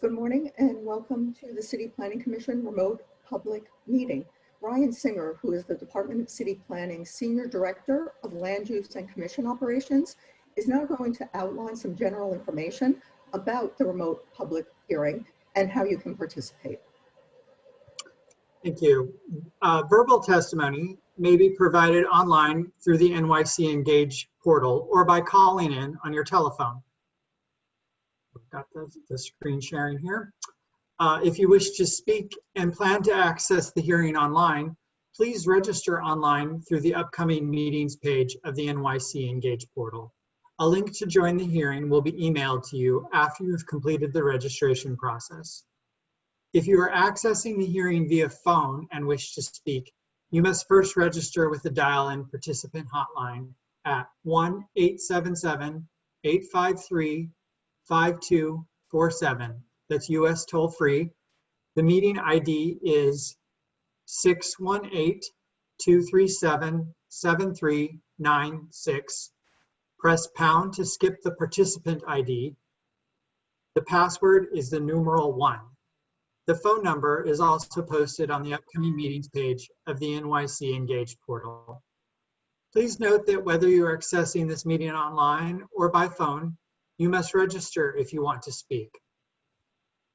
Good morning and welcome to the City Planning Commission remote public meeting. Ryan Singer, who is the Department of City Planning Senior Director of Land Use and Commission Operations, is now going to outline some general information about the remote public hearing and how you can participate. Thank you. Verbal testimony may be provided online through the NYC Engage portal or by calling in on your telephone. We've got the screen sharing here. If you wish to speak and plan to access the hearing online, please register online through the upcoming meetings page of the NYC Engage portal. A link to join the hearing will be emailed to you after you've completed the registration process. If you are accessing the hearing via phone and wish to speak, you must first register with the dial-in participant hotline at 1-877-853-5247. That's US toll-free. The meeting ID is 618-237-7396. Press pound to skip the participant ID. The password is the numeral 1. The phone number is also posted on the upcoming meetings page of the NYC Engage portal. Please note that whether you are accessing this meeting online or by phone, you must register if you want to speak.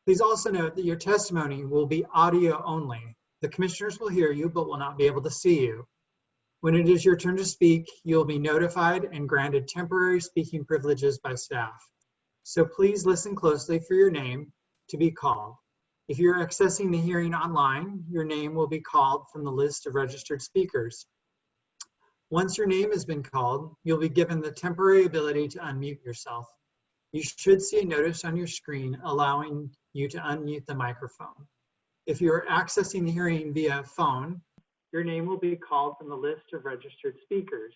Please also note that your testimony will be audio only. The commissioners will hear you but will not be able to see you. When it is your turn to speak, you'll be notified and granted temporary speaking privileges by staff. So please listen closely for your name to be called. If you're accessing the hearing online, your name will be called from the list of registered speakers. Once your name has been called, you'll be given the temporary ability to unmute yourself. You should see a notice on your screen allowing you to unmute the microphone. If you're accessing the hearing via phone, your name will be called from the list of registered speakers.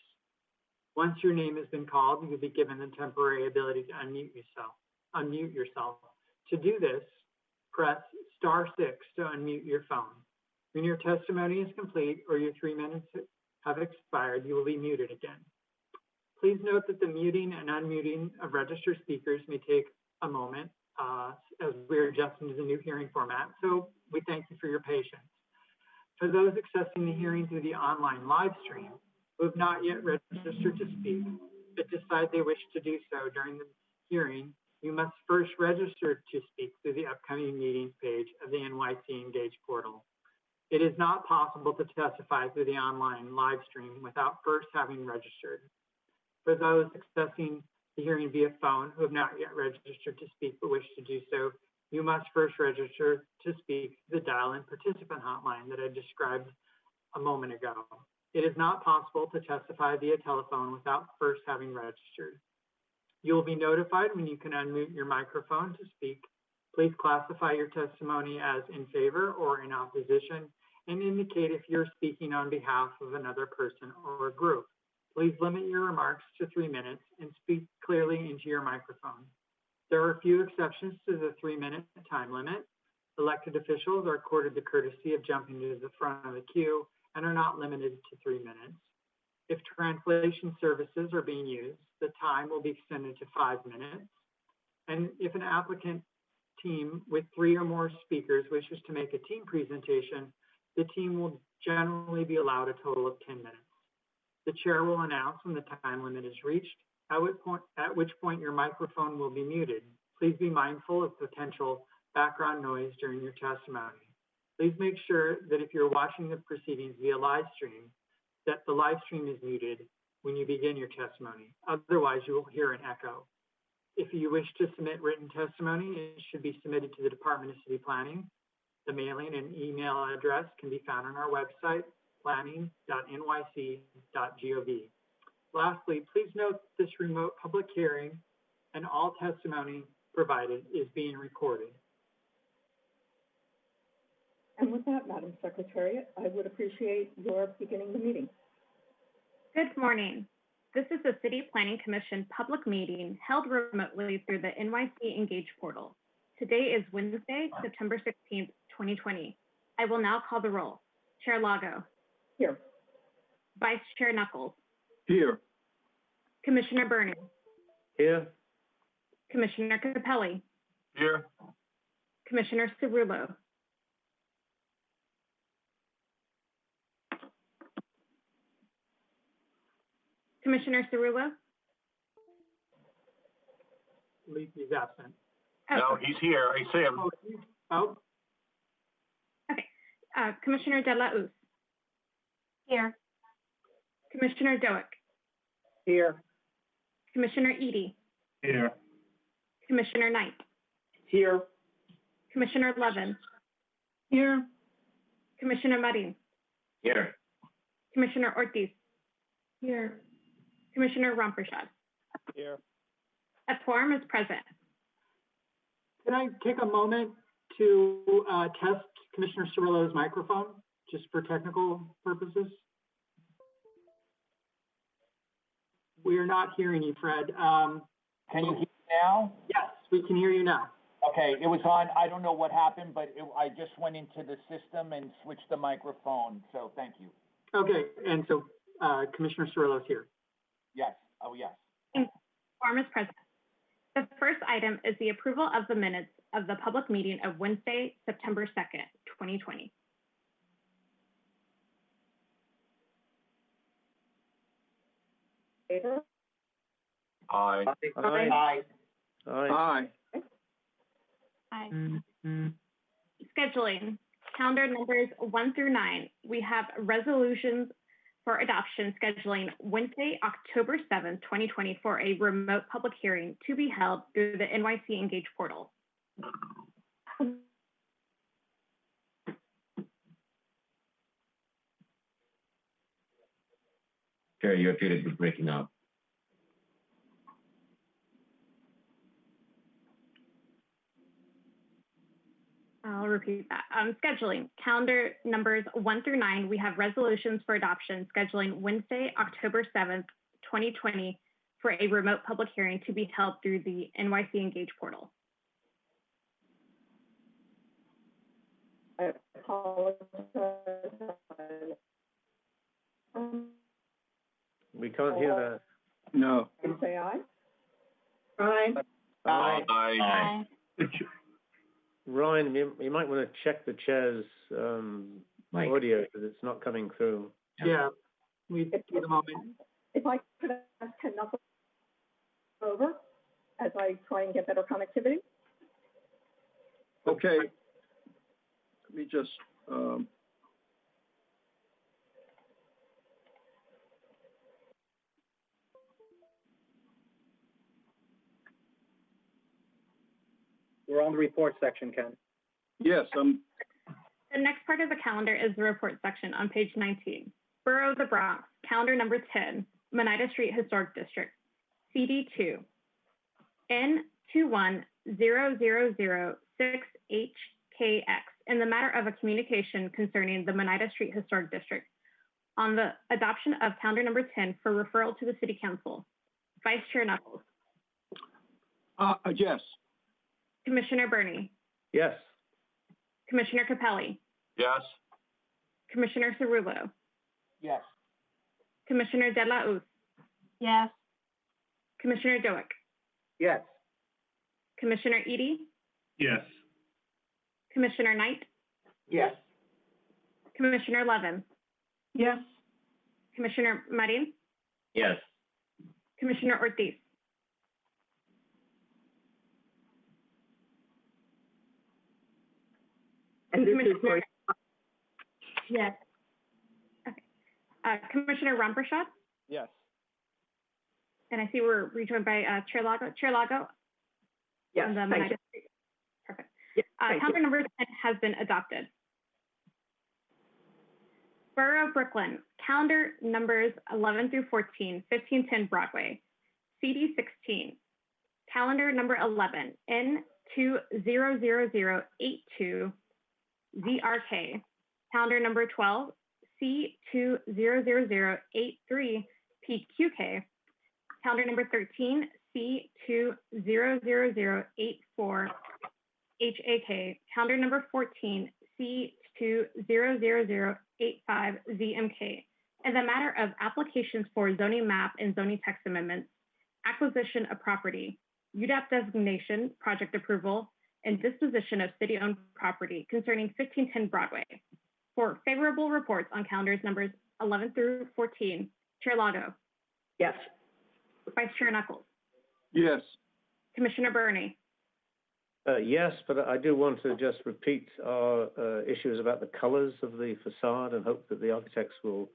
Once your name has been called, you'll be given the temporary ability to unmute yourself. To do this, press *6 to unmute your phone. When your testimony is complete or your 3 minutes have expired, you will be muted again. Please note that the muting and unmuting of registered speakers may take a moment as we're adjusting to the new hearing format, so we thank you for your patience. For those accessing the hearing through the online live stream who have not yet registered to speak, but decide they wish to do so during the hearing, you must first register to speak through the upcoming meetings page of the NYC Engage portal. It is not possible to testify through the online live stream without first having registered. For those accessing the hearing via phone who have not yet registered to speak but wish to do so, you must first register to speak to the dial-in participant hotline that I described a moment ago. It is not possible to testify via telephone without first having registered. You will be notified when you can unmute your microphone to speak. Please classify your testimony as in favor or in opposition and indicate if you're speaking on behalf of another person or a group. Please limit your remarks to 3 minutes and speak clearly into your microphone. There are a few exceptions to the 3-minute time limit. Elected officials are accorded the courtesy of jumping to the front of the queue and are not limited to 3 minutes. If translation services are being used, the time will be extended to 5 minutes. And if an applicant team with 3 or more speakers wishes to make a team presentation, the team will generally be allowed a total of 10 minutes. The chair will announce when the time limit is reached, at which point your microphone will be muted. Please be mindful of potential background noise during your testimony. Please make sure that if you're watching the proceedings via live stream, that the live stream is muted when you begin your testimony. Otherwise, you will hear an echo. If you wish to submit written testimony, it should be submitted to the Department of City Planning. The mailing and email address can be found on our website, planning.nyc.gov. Lastly, please note this remote public hearing and all testimony provided is being recorded. And with that, Madam Secretary, I would appreciate your beginning the meeting. Good morning. This is the City Planning Commission public meeting held remotely through the NYC Engage portal. Today is Wednesday, September 16th, 2020. I will now call the roll. Chair Lago. Here. Vice Chair Knuckles. Here. Commissioner Burnham. Here. Commissioner Capelli. Here. Commissioner Cerullo. Commissioner Cerullo? I believe he's absent. Oh, No, okay. he's here. I see him. Oh, Okay. Commissioner De La Hoz. Here. Commissioner Doak. Here. Commissioner Edie. Here. Commissioner Knight. Here. Commissioner Levin. Here. Commissioner Marin. Here. Commissioner Ortiz. Here. Commissioner Ramprashad. Here. A quorum is present. can I take a moment to test Commissioner Cerullo's microphone, just for technical purposes? We are not hearing you, Fred. Can you hear me now? Yes, we can hear you now. Okay, it was on, I don't know what happened, but I just went into the system and switched the microphone, so thank you. Okay, and so Commissioner Cerullo's here. Yes, oh yes. Quorum is present. The first item is the approval of the minutes of the public meeting of Wednesday, September 2nd, 2020. Favor? Aye. Aye. Aye. Aye. Scheduling, calendar numbers 1 through 9. We have resolutions for adoption scheduling Wednesday, October 7th, 2020 for a remote public hearing to be held through the NYC Engage portal. Sure, you appear to be breaking up. I'll repeat that. Scheduling, calendar numbers 1 through 9, we have resolutions for adoption scheduling Wednesday, October 7th, 2020 for a remote public hearing to be held through the NYC Engage portal. I apologize. We can't hear that. No. Can you say aye? Aye. Aye. Ryan, you might want to check the chair's audio because it's not coming through. Yeah, we need a moment. If I could ask Ken Knuckles over as I try and get better connectivity. Okay. Let me just, We're on the report section, Ken. yes, The next part of the calendar is the report section on page 19. Borough of the Bronx, calendar number 10, Monida Street Historic District, CD2, N2100006HKX, in the matter of a communication concerning the Monida Street Historic District on the adoption of calendar number 10 for referral to the City Council. Vice Chair Knuckles. yes. Commissioner Burney. Yes. Commissioner Capelli. Yes. Commissioner Cerullo. Yes. Commissioner De La Hoz. Yes. Commissioner Doak. Yes. Commissioner Edie. Yes. Commissioner Knight. Yes. Commissioner Levin. Yes. Commissioner Marin. Yes. Commissioner Ortiz. And this is Commissioner. Yes. Okay. Commissioner Ramprashad. Yes. And I see we're rejoined by Chair Lago. Chair Lago. Yes, on the thank you. Monida Street. Perfect. Yes, thank Calendar you. number 10 has been adopted. Borough of Brooklyn, calendar numbers 11 through 14, 1510 Broadway, CD16, calendar number 11, N200082 ZRK, calendar number 12, C200083 PQK, calendar number 13, C200084 HAK, calendar number 14, C200085 ZMK, and the matter of applications for zoning map and zoning text amendments, acquisition of property, UDAP designation, project approval, and disposition of city-owned property concerning 1510 Broadway. For favorable reports on calendars numbers 11 through 14, Chair Lago, Yes. Vice Chair Knuckles, Yes. Commissioner Burney, Yes, but I do want to just repeat our issues about the colors of the facade and hope that the architects will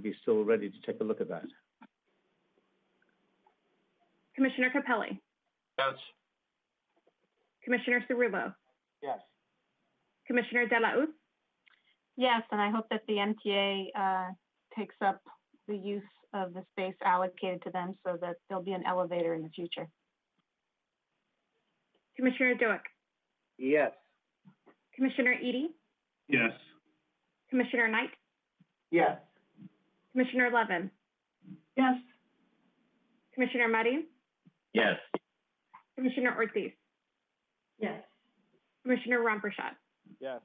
be still ready to take a look at that. Commissioner Capelli, Yes. Commissioner Cerullo, Yes. Commissioner De La Hoz, Yes, and I hope that the MTA takes up the use of the space allocated to them so that there'll be an elevator in the future. Commissioner Doak, Yes. Commissioner Edie, Yes. Commissioner Knight, Yes. Commissioner Levin, Yes. Commissioner Marin, Yes. Commissioner Ortiz, Yes. Commissioner Ramprashad. Yes.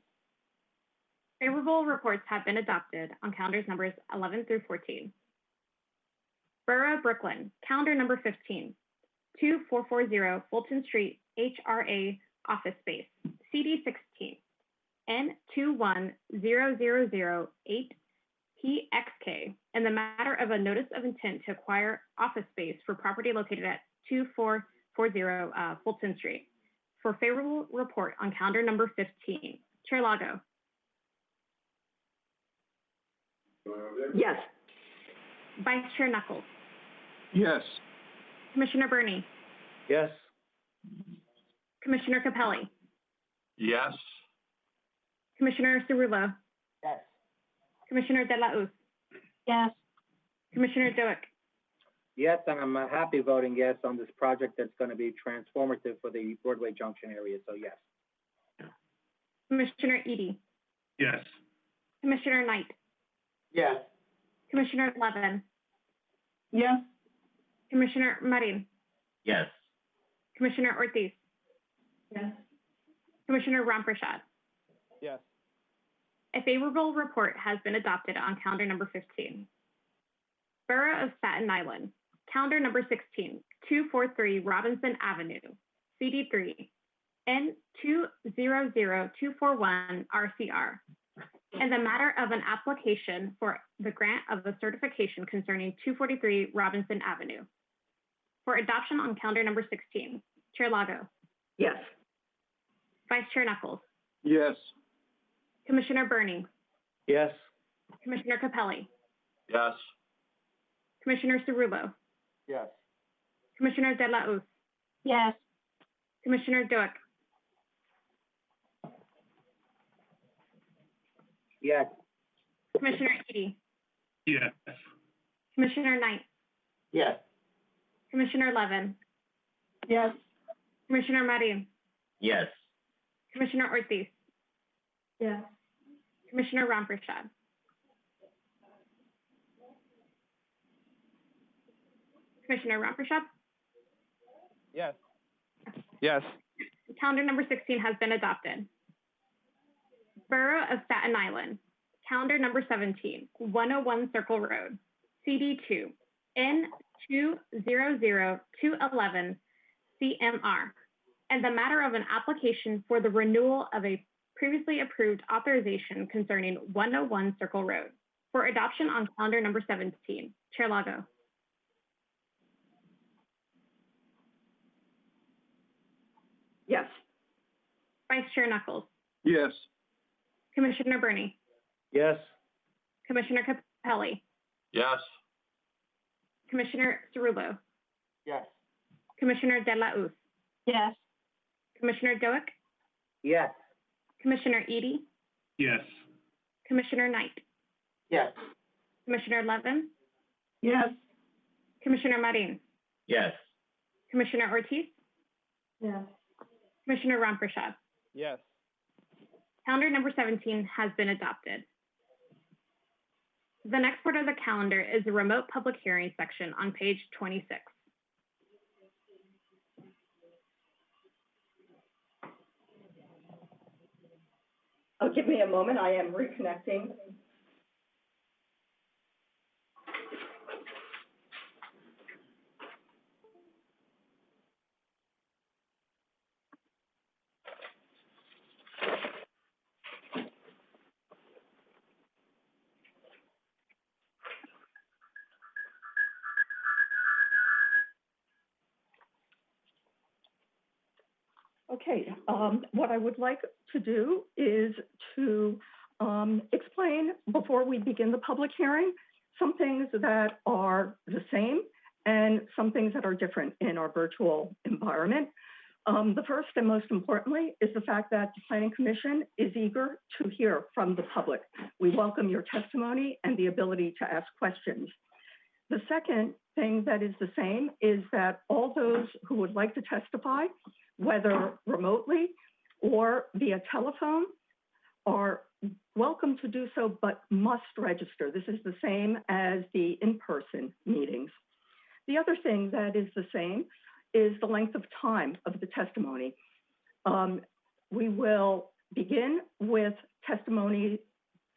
Favorable reports have been adopted on calendars numbers 11 through 14. Borough of Brooklyn, calendar number 15, 2440 Fulton Street, HRA office space, CD16, N2100008PXK, in the matter of a notice of intent to acquire office space for property located at 2440 Fulton Street. For favorable report on calendar number 15, Chair Lago, Yes. Vice Chair Knuckles, Yes. Commissioner Burney, Yes? Commissioner Capelli, Yes. Commissioner Cerullo, Yes. Commissioner De La Hoz, Yes. Commissioner Doak, Yes, and I'm happy voting yes on this project that's going to be transformative for the Broadway Junction area, so yes. Commissioner Edie, Yes. Commissioner Knight, Yes. Commissioner Levin, Yes. Commissioner Marin, Yes. Commissioner Ortiz, Yes. Commissioner Ramprashad. Yes. A favorable report has been adopted on calendar number 15. Borough of Staten Island, calendar number 16, 243 Robinson Avenue, CD3, N200241 RCR, and the matter of an application for the grant of the certification concerning 243 Robinson Avenue. For adoption on calendar number 16, Chair Lago, Yes. Vice Chair Knuckles, Yes. Commissioner Burney, Yes? Commissioner Capelli, Yes. Commissioner Cerullo, Yes. Commissioner De La Hoz, Yes. Commissioner Doak, Yes. Commissioner Edie, Yes. Commissioner Knight, Yes. Commissioner Levin, Yes. Commissioner Marin, Yes. Commissioner Ortiz, Yes. Commissioner Ramprashad. Commissioner Ramprashad, Yes. Yes. calendar number 16 has been adopted. Borough of Staten Island, calendar number 17, 101 Circle Road, CD2, N200211 CMR, and the matter of an application for the renewal of a previously approved authorization concerning 101 Circle Road. For adoption on calendar number 17, Chair Lago, Yes. Vice Chair Knuckles, Yes. Commissioner Burney, Yes? Commissioner Capelli, Yes. Commissioner Cerullo, Yes. Commissioner De La Hoz, Yes. Commissioner Doak, Yes. Commissioner Edie, Yes. Commissioner Knight, Yes. Commissioner Levin, Yes. Commissioner Marin, Yes. Commissioner Ortiz, Yes. Commissioner Ramprashad. Yes. Calendar number 17 has been adopted. The next part of the calendar is the remote public hearing section on page 26. Oh, give me a moment, I am reconnecting. Okay, what I would like to do is to explain before we begin the public hearing, some things that are the same and some things that are different in our virtual environment. The first and most importantly is the fact that the Planning Commission is eager to hear from the public. We welcome your testimony and the ability to ask questions. The second thing that is the same is that all those who would like to testify, whether remotely or via telephone, are welcome to do so, but must register. This is the same as the in-person meetings. The other thing that is the same is the length of time of the testimony. We will begin with testimony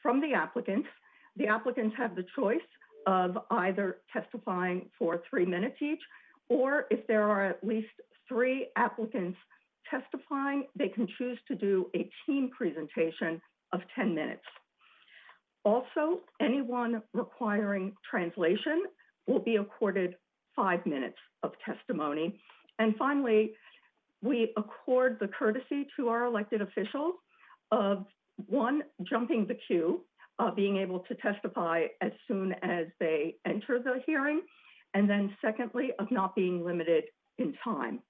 from the applicants. The applicants have the choice of either testifying for 3 minutes each, or if there are at least 3 applicants testifying, they can choose to do a team presentation of 10 minutes. Also, anyone requiring translation will be accorded 5 minutes of testimony. And finally, we accord the courtesy to our elected officials of 1, jumping the queue, being able to testify as soon as they enter the hearing, and then secondly, of not being limited in time.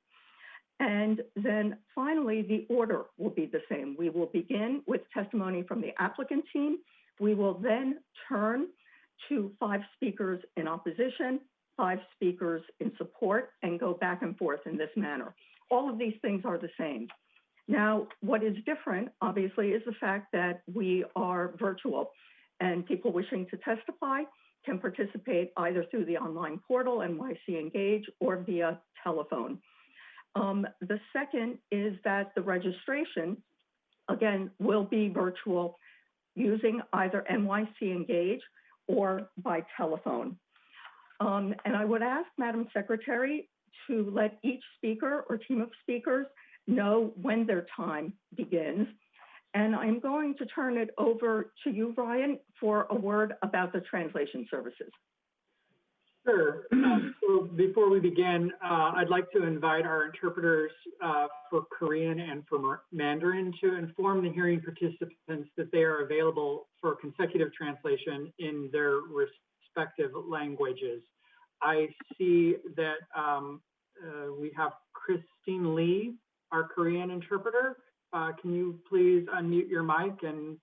And then finally, the order will be the same. We will begin with testimony from the applicant team. We will then turn to 5 speakers in opposition, 5 speakers in support, and go back and forth in this manner. All of these things are the same. Now, what is different, obviously, is the fact that we are virtual, and people wishing to testify can participate either through the online portal, NYC Engage, or via telephone. The second is that the registration, again, will be virtual using either NYC Engage or by telephone. And I would ask Madam Secretary to let each speaker or team of speakers know when their time begins. And I'm going to turn it over to you, Ryan, for a word about the translation services. Sure. So before we begin, I'd like to invite our interpreters for Korean and for Mandarin to inform the hearing participants that they are available for consecutive translation in their respective languages. I see that we have Christine Lee, our Korean interpreter. Can you please unmute your mic and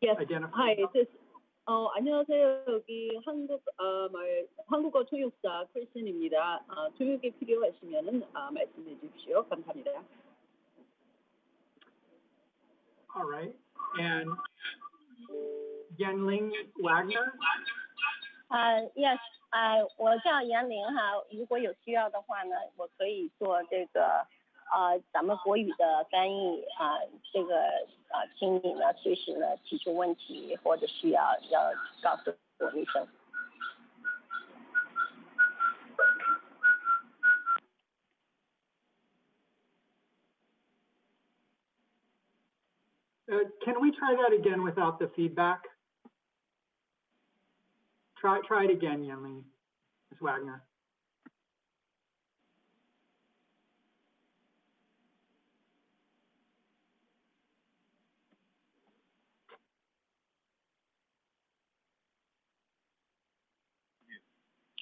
identify? Hi, this 안녕하세요. 여기 한국어 통역사 크리스틴입니다. 통역이 필요하시면은 말씀해 주십시오. 감사합니다. All right. And Yanling Wagner? Yes, 我叫杨玲哈。如果有需要的话呢，我可以做这个咱们国语的翻译这个请你呢随时呢提出问题或者需要告诉我一声。Can we try that again without the feedback? Try it again, Yanling, Ms. Wagner.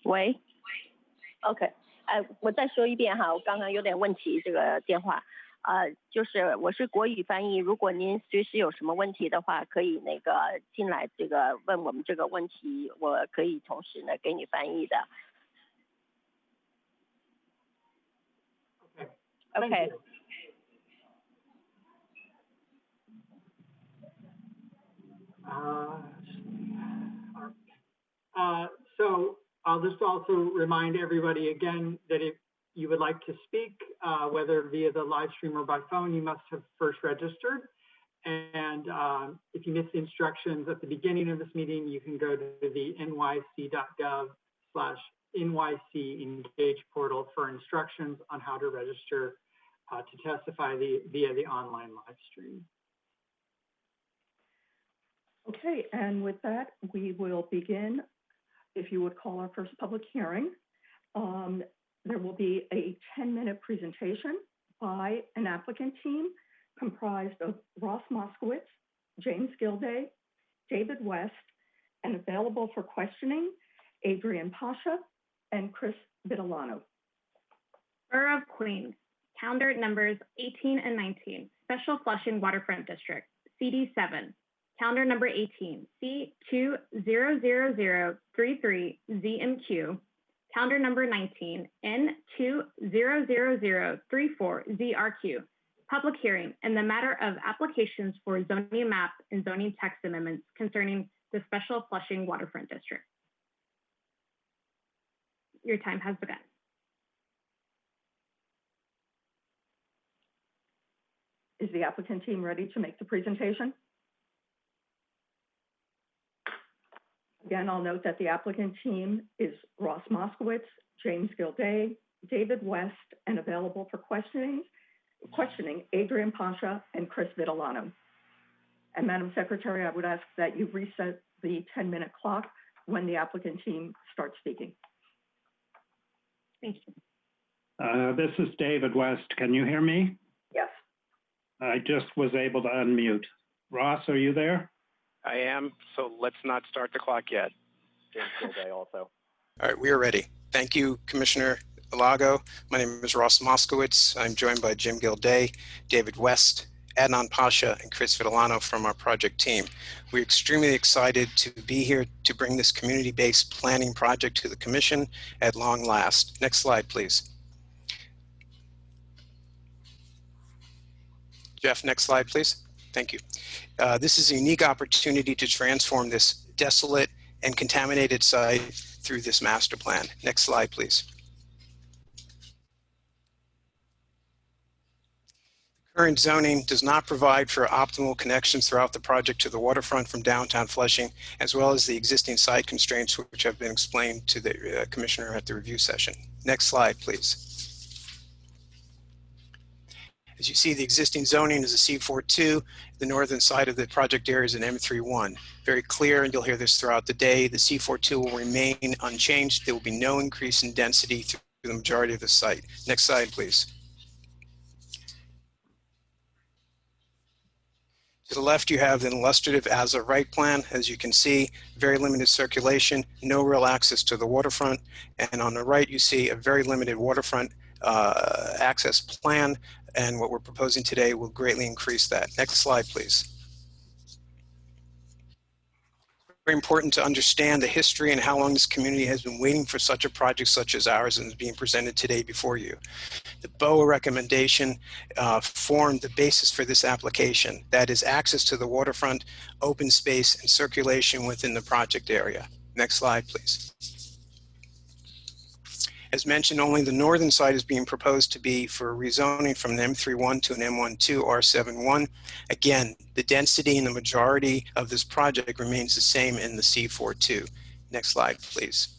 喂 ，OK， 我再说一遍哈，我刚刚有点问题，这个电话，就是我是国语翻译，如果您随时有什么问题的话，可以那个进来这个问我们这个问题，我可以同时呢给你翻译的。OK。So I'll just also remind everybody again that if you would like to speak, whether via the live stream or by phone, you must have first registered. And if you miss the instructions at the beginning of this meeting, you can go to the nyc.gov/NYC Engage portal for instructions on how to register to testify via the online live stream. Okay, and with that, we will begin. If you would call our first public hearing, there will be a 10-minute presentation by an applicant team comprised of Ross Moskowitz, James Gilday, David West, and available for questioning, Adrian Pasha and Chris Vitellano. Borough of Queens, calendar numbers 18 and 19, Special Flushing Waterfront District, CD7, calendar number 18, C200033ZMQ, calendar number 19, N200034ZRQ, public hearing in the matter of applications for zoning map and zoning text amendments concerning the Special Flushing Waterfront District. Your time has begun. Is the applicant team ready to make the presentation? Again, I'll note that the applicant team is Ross Moskowitz, James Gilday, David West, and available for questioning, Adrian Pasha and Chris Vitellano. And Madam Secretary, I would ask that you reset the 10-minute clock when the applicant team starts speaking. Thank you. This is David West. Can you hear me? Yes. I just was able to unmute. Ross, are you there? I am, so let's not start the clock yet. James Gilday also. All right, we are ready. Thank you, Commissioner Alago. My name is Ross Moskowitz. I'm joined by Jim Gilday, David West, Adnan Pasha, and Chris Vitellano from our project team. We're extremely excited to be here to bring this community-based planning project to the Commission at long last. Next slide, please. Jeff, next slide, please. Thank you. This is a unique opportunity to transform this desolate and contaminated site through this master plan. Next slide, please. Current zoning does not provide for optimal connections throughout the project to the waterfront from downtown Flushing, as well as the existing site constraints which have been explained to the Commissioner at the review session. Next slide, please. As you see, the existing zoning is a C42. The northern side of the project area is an M31. Very clear, and you'll hear this throughout the day. The C42 will remain unchanged. There will be no increase in density through the majority of the site. Next slide, please. To the left, you have the illustrative as-of-right plan. As you can see, very limited circulation, no real access to the waterfront. And on the right, you see a very limited waterfront access plan. And what we're proposing today will greatly increase that. Next slide, please. Very important to understand the history and how long this community has been waiting for such a project such as ours and is being presented today before you. The BOA recommendation formed the basis for this application. That is access to the waterfront, open space, and circulation within the project area. Next slide, please. As mentioned, only the northern side is being proposed to be for rezoning from an M31 to an M12 R71. Again, the density and the majority of this project remains the same in the C42. Next slide, please.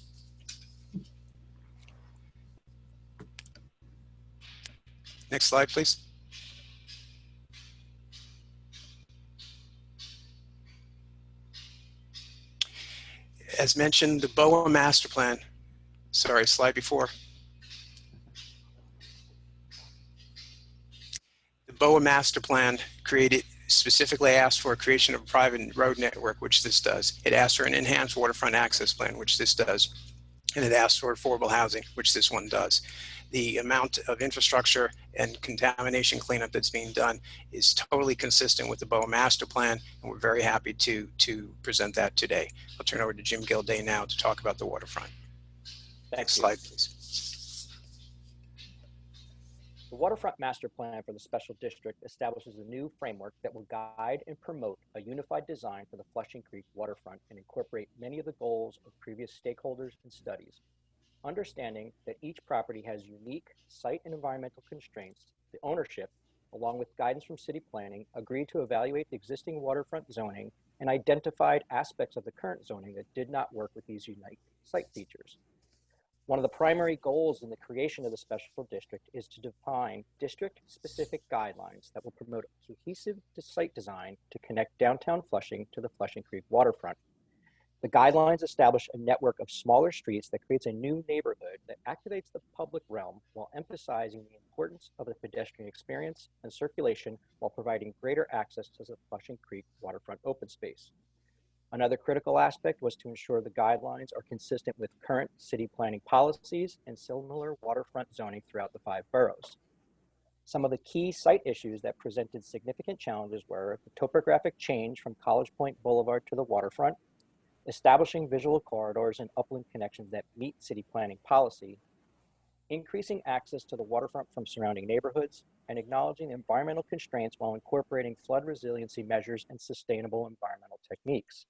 Next slide, please. As mentioned, the BOA master plan, sorry, slide before. The BOA master plan specifically asked for a creation of a private road network, which this does. It asked for an enhanced waterfront access plan, which this does. And it asked for affordable housing, which this one does. The amount of infrastructure and contamination cleanup that's being done is totally consistent with the BOA master plan, and we're very happy to present that today. I'll turn over to Jim Gilday now to talk about the waterfront. Next slide, please. The Waterfront Master Plan for the Special District establishes a new framework that will guide and promote a unified design for the Flushing Creek waterfront and incorporate many of the goals of previous stakeholders and studies. Understanding that each property has unique site and environmental constraints, the ownership, along with guidance from city planning, agreed to evaluate the existing waterfront zoning and identified aspects of the current zoning that did not work with these unique site features. One of the primary goals in the creation of the special district is to define district-specific guidelines that will promote cohesive site design to connect downtown Flushing to the Flushing Creek waterfront. The guidelines establish a network of smaller streets that creates a new neighborhood that activates the public realm while emphasizing the importance of the pedestrian experience and circulation while providing greater access to the Flushing Creek waterfront open space. Another critical aspect was to ensure the guidelines are consistent with current city planning policies and similar waterfront zoning throughout the 5 boroughs. Some of the key site issues that presented significant challenges were the topographic change from College Point Boulevard to the waterfront, establishing visual corridors and upland connections that meet city planning policy, increasing access to the waterfront from surrounding neighborhoods, and acknowledging environmental constraints while incorporating flood resiliency measures and sustainable environmental techniques.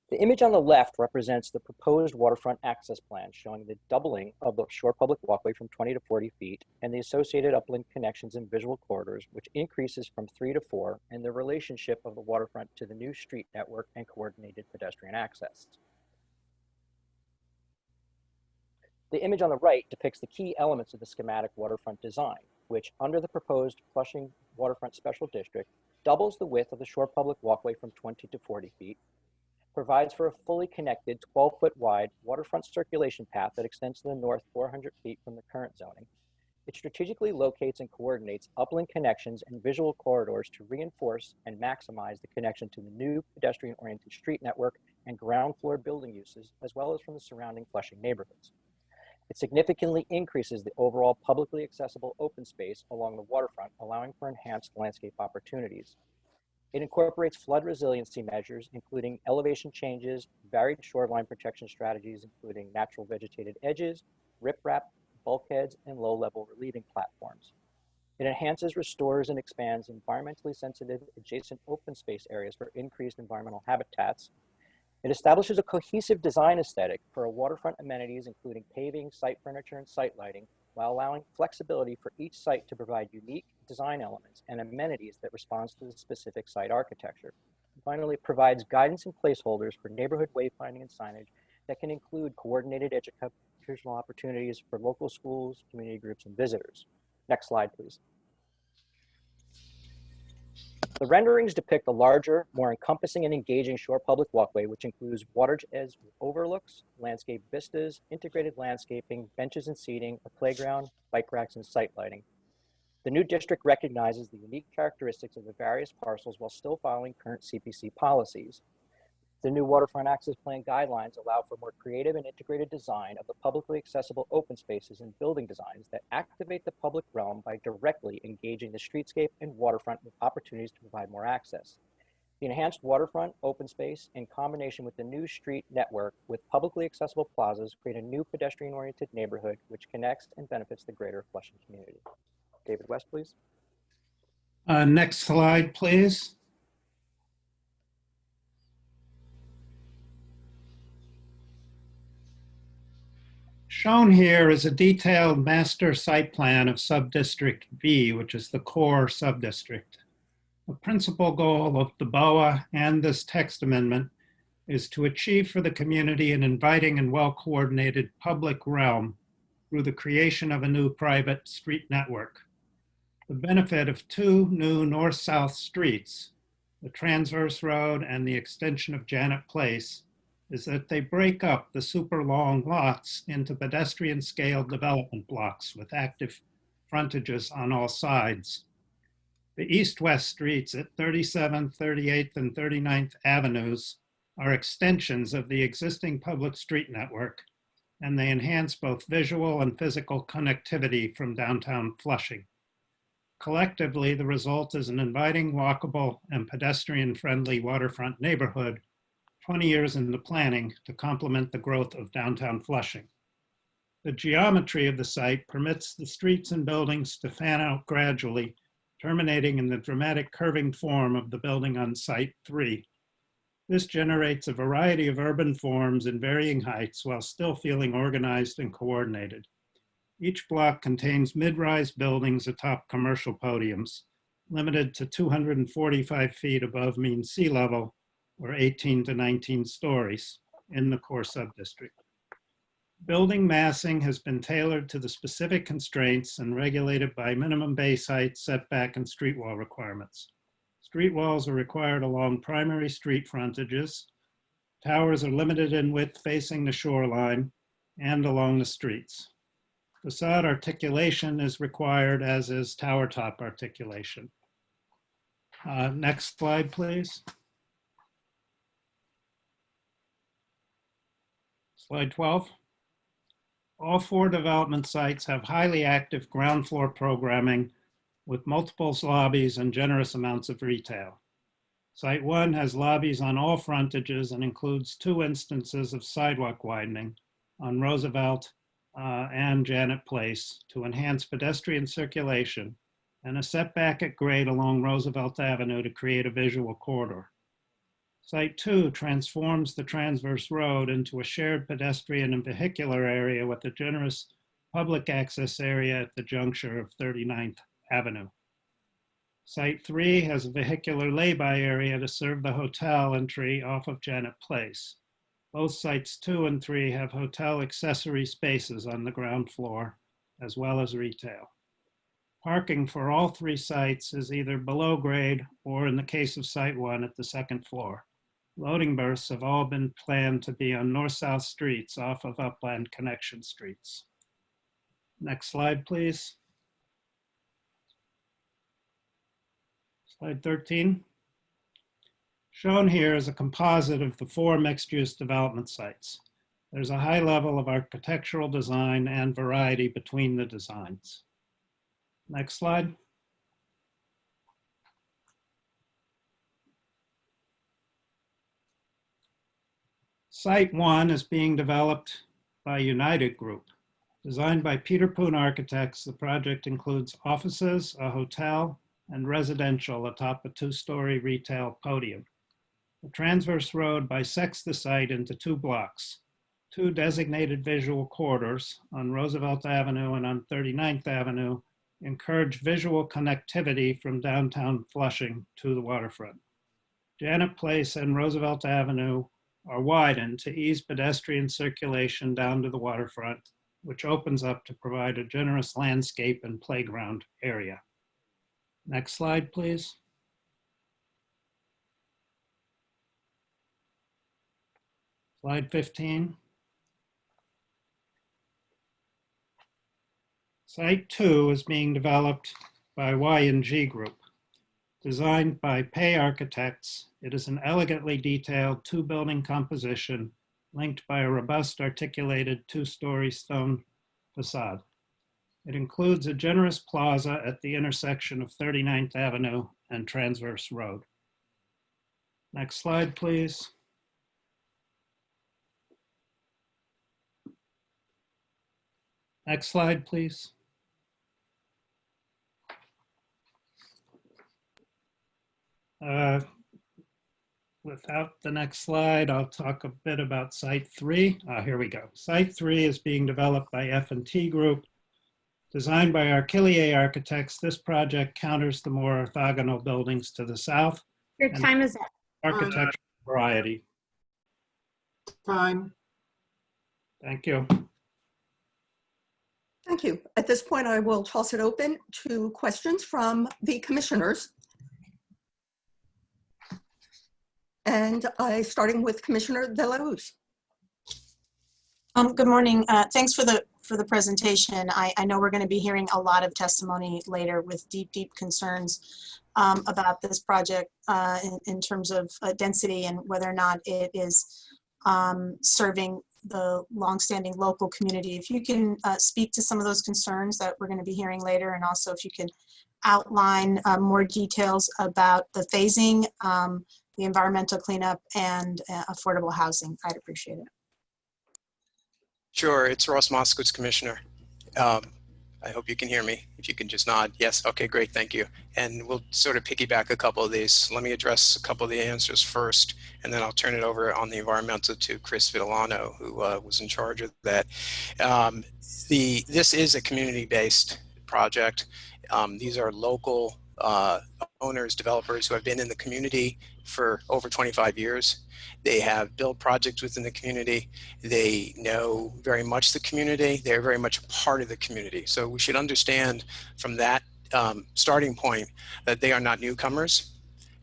The image on the left represents the proposed waterfront access plan, showing the doubling of the shore public walkway from 20 to 40 feet and the associated upland connections and visual corridors, which increases from 3 to 4, and the relationship of the waterfront to the new street network and coordinated pedestrian access. The image on the right depicts the key elements of the schematic waterfront design, which, under the proposed Flushing Waterfront Special District, doubles the width of the shore public walkway from 20 to 40 feet, provides for a fully connected 12-foot wide waterfront circulation path that extends to the north 400 feet from the current zoning. It strategically locates and coordinates upland connections and visual corridors to reinforce and maximize the connection to the new pedestrian-oriented street network and ground floor building uses, as well as from the surrounding Flushing neighborhoods. It significantly increases the overall publicly accessible open space along the waterfront, allowing for enhanced landscape opportunities. It incorporates flood resiliency measures, including elevation changes, varied shoreline protection strategies, including natural vegetated edges, riprap, bulkheads, and low-level relieving platforms. It enhances, restores, and expands environmentally sensitive adjacent open space areas for increased environmental habitats. It establishes a cohesive design aesthetic for waterfront amenities, including paving, site furniture, and site lighting, while allowing flexibility for each site to provide unique design elements and amenities that responds to the specific site architecture. And finally, it provides guidance and placeholders for neighborhood wayfinding and signage that can include coordinated educational opportunities for local schools, community groups, and visitors. Next slide, please. The renderings depict a larger, more encompassing and engaging shore public walkway, which includes water's edge overlooks, landscape vistas, integrated landscaping, benches and seating, a playground, bike racks, and site lighting. The new district recognizes the unique characteristics of the various parcels while still following current CPC policies. The new waterfront access plan guidelines allow for more creative and integrated design of the publicly accessible open spaces and building designs that activate the public realm by directly engaging the streetscape and waterfront with opportunities to provide more access. The enhanced waterfront open space in combination with the new street network with publicly accessible plazas create a new pedestrian-oriented neighborhood which connects and benefits the greater Flushing community. David West, please. Next slide, please. Shown here is a detailed master site plan of Subdistrict B, which is the core subdistrict. The principal goal of the BOA and this text amendment is to achieve for the community an inviting and well-coordinated public realm through the creation of a new private street network. The benefit of 2 new north-south streets, the Transverse Road and the extension of Janet Place, is that they break up the super long lots into pedestrian scale development blocks with active frontages on all sides. The east-west streets at 37th, 38th, and 39th Avenues are extensions of the existing public street network, and they enhance both visual and physical connectivity from downtown Flushing. Collectively, the result is an inviting, walkable, and pedestrian-friendly waterfront neighborhood 20 years into planning to complement the growth of downtown Flushing. The geometry of the site permits the streets and buildings to fan out gradually, terminating in the dramatic curving form of the building on Site 3. This generates a variety of urban forms in varying heights while still feeling organized and coordinated. Each block contains mid-rise buildings atop commercial podiums, limited to 245 feet above mean sea level, or 18 to 19 stories in the core subdistrict. Building massing has been tailored to the specific constraints and regulated by minimum base height, setback, and street wall requirements. Street walls are required along primary street frontages. Towers are limited in width facing the shoreline and along the streets. Facade articulation is required, as is tower top articulation. Next slide, please. Slide 12. All 4 development sites have highly active ground floor programming with multiple lobbies and generous amounts of retail. Site 1 has lobbies on all frontages and includes 2 instances of sidewalk widening on Roosevelt and Janet Place to enhance pedestrian circulation, and a setback at grade along Roosevelt Avenue to create a visual corridor. Site 2 transforms the transverse road into a shared pedestrian and vehicular area with a generous public access area at the juncture of 39th Avenue. Site 3 has a vehicular lay-by area to serve the hotel entry off of Janet Place. Both sites 2 and 3 have hotel accessory spaces on the ground floor, as well as retail. Parking for all 3 sites is either below grade or, in the case of Site 1, at the 2nd floor. Loading berths have all been planned to be on north-south streets off of upland connection streets. Next slide, please. Slide 13. Shown here is a composite of the 4 mixed-use development sites. There's a high level of architectural design and variety between the designs. Next slide. Site 1 is being developed by United Group. Designed by Peter Poon Architects, the project includes offices, a hotel, and residential atop a 2-story retail podium. The transverse road bisects the site into 2 blocks, 2 designated visual corridors on Roosevelt Avenue and on 39th Avenue encourage visual connectivity from downtown Flushing to the waterfront. Janet Place and Roosevelt Avenue are widened to ease pedestrian circulation down to the waterfront, which opens up to provide a generous landscape and playground area. Next slide, please. Slide 15. Site 2 is being developed by Y&G Group. Designed by Pay Architects, it is an elegantly detailed 2-building composition linked by a robust articulated 2-story stone facade. It includes a generous plaza at the intersection of 39th Avenue and Transverse Road. Next slide, please. Next slide, please. Without the next slide, I'll talk a bit about Site 3. Here we go. Site 3 is being developed by F&T Group. Designed by Archillier Architects, this project counters the more orthogonal buildings to the south. Your time is up. Architectural variety. Time. Thank you. Thank you. At this point, I will toss it open to questions from the commissioners. And starting with Commissioner De La Ruz. Good morning. Thanks for the presentation. I know we're going to be hearing a lot of testimony later with deep concerns about this project in terms of density and whether or not it is serving the longstanding local community. If you can speak to some of those concerns that we're going to be hearing later, and also if you can outline more details about the phasing, the environmental cleanup, and affordable housing, I'd appreciate it. Sure, it's Ross Moskowitz, Commissioner. I hope you can hear me. If you can just nod. Yes, okay, great, thank you. And we'll sort of piggyback a couple of these. Let me address a couple of the answers first, and then I'll turn it over on the environmental to Chris Vitellano, who was in charge of that. This is a community-based project. These are local owners, developers who have been in the community for over 25 years. They have built projects within the community. They know very much the community. They're very much a part of the community. So we should understand from that starting point that they are not newcomers,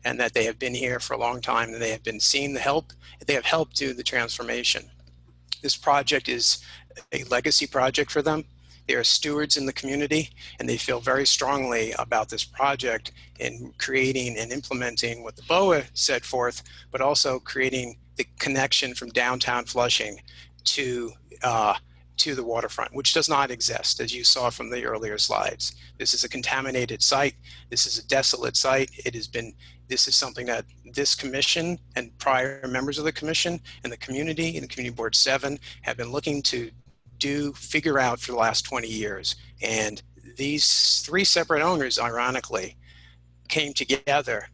and that they have been here for a long time, and they have been seeing the help. They have helped do the transformation. This project is a legacy project for them. They are stewards in the community, and they feel very strongly about this project in creating and implementing what the BOA set forth, but also creating the connection from downtown Flushing to the waterfront, which does not exist, as you saw from the earlier slides. This is a contaminated site. This is a desolate site. This is something that this commission and prior members of the commission and the Community Board 7 have been looking to figure out for the last 20 years. And these three separate owners, ironically, came together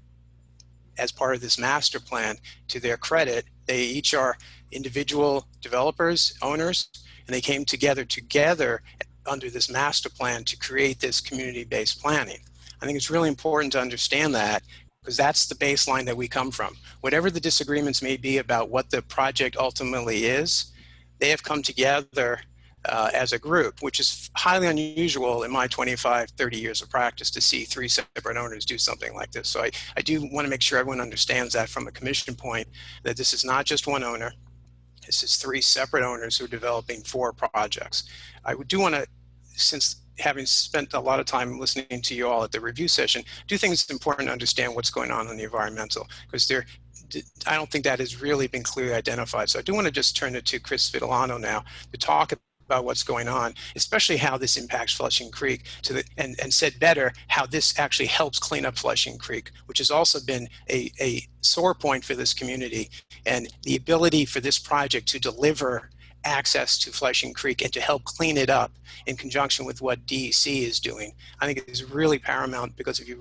as part of this master plan. To their credit, they each are individual developers, owners, and they came together under this master plan to create this community-based planning. I think it's really important to understand that, because that's the baseline that we come from. Whatever the disagreements may be about what the project ultimately is, they have come together as a group, which is highly unusual in my 25, 30 years of practice to see three separate owners do something like this. So I do want to make sure everyone understands that from a commission point, that this is not just one owner. This is three separate owners who are developing 4 projects. I do want to, since having spent a lot of time listening to you all at the review session, do think it's important to understand what's going on the environmental, because I don't think that has really been clearly identified. So I do want to just turn it to Chris Vitellano now to talk about what's going on, especially how this impacts Flushing Creek, and said better, how this actually helps clean up Flushing Creek, which has also been a sore point for this community, and the ability for this project to deliver access to Flushing Creek and to help clean it up in conjunction with what DEC is doing, I think is really paramount, because if you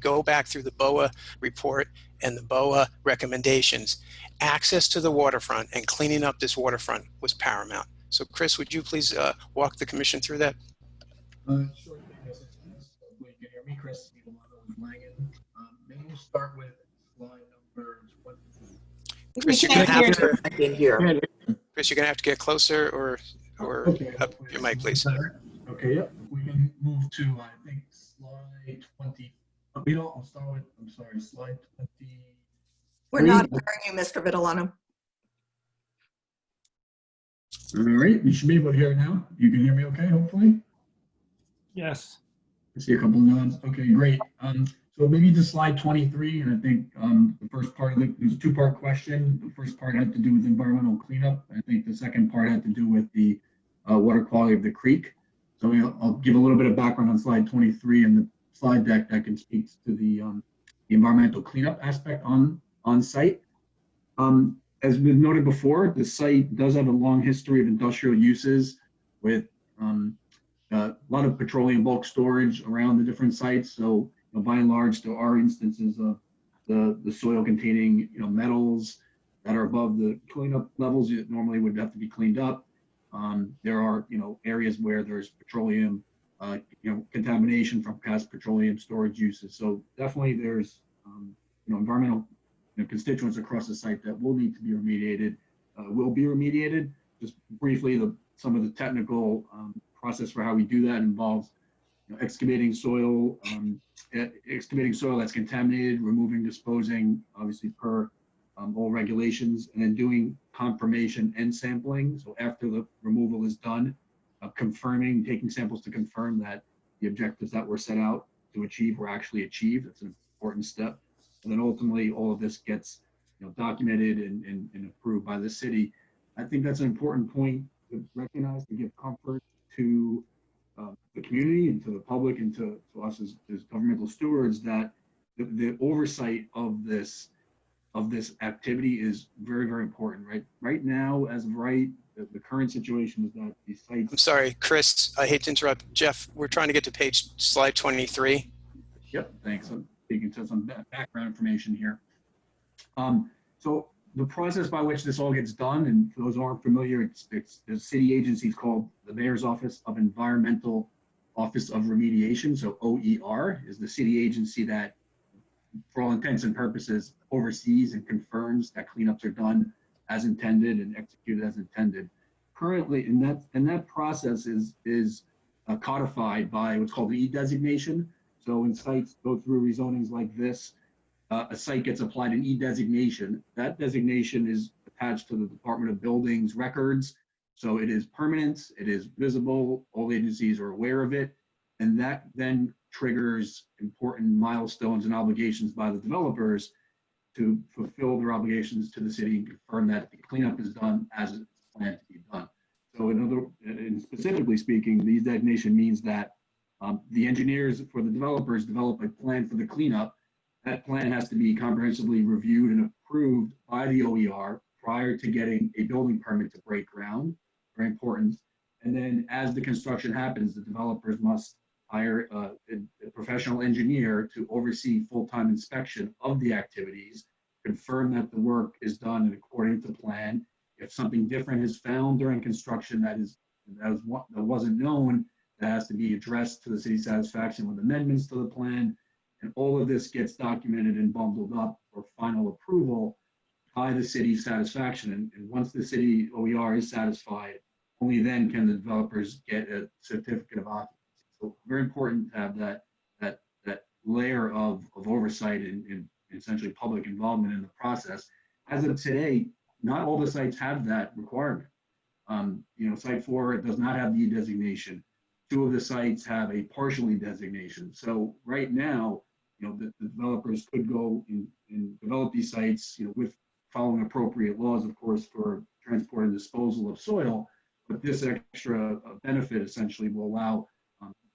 go back through the BOA report and the BOA recommendations, access to the waterfront and cleaning up this waterfront was paramount. So Chris, would you please walk the commission through that? Sure thing, Mrs. Hopefully you can hear me. Chris Vitellano with Langen. Maybe we'll start with slide number 20. Chris, you're going to have to get closer or okay, up your mic, please. Okay, yep. We can move to, I think, slide 20. I'll start with, I'm sorry, slide 20. We're not hearing you, Mr. Vitellano. All right, you should be able to hear it now. You can hear me okay, hopefully? Yes. I see a couple of nods. Okay, great. So maybe to slide 23, and I think the first part of it was a 2-part question. The first part had to do with environmental cleanup. I think the second part had to do with the water quality of the creek. So I'll give a little bit of background on slide 23 and the slide deck that can speak to the environmental cleanup aspect on site. As we've noted before, the site does have a long history of industrial uses with a lot of petroleum bulk storage around the different sites. So by and large, there are instances of the soil containing metals that are above the cleanup levels that normally would have to be cleaned up. There are areas where there's petroleum contamination from past petroleum storage uses. So definitely there's environmental constituents across the site that will need to be remediated, will be remediated. Just briefly, some of the technical process for how we do that involves excavating soil that's contaminated, removing, disposing, obviously per all regulations, and then doing confirmation and sampling. So after the removal is done, taking samples to confirm that the objectives that were set out to achieve were actually achieved. That's an important step. And then ultimately all of this gets documented and approved by the city. I think that's an important point to recognize, to give comfort to the community and to the public and to us as governmental stewards, that the oversight of this activity is very, very important. Right now, as of right, the current situation is that these sites. I'm sorry, Chris, I hate to interrupt. Jeff, we're trying to get to slide 23. Yep, thanks. I'm speaking to some background information here. So the process by which this all gets done, and for those who aren't familiar, it's the city agency called the Mayor's Office of Environmental Office of Remediation. So OER is the city agency that, for all intents and purposes, oversees and confirms that cleanups are done as intended and executed as intended. Currently, and that process is codified by what's called the E designation. So when sites go through rezonings like this, a site gets applied an e-designation. That designation is attached to the Department of Buildings records. So it is permanent, it is visible, all agencies are aware of it, and that then triggers important milestones and obligations by the developers to fulfill their obligations to the city and confirm that the cleanup is done as it's planned to be done. So and specifically speaking, the designation means that the engineers for the developers develop a plan for the cleanup. That plan has to be comprehensively reviewed and approved by the OER prior to getting a building permit to break ground, very important. And then as the construction happens, the developers must hire a professional engineer to oversee full-time inspection of the activities, confirm that the work is done according to plan. If something different is found during construction that wasn't known, that has to be addressed to the city's satisfaction with amendments to the plan. And all of this gets documented and bundled up for final approval by the city's satisfaction. And once the city OER is satisfied, only then can the developers get a certificate of occupancy. So very important to have that layer of oversight and essentially public involvement in the process. As of today, not all the sites have that requirement. Site 4 does not have the designation. 2 of the sites have a partially designation. So right now, the developers could go and develop these sites, with following appropriate laws, of course, for transport and disposal of soil. But this extra benefit essentially will allow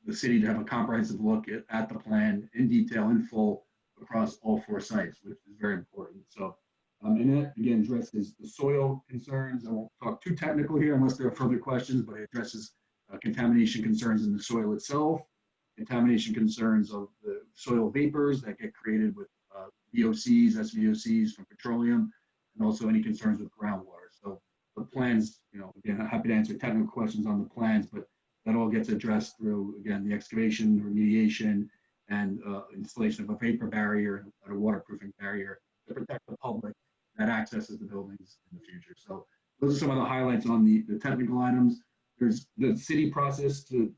the city to have a comprehensive look at the plan in detail, in full, across all 4 sites, which is very important. So, and that again addresses the soil concerns. I won't talk too technical here unless there are further questions, but it addresses contamination concerns in the soil itself, contamination concerns of the soil vapors that get created with VOCs, SVOCs from petroleum, and also any concerns with groundwater. So the plans, again, I'm happy to answer technical questions on the plans, but that all gets addressed through, again, the excavation, remediation, and installation of a vapor barrier and a waterproofing barrier to protect the public that accesses the buildings in the future. So those are some of the highlights on the technical items. There's the city process, to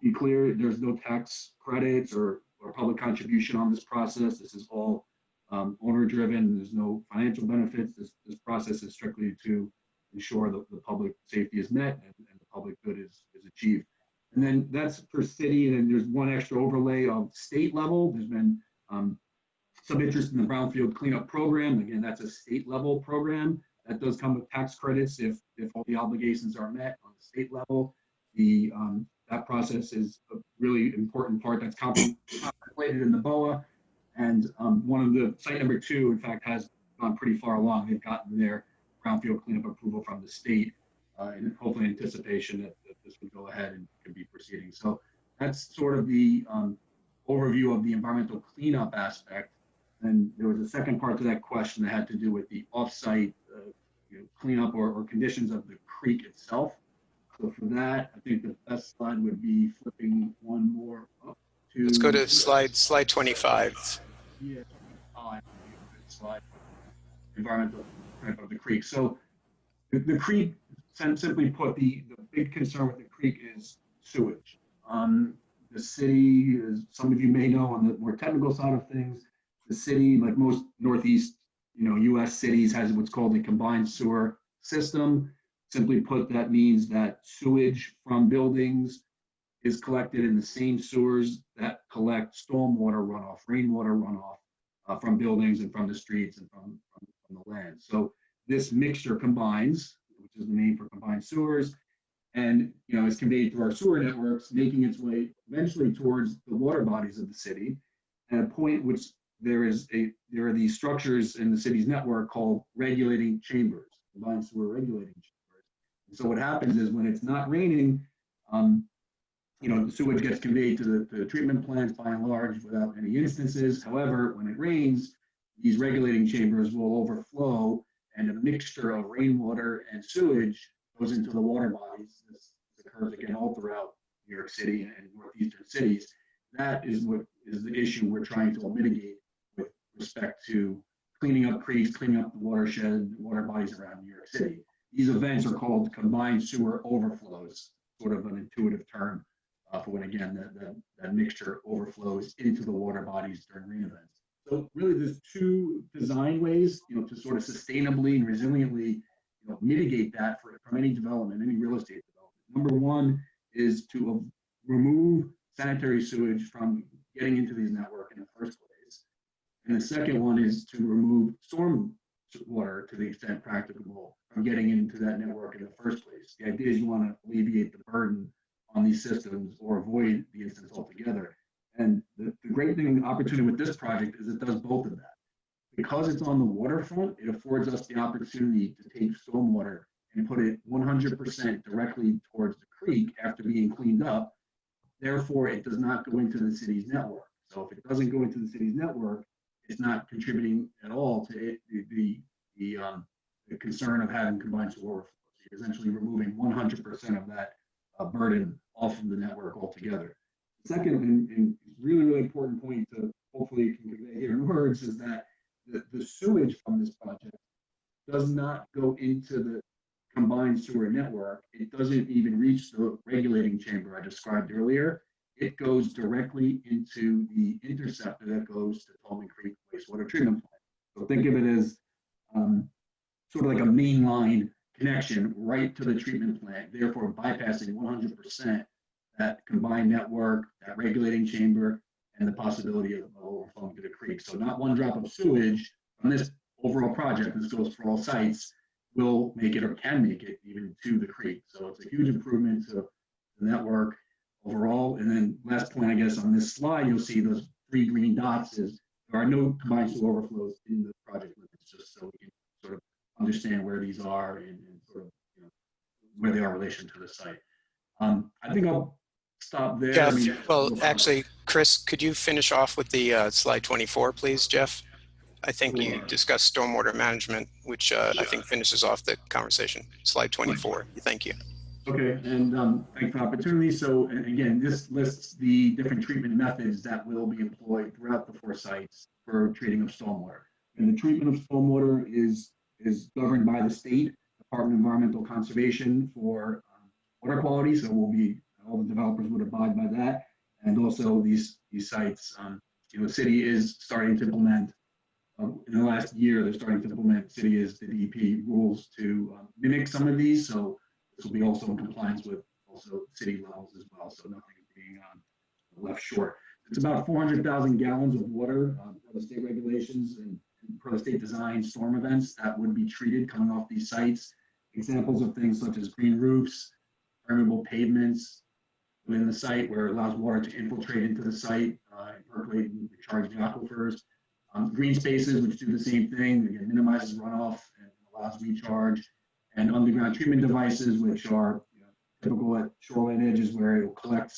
be clear, there's no tax credits or public contribution on this process. This is all owner driven. There's no financial benefits. This process is strictly to ensure that the public safety is met and the public good is achieved. And then that's per city, and then there's one extra overlay of state level. There's been some interest in the brownfield cleanup program. Again, that's a state level program. That does come with tax credits if all the obligations are met on the state level. That process is a really important part that's contemplated in the BOA. And one of the site number 2, in fact, has gone pretty far along. They've gotten their brownfield cleanup approval from the state, and hopefully anticipation that this would go ahead and could be proceeding. So that's sort of the overview of the environmental cleanup aspect. And there was a second part to that question that had to do with the offsite cleanup or conditions of the creek itself. So for that, I think the best slide would be flipping one more up to. Let's go to slide 25. Yeah, slide environmental of the creek. So the creek, simply put, the big concern with the creek is sewage. The city, as some of you may know, on the more technical side of things, the city, like most Northeast, U.S. cities, has what's called a combined sewer system. Simply put, that means that sewage from buildings is collected in the same sewers that collect stormwater runoff, rainwater runoff from buildings and from the streets and from the land. So this mixture combines, which is the name for combined sewers, and is conveyed through our sewer networks, making its way eventually towards the water bodies of the city, at a point which there are these structures in the city's network called regulating chambers, combined sewer regulating chambers. And so what happens is when it's not raining, the sewage gets conveyed to the treatment plants by and large without any instances. However, when it rains, these regulating chambers will overflow, and a mixture of rainwater and sewage goes into the water bodies. This occurs again all throughout New York City and northeastern cities. That is what is the issue we're trying to mitigate with respect to cleaning up creeks, cleaning up the watershed, water bodies around New York City. These events are called combined sewer overflows, sort of an intuitive term for when, again, that mixture overflows into the water bodies during rain events. So really there's two design ways, to sort of sustainably and resiliently, mitigate that from any development, any real estate development. Number one is to remove sanitary sewage from getting into these networks in the first place. And the second one is to remove storm water to the extent practicable from getting into that network in the first place. The idea is you want to alleviate the burden on these systems or avoid the instance altogether. And the great thing, the opportunity with this project is it does both of that. Because it's on the waterfront, it affords us the opportunity to take stormwater and put it 100% directly towards the creek after being cleaned up. Therefore, it does not go into the city's network. So if it doesn't go into the city's network, it's not contributing at all to the concern of having combined sewer overflows. You're essentially removing 100% of that burden off of the network altogether. The second and really, really important point to hopefully can convey here in words is that the sewage from this project does not go into the combined sewer network. It doesn't even reach the regulating chamber I described earlier. It goes directly into the interceptor that goes to Tolman Creek wastewater treatment plant. So think of it as sort of like a main line connection right to the treatment plant, therefore bypassing 100% that combined network, that regulating chamber, and the possibility of overflowing to the creek. So not one drop of sewage from this overall project, this goes for all sites, will make it or can make it even to the creek. So it's a huge improvement to the network overall. And then last point, I guess, on this slide, you'll see those 3 green dots is there are no combined sewer overflows in the project limits, just so we can sort of understand where these are and sort of where they are in relation to the site. I think I'll stop there. Jeff, well, actually, Chris, could you finish off with the slide 24, please, Jeff? I think you discussed stormwater management, which I think finishes off the conversation. Slide 24. Thank you. Okay, and thanks for the opportunity. So again, this lists the different treatment methods that will be employed throughout the 4 sites for treating of stormwater. And the treatment of stormwater is governed by the state Department of Environmental Conservation for water quality. So all the developers would abide by that. And also these sites, the city is starting to implement, in the last year, they're starting to implement city as the DEP rules to mimic some of these. So this will be also in compliance with also city levels as well. So nothing is being left short. It's about 400,000 gallons of water per the state regulations and per the state design storm events that would be treated coming off these sites. Examples of things such as green roofs, permeable pavements within the site where it allows water to infiltrate into the site and percolate and recharge the aquifers. Green spaces, which do the same thing, again, minimizes runoff and allows recharge. And underground treatment devices, which are typical at shoreline edges where it will collect,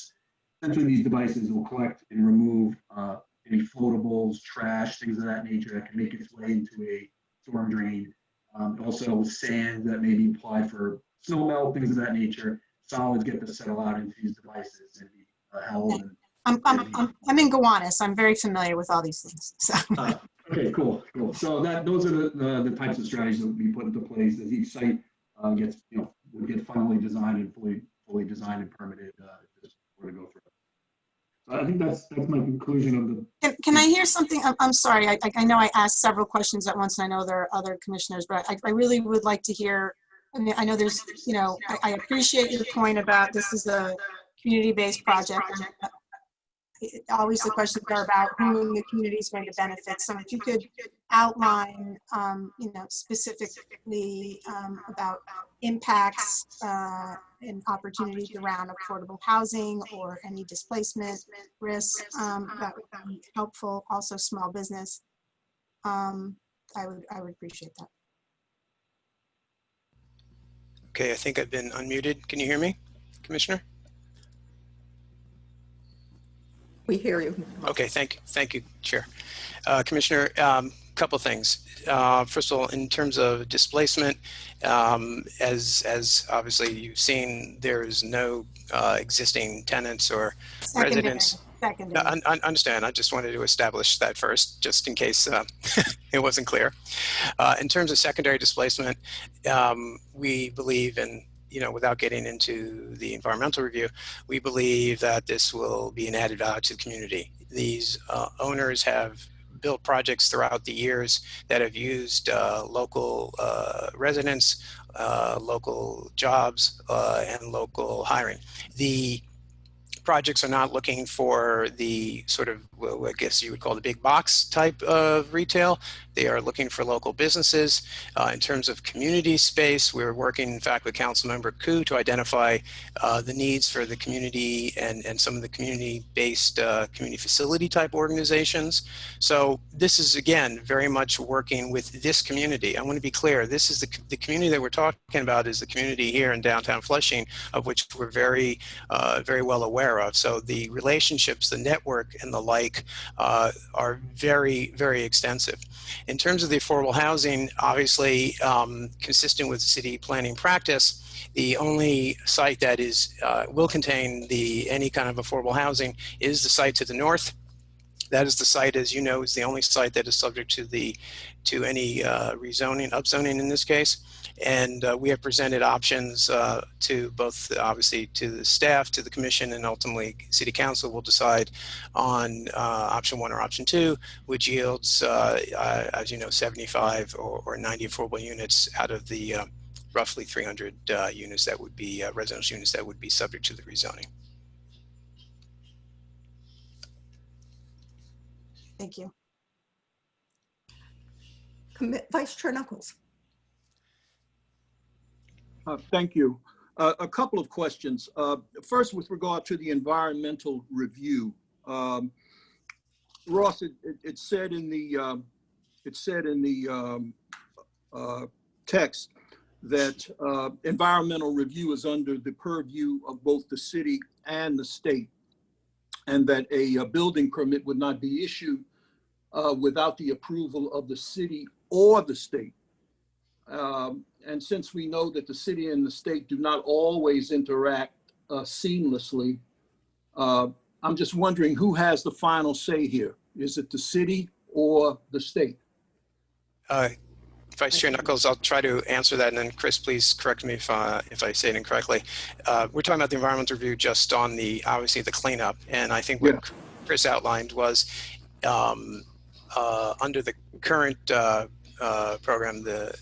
essentially these devices will collect and remove any floatables, trash, things of that nature that can make its way into a storm drain. Also sand that may be applied for snow melt, things of that nature. Solids get to settle out into these devices and be held. I'm in Gowanus. I'm very familiar with all these things. So. Okay, cool. So those are the types of strategies that we put into place as each site gets, will get finally designed and fully designed and permitted where to go through. So I think that's my conclusion of the. Can I hear something? I'm sorry. I know I asked several questions at once, and I know there are other commissioners, but I really would like to hear. I mean, I know there's, I appreciate your point about this is a community-based project. Always the questions are about who in the community is going to benefit. So if you could outline, specifically about impacts and opportunities around affordable housing or any displacement risks, that would be helpful. Also, small business. I would appreciate that. Okay, I think I've been unmuted. Can you hear me, Commissioner? We hear you. Okay, thank you, Chair. Commissioner, couple things. First of all, in terms of displacement, as obviously you've seen, there's no existing tenants or residents. I understand. I just wanted to establish that first, just in case it wasn't clear. In terms of secondary displacement, we believe in, without getting into the environmental review, we believe that this will be an added value to the community. These owners have built projects throughout the years that have used local residents, local jobs, and local hiring. The projects are not looking for the sort of, well, I guess you would call the big box type of retail. They are looking for local businesses. In terms of community space, we're working, in fact, with Councilmember Koo to identify the needs for the community and some of the community-based community facility type organizations. So this is, again, very much working with this community. I want to be clear, this is the community that we're talking about is the community here in downtown Flushing, of which we're very, very well aware of. So the relationships, the network, and the like are very, very extensive. In terms of the affordable housing, obviously, consistent with city planning practice, the only site that is will contain any kind of affordable housing is the site to the north. That is the site, as you know, is the only site that is subject to any rezoning, upzoning in this case. And we have presented options to both, obviously, to the staff, to the commission, and ultimately City Council will decide on option 1 or option 2, which yields, as you know, 75 or 90 affordable units out of the roughly 300 units that would be residential units that would be subject to the rezoning. Thank you. Vice Chair Knuckles. Thank you. A couple of questions. First, with regard to the environmental review, Ross, it said in the text that environmental review is under the purview of both the city and the state, and that a building permit would not be issued without the approval of the city or the state. And since we know that the city and the state do not always interact seamlessly, I'm just wondering who has the final say here? Is it the city or the state? Vice Chair Knuckles, I'll try to answer that, and then Chris, please correct me if I say it incorrectly. We're talking about the environmental review just on obviously the cleanup, and I think what Chris outlined was under the current program, the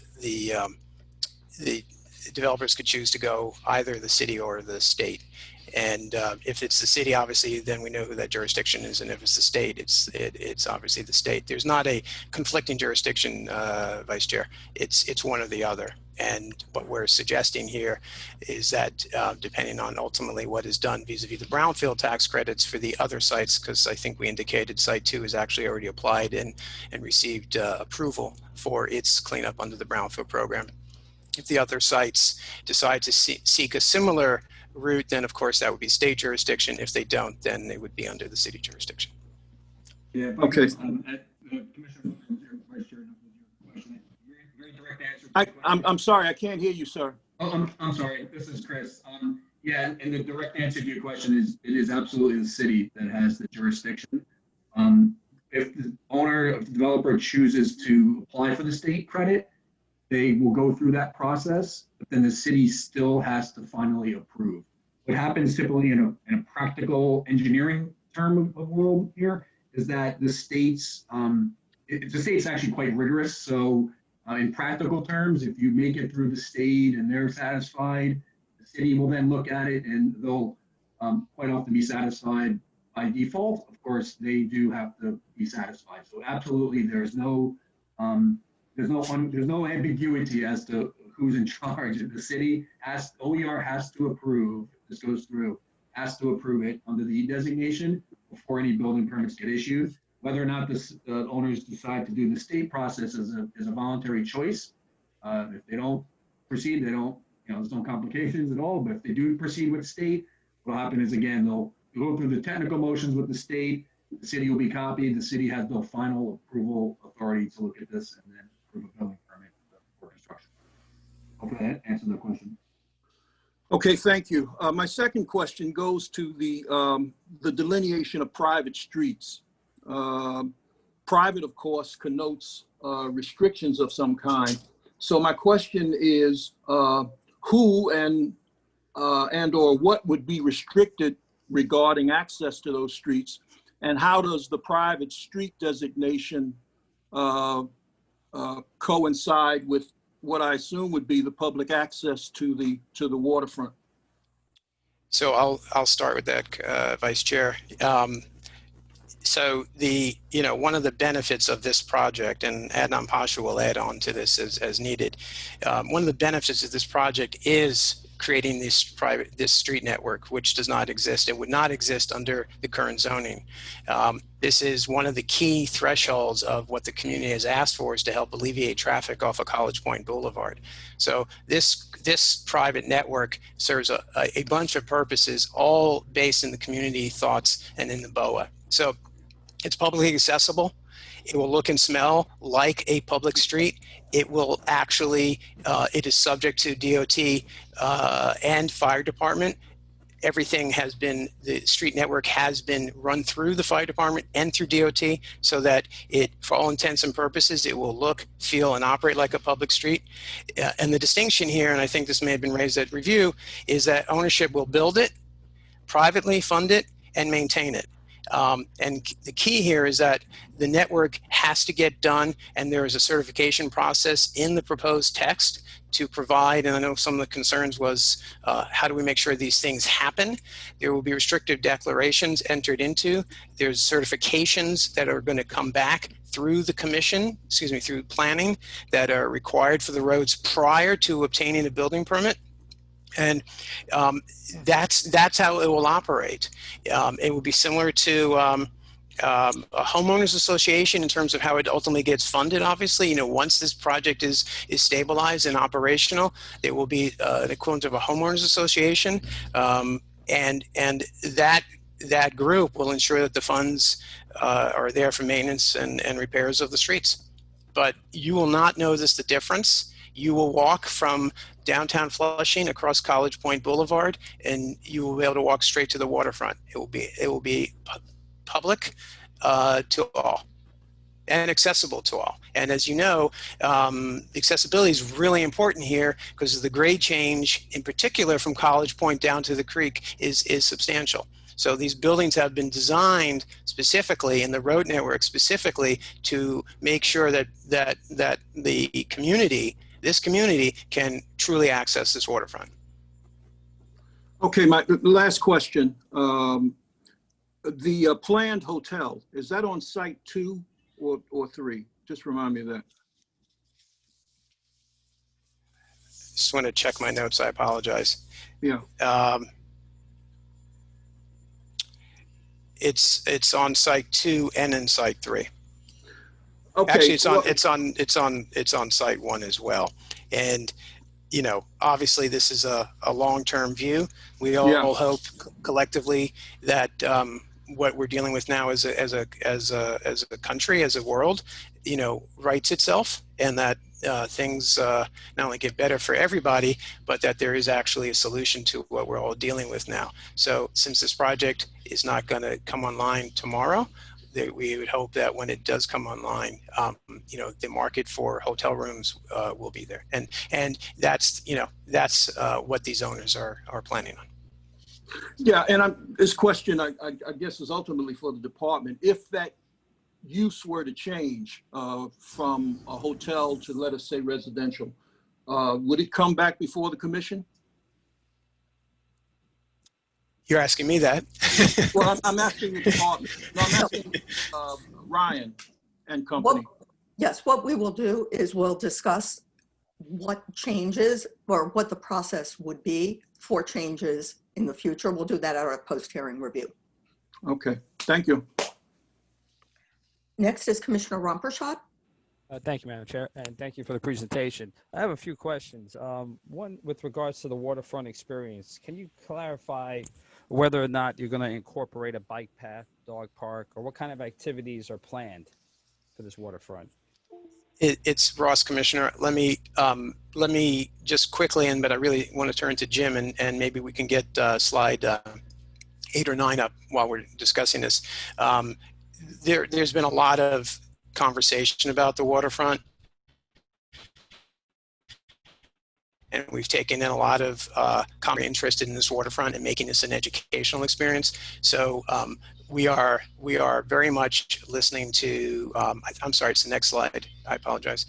developers could choose to go either the city or the state. And if it's the city, obviously, then we know who that jurisdiction is. And if it's the state, it's obviously the state. There's not a conflicting jurisdiction, Vice Chair. It's one or the other. And what we're suggesting here is that depending on ultimately what is done vis-a-vis the brownfield tax credits for the other sites, because I think we indicated Site 2 has actually already applied and received approval for its cleanup under the brownfield program. If the other sites decide to seek a similar route, then of course that would be state jurisdiction. If they don't, then they would be under the city jurisdiction. Yeah. Okay. Commissioner, Vice Chair, very direct answer. I'm sorry, I can't hear you, sir. Oh, I'm sorry. This is Chris. Yeah, and the direct answer to your question is it is absolutely the city that has the jurisdiction. If the owner, if the developer chooses to apply for the state credit, they will go through that process, but then the city still has to finally approve. What happens typically in a practical engineering term of world here is that the state's actually quite rigorous. So in practical terms, if you make it through the state and they're satisfied, the city will then look at it and they'll quite often be satisfied by default. Of course, they do have to be satisfied. So absolutely, there's no ambiguity as to who's in charge. The city OER has to approve, this goes through, has to approve it under the designation before any building permits get issued. Whether or not the owners decide to do the state process is a voluntary choice. If they don't proceed, they don't, there's no complications at all. But if they do proceed with state, what'll happen is, again, they'll go through the technical motions with the state. The city will be copied. The city has no final approval authority to look at this and then approve a building permit for construction. Hopefully that answered the question. Okay, thank you. My second question goes to the delineation of private streets. Private, of course, connotes restrictions of some kind. So my question is, who and or what would be restricted regarding access to those streets? And how does the private street designation coincide with what I assume would be the public access to the waterfront? So I'll start with that, Vice Chair. So one of the benefits of this project, and Adnan Pasha will add on to this as needed. One of the benefits of this project is creating this street network, which does not exist. It would not exist under the current zoning. This is one of the key thresholds of what the community has asked for, is to help alleviate traffic off of College Point Boulevard. So this private network serves a bunch of purposes, all based in the community thoughts and in the BOA. So it's publicly accessible. It will look and smell like a public street. It will actually, it is subject to DOT and fire department. Everything has been, the street network has been run through the fire department and through DOT, so that it, for all intents and purposes, it will look, feel, and operate like a public street. And the distinction here, and I think this may have been raised at review, is that ownership will build it, privately fund it, and maintain it. And the key here is that the network has to get done, and there is a certification process in the proposed text to provide, and I know some of the concerns was how do we make sure these things happen? There will be restrictive declarations entered into. There's certifications that are going to come back through the commission, through planning, that are required for the roads prior to obtaining a building permit. And that's how it will operate. It will be similar to a homeowners association in terms of how it ultimately gets funded. Obviously, once this project is stabilized and operational, there will be an equivalent of a homeowners association, and that group will ensure that the funds are there for maintenance and repairs of the streets. But you will not notice the difference. You will walk from downtown Flushing across College Point Boulevard, and you will be able to walk straight to the waterfront. It will be public to all and accessible to all. And as you know, accessibility is really important here because the grade change, in particular from College Point down to the creek, is substantial. So these buildings have been designed specifically, and the road network specifically, to make sure that the community, this community, can truly access this waterfront. Okay, my last question. The planned hotel, is that on site 2 or 3? Just remind me of that. Just want to check my notes. I apologize. Yeah. It's on site 2 and in site 3. Okay. Actually, it's on site 1 as well. And obviously this is a long-term view. We all hope collectively that what we're dealing with now as a country, as a world, rights itself, and that things not only get better for everybody, but that there is actually a solution to what we're all dealing with now. So since this project is not going to come online tomorrow, we would hope that when it does come online, the market for hotel rooms will be there, and that's what these owners are planning on. Yeah, and this question I guess is ultimately for the department. If that use were to change from a hotel to, let us say, residential, would it come back before the commission? You're asking me that. Well, I'm asking the department. No, I'm asking Ryan and company. Yes, what we will do is we'll discuss what changes or what the process would be for changes in the future. We'll do that at our post-hearing review. Okay, thank you. Next is Commissioner Rompershot. Thank you, Madam Chair, and thank you for the presentation. I have a few questions. One, with regards to the waterfront experience, can you clarify whether or not you're going to incorporate a bike path, dog park, or what kind of activities are planned for this waterfront? It's Ross, Commissioner. Let me just quickly, but I really want to turn to Jim, and maybe we can get slide 8 or 9 up while we're discussing this. There's been a lot of conversation about the waterfront, and we've taken in a lot of common interest in this waterfront and making this an educational experience. So we are very much listening to, I'm sorry, it's the next slide, I apologize,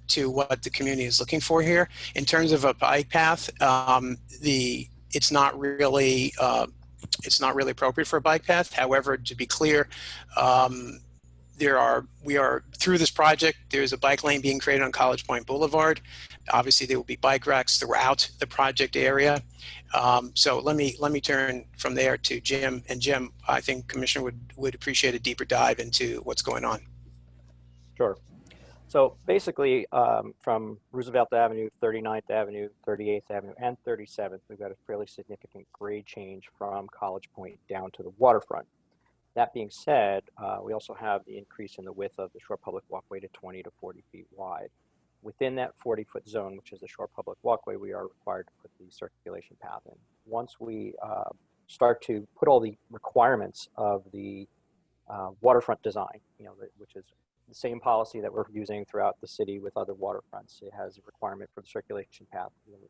to what the community is looking for here. In terms of a bike path, it's not really appropriate for a bike path. However, to be clear, we are through this project, there's a bike lane being created on College Point Boulevard. Obviously, there will be bike racks throughout the project area. So let me turn from there to Jim. And Jim, I think Commissioner would appreciate a deeper dive into what's going on. Sure. So basically, from Roosevelt Avenue, 39th Avenue, 38th Avenue, and 37th, we've got a fairly significant grade change from College Point down to the waterfront. That being said, we also have the increase in the width of the shore public walkway to 20 to 40 feet wide. Within that 40-foot zone, which is the shore public walkway, we are required to put the circulation path in. Once we start to put all the requirements of the waterfront design, which is the same policy that we're using throughout the city with other waterfronts. It has a requirement for the circulation path,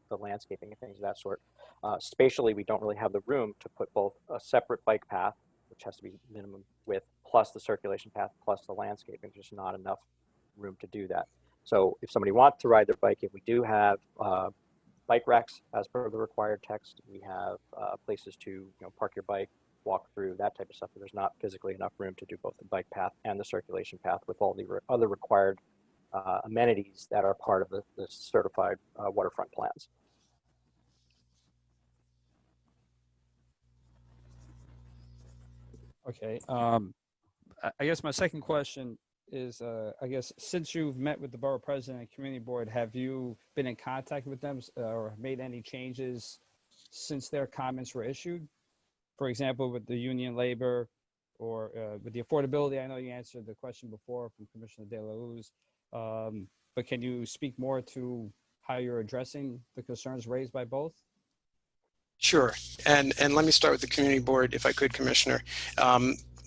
the landscaping and things of that sort. Spatially, we don't really have the room to put both a separate bike path, which has to be minimum width, plus the circulation path, plus the landscaping. There's just not enough room to do that. So if somebody wants to ride their bike, if we do have bike racks as per the required text, we have places to park your bike, walk through, that type of stuff, but there's not physically enough room to do both the bike path and the circulation path with all the other required amenities that are part of the certified waterfront plans. Okay. I guess my second question is, I guess, since you've met with the borough president and community board, have you been in contact with them or made any changes since their comments were issued? For example, with the union labor or with the affordability. I know you answered the question before from Commissioner De La Luz, but can you speak more to how you're addressing the concerns raised by both? Sure, and let me start with the community board, if I could, Commissioner.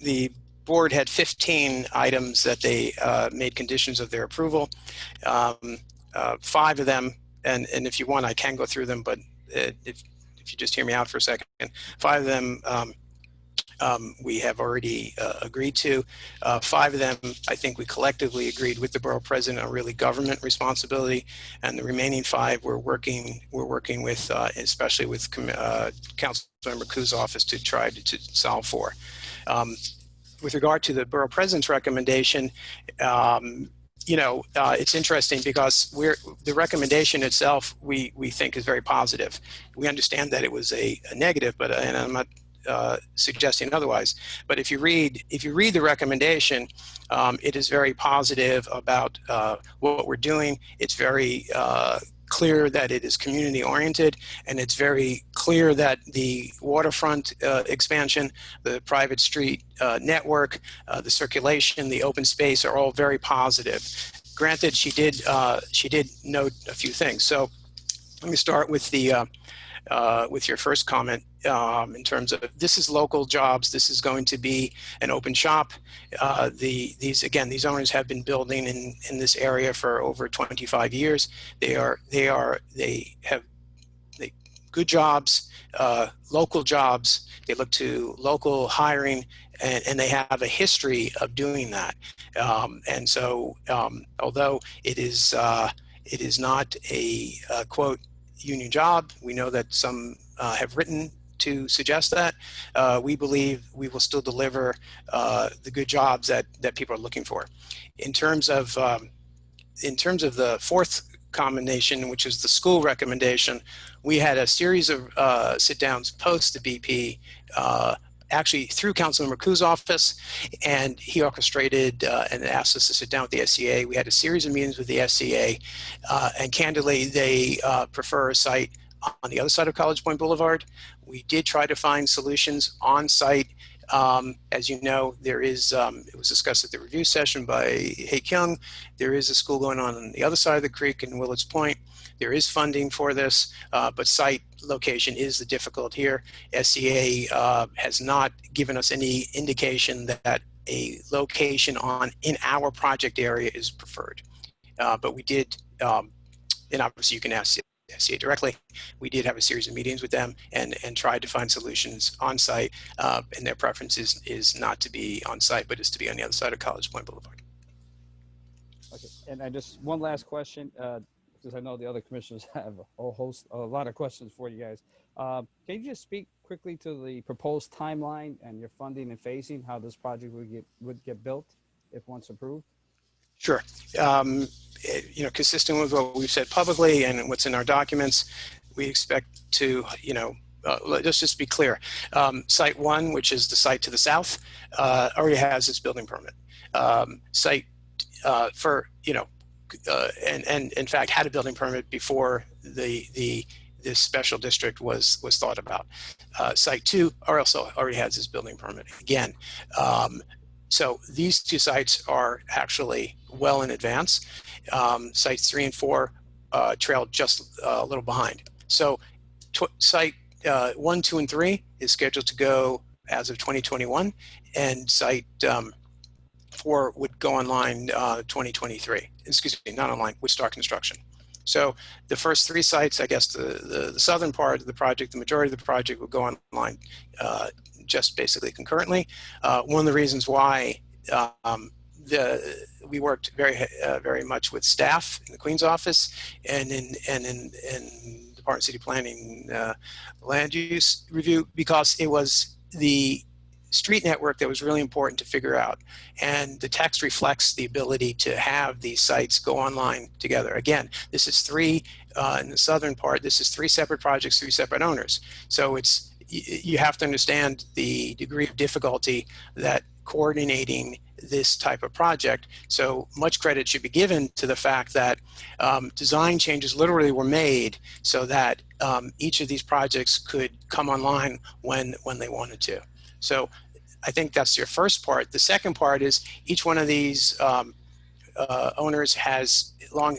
The board had 15 items that they made conditions of their approval. 5 of them, and if you want, I can go through them, but if you just hear me out for a second, 5 of them we have already agreed to. 5 of them, I think we collectively agreed with the borough president on really government responsibility, and the remaining 5 we're working with, especially with Councilmember Ku's office to try to solve for. With regard to the borough president's recommendation, it's interesting because the recommendation itself we think is very positive. We understand that it was a negative, but and I'm not suggesting otherwise. But if you read the recommendation, it is very positive about what we're doing. It's very clear that it is community oriented, and it's very clear that the waterfront expansion, the private street network, the circulation, the open space are all very positive. Granted, she did note a few things. So let me start with with your first comment in terms of this is local jobs. This is going to be an open shop. These owners have been building in this area for over 25 years. They have good jobs, local jobs. They look to local hiring, and they have a history of doing that. And so, although it is not a quote union job, we know that some have written to suggest that. We believe we will still deliver the good jobs that people are looking for. In terms of the fourth combination, which is the school recommendation, we had a series of sit-downs post the BP, actually through Councilmember Ku's office, and he orchestrated and asked us to sit down with the SCA. We had a series of meetings with the SCA, and candidly, they prefer a site on the other side of College Point Boulevard. We did try to find solutions on site. As you know, there is, it was discussed at the review session by Hae Kyung. There is a school going on the other side of the creek in Willets Point. There is funding for this, but site location is the difficult here. SCA has not given us any indication that a location in our project area is preferred. But we did, and obviously you can ask SCA directly. We did have a series of meetings with them and tried to find solutions on site. And their preference is not to be on site, but is to be on the other side of College Point Boulevard. Okay, and just one last question, because I know the other commissioners have a lot of questions for you guys. Can you just speak quickly to the proposed timeline and your funding and phasing, how this project would get built if once approved? Sure. Consistent with what we've said publicly and what's in our documents, we expect to, let's just be clear. Site 1, which is the site to the south, already has its building permit. Site and in fact had a building permit before this special district was thought about. Site 2 also already has its building permit again. So these two sites are actually well in advance. Sites 3 and 4 trail just a little behind. So site 1, 2, and 3 is scheduled to go as of 2021, and site 4 would go online 2023. Excuse me, not online, would start construction. So the first 3 sites, I guess the southern part of the project, the majority of the project will go online just basically concurrently. One of the reasons why we worked very much with staff in the Queen's office and in Department of City Planning land use review, because it was the street network that was really important to figure out. And the text reflects the ability to have these sites go online together. Again, this is 3 in the southern part, this is 3 separate projects, 3 separate owners. So you have to understand the degree of difficulty that coordinating this type of project. So much credit should be given to the fact that design changes literally were made so that each of these projects could come online when they wanted to. So I think that's your first part. The second part is each one of these owners has long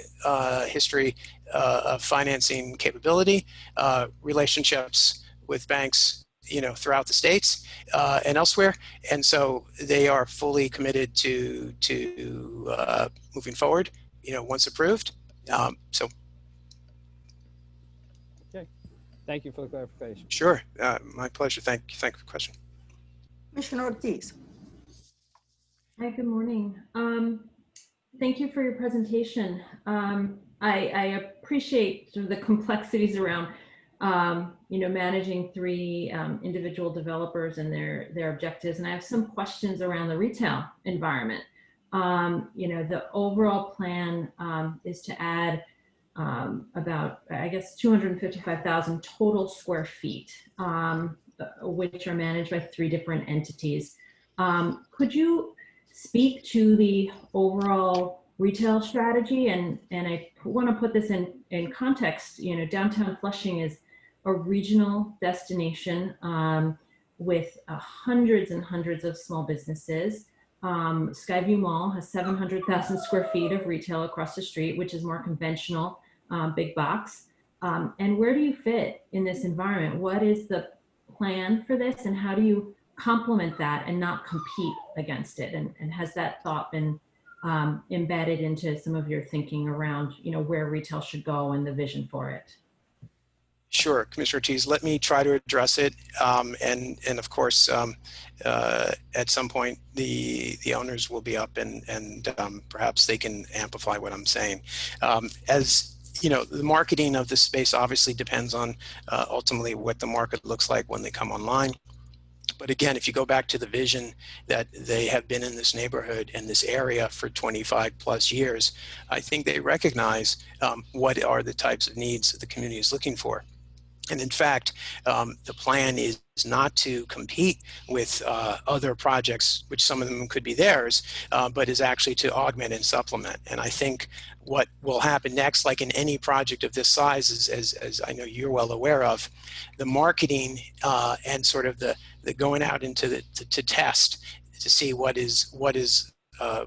history of financing capability, relationships with banks, throughout the states and elsewhere, and so they are fully committed to moving forward. Once approved. So. Okay, thank you for the clarification. Sure, my pleasure. Thank you for the question. Commissioner Ortiz. Hi, good morning. Thank you for your presentation. I appreciate sort of the complexities around managing 3 individual developers and their objectives. And I have some questions around the retail environment. The overall plan is to add about, I guess, 255,000 total square feet, which are managed by 3 different entities. Could you speak to the overall retail strategy? And I want to put this in context. Downtown Flushing is a regional destination with hundreds and hundreds of small businesses. Skyview Mall has 700,000 square feet of retail across the street, which is more conventional, big box. And where do you fit in this environment? What is the plan for this, and how do you complement that and not compete against it? And has that thought been embedded into some of your thinking around, where retail should go and the vision for it? Sure, Commissioner Ortiz, let me try to address it. And of course, at some point, the owners will be up and perhaps they can amplify what I'm saying. As the marketing of this space obviously depends on ultimately what the market looks like when they come online. But again, if you go back to the vision that they have been in this neighborhood and this area for 25 plus years, I think they recognize what are the types of needs that the community is looking for. And in fact, the plan is not to compete with other projects, which some of them could be theirs, but is actually to augment and supplement. And I think what will happen next, like in any project of this size, is, as I know you're well aware of, the marketing and sort of the going out into to test to see what is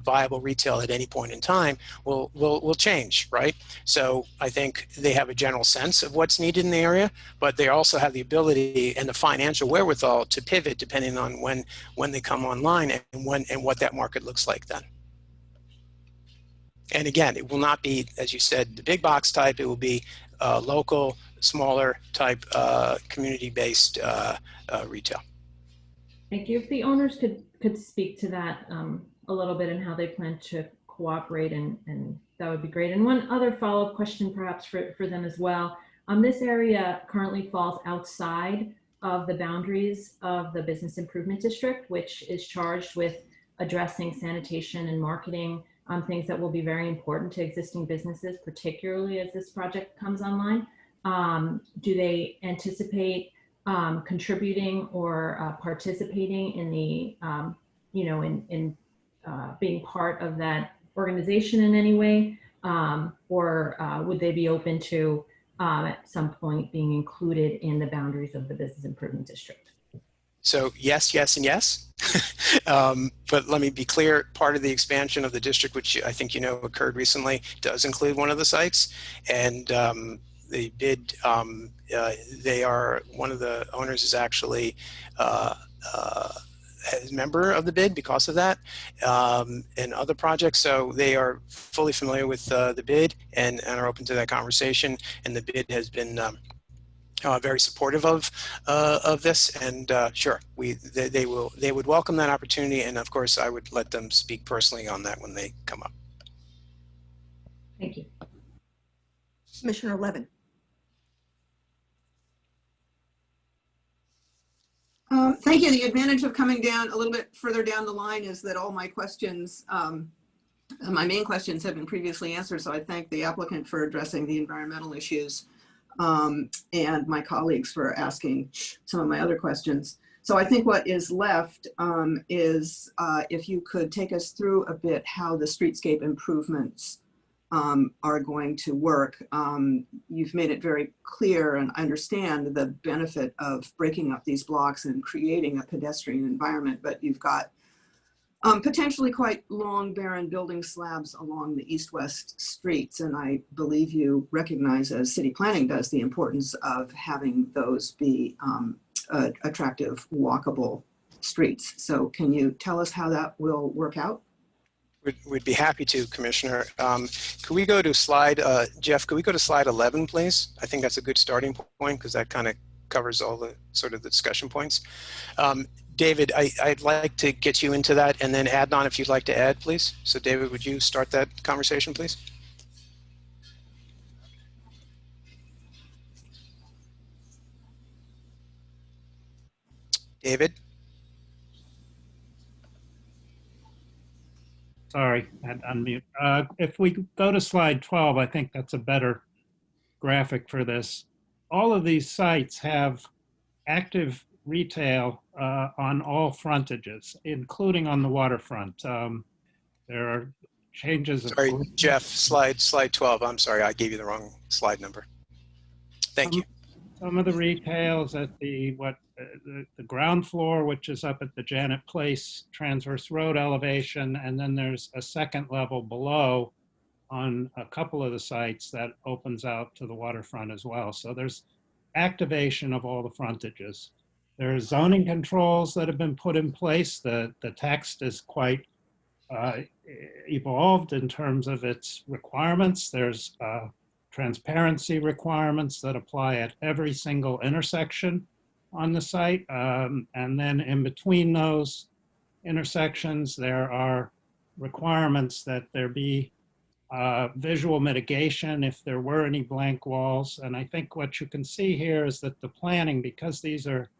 viable retail at any point in time will change, right? So I think they have a general sense of what's needed in the area, but they also have the ability and the financial wherewithal to pivot depending on when they come online and what that market looks like then. And again, it will not be, as you said, the big box type. It will be local, smaller type community-based retail. Thank you. If the owners could speak to that a little bit and how they plan to cooperate, and that would be great. And one other follow-up question perhaps for them as well. This area currently falls outside of the boundaries of the Business Improvement District, which is charged with addressing sanitation and marketing, things that will be very important to existing businesses, particularly as this project comes online. Do they anticipate contributing or participating in the, being part of that organization in any way? Or would they be open to at some point being included in the boundaries of the Business Improvement District? So yes, yes, and yes. But let me be clear, part of the expansion of the district, which I think occurred recently, does include one of the sites. And the bid, they are, one of the owners is actually a member of the bid because of that, and other projects. So they are fully familiar with the bid and are open to that conversation. And the bid has been very supportive of this, and sure, they would welcome that opportunity, and of course I would let them speak personally on that when they come up. Thank you. Commissioner Levin. Thank you. The advantage of coming down a little bit further down the line is that all my questions, my main questions have been previously answered, so I thank the applicant for addressing the environmental issues. And my colleagues for asking some of my other questions. So I think what is left is if you could take us through a bit how the streetscape improvements are going to work. You've made it very clear, and I understand the benefit of breaking up these blocks and creating a pedestrian environment, but you've got potentially quite long, barren building slabs along the east-west streets. And I believe you recognize, as city planning does, the importance of having those be attractive, walkable streets. So can you tell us how that will work out? We'd be happy to, Commissioner. Could we go to slide, Jeff, could we go to slide 11, please? I think that's a good starting point because that kind of covers all the sort of the discussion points. David, I'd like to get you into that, and then Adnan, if you'd like to add, please. So David, would you start that conversation, please? David? Sorry, I had to unmute. If we go to slide 12, I think that's a better graphic for this. All of these sites have active retail on all frontages, including on the waterfront. There are changes. Sorry, Jeff, slide 12. I'm sorry, I gave you the wrong slide number. Thank you. Some of the retails at the ground floor, which is up at the Janet Place Transverse Road elevation, and then there's a second level below on a couple of the sites that opens out to the waterfront as well. So there's activation of all the frontages. There are zoning controls that have been put in place. The text is quite evolved in terms of its requirements. There's transparency requirements that apply at every single intersection on the site. And then in between those intersections, there are requirements that there be visual mitigation if there were any blank walls. And I think what you can see here is that the planning, because these are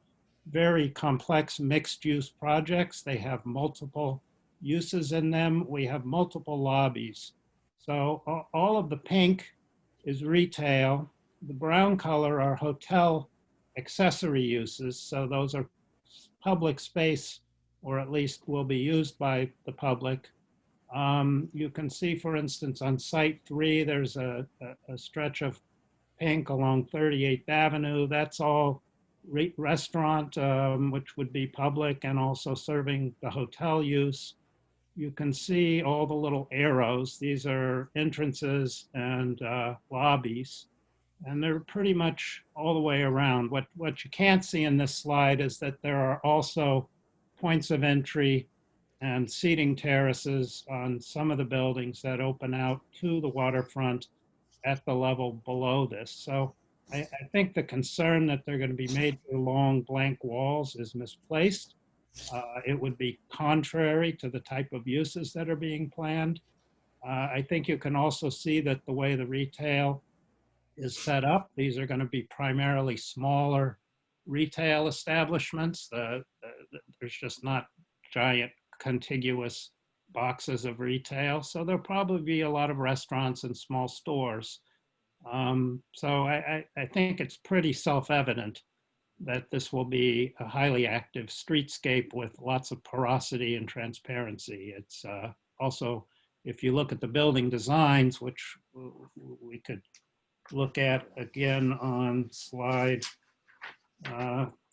very complex mixed-use projects, they have multiple uses in them. We have multiple lobbies. So all of the pink is retail. The brown color are hotel accessory uses. So those are public space, or at least will be used by the public. You can see, for instance, on site 3, there's a stretch of pink along 38th Avenue. That's all restaurant, which would be public and also serving the hotel use. You can see all the little arrows. These are entrances and lobbies, and they're pretty much all the way around. What you can't see in this slide is that there are also points of entry and seating terraces on some of the buildings that open out to the waterfront at the level below this. So I think the concern that they're going to be made along blank walls is misplaced. It would be contrary to the type of uses that are being planned. I think you can also see that the way the retail is set up, these are going to be primarily smaller retail establishments. There's just not giant contiguous boxes of retail. So there'll probably be a lot of restaurants and small stores. So I think it's pretty self-evident that this will be a highly active streetscape with lots of porosity and transparency. It's also, if you look at the building designs, which we could look at again on slide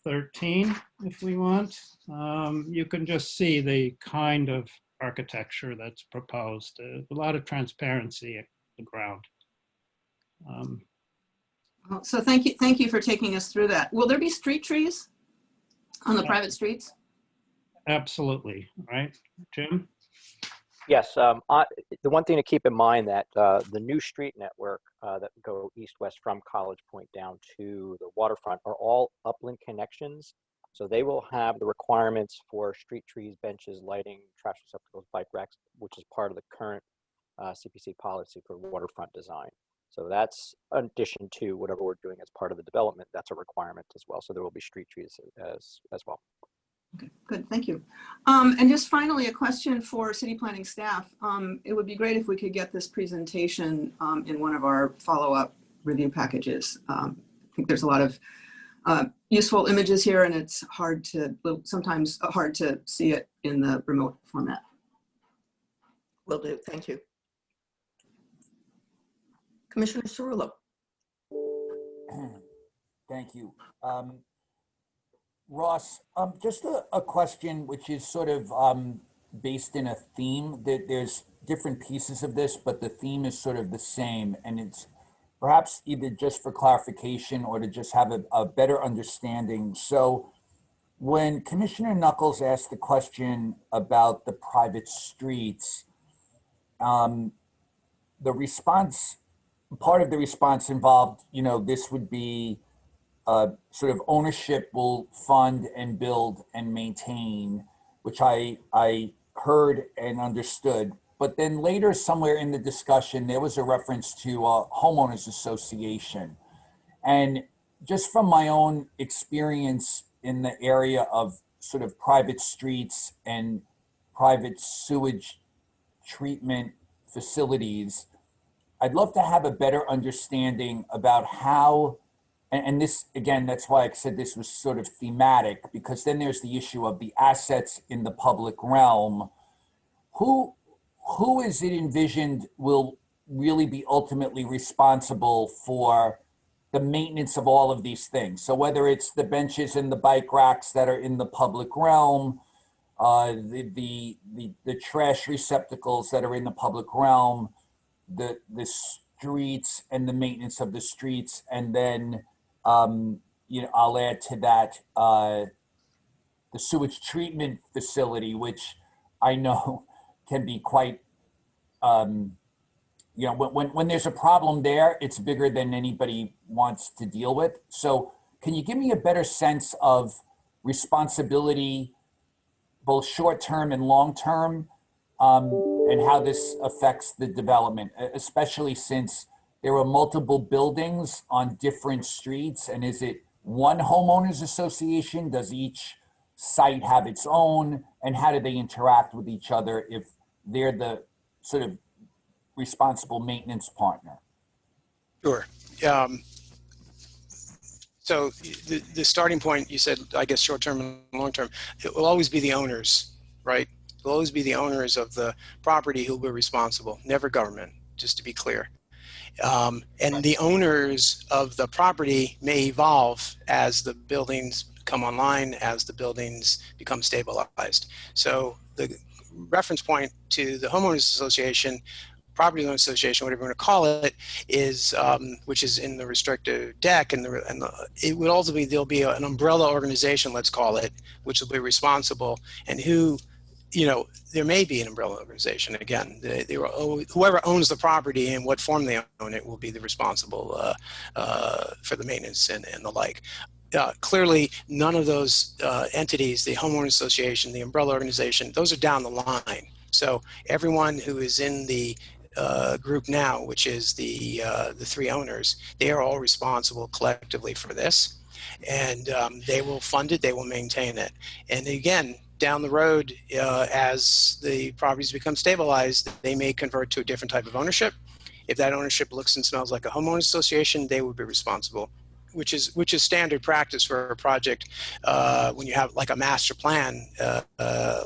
13, if we want, you can just see the kind of architecture that's proposed. A lot of transparency at the ground. So thank you for taking us through that. Will there be street trees on the private streets? Absolutely, right, Jim? Yes, the one thing to keep in mind that the new street network that go east-west from College Point down to the waterfront are all upland connections. So they will have the requirements for street trees, benches, lighting, trash receptacles, bike racks, which is part of the current CPC policy for waterfront design. So that's in addition to whatever we're doing as part of the development, that's a requirement as well. So there will be street trees as well. Okay, good, thank you. And just finally, a question for city planning staff. It would be great if we could get this presentation in one of our follow-up review packages. I think there's a lot of useful images here, and it's sometimes hard to see it in the remote format. Will do, thank you. Commissioner Cerullo. Thank you. Ross, just a question which is sort of based in a theme. There's different pieces of this, but the theme is sort of the same. And it's perhaps either just for clarification or to just have a better understanding. So when Commissioner Knuckles asked the question about the private streets, the response, part of the response involved, this would be sort of ownership will fund and build and maintain, which I heard and understood. But then later somewhere in the discussion, there was a reference to a homeowners association. And just from my own experience in the area of sort of private streets and private sewage treatment facilities, I'd love to have a better understanding about how, and this, again, that's why I said this was sort of thematic, because then there's the issue of the assets in the public realm. Who is it envisioned will really be ultimately responsible for the maintenance of all of these things? So whether it's the benches and the bike racks that are in the public realm, the trash receptacles that are in the public realm, the streets and the maintenance of the streets, and then I'll add to that the sewage treatment facility, which I know can be quite, when there's a problem there, it's bigger than anybody wants to deal with. So can you give me a better sense of responsibility, both short-term and long-term, and how this affects the development, especially since there are multiple buildings on different streets? And is it one homeowners association? Does each site have its own? And how do they interact with each other if they're the sort of responsible maintenance partner? Sure. So the starting point, you said, I guess, short-term and long-term, it will always be the owners, right? It will always be the owners of the property who will be responsible, never government, just to be clear. And the owners of the property may evolve as the buildings come online, as the buildings become stabilized. So the reference point to the homeowners association, property owner association, whatever you want to call it, is which is in the restricted deck, and it would ultimately, there'll be an umbrella organization, let's call it, which will be responsible, and who there may be an umbrella organization. Again, whoever owns the property and what form they own it will be the responsible for the maintenance and the like. Clearly, none of those entities, the homeowner association, the umbrella organization, those are down the line. So everyone who is in the group now, which is the three owners, they are all responsible collectively for this, and they will fund it, they will maintain it. And again, down the road, as the properties become stabilized, they may convert to a different type of ownership. If that ownership looks and smells like a homeowners association, they would be responsible, which is standard practice for a project when you have like a master plan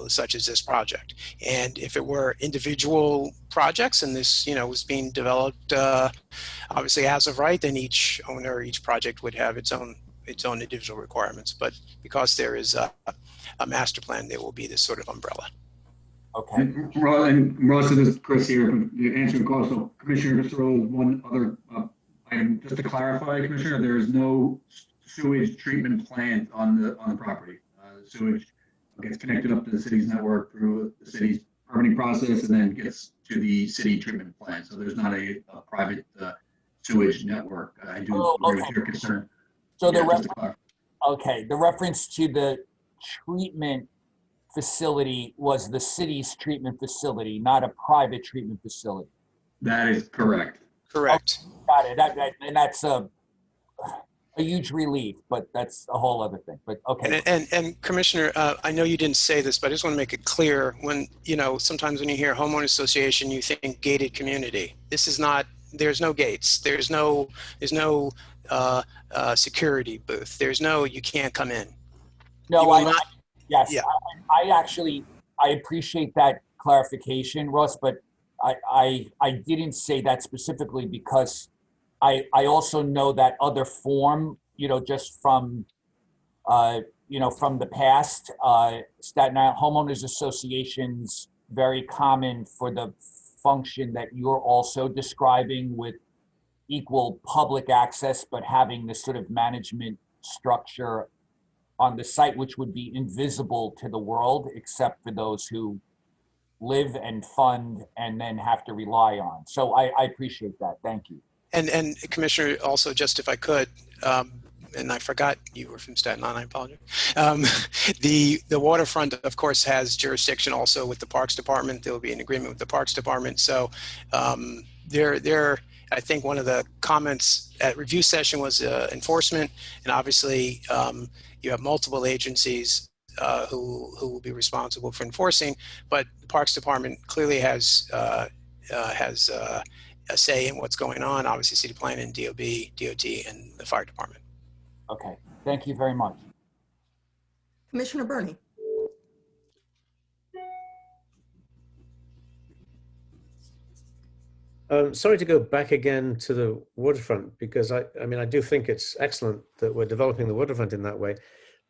such as this project. And if it were individual projects and this was being developed obviously as of right, then each owner, each project would have its own individual requirements. But because there is a master plan, there will be this sort of umbrella. Okay. And Ross, this is Chris here. To answer the call, so Commissioner Fitzgerald, one other item, just to clarify, Commissioner, there is no sewage treatment plant on the property. Sewage gets connected up to the city's network through the city's permitting process and then gets to the city treatment plant. So there's not a private sewage network. I do agree with your concern. So yeah, the reference to the treatment facility was the city's treatment facility, not a private treatment facility. That is correct. Correct. Oh, got it. And that's a huge relief, but that's a whole other thing. But okay. And Commissioner, I know you didn't say this, but I just want to make it clear. When sometimes when you hear homeowner association, you think gated community. This is not. There's no gates. There's no security booth. There's no. You can't come in. No, yes. Yeah. I appreciate that clarification, Russ, but I didn't say that specifically because I also know that other form, just from, from the past, Staten Island homeowners associations, very common for the function that you're also describing with equal public access, but having this sort of management structure on the site, which would be invisible to the world, except for those who live and fund and then have to rely on. So I appreciate that. Thank you. And Commissioner, also, just if I could, and I forgot you were from Staten Island, I apologize. The Waterfront, of course, has jurisdiction also with the Parks Department. There will be an agreement with the Parks Department. So I think one of the comments at review session was enforcement, and obviously you have multiple agencies who will be responsible for enforcing, but the Parks Department clearly has a say in what's going on. Obviously, City Planning, DOT, and the Fire Department. Okay, thank you very much. Commissioner Burney. Sorry to go back again to the waterfront, because I do think it's excellent that we're developing the waterfront in that way.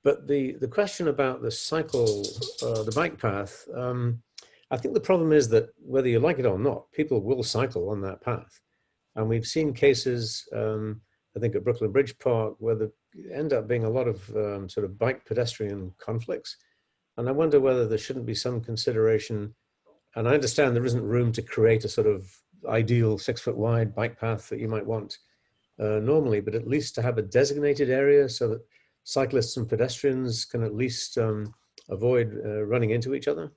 But the question about the the bike path, I think the problem is that whether you like it or not, people will cycle on that path. And we've seen cases, I think at Brooklyn Bridge Park, where there end up being a lot of sort of bike pedestrian conflicts. And I wonder whether there shouldn't be some consideration, and I understand there isn't room to create a sort of ideal 6 foot wide bike path that you might want normally, but at least to have a designated area so that cyclists and pedestrians can at least avoid running into each other.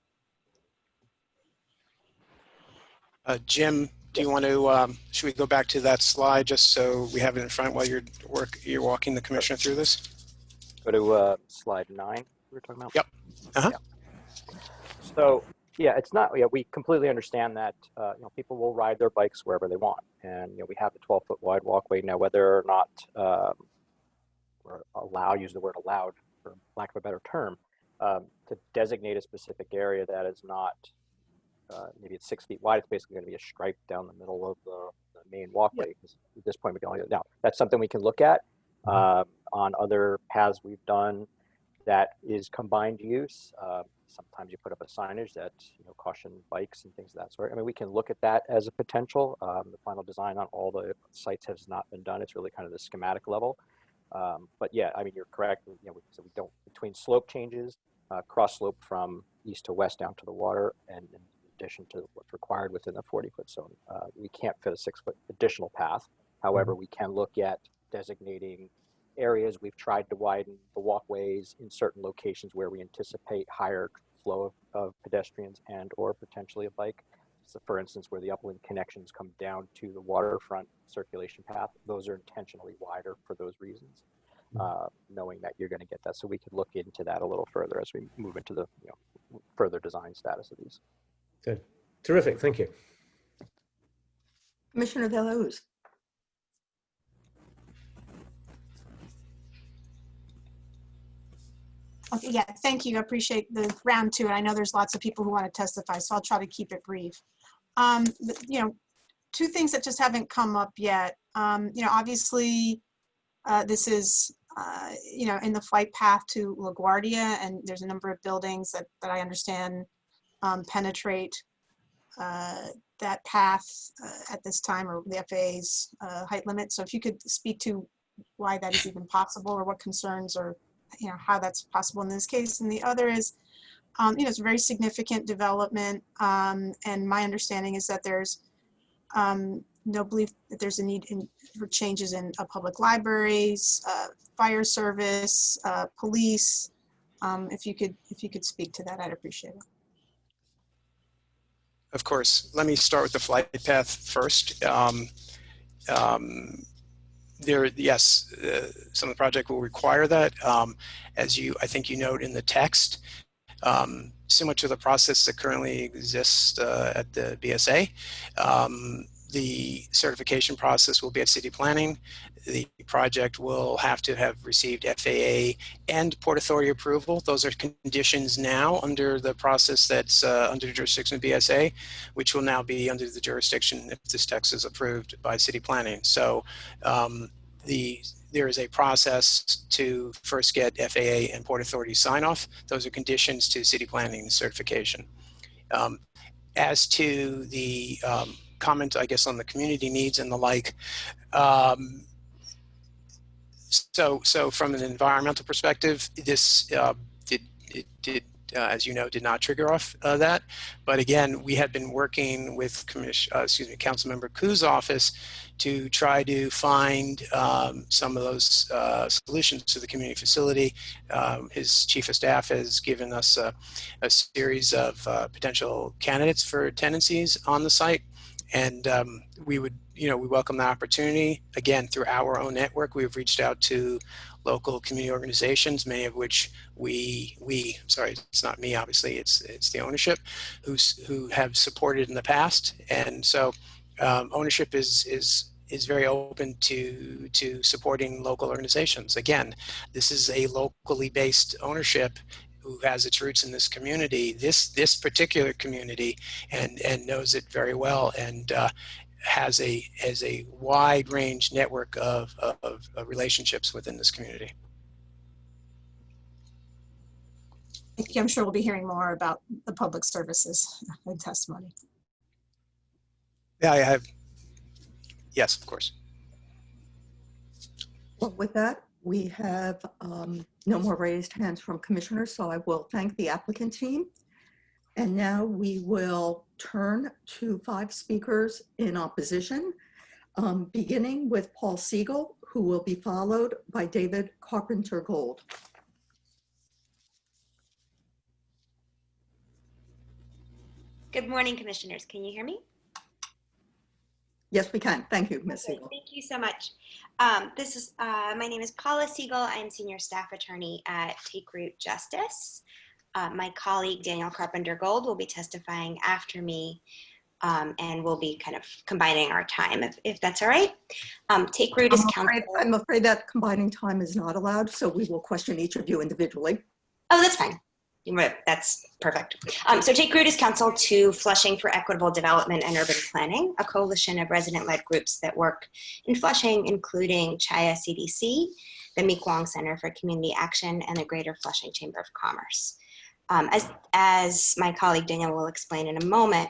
Jim, do you want to, should we go back to that slide just so we have it in front while you're walking the commissioner through this? Go to slide 9 we were talking about. Yep. Uh-huh. Yeah. So yeah, it's not, we completely understand that, people will ride their bikes wherever they want. And, we have the 12-foot wide walkway. Now, whether or not we're allowed, use the word allowed for lack of a better term, to designate a specific area that is not, maybe it's 6 feet wide, it's basically going to be a stripe down the middle of the main walkway. Because at this point, we can only, now, that's something we can look at on other paths we've done that is combined use. Sometimes you put up a signage that, caution bikes and things of that sort. I mean, we can look at that as a potential. The final design on all the sites has not been done. It's really kind of the schematic level. But yeah, I mean, you're correct. So we don't, between slope changes, cross slope from east to west down to the water, and in addition to what's required within the 40-foot zone. We can't fit a 6-foot additional path. However, we can look at designating areas. We've tried to widen the walkways in certain locations where we anticipate higher flow of pedestrians and or potentially a bike. So for instance, where the upland connections come down to the waterfront circulation path, those are intentionally wider for those reasons, knowing that you're going to get that. So we could look into that a little further as we move into the further design status of these. Good. Terrific. Thank you. Commissioner Delahoo's. Okay, yeah, thank you. I appreciate the round two. And I know there's lots of people who want to testify, so I'll try to keep it brief. Two things that just haven't come up yet. Obviously, this is, in the flight path to LaGuardia, and there's a number of buildings that I understand penetrate that path at this time, or the FAA's height limit. So if you could speak to why that is even possible, or what concerns, or how that's possible in this case. And the other is, it's a very significant development, and my understanding is that there's no belief that there's a need for changes in public libraries, fire service, police. If you could speak to that, I'd appreciate it. Of course. Let me start with the flight path first. Yes, some of the project will require that. As I think you note in the text, similar to the process that currently exists at the BSA, the certification process will be at city planning. The project will have to have received FAA and Port Authority approval. Those are conditions now under the process that's under the jurisdiction of BSA, which will now be under the jurisdiction if this text is approved by city planning. So there is a process to first get FAA and Port Authority sign off. Those are conditions to city planning certification. As to the comment, I guess, on the community needs and the like, so from an environmental perspective, this as you know, did not trigger off that. But again, we had been working with Councilmember Ku's office to try to find some of those solutions to the community facility. His chief of staff has given us a series of potential candidates for tenancies on the site. And we welcome the opportunity. Again, through our own network, we've reached out to local community organizations, many of which sorry, it's not me, obviously, it's the ownership who have supported in the past. And so ownership is very open to supporting local organizations. Again, this is a locally based ownership who has its roots in this community, this particular community, and knows it very well, and has a wide range network of relationships within this community. I'm sure we'll be hearing more about the public services in testimony. Yeah, I have. Yes, of course. Well, with that, we have no more raised hands from commissioners, so I will thank the applicant team. And now we will turn to 5 speakers in opposition, beginning with Paul Siegel, who will be followed by David Carpenter Gold. Good morning, commissioners. Can you hear me? Yes, we can. Thank you, Ms. Siegel. Thank you so much. My name is Paula Siegel. I am senior staff attorney at Take Root Justice. My colleague, Daniel Carpenter Gold, will be testifying after me, and we'll be kind of combining our time, if that's all right. Take Root is counsel. I'm afraid that combining time is not allowed, so we will question each of you individually. Oh, that's fine. That's perfect. So Take Root is counsel to Flushing for Equitable Development and Urban Planning, a coalition of resident-led groups that work in Flushing, including Chaya CDC, the Meek-Wong Center for Community Action, and the Greater Flushing Chamber of Commerce. As my colleague Daniel will explain in a moment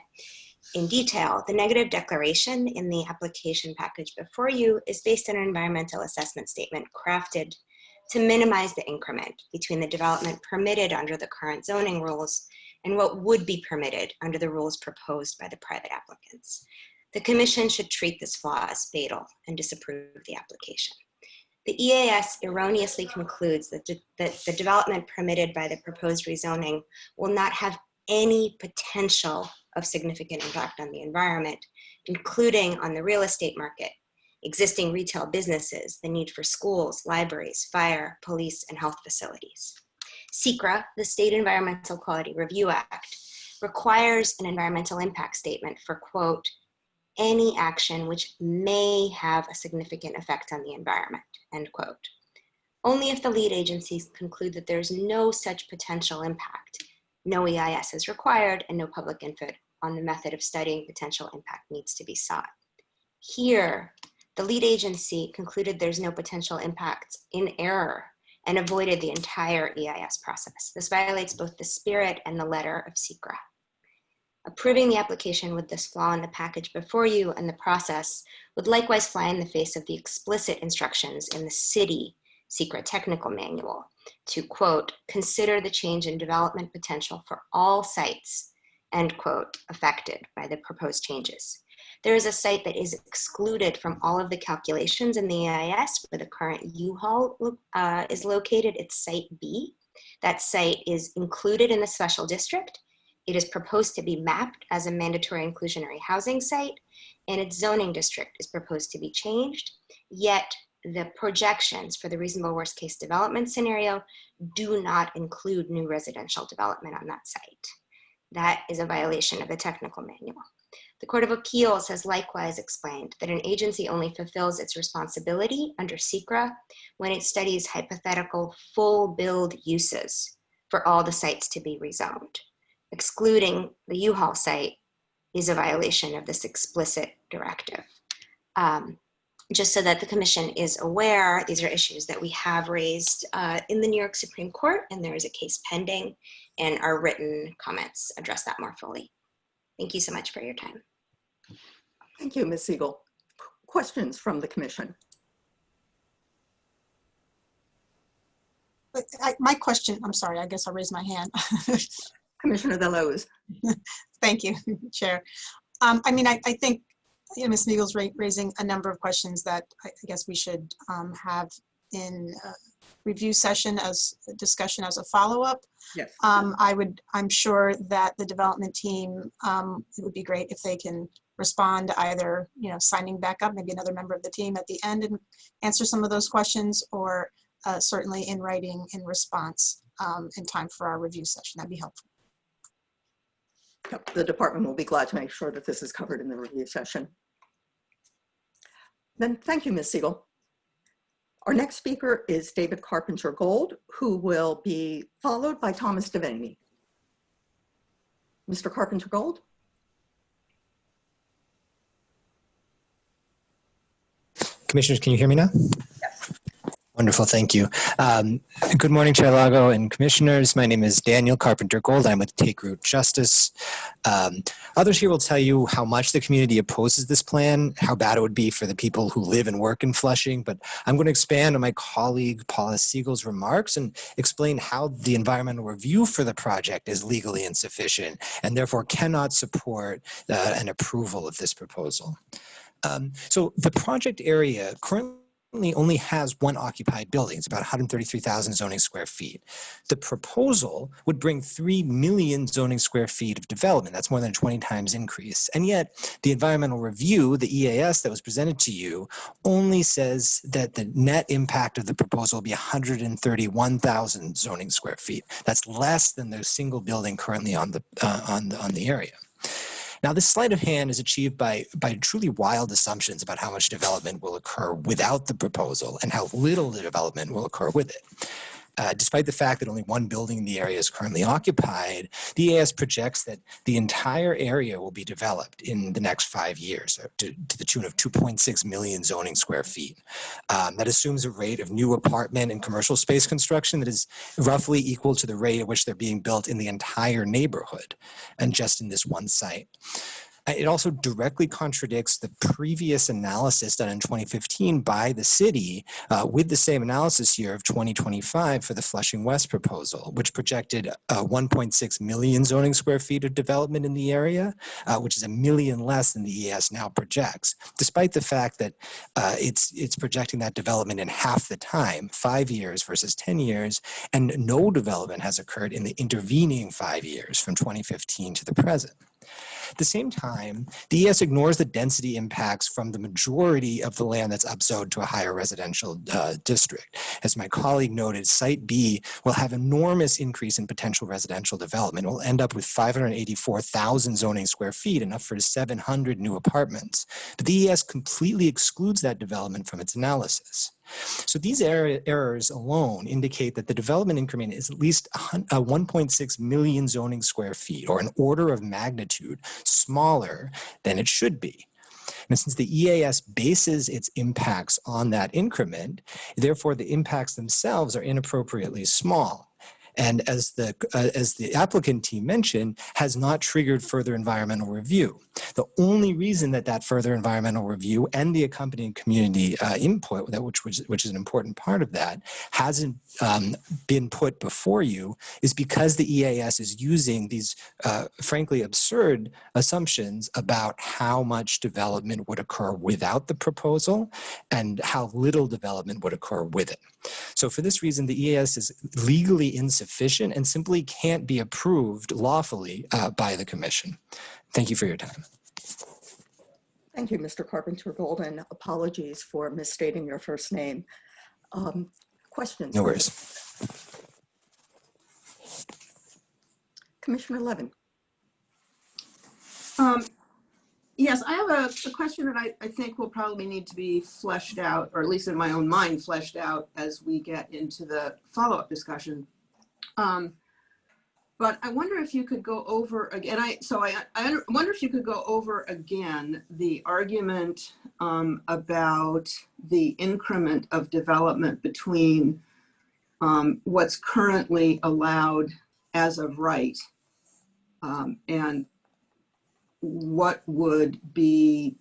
in detail, the negative declaration in the application package before you is based on an environmental assessment statement crafted to minimize the increment between the development permitted under the current zoning rules and what would be permitted under the rules proposed by the private applicants. The Commission should treat this flaw as fatal and disapprove the application. The EAS erroneously concludes that the development permitted by the proposed rezoning will not have any potential of significant impact on the environment, including on the real estate market, existing retail businesses, the need for schools, libraries, fire, police, and health facilities. SECRA, the State Environmental Quality Review Act, requires an environmental impact statement for, quote, any action which may have a significant effect on the environment, end quote. Only if the lead agencies conclude that there's no such potential impact, no EIS is required, and no public input on the method of studying potential impact needs to be sought. Here, the lead agency concluded there's no potential impact in error and avoided the entire EIS process. This violates both the spirit and the letter of SECRA. Approving the application with this flaw in the package before you and the process would likewise fly in the face of the explicit instructions in the city SECRA technical manual to, quote, consider the change in development potential for all sites, end quote, affected by the proposed changes. There is a site that is excluded from all of the calculations in the EIS where the current U-Haul is located. It's Site B. That site is included in the special district. It is proposed to be mapped as a mandatory inclusionary housing site, and its zoning district is proposed to be changed, yet the projections for the reasonable worst case development scenario do not include new residential development on that site. That is a violation of the technical manual. The Court of Appeals has likewise explained that an agency only fulfills its responsibility under SECRA when it studies hypothetical full build uses for all the sites to be rezoned. Excluding the U-Haul site is a violation of this explicit directive. Just so that the Commission is aware, these are issues that we have raised in the New York Supreme Court, and there is a case pending, and our written comments address that more fully. Thank you so much for your time. Thank you, Ms. Siegel. Questions from the Commission? But my question, I'm sorry, I guess I'll raise my hand. Commissioner Deloes. Thank you, Chair. I mean, I think Ms. Siegel's raising a number of questions that I guess we should have in review session as a discussion as a follow-up. Yes. I'm sure that the development team, it would be great if they can respond either, signing back up, maybe another member of the team at the end and answer some of those questions, or certainly in writing in response in time for our review session. That'd be helpful. Yep, the department will be glad to make sure that this is covered in the review session. Then thank you, Ms. Siegel. Our next speaker is David Carpenter Gold, who will be followed by Thomas Devaney. Mr. Carpenter Gold. Commissioners, can you hear me now? Yes. Wonderful, thank you. Good morning, Chair Lago and Commissioners. My name is Daniel Carpenter Gold. I'm with Take Root Justice. Others here will tell you how much the community opposes this plan, how bad it would be for the people who live and work in Flushing, but I'm going to expand on my colleague Paula Siegel's remarks and explain how the environmental review for the project is legally insufficient and therefore cannot support an approval of this proposal. So the project area currently only has one occupied building. It's about 133,000 zoning square feet. The proposal would bring 3 million zoning square feet of development. That's more than a 20 times increase. And yet the environmental review, the EAS that was presented to you, only says that the net impact of the proposal will be 131,000 zoning square feet. That's less than the single building currently on the area. Now, this sleight of hand is achieved by truly wild assumptions about how much development will occur without the proposal and how little the development will occur with it. Despite the fact that only one building in the area is currently occupied, the EAS projects that the entire area will be developed in the next 5 years to the tune of 2.6 million zoning square feet. That assumes a rate of new apartment and commercial space construction that is roughly equal to the rate at which they're being built in the entire neighborhood and just in this one site. It also directly contradicts the previous analysis done in 2015 by the city with the same analysis year of 2025 for the Flushing West proposal, which projected 1.6 million zoning square feet of development in the area, which is 1 million less than the EAS now projects, despite the fact that it's projecting that development in half the time, 5 years versus 10 years, and no development has occurred in the intervening 5 years from 2015 to the present. At the same time, the ES ignores the density impacts from the majority of the land that's upzoned to a higher residential district. As my colleague noted, Site B will have enormous increase in potential residential development. We'll end up with 584,000 zoning square feet, enough for 700 new apartments. But the ES completely excludes that development from its analysis. So these errors alone indicate that the development increment is at least 1.6 million zoning square feet, or an order of magnitude smaller than it should be. And since the EAS bases its impacts on that increment, therefore the impacts themselves are inappropriately small. And as the applicant team mentioned, has not triggered further environmental review. The only reason that further environmental review and the accompanying community input, which is an important part of that, hasn't been put before you, is because the EAS is using these frankly absurd assumptions about how much development would occur without the proposal and how little development would occur with it. So for this reason, the EAS is legally insufficient and simply can't be approved lawfully by the Commission. Thank you for your time. Thank you, Mr. Carpenter-Gold, and apologies for misstating your first name. Questions? No worries. Commissioner Levin. Yes, I have a question that I think will probably need to be fleshed out, or at least in my own mind, fleshed out as we get into the follow-up discussion. But I wonder if you could go over again. I wonder if you could go over again the argument about the increment of development between what's currently allowed as of right and what would be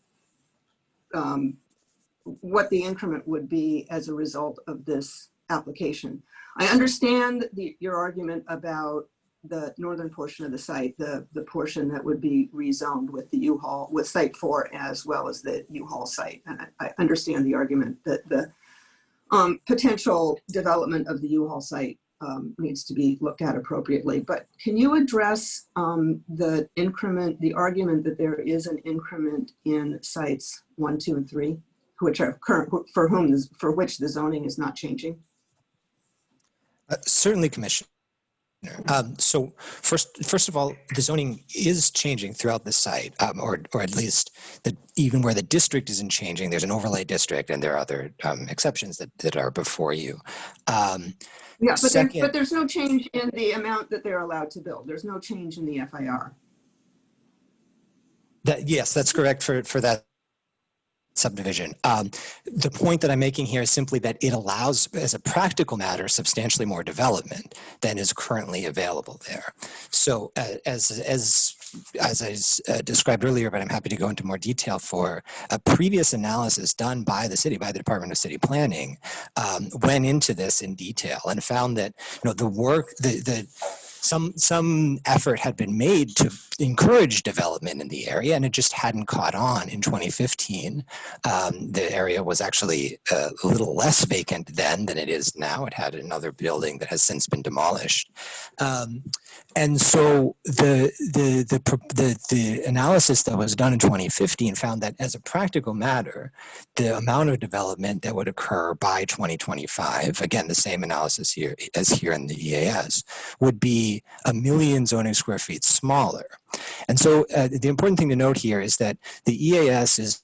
what the increment would be as a result of this application. I understand your argument about the northern portion of the site, the portion that would be rezoned with the U-Haul, with Site 4 as well as the U-Haul site. And I understand the argument that the potential development of the U-Haul site needs to be looked at appropriately. But can you address the increment, the argument that there is an increment in sites 1, 2, and 3, which are current, for which the zoning is not changing? Certainly, Commissioner. So first of all, the zoning is changing throughout the site, or at least even where the district isn't changing, there's an overlay district and there are other exceptions that are before you. Yeah, but there's no change in the amount that they're allowed to build. There's no change in the FIR. Yes, that's correct for that subdivision. The point that I'm making here is simply that it allows, as a practical matter, substantially more development than is currently available there. So as I described earlier, but I'm happy to go into more detail, for a previous analysis done by the city, by the Department of City Planning, went into this in detail and found that the work, some effort had been made to encourage development in the area, and it just hadn't caught on in 2015. The area was actually a little less vacant then than it is now. It had another building that has since been demolished. And so the analysis that was done in 2015 found that, as a practical matter, the amount of development that would occur by 2025, again, the same analysis here as here in the EAS, would be 1 million zoning square feet smaller. And so the important thing to note here is that the EAS is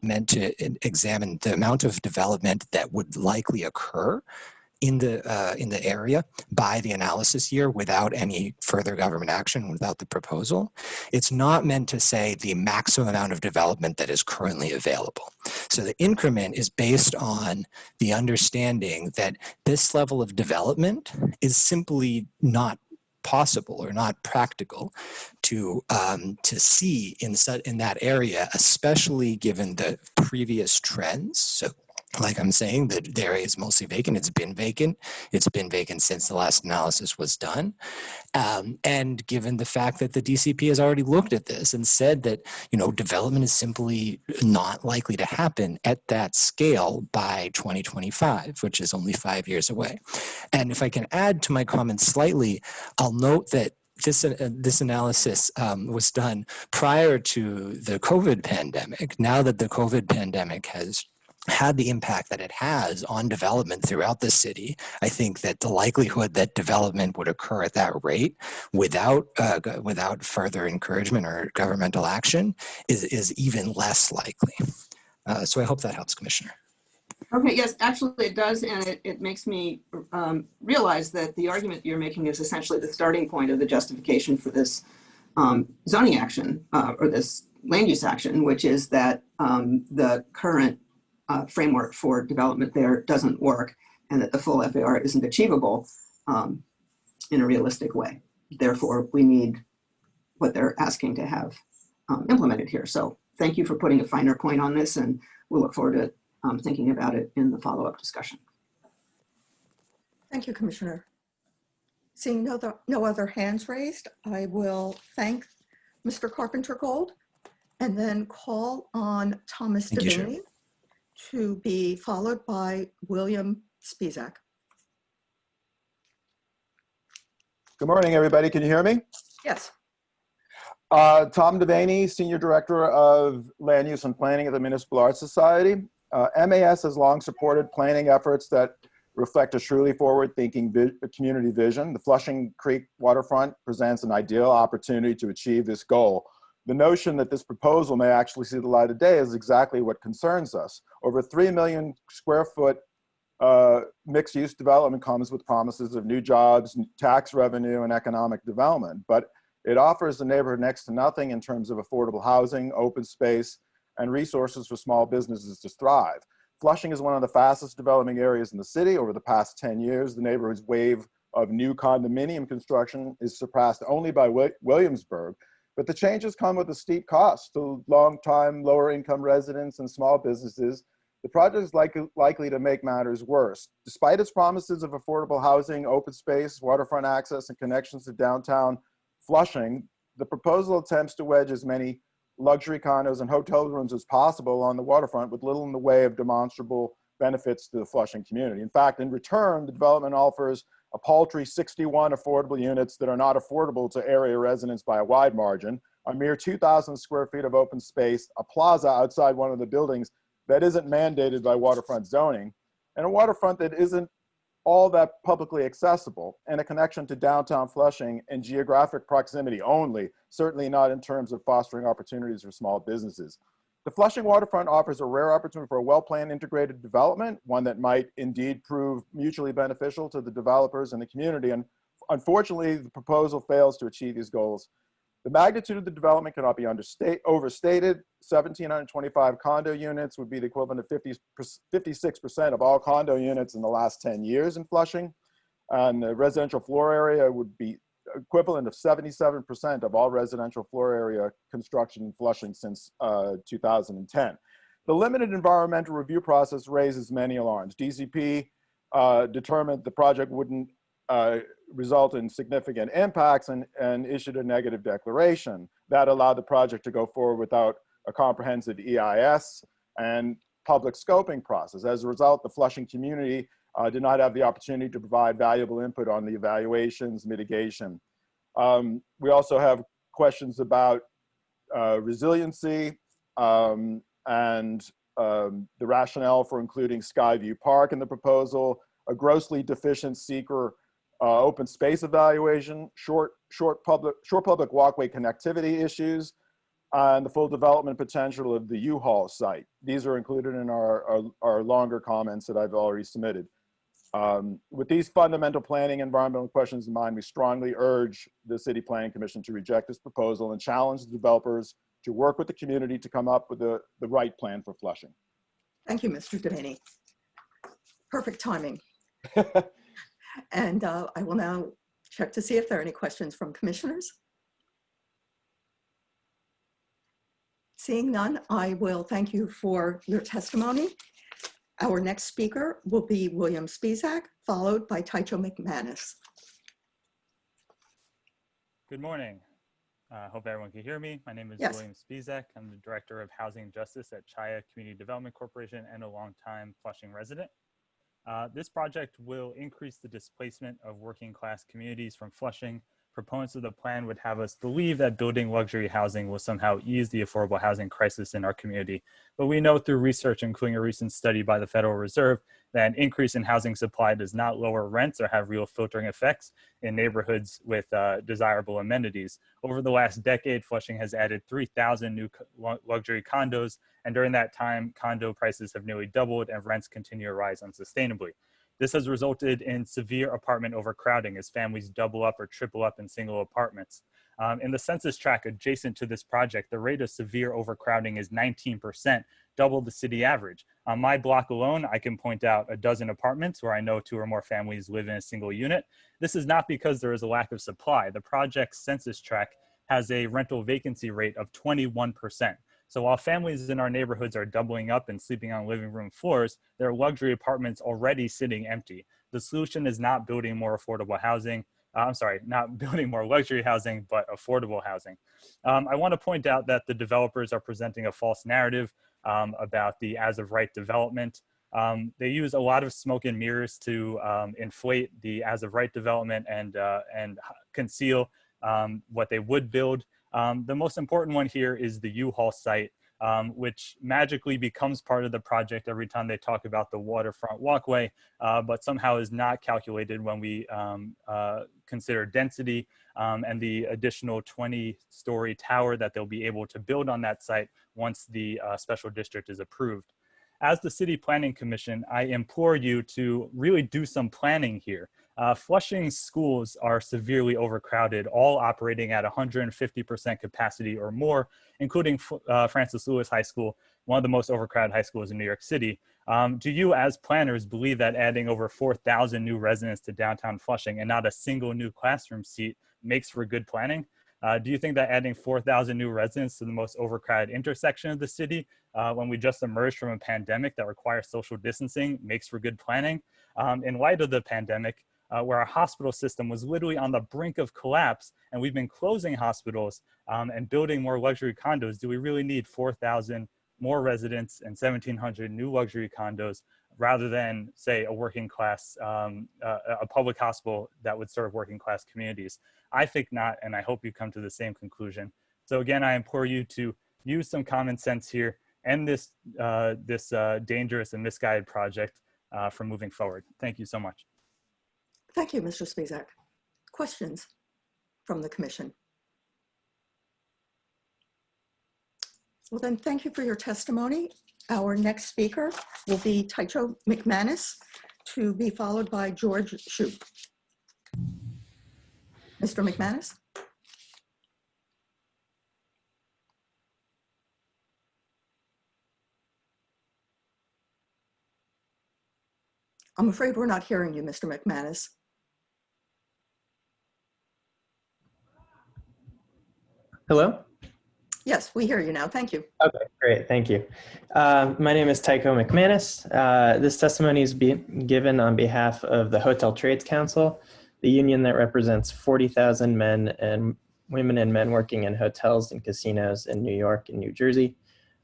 meant to examine the amount of development that would likely occur in the area by the analysis year without any further government action, without the proposal. It's not meant to say the maximum amount of development that is currently available. So the increment is based on the understanding that this level of development is simply not possible or not practical to see in that area, especially given the previous trends. So, like I'm saying, the area is mostly vacant. It's been vacant. It's been vacant since the last analysis was done. And given the fact that the DCP has already looked at this and said that, development is simply not likely to happen at that scale by 2025, which is only 5 years away. And if I can add to my comments slightly, I'll note that this analysis was done prior to the COVID pandemic. Now that the COVID pandemic has had the impact that it has on development throughout the city, I think that the likelihood that development would occur at that rate without further encouragement or governmental action is even less likely. So I hope that helps, Commissioner. Okay, yes, actually it does, and it makes me realize that the argument you're making is essentially the starting point of the justification for this zoning action or this land use action, which is that the current framework for development there doesn't work, and that the full FAR isn't achievable in a realistic way. Therefore, we need what they're asking to have implemented here. So thank you for putting a finer point on this, and we'll look forward to thinking about it in the follow-up discussion. Thank you, Commissioner. Seeing no other hands raised, I will thank Mr. Carpenter-Gold and then call on Thomas Devaney to be followed by William Spizak. Good morning, everybody. Can you hear me? Yes. Tom Devaney, Senior Director of Land Use and Planning at the Municipal Arts Society. MAS has long supported planning efforts that reflect a truly forward-thinking community vision. The Flushing Creek waterfront presents an ideal opportunity to achieve this goal. The notion that this proposal may actually see the light of day is exactly what concerns us. Over 3 million square foot mixed-use development comes with promises of new jobs, tax revenue, and economic development, but it offers the neighborhood next to nothing in terms of affordable housing, open space, and resources for small businesses to thrive. Flushing is one of the fastest developing areas in the city. Over the past 10 years, the neighborhood's wave of new condominium construction is surpassed only by Williamsburg, but the changes come with a steep cost to long-time lower-income residents and small businesses. The project is likely to make matters worse. Despite its promises of affordable housing, open space, waterfront access, and connections to downtown Flushing, the proposal attempts to wedge as many luxury condos and hotel rooms as possible on the waterfront with little in the way of demonstrable benefits to the Flushing community. In fact, in return, the development offers a paltry 61 affordable units that are not affordable to area residents by a wide margin, a mere 2,000 square feet of open space, a plaza outside one of the buildings that isn't mandated by waterfront zoning, and a waterfront that isn't all that publicly accessible, and a connection to downtown Flushing and geographic proximity only, certainly not in terms of fostering opportunities for small businesses. The Flushing waterfront offers a rare opportunity for a well-planned integrated development, one that might indeed prove mutually beneficial to the developers and the community. And unfortunately, the proposal fails to achieve these goals. The magnitude of the development cannot be overstated. 1,725 condo units would be the equivalent of 56% of all condo units in the last 10 years in Flushing. And the residential floor area would be equivalent of 77% of all residential floor area construction in Flushing since 2010. The limited environmental review process raises many alarms. DCP determined the project wouldn't result in significant impacts and issued a negative declaration that allowed the project to go forward without a comprehensive EIS and public scoping process. As a result, the Flushing community did not have the opportunity to provide valuable input on the evaluations, mitigation. We also have questions about resiliency and the rationale for including Skyview Park in the proposal, a grossly deficient seeker open space evaluation, short public walkway connectivity issues, and the full development potential of the U-Haul site. These are included in our longer comments that I've already submitted. With these fundamental planning environmental questions in mind, we strongly urge the City Planning Commission to reject this proposal and challenge the developers to work with the community to come up with the right plan for Flushing. Thank you, Mr. Devaney. Perfect timing. And I will now check to see if there are any questions from commissioners. Seeing none, I will thank you for your testimony. Our next speaker will be William Spizak, followed by Tycho McManus. Good morning. Hope everyone can hear me. My name is Yes. William Spizak. I'm the Director of Housing and Justice at Chaya Community Development Corporation and a longtime Flushing resident. This project will increase the displacement of working class communities from Flushing. Proponents of the plan would have us believe that building luxury housing will somehow ease the affordable housing crisis in our community. But we know through research, including a recent study by the Federal Reserve, that an increase in housing supply does not lower rents or have real filtering effects in neighborhoods with desirable amenities. Over the last decade, Flushing has added 3,000 new luxury condos, and during that time, condo prices have nearly doubled and rents continue to rise unsustainably. This has resulted in severe apartment overcrowding as families double up or triple up in single apartments. In the census tract adjacent to this project, the rate of severe overcrowding is 19%, double the city average. On my block alone, I can point out a dozen apartments where I know 2 or more families live in a single unit. This is not because there is a lack of supply. The project's census tract has a rental vacancy rate of 21%. So while families in our neighborhoods are doubling up and sleeping on living room floors, there are luxury apartments already sitting empty. The solution is not building more affordable housing. Not building more luxury housing, but affordable housing. I want to point out that the developers are presenting a false narrative about the as of right development. They use a lot of smoke and mirrors to inflate the as of right development and conceal what they would build. The most important one here is the U-Haul site, which magically becomes part of the project every time they talk about the waterfront walkway, but somehow is not calculated when we consider density and the additional 20-story tower that they'll be able to build on that site once the special district is approved. As the City Planning Commission, I implore you to really do some planning here. Flushing schools are severely overcrowded, all operating at 150% capacity or more, including Francis Lewis High School, one of the most overcrowded high schools in New York City. Do you, as planners, believe that adding over 4,000 new residents to downtown Flushing and not a single new classroom seat makes for good planning? Do you think that adding 4,000 new residents to the most overcrowded intersection of the city, when we just emerged from a pandemic that requires social distancing, makes for good planning? In light of the pandemic, where our hospital system was literally on the brink of collapse, and we've been closing hospitals and building more luxury condos, do we really need 4,000 more residents and 1,700 new luxury condos rather than, say, a working class, a public hospital that would serve working class communities? I think not, and I hope you come to the same conclusion. So again, I implore you to use some common sense here and this dangerous and misguided project from moving forward. Thank you so much. Thank you, Mr. Spizak. Questions from the commission? Well, then, thank you for your testimony. Our next speaker will be Tycho McManus, to be followed by George Shoup. Mr. McManus? I'm afraid we're not hearing you, Mr. McManus. Hello? Yes, we hear you now. Thank you. Okay, great. Thank you. My name is Tycho McManus. This testimony is being given on behalf of the Hotel Trades Council, the union that represents 40,000 men and women and men working in hotels and casinos in New York and New Jersey.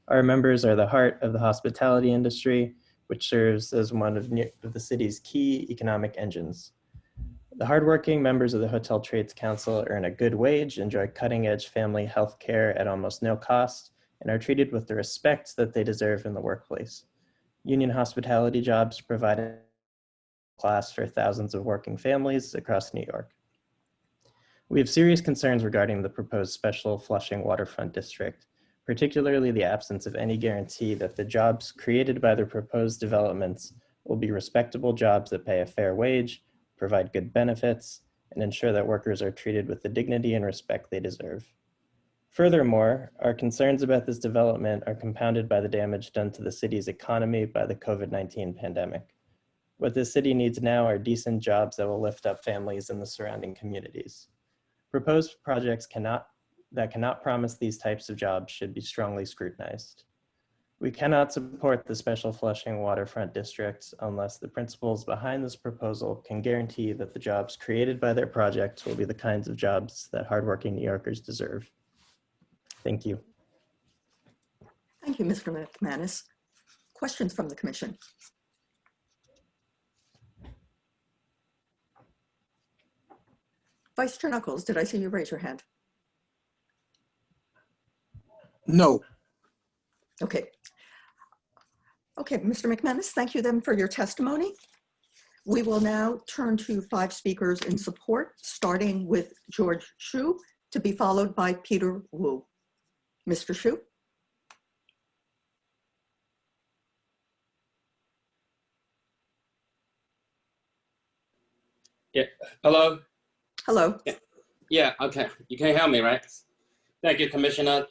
Our members are the heart of the hospitality industry, which serves as one of the city's key economic engines. The hardworking members of the Hotel Trades Council earn a good wage, enjoy cutting-edge family health care at almost no cost, and are treated with the respect that they deserve in the workplace. Union hospitality jobs provide a class for thousands of working families across New York. We have serious concerns regarding the proposed special Flushing waterfront district, particularly the absence of any guarantee that the jobs created by the proposed developments will be respectable jobs that pay a fair wage, provide good benefits, and ensure that workers are treated with the dignity and respect they deserve. Furthermore, our concerns about this development are compounded by the damage done to the city's economy by the COVID-19 pandemic. What the city needs now are decent jobs that will lift up families in the surrounding communities. Proposed projects that cannot promise these types of jobs should be strongly scrutinized. We cannot support the special Flushing waterfront districts unless the principals behind this proposal can guarantee that the jobs created by their projects will be the kinds of jobs that hardworking New Yorkers deserve. Thank you. Thank you, Mr. McManus. Questions from the commission? Vice Chair Knuckles, did I see you raise your hand? No. Okay. Okay, Mr. McManus, thank you then for your testimony. We will now turn to 5 speakers in support, starting with George Shu, to be followed by Peter Wu. Mr. Shu? Yeah, hello? Hello. Yeah, okay, you can hear me, right? Thank you, Commissioner.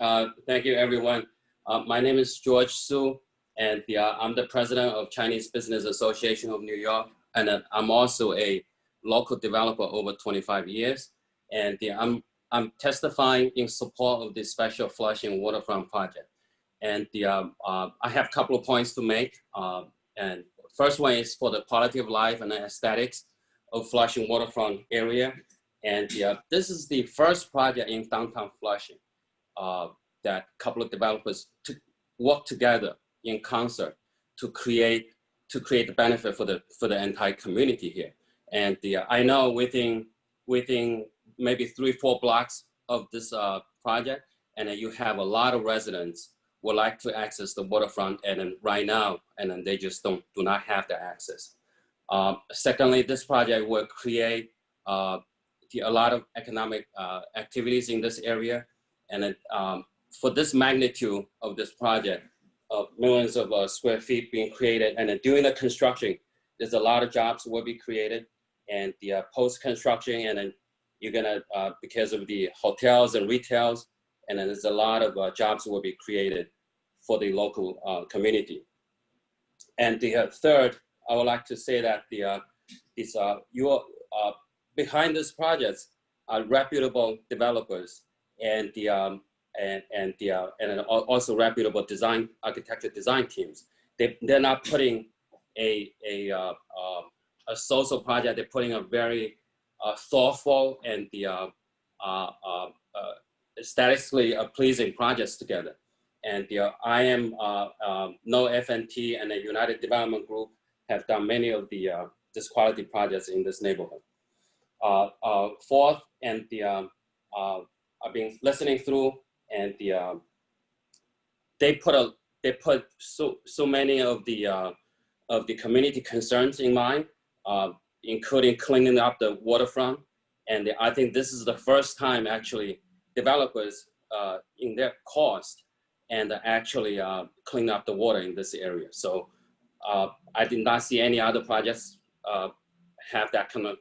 Thank you, everyone. My name is George Su, and I'm the president of Chinese Business Association of New York, and I'm also a local developer over 25 years. And I'm testifying in support of the special Flushing waterfront project. And I have a couple of points to make. And first one is for the quality of life and the aesthetics of Flushing waterfront area. And this is the first project in downtown Flushing that a couple of developers work together in concert to create the benefit for the entire community here. And I know within maybe 3-4 blocks of this project, and then you have a lot of residents would like to access the waterfront, and then right now, and then they just do not have the access. Secondly, this project will create a lot of economic activities in this area, and for this magnitude of this project, millions of square feet being created, and then during the construction, there's a lot of jobs will be created, and the post-construction, and then you're gonna, because of the hotels and retails, and then there's a lot of jobs will be created for the local community. And the third, I would like to say that behind this project are reputable developers and also reputable architecture design teams. They're not putting a social project. They're putting a very thoughtful and aesthetically pleasing projects together. And I am No FNT and the United Development Group have done many of the this quality projects in this neighborhood. Fourth, and I've been listening through, and they put so many of the community concerns in mind, including cleaning up the waterfront. And I think this is the first time actually developers in their cost and actually clean up the water in this area. So I did not see any other projects have that kind of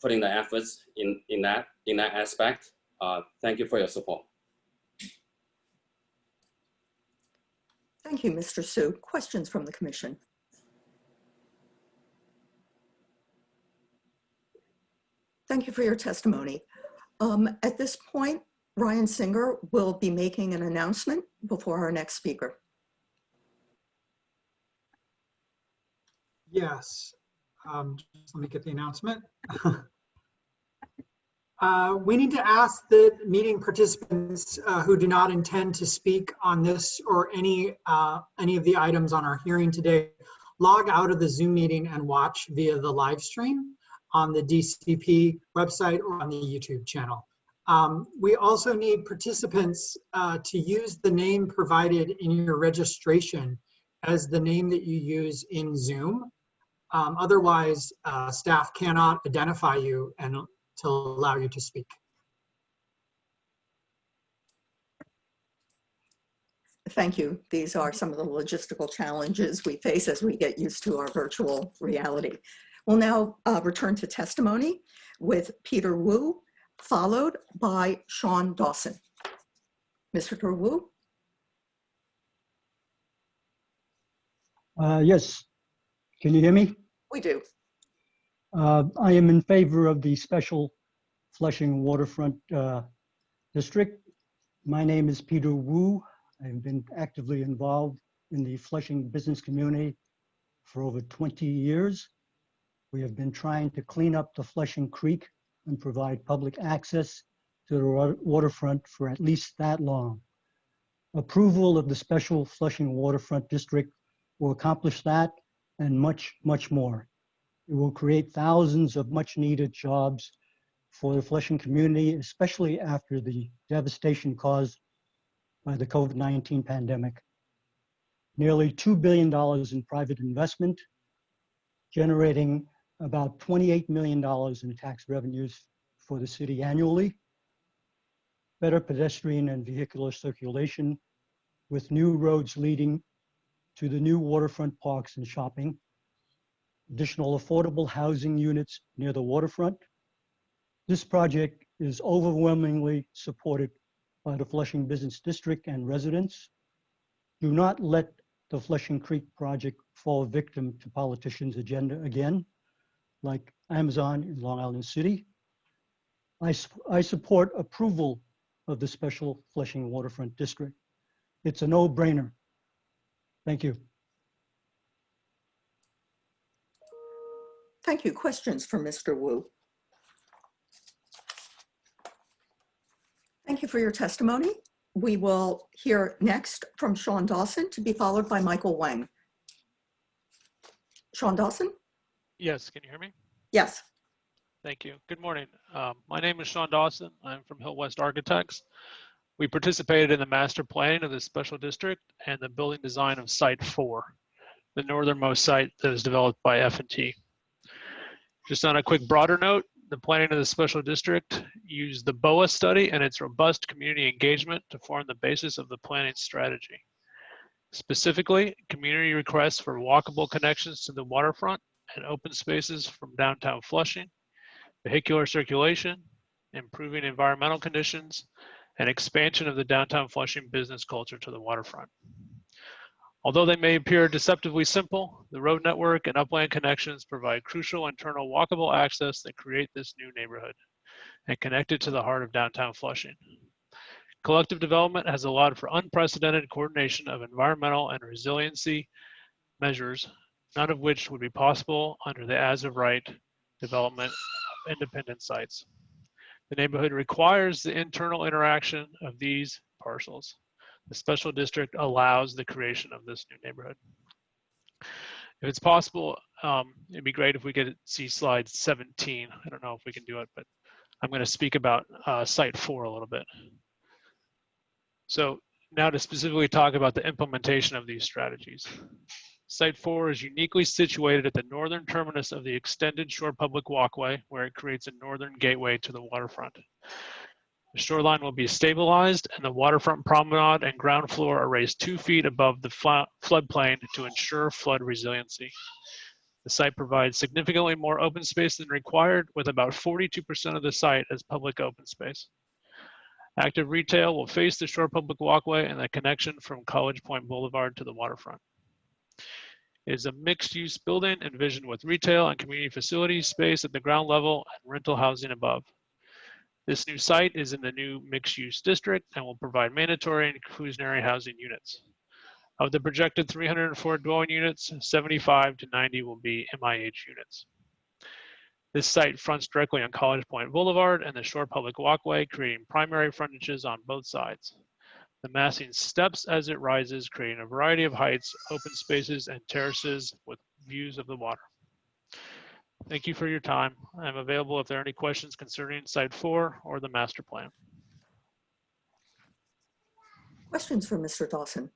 putting the efforts in that aspect. Thank you for your support. Thank you, Mr. Su. Questions from the commission? Thank you for your testimony. At this point, Ryan Singer will be making an announcement before our next speaker. Yes, just let me get the announcement. We need to ask the meeting participants who do not intend to speak on this or any of the items on our hearing today, log out of the Zoom meeting and watch via the live stream on the DCP website or on the YouTube channel. We also need participants to use the name provided in your registration as the name that you use in Zoom. Otherwise, staff cannot identify you and to allow you to speak. Thank you. These are some of the logistical challenges we face as we get used to our virtual reality. We'll now return to testimony with Peter Wu, followed by Sean Dawson. Mr. Wu? Yes. Can you hear me? We do. I am in favor of the special Flushing Waterfront District. My name is Peter Wu. I've been actively involved in the Flushing business community for over 20 years. We have been trying to clean up the Flushing Creek and provide public access to the waterfront for at least that long. Approval of the special Flushing Waterfront District will accomplish that and much, much more. It will create thousands of much needed jobs for the Flushing community, especially after the devastation caused by the COVID-19 pandemic. Nearly $2 billion in private investment, generating about $28 million in tax revenues for the city annually. Better pedestrian and vehicular circulation with new roads leading to the new waterfront parks and shopping. Additional affordable housing units near the waterfront. This project is overwhelmingly supported by the Flushing Business District and residents. Do not let the Flushing Creek project fall victim to politicians' agenda again, like Amazon in Long Island City. I support approval of the special Flushing Waterfront District. It's a no-brainer. Thank you. Thank you. Questions for Mr. Wu? Thank you for your testimony. We will hear next from Sean Dawson, to be followed by Michael Wang. Sean Dawson? Yes, can you hear me? Yes. Thank you. Good morning. My name is Sean Dawson. I'm from Hill West Architects. We participated in the master planning of the special district and the building design of Site 4, the northernmost site that was developed by F&T. Just on a quick broader note, the planning of the special district used the BOA study and its robust community engagement to form the basis of the planning strategy. Specifically, community requests for walkable connections to the waterfront and open spaces from downtown Flushing, vehicular circulation, improving environmental conditions, and expansion of the downtown Flushing business culture to the waterfront. Although they may appear deceptively simple, the road network and upland connections provide crucial internal walkable access that create this new neighborhood and connect it to the heart of downtown Flushing. Collective development has allowed for unprecedented coordination of environmental and resiliency measures, none of which would be possible under the as-of-right development of independent sites. The neighborhood requires the internal interaction of these parcels. The special district allows the creation of this new neighborhood. If it's possible, it'd be great if we could see slide 17. I don't know if we can do it, but I'm going to speak about Site 4 a little bit. So now to specifically talk about the implementation of these strategies. Site 4 is uniquely situated at the northern terminus of the extended shore public walkway, where it creates a northern gateway to the waterfront. The shoreline will be stabilized and the waterfront promenade and ground floor are raised 2 feet above the floodplain to ensure flood resiliency. The site provides significantly more open space than required, with about 42% of the site as public open space. Active retail will face the shore public walkway and the connection from College Point Boulevard to the waterfront. It is a mixed-use building envisioned with retail and community facilities space at the ground level and rental housing above. This new site is in the new mixed-use district and will provide mandatory and inclusionary housing units. Of the projected 304 dwelling units, 75 to 90 will be MIH units. This site fronts directly on College Point Boulevard and the shore public walkway, creating primary frontages on both sides. The massing steps as it rises, creating a variety of heights, open spaces, and terraces with views of the water. Thank you for your time. I'm available if there are any questions concerning Site 4 or the master plan. Questions for Mr. Dawson?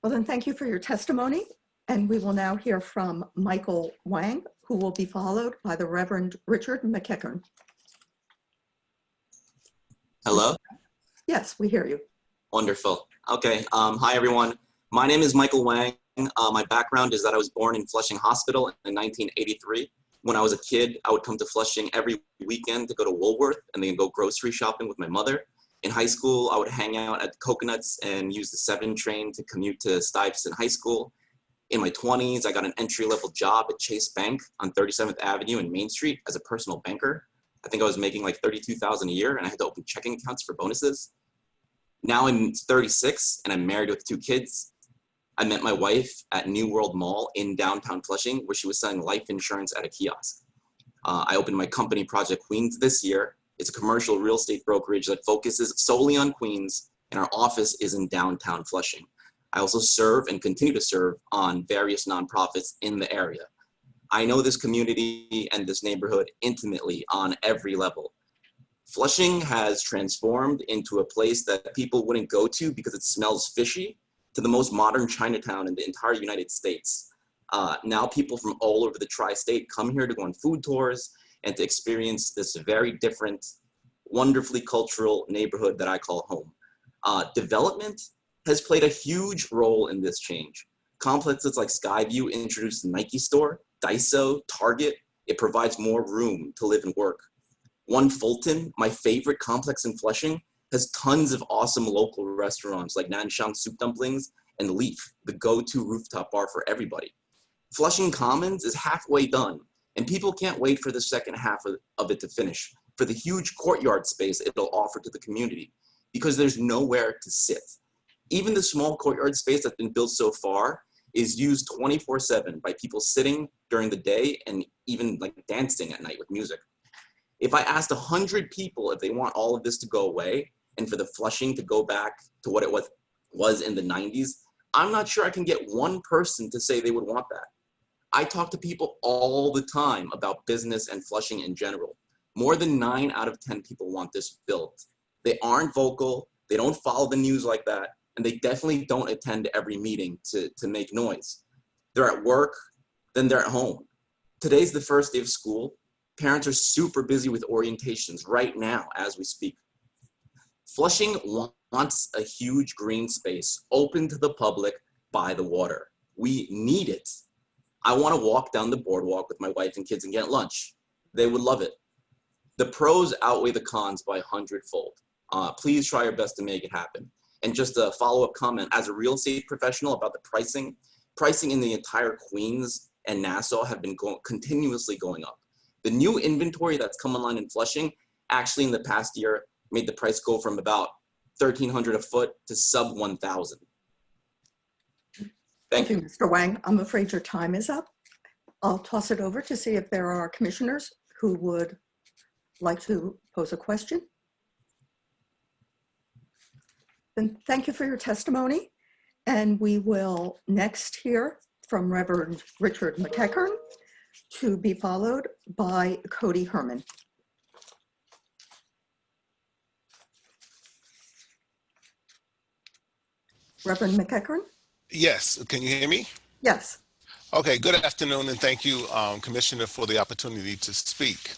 Well, then thank you for your testimony. And we will now hear from Michael Wang, who will be followed by the Reverend Richard McEachern. Hello? Yes, we hear you. Wonderful. Okay, hi everyone. My name is Michael Wang. My background is that I was born in Flushing Hospital in 1983. When I was a kid, I would come to Flushing every weekend to go to Woolworth and then go grocery shopping with my mother. In high school, I would hang out at Coconuts and use the 7 train to commute to Stuyvesant High School. In my 20s, I got an entry-level job at Chase Bank on 37th Avenue and Main Street as a personal banker. I think I was making like $32,000 a year, and I had to open checking accounts for bonuses. Now I'm 36 and I'm married with 2 kids. I met my wife at New World Mall in downtown Flushing, where she was selling life insurance at a kiosk. I opened my company, Project Queens, this year. It's a commercial real estate brokerage that focuses solely on Queens, and our office is in downtown Flushing. I also serve and continue to serve on various nonprofits in the area. I know this community and this neighborhood intimately on every level. Flushing has transformed into a place that people wouldn't go to because it smells fishy, to the most modern Chinatown in the entire United States. Now people from all over the tri-state come here to go on food tours and to experience this very different, wonderfully cultural neighborhood that I call home. Development has played a huge role in this change. Complexes like Skyview introduced the Nike store, Daiso, Target. It provides more room to live and work. One Fulton, my favorite complex in Flushing, has tons of awesome local restaurants like Nanshang Soup Dumplings and Leaf, the go-to rooftop bar for everybody. Flushing Commons is halfway done, and people can't wait for the second half of it to finish, for the huge courtyard space it'll offer to the community, because there's nowhere to sit. Even the small courtyard space that's been built so far is used 24/7 by people sitting during the day and even like dancing at night with music. If I asked 100 people if they want all of this to go away and for the Flushing to go back to what it was in the 90s, I'm not sure I can get one person to say they would want that. I talk to people all the time about business and Flushing in general. More than 9 out of 10 people want this built. They aren't vocal, they don't follow the news like that, and they definitely don't attend every meeting to make noise. They're at work, then they're at home. Today's the first day of school. Parents are super busy with orientations right now as we speak. Flushing wants a huge green space open to the public by the water. We need it. I want to walk down the boardwalk with my wife and kids and get lunch. They would love it. The pros outweigh the cons by 100-fold. Please try your best to make it happen. And just a follow-up comment, as a real estate professional about the pricing in the entire Queens and Nassau have been continuously going up. The new inventory that's come online in Flushing actually in the past year made the price go from about $1,300 a foot to sub 1,000. Thank you. Mr. Wang. I'm afraid your time is up. I'll toss it over to see if there are commissioners who would like to pose a question. Then thank you for your testimony. And we will next hear from Reverend Richard McEachern, to be followed by Cody Herman. Reverend McEachern? Yes, can you hear me? Yes. Okay, good afternoon, and thank you, Commissioner, for the opportunity to speak.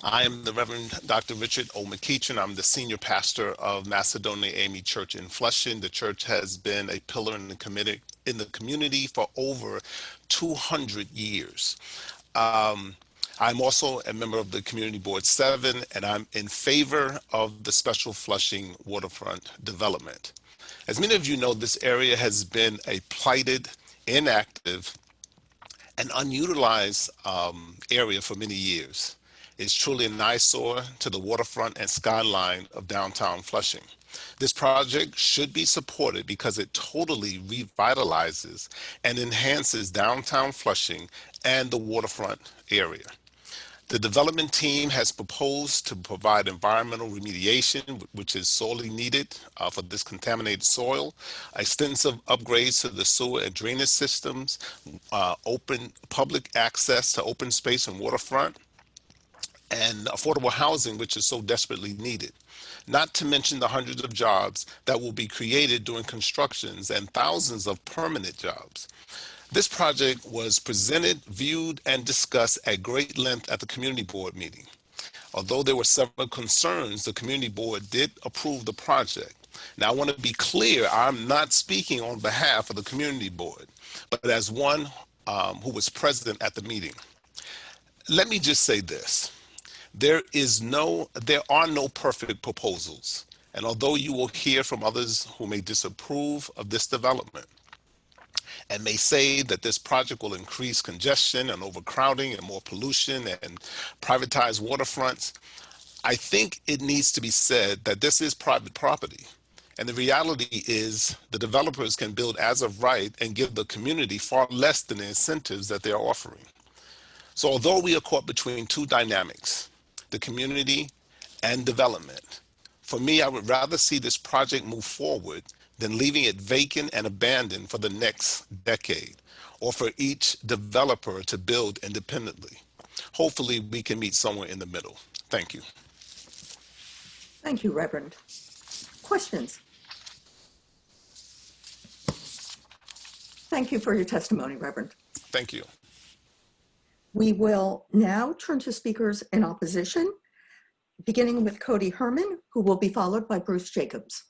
I am the Reverend Dr. Richard O. McEachern. I'm the senior pastor of Macedonia AME Church in Flushing. The church has been a pillar in the community for over 200 years. I'm also a member of the Community Board 7, and I'm in favor of the Special Flushing Waterfront development. As many of you know, this area has been a plighted, inactive, and unutilized area for many years. It's truly an eyesore to the waterfront and skyline of downtown Flushing. This project should be supported because it totally revitalizes and enhances downtown Flushing and the waterfront area. The development team has proposed to provide environmental remediation, which is sorely needed for this contaminated soil, extensive upgrades to the sewer and drainage systems, open public access to open space and waterfront, and affordable housing, which is so desperately needed. Not to mention the hundreds of jobs that will be created during constructions and thousands of permanent jobs. This project was presented, viewed, and discussed at great length at the community board meeting. Although there were several concerns, the community board did approve the project. Now, I want to be clear, I'm not speaking on behalf of the community board, but as one who was present at the meeting. Let me just say this. There are no perfect proposals. And although you will hear from others who may disapprove of this development and may say that this project will increase congestion and overcrowding and more pollution and privatize waterfronts, I think it needs to be said that this is private property. And the reality is the developers can build as of right and give the community far less than the incentives that they're offering. So although we are caught between two dynamics, the community and development, for me, I would rather see this project move forward than leaving it vacant and abandoned for the next decade, or for each developer to build independently. Hopefully, we can meet somewhere in the middle. Thank you. Thank you, Reverend. Questions? Thank you for your testimony, Reverend. Thank you. We will now turn to speakers in opposition, beginning with Cody Herman, who will be followed by Bruce Jacobs.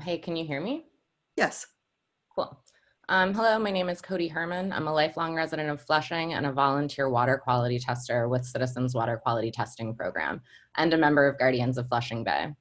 Hey, can you hear me? Yes. Cool. Hello, my name is Cody Herman. I'm a lifelong resident of Flushing and a volunteer water quality tester with Citizens Water Quality Testing Program and a member of Guardians of Flushing Bay.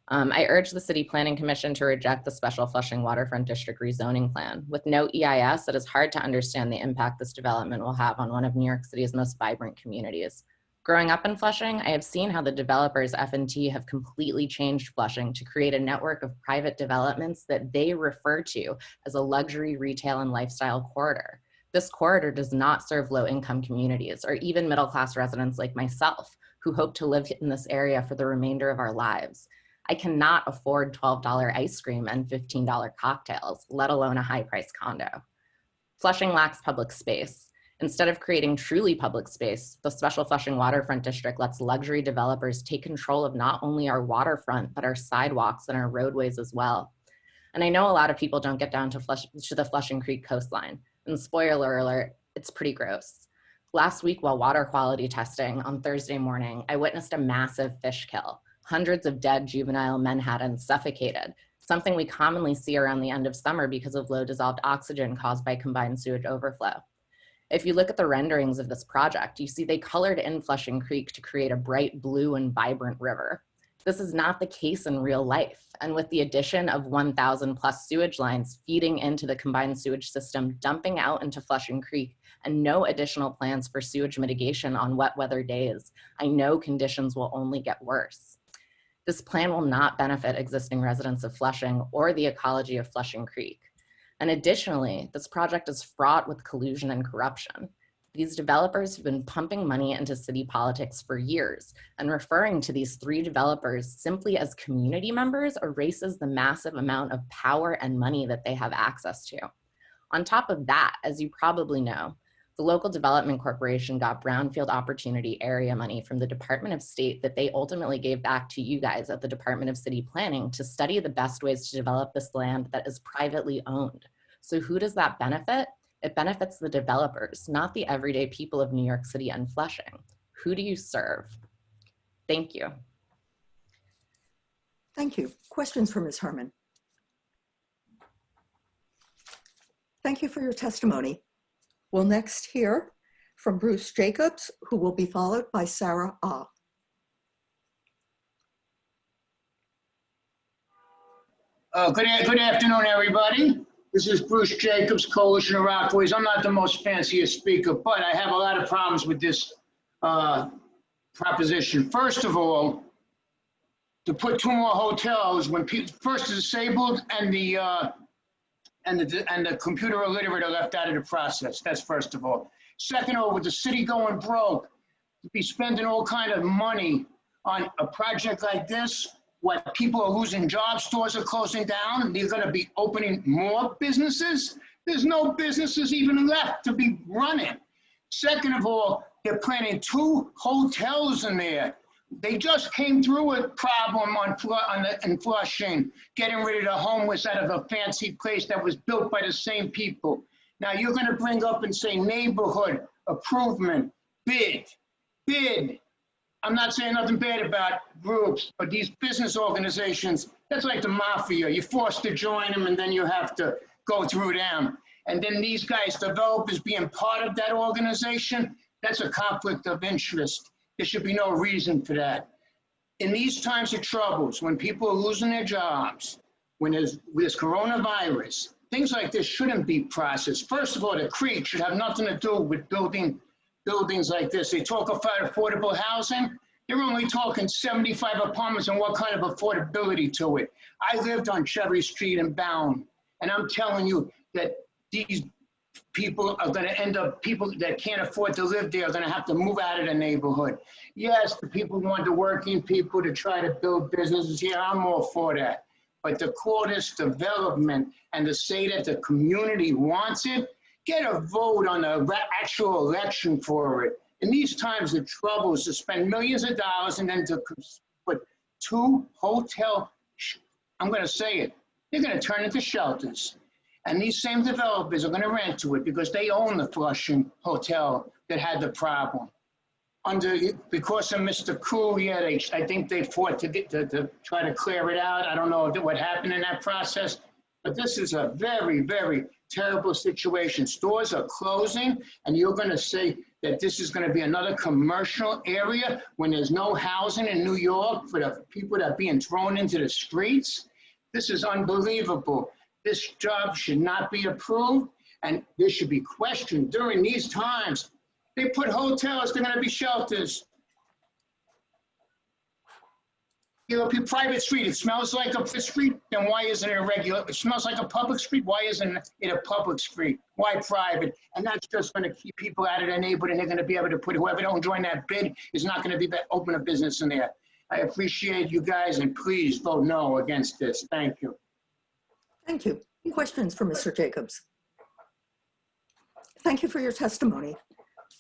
I urge the City Planning Commission to reject the Special Flushing Waterfront District rezoning plan. With no EIS, it is hard to understand the impact this development will have on one of New York City's most vibrant communities. Growing up in Flushing, I have seen how the developers F&T have completely changed Flushing to create a network of private developments that they refer to as a luxury retail and lifestyle corridor. This corridor does not serve low-income communities or even middle-class residents like myself who hope to live in this area for the remainder of our lives. I cannot afford $12 ice cream and $15 cocktails, let alone a high-priced condo. Flushing lacks public space. Instead of creating truly public space, the Special Flushing Waterfront District lets luxury developers take control of not only our waterfront, but our sidewalks and our roadways as well. And I know a lot of people don't get down to the Flushing Creek coastline. And spoiler alert, it's pretty gross. Last week while water quality testing on Thursday morning, I witnessed a massive fish kill. Hundreds of dead juvenile menhaden suffocated, something we commonly see around the end of summer because of low dissolved oxygen caused by combined sewage overflow. If you look at the renderings of this project, you see they colored in Flushing Creek to create a bright blue and vibrant river. This is not the case in real life. And with the addition of 1,000 plus sewage lines feeding into the combined sewage system, dumping out into Flushing Creek, and no additional plans for sewage mitigation on wet weather days, I know conditions will only get worse. This plan will not benefit existing residents of Flushing or the ecology of Flushing Creek. And additionally, this project is fraught with collusion and corruption. These developers have been pumping money into city politics for years, and referring to these three developers simply as community members erases the massive amount of power and money that they have access to. On top of that, as you probably know, the local development corporation got brownfield opportunity area money from the Department of State that they ultimately gave back to you guys at the Department of City Planning to study the best ways to develop this land that is privately owned. So who does that benefit? It benefits the developers, not the everyday people of New York City and Flushing. Who do you serve? Thank you. Thank you. Questions for Ms. Herman? Thank you for your testimony. We'll next hear from Bruce Jacobs, who will be followed by Sarah Ah. Good afternoon, everybody. This is Bruce Jacobs, Coalition of Rockaways. I'm not the most fanciest speaker, but I have a lot of problems with this proposition. First of all, to put 2 more hotels when people, first the disabled and the computer illiterate are left out of the process. That's first of all. Second of all, with the city going broke, to be spending all kind of money on a project like this, what people are losing jobs, stores are closing down, and they're going to be opening more businesses. There's no businesses even left to be running. Second of all, they're planning 2 hotels in there. They just came through a problem in Flushing, getting rid of the homeless out of a fancy place that was built by the same people. Now you're going to bring up and say neighborhood improvement, bid. I'm not saying nothing bad about groups, but these business organizations, that's like the mafia. You're forced to join them and then you have to go through them. and then these guys, developers, being part of that organization, that's a conflict of interest. There should be no reason for that. In these times of troubles, when people are losing their jobs, when there's coronavirus, things like this shouldn't be processed. First of all, the creek should have nothing to do with buildings like this. They talk about affordable housing. They're only talking 75 apartments and what kind of affordability to it. I lived on Cherry Street in Bound, and I'm telling you that these people are going to end up, people that can't afford to live there are going to have to move out of the neighborhood. Yes, the people want the working people to try to build businesses here. I'm all for that. But to call this development and to say that the community wants it, get a vote on the actual election for it. In these times of trouble is to spend millions of dollars and then to put 2 hotel, I'm going to say it, they're going to turn into shelters. And these same developers are going to rent to it because they own the Flushing Hotel that had the problem. Because of Mr. Koo, yeah, I think they fought to try to clear it out. I don't know what happened in that process, but this is a very, very terrible situation. Stores are closing, and you're going to say that this is going to be another commercial area when there's no housing in New York for the people that are being thrown into the streets? This is unbelievable. This job should not be approved, and this should be questioned during these times. They put hotels, they're going to be shelters. It'll be private street. It smells like a street, then why isn't it a regular? It smells like a public street. Why isn't it a public street? Why private? And that's just going to keep people out of their neighborhood, and they're going to be able to put whoever don't join that bid is not going to be open a business in there. I appreciate you guys, and please vote no against this. Thank you. Thank you. Questions for Mr. Jacobs? Thank you for your testimony.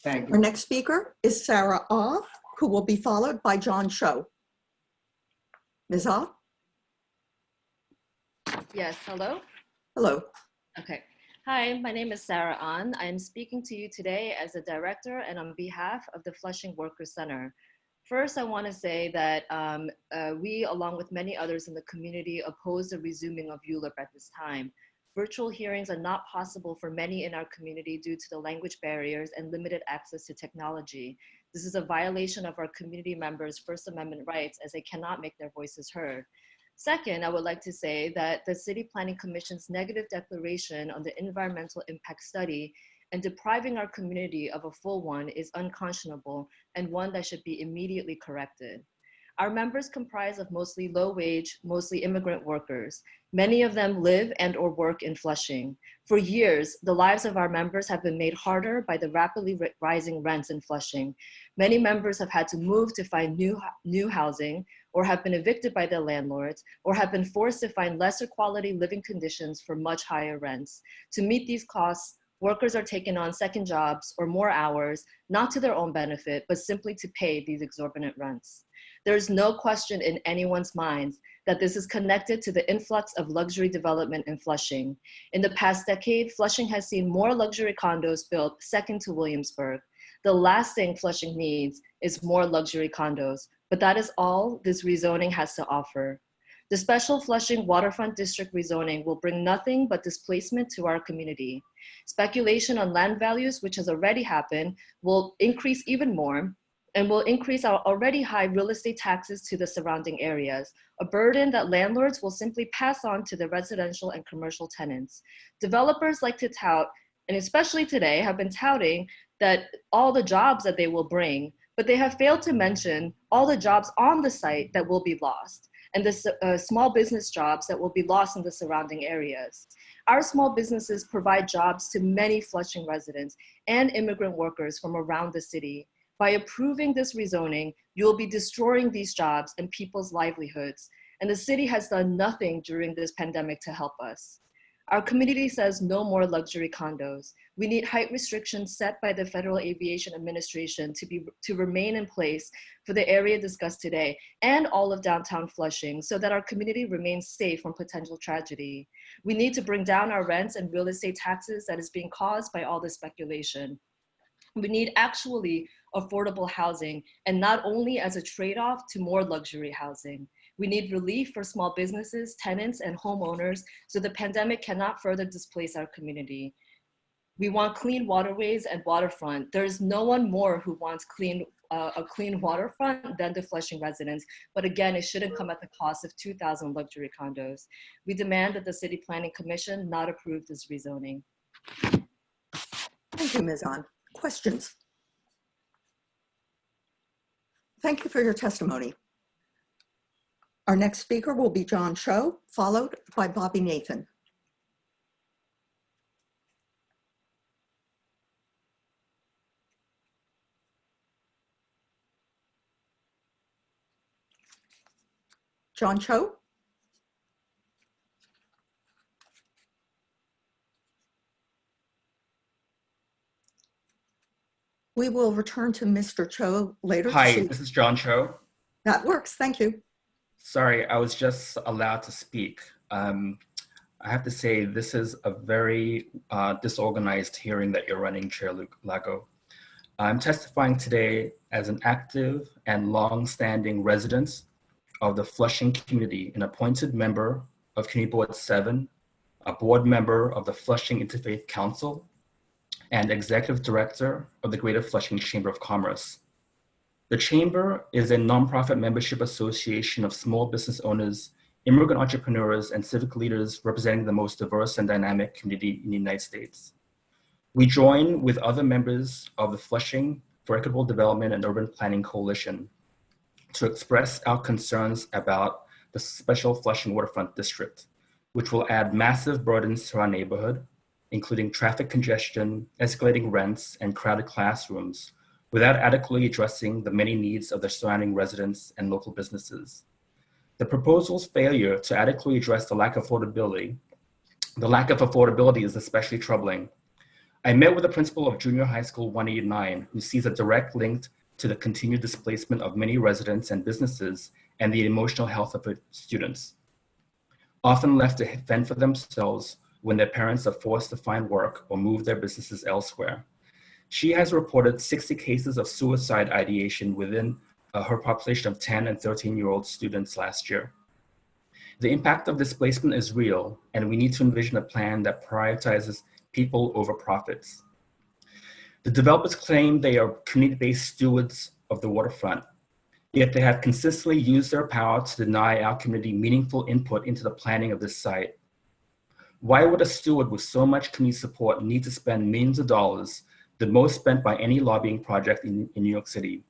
Thank you. Our next speaker is Sarah Ah, who will be followed by John Cho. Ms. Ah? Yes, hello? Hello. Okay. Hi, my name is Sarah An. I am speaking to you today as a director and on behalf of the Flushing Workers Center. First, I want to say that we, along with many others in the community, oppose the resuming of ULURP at this time. Virtual hearings are not possible for many in our community due to the language barriers and limited access to technology. This is a violation of our community members' First Amendment rights as they cannot make their voices heard. Second, I would like to say that the City Planning Commission's negative declaration on the environmental impact study and depriving our community of a full one is unconscionable and one that should be immediately corrected. Our members comprise of mostly low-wage, mostly immigrant workers. Many of them live and or work in Flushing. For years, the lives of our members have been made harder by the rapidly rising rents in Flushing. Many members have had to move to find new housing, or have been evicted by their landlords, or have been forced to find lesser quality living conditions for much higher rents. To meet these costs, workers are taking on second jobs or more hours, not to their own benefit, but simply to pay these exorbitant rents. There is no question in anyone's minds that this is connected to the influx of luxury development in Flushing. In the past decade, Flushing has seen more luxury condos built second to Williamsburg. The last thing Flushing needs is more luxury condos, but that is all this rezoning has to offer. The special Flushing Waterfront District rezoning will bring nothing but displacement to our community. Speculation on land values, which has already happened, will increase even more, and will increase our already high real estate taxes to the surrounding areas, a burden that landlords will simply pass on to the residential and commercial tenants. Developers like to tout, and especially today, have been touting that all the jobs that they will bring, but they have failed to mention all the jobs on the site that will be lost, and the small business jobs that will be lost in the surrounding areas. Our small businesses provide jobs to many Flushing residents and immigrant workers from around the city. By approving this rezoning, you will be destroying these jobs and people's livelihoods, and the city has done nothing during this pandemic to help us. Our community says no more luxury condos. We need height restrictions set by the Federal Aviation Administration to remain in place for the area discussed today and all of downtown Flushing so that our community remains safe from potential tragedy. We need to bring down our rents and real estate taxes that is being caused by all this speculation. We need actually affordable housing, and not only as a trade-off to more luxury housing. We need relief for small businesses, tenants, and homeowners so the pandemic cannot further displace our community. We want clean waterways and waterfront. There's no one more who wants a clean waterfront than the Flushing residents. But again, it shouldn't come at the cost of 2,000 luxury condos. We demand that the City Planning Commission not approve this rezoning. Thank you, Ms. An. Questions? Thank you for your testimony. Our next speaker will be John Cho, followed by Bobby Nathan. John Cho? We will return to Mr. Cho later. Hi, this is John Cho. That works, thank you. Sorry, I was just allowed to speak. I have to say, this is a very disorganized hearing that you're running, Chair Lago. I'm testifying today as an active and long-standing resident of the Flushing community, an appointed member of Community Board 7, a board member of the Flushing Interfaith Council, and executive director of the Greater Flushing Chamber of Commerce. The Chamber is a nonprofit membership association of small business owners, immigrant entrepreneurs, and civic leaders representing the most diverse and dynamic community in the United States. We join with other members of the Flushing for Equitable Development and Urban Planning Coalition to express our concerns about the special Flushing Waterfront District, which will add massive burdens to our neighborhood, including traffic congestion, escalating rents, and crowded classrooms, without adequately addressing the many needs of the surrounding residents and local businesses. The proposal's failure to adequately address the lack of affordability is especially troubling. I met with the principal of Junior High School 189, who sees a direct link to the continued displacement of many residents and businesses and the emotional health of its students. Often left to fend for themselves when their parents are forced to find work or move their businesses elsewhere. She has reported 60 cases of suicide ideation within her population of 10 and 13-year-old students last year. The impact of displacement is real, and we need to envision a plan that prioritizes people over profits. The developers claim they are community-based stewards of the waterfront, yet they have consistently used their power to deny our community meaningful input into the planning of this site. Why would a steward with so much community support need to spend millions of dollars, the most spent by any lobbying project in New York City,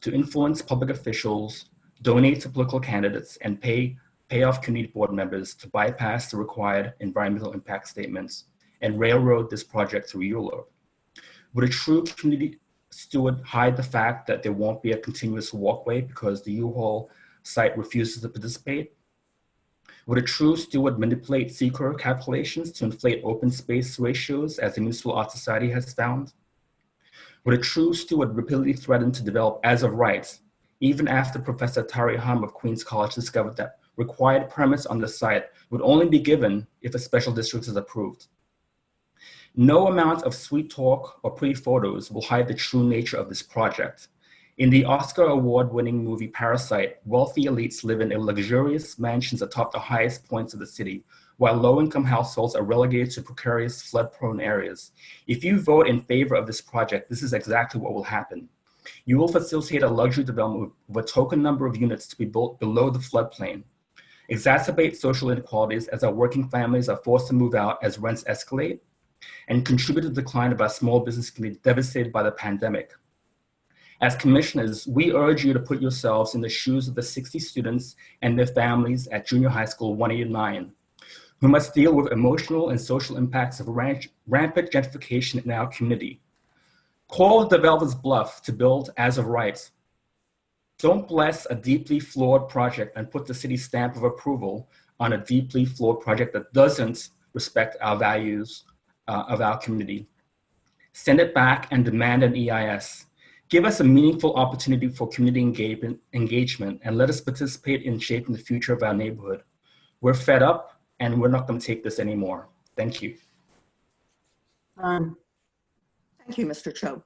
to influence public officials, donate to political candidates, and pay off community board members to bypass the required environmental impact statements and railroad this project through ULURP? Would a true community steward hide the fact that there won't be a continuous walkway because the U-Haul site refuses to participate? Would a true steward manipulate secret calculations to inflate open space ratios, as the Municipal Art Society has found? Would a true steward repeatedly threaten to develop as of right, even after Professor Tari Hum of Queens College discovered that required permits on the site would only be given if a special district is approved? No amount of sweet talk or pretty photos will hide the true nature of this project. In the Oscar award-winning movie Parasite, wealthy elites live in luxurious mansions atop the highest points of the city, while low-income households are relegated to precarious, flood-prone areas. If you vote in favor of this project, this is exactly what will happen. You will facilitate a luxury development with a token number of units to be built below the floodplain, exacerbate social inequalities as our working families are forced to move out as rents escalate, and contribute to the decline of our small business community devastated by the pandemic. As commissioners, we urge you to put yourselves in the shoes of the 60 students and their families at Junior High School 189, who must deal with emotional and social impacts of rampant gentrification in our community. Call the developers' bluff to build as of right. Don't bless a deeply flawed project and put the city's stamp of approval on a deeply flawed project that doesn't respect our values of our community. Send it back and demand an EIS. Give us a meaningful opportunity for community engagement and let us participate in shaping the future of our neighborhood. We're fed up and we're not going to take this anymore. Thank you. Thank you, Mr. Cho.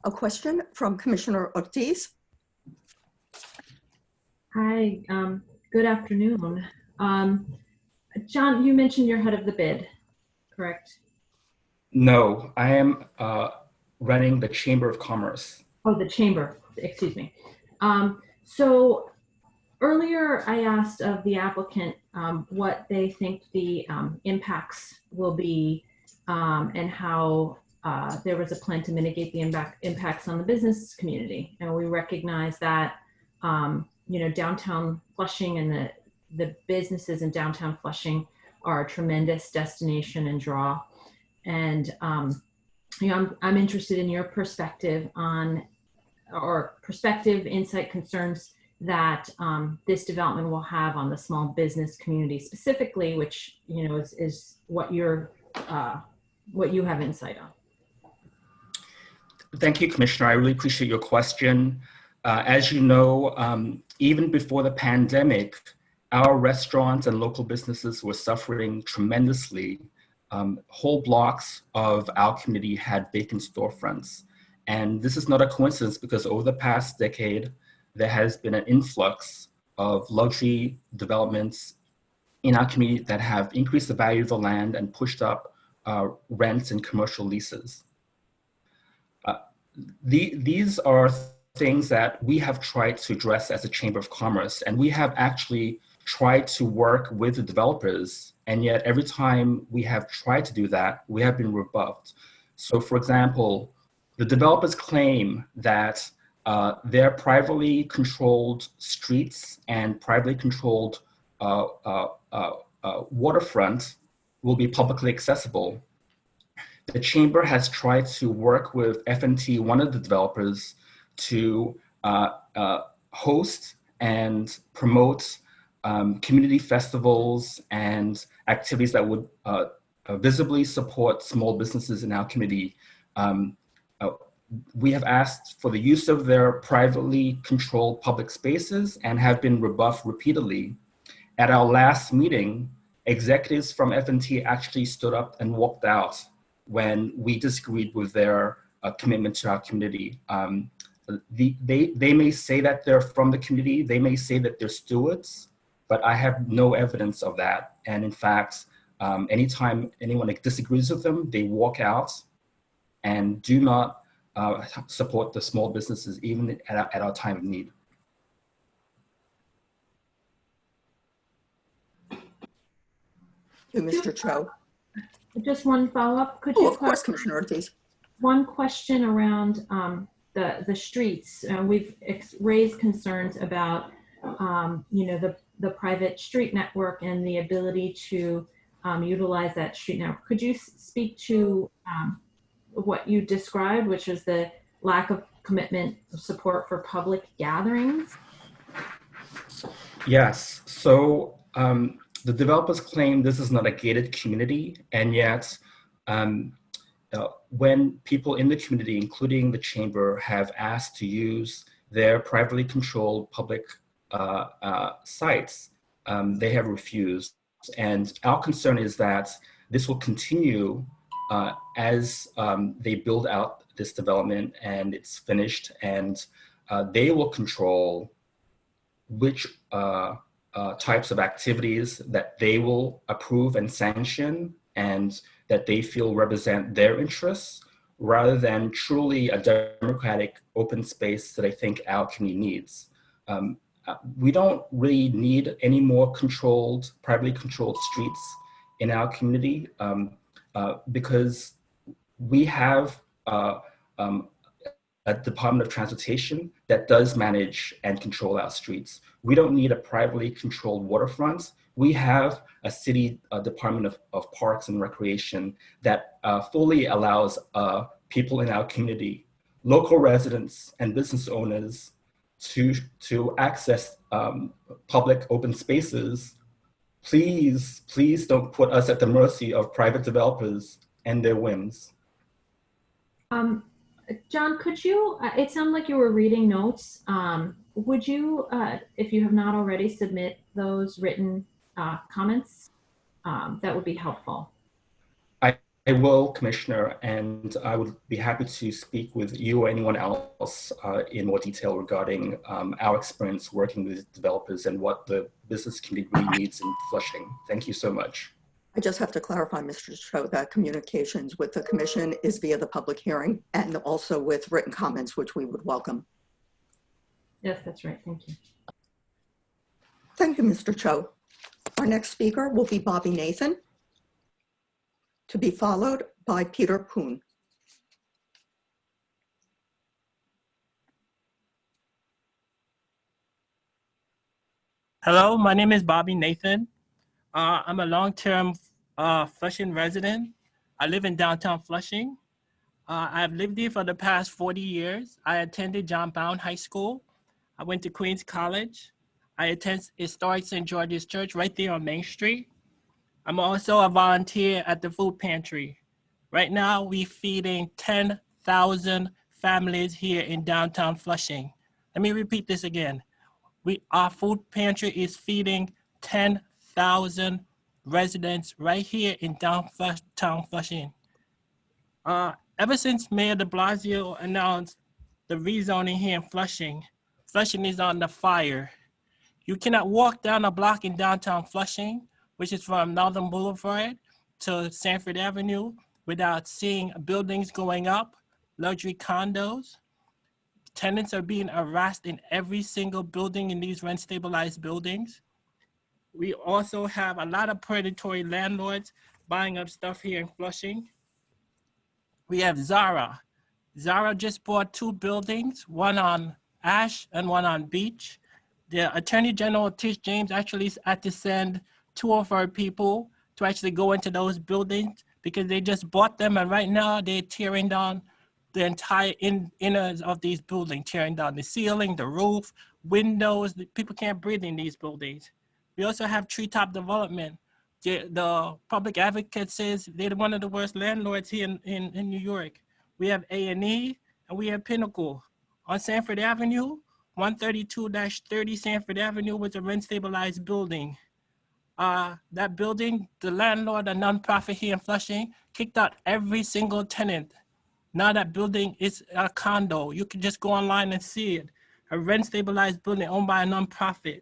A question from Commissioner Ortiz. Hi, good afternoon. John, you mentioned you're head of the bid, correct? No, I am running the Chamber of Commerce. Oh, the chamber, excuse me. So earlier I asked of the applicant what they think the impacts will be and how there was a plan to mitigate the impacts on the business community. And we recognize that, you know, downtown Flushing and the businesses in downtown Flushing are a tremendous destination and draw. And you know, I'm interested in your perspective on, or perspective, insight, concerns that this development will have on the small business community specifically, which, you know, is what you're, what you have insight on. Thank you, Commissioner. I really appreciate your question. As you know, even before the pandemic, our restaurants and local businesses were suffering tremendously. Whole blocks of our community had vacant storefronts. And this is not a coincidence because over the past decade, there has been an influx of luxury developments in our community that have increased the value of the land and pushed up rents and commercial leases. These are things that we have tried to address as a Chamber of Commerce, and we have actually tried to work with the developers, and yet every time we have tried to do that, we have been rebuffed. So for example, the developers claim that their privately controlled streets and privately controlled waterfront will be publicly accessible. The Chamber has tried to work with FNT, one of the developers, to host and promote community festivals and activities that would visibly support small businesses in our community. We have asked for the use of their privately controlled public spaces and have been rebuffed repeatedly. At our last meeting, executives from FNT actually stood up and walked out when we disagreed with their commitment to our community. They may say that they're from the community, they may say that they're stewards, but I have no evidence of that. And in fact, anytime anyone disagrees with them, they walk out and do not support the small businesses, even at our time of need. Mr. Cho. Just one follow-up. Could you? You Of course, Commissioner Ortiz. One question around the streets. We've raised concerns about, you know, the private street network and the ability to utilize that street network. Could you speak to what you described, which is the lack of commitment of support for public gatherings? Yes, so the developers claim this is not a gated community, and yet when people in the community, including the Chamber, have asked to use their privately controlled public sites, they have refused. And our concern is that this will continue as they build out this development and it's finished, and they will control which types of activities that they will approve and sanction and that they feel represent their interests, rather than truly a democratic open space that I think our community needs. We don't really need any more privately controlled streets in our community because we have a Department of Transportation that does manage and control our streets. We don't need a privately controlled waterfront. We have a city Department of Parks and Recreation that fully allows people in our community, local residents and business owners, to access public open spaces. Please don't put us at the mercy of private developers and their whims. John, could you, it sounded like you were reading notes. Would you, if you have not already, submit those written comments? That would be helpful. I will, Commissioner, and I would be happy to speak with you or anyone else in more detail regarding our experience working with developers and what the business community really needs in Flushing. Thank you so much. I just have to clarify, Mr. Cho, that communications with the commission is via the public hearing and also with written comments, which we would welcome. Yes, that's right. Thank you. Thank you, Mr. Cho. Our next speaker will be Bobby Nathan, to be followed by Peter Poon. Hello, my name is Bobby Nathan. I'm a long-term Flushing resident. I live in downtown Flushing. I've lived here for the past 40 years. I attended John Brown High School. I went to Queens College. I attend Historic St. George's Church right there on Main Street. I'm also a volunteer at the food pantry. Right now, we're feeding 10,000 families here in downtown Flushing. Let me repeat this again. Our food pantry is feeding 10,000 residents right here in downtown Flushing. Ever since Mayor de Blasio announced the rezoning here in Flushing, Flushing is on the fire. You cannot walk down a block in downtown Flushing, which is from Northern Boulevard to Sanford Avenue, without seeing buildings going up, luxury condos. Tenants are being harassed in every single building in these rent-stabilized buildings. We also have a lot of predatory landlords buying up stuff here in Flushing. We have Zara. Zara just bought 2 buildings, one on Ash and one on Beach. The Attorney General, Tish James, actually had to send 2 of our people to actually go into those buildings because they just bought them, and right now they're tearing down the entire inners of these buildings, tearing down the ceiling, the roof, windows. People can't breathe in these buildings. We also have Treetop Development. The public advocate says they're one of the worst landlords here in New York. We have A&E and we have Pinnacle. On Sanford Avenue, 132-30 Sanford Avenue was a rent-stabilized building. That building, the landlord, a nonprofit here in Flushing, kicked out every single tenant. Now that building is a condo. You can just go online and see it. A rent-stabilized building owned by a nonprofit.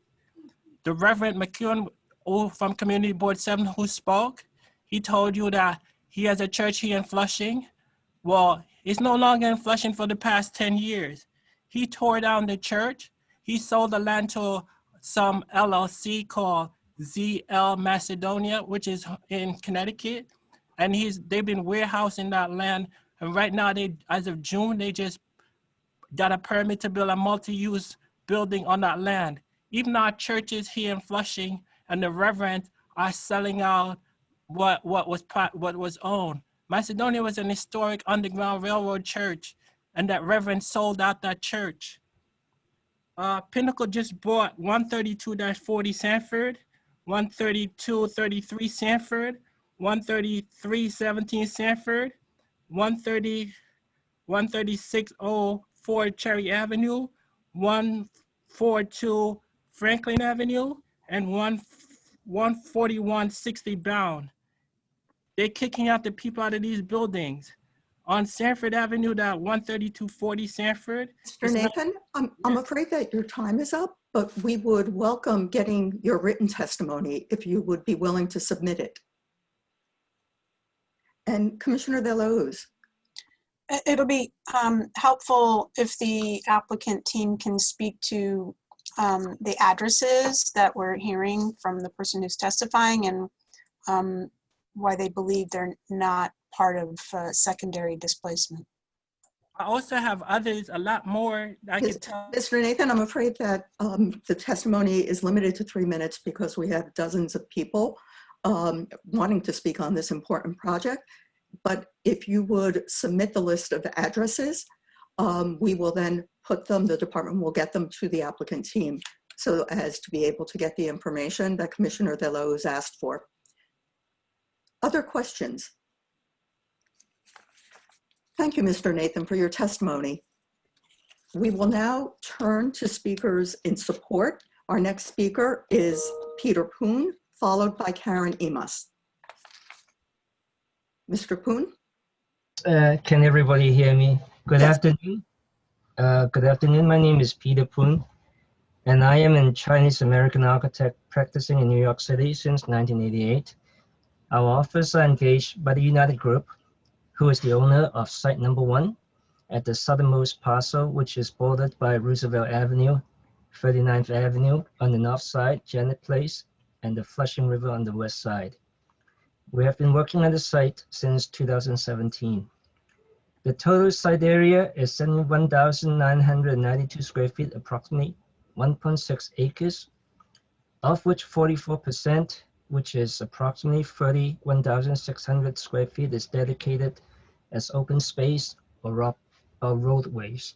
The Reverend McKeown from Community Board 7 who spoke, he told you that he has a church here in Flushing. Well, it's no longer in Flushing for the past 10 years. He tore down the church. He sold the land to some LLC called ZL Macedonia, which is in Connecticut. And they've been warehousing that land. And right now, as of June, they just got a permit to build a multi-use building on that land. Even our churches here in Flushing and the Reverend are selling out what was owned. Macedonia was an historic Underground Railroad church, and that Reverend sold out that church. Pinnacle just bought 132-40 Sanford, 132-33 Sanford, 133-17 Sanford, 136-04 Cherry Avenue, 142 Franklin Avenue, and 141-60 Bound. They're kicking out the people out of these buildings. On Sanford Avenue, that 132-40 Sanford. Mr. Nathan, I'm afraid that your time is up, but we would welcome getting your written testimony if you would be willing to submit it. And Commissioner Delos. It'll be helpful if the applicant team can speak to the addresses that we're hearing from the person who's testifying and why they believe they're not part of secondary displacement. I also have others, a lot more I could tell. Mr. Nathan, I'm afraid that the testimony is limited to 3 minutes because we have dozens of people wanting to speak on this important project. But if you would submit the list of addresses, we will then put them, the department will get them to the applicant team so as to be able to get the information that Commissioner Delos asked for. Other questions? Thank you, Mr. Nathan, for your testimony. We will now turn to speakers in support. Our next speaker is Peter Poon, followed by Karen Emas. Mr. Poon? Can everybody hear me? Good afternoon. Good afternoon. My name is Peter Poon, and I am a Chinese American architect practicing in New York City since 1988. Our office are engaged by the United Group, who is the owner of site number 1 at the southernmost parcel, which is bordered by Roosevelt Avenue, 39th Avenue on the north side, Janet Place, and the Flushing River on the west side. We have been working on the site since 2017. The total site area is 71,992 square feet, approximately 1.6 acres, of which 44%, which is approximately 31,600 square feet, is dedicated as open space or roadways.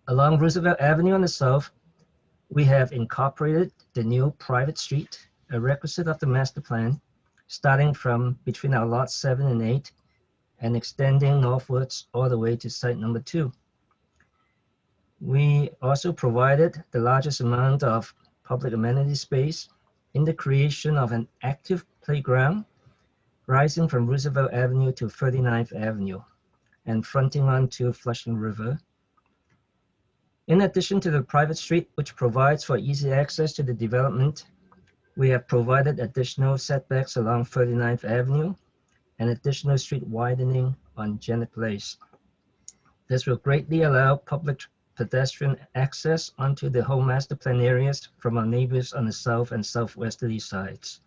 Along Roosevelt Avenue on the south, we have incorporated the new private street, a requisite of the master plan, starting from between our lots 7 and 8 and extending northwards all the way to site number 2. We also provided the largest amount of public amenity space in the creation of an active playground rising from Roosevelt Avenue to 39th Avenue and fronting onto Flushing River. In addition to the private street, which provides for easy access to the development, we have provided additional setbacks along 39th Avenue and additional street widening on Janet Place. This will greatly allow public pedestrian access onto the whole master plan areas from our neighbors on the south and southwesterly sides.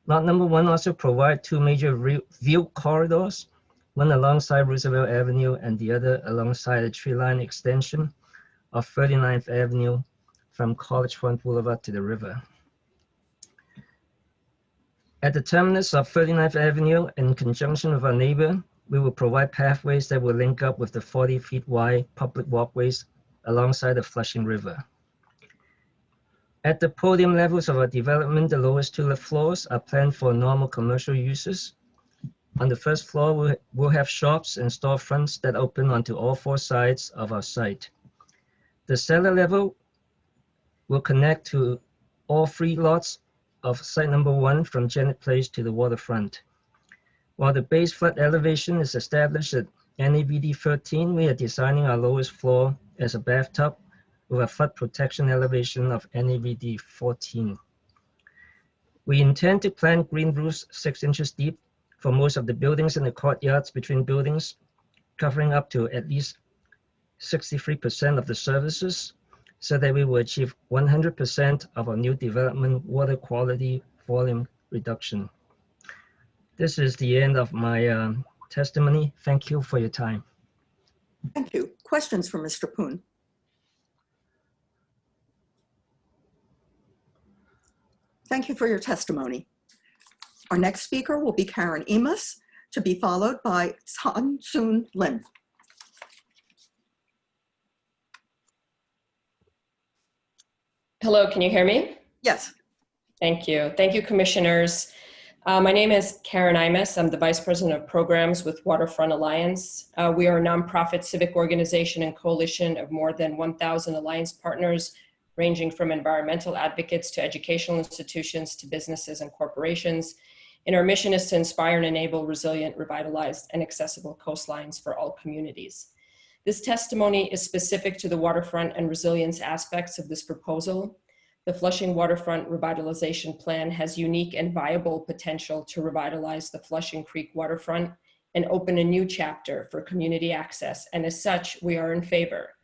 Lot number 1 also provides 2 major view corridors, one alongside Roosevelt Avenue and the other alongside a tree line extension of 39th Avenue from College Front Boulevard to the river. At the terminus of 39th Avenue, in conjunction with our neighbor, we will provide pathways that will link up with the 40 feet wide public walkways alongside the Flushing River. At the podium levels of our development, the lowest 2 floors are planned for normal commercial uses. On the first floor, we'll have shops and storefronts that open onto all 4 sides of our site. The cellar level will connect to all 3 lots of site number 1 from Janet Place to the waterfront. While the base flood elevation is established at NAVD 13, we are designing our lowest floor as a bathtub with a flood protection elevation of NAVD 14. We intend to plant green roofs 6 inches deep for most of the buildings and the courtyards between buildings, covering up to at least 63% of the services, so that we will achieve 100% of our new development water quality volume reduction. This is the end of my testimony. Thank you for your time. Thank you. Questions for Mr. Poon? Thank you for your testimony. Our next speaker will be Karen Emus, to be followed by Han Soon Lim. Hello, can you hear me? Yes. Thank you. Thank you, commissioners. My name is Karen Imus. I'm the Vice President of Programs with Waterfront Alliance. We are a nonprofit civic organization and coalition of more than 1,000 alliance partners, ranging from environmental advocates to educational institutions to businesses and corporations. And our mission is to inspire and enable resilient, revitalized, and accessible coastlines for all communities. This testimony is specific to the waterfront and resilience aspects of this proposal. The Flushing Waterfront Revitalization Plan has unique and viable potential to revitalize the Flushing Creek waterfront and open a new chapter for community access, and as such, we are in favor.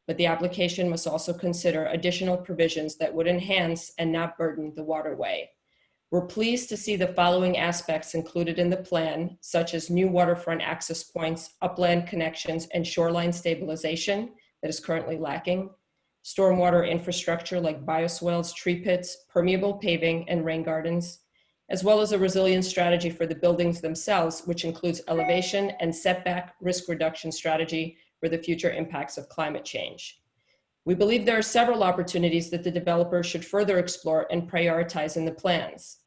But the application must also consider additional provisions that would enhance and not burden the waterway. We're pleased to see the following aspects included in the plan, such as new waterfront access points, upland connections, and shoreline stabilization that is currently lacking, stormwater infrastructure like bioswales, tree pits, permeable paving, and rain gardens, as well as a resilience strategy for the buildings themselves, which includes elevation and setback risk reduction strategy for the future impacts of climate change. We believe there are several opportunities that the developer should further explore and prioritize in the plans.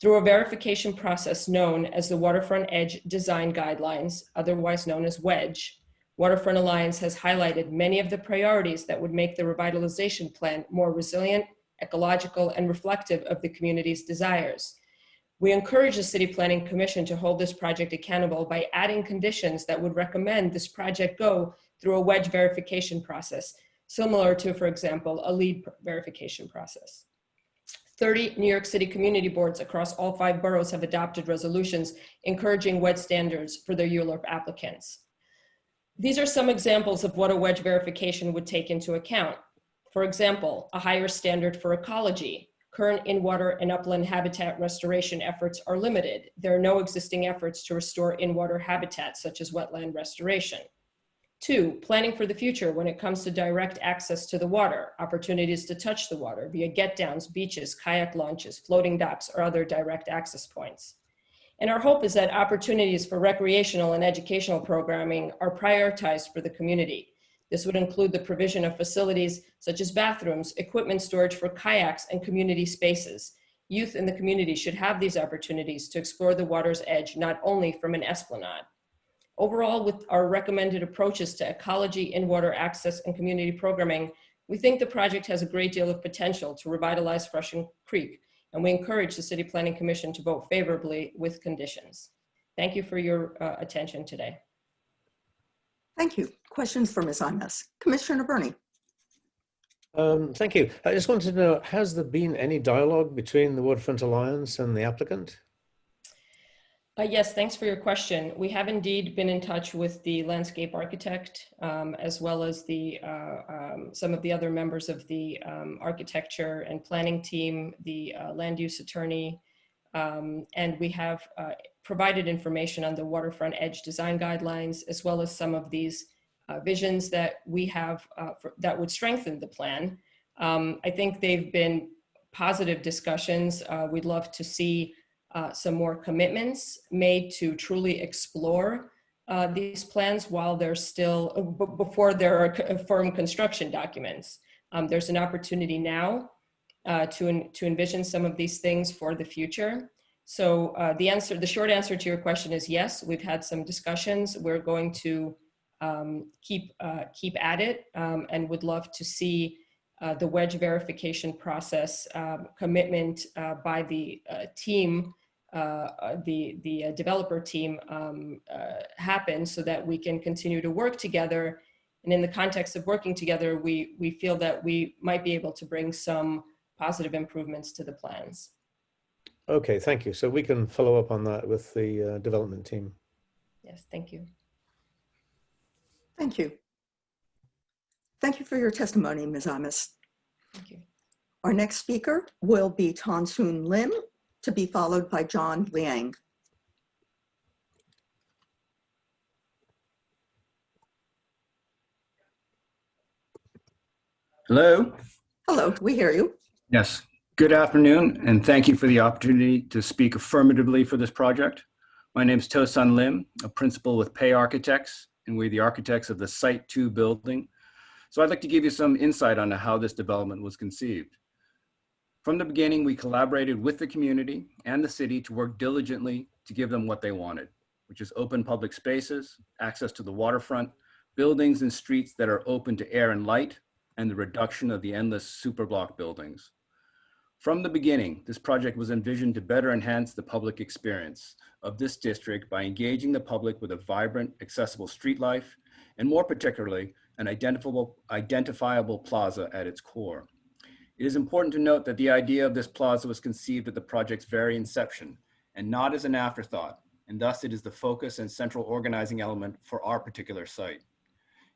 Through a verification process known as the Waterfront Edge Design Guidelines, otherwise known as WEDGE, Waterfront Alliance has highlighted many of the priorities that would make the revitalization plan more resilient, ecological, and reflective of the community's desires. We encourage the City Planning Commission to hold this project accountable by adding conditions that would recommend this project go through a wedge verification process, similar to, for example, a lead verification process. 30 New York City community boards across all 5 boroughs have adopted resolutions encouraging wedge standards for their ULURP applicants. These are some examples of what a wedge verification would take into account. For example, a higher standard for ecology. Current in-water and upland habitat restoration efforts are limited. There are no existing efforts to restore in-water habitats, such as wetland restoration. 2, planning for the future when it comes to direct access to the water, opportunities to touch the water via get-downs, beaches, kayak launches, floating docks, or other direct access points. And our hope is that opportunities for recreational and educational programming are prioritized for the community. This would include the provision of facilities such as bathrooms, equipment storage for kayaks, and community spaces. Youth in the community should have these opportunities to explore the water's edge, not only from an esplanade. Overall, with our recommended approaches to ecology, in-water access, and community programming, we think the project has a great deal of potential to revitalize Flushing Creek, and we encourage the City Planning Commission to vote favorably with conditions. Thank you for your attention today. Thank you. Questions for Ms. Imes? Commissioner Burney. Thank you. I just wanted to know, has there been any dialogue between the Waterfront Alliance and the applicant? Yes, thanks for your question. We have indeed been in touch with the landscape architect, as well as the some of the other members of the architecture and planning team, the land use attorney, and we have provided information on the waterfront edge design guidelines, as well as some of these visions that we have that would strengthen the plan. I think they've been positive discussions. We'd love to see some more commitments made to truly explore these plans while they're still, before there are firm construction documents. There's an opportunity now to envision some of these things for the future. So the short answer to your question is yes, we've had some discussions. We're going to keep at it and would love to see the wedge verification process commitment by the team, the developer team happen so that we can continue to work together. And in the context of working together, we feel that we might be able to bring some positive improvements to the plans. Okay, thank you. So we can follow up on that with the development team. Yes, thank you. Thank you. Thank you for your testimony, Ms. Imes. Thank you. Our next speaker will be Tan-Soon Lim, to be followed by John Liang. Hello. Hello, we hear you. Yes. Good afternoon, and thank you for the opportunity to speak affirmatively for this project. My name is To-Sun Lim, a principal with Pay Architects, and we're the architects of the Site 2 building. So I'd like to give you some insight on how this development was conceived. From the beginning, we collaborated with the community and the city to work diligently to give them what they wanted, which is open public spaces, access to the waterfront, buildings and streets that are open to air and light, and the reduction of the endless superblock buildings. From the beginning, this project was envisioned to better enhance the public experience of this district by engaging the public with a vibrant, accessible street life, and more particularly, an identifiable plaza at its core. It is important to note that the idea of this plaza was conceived at the project's very inception and not as an afterthought, and thus it is the focus and central organizing element for our particular site.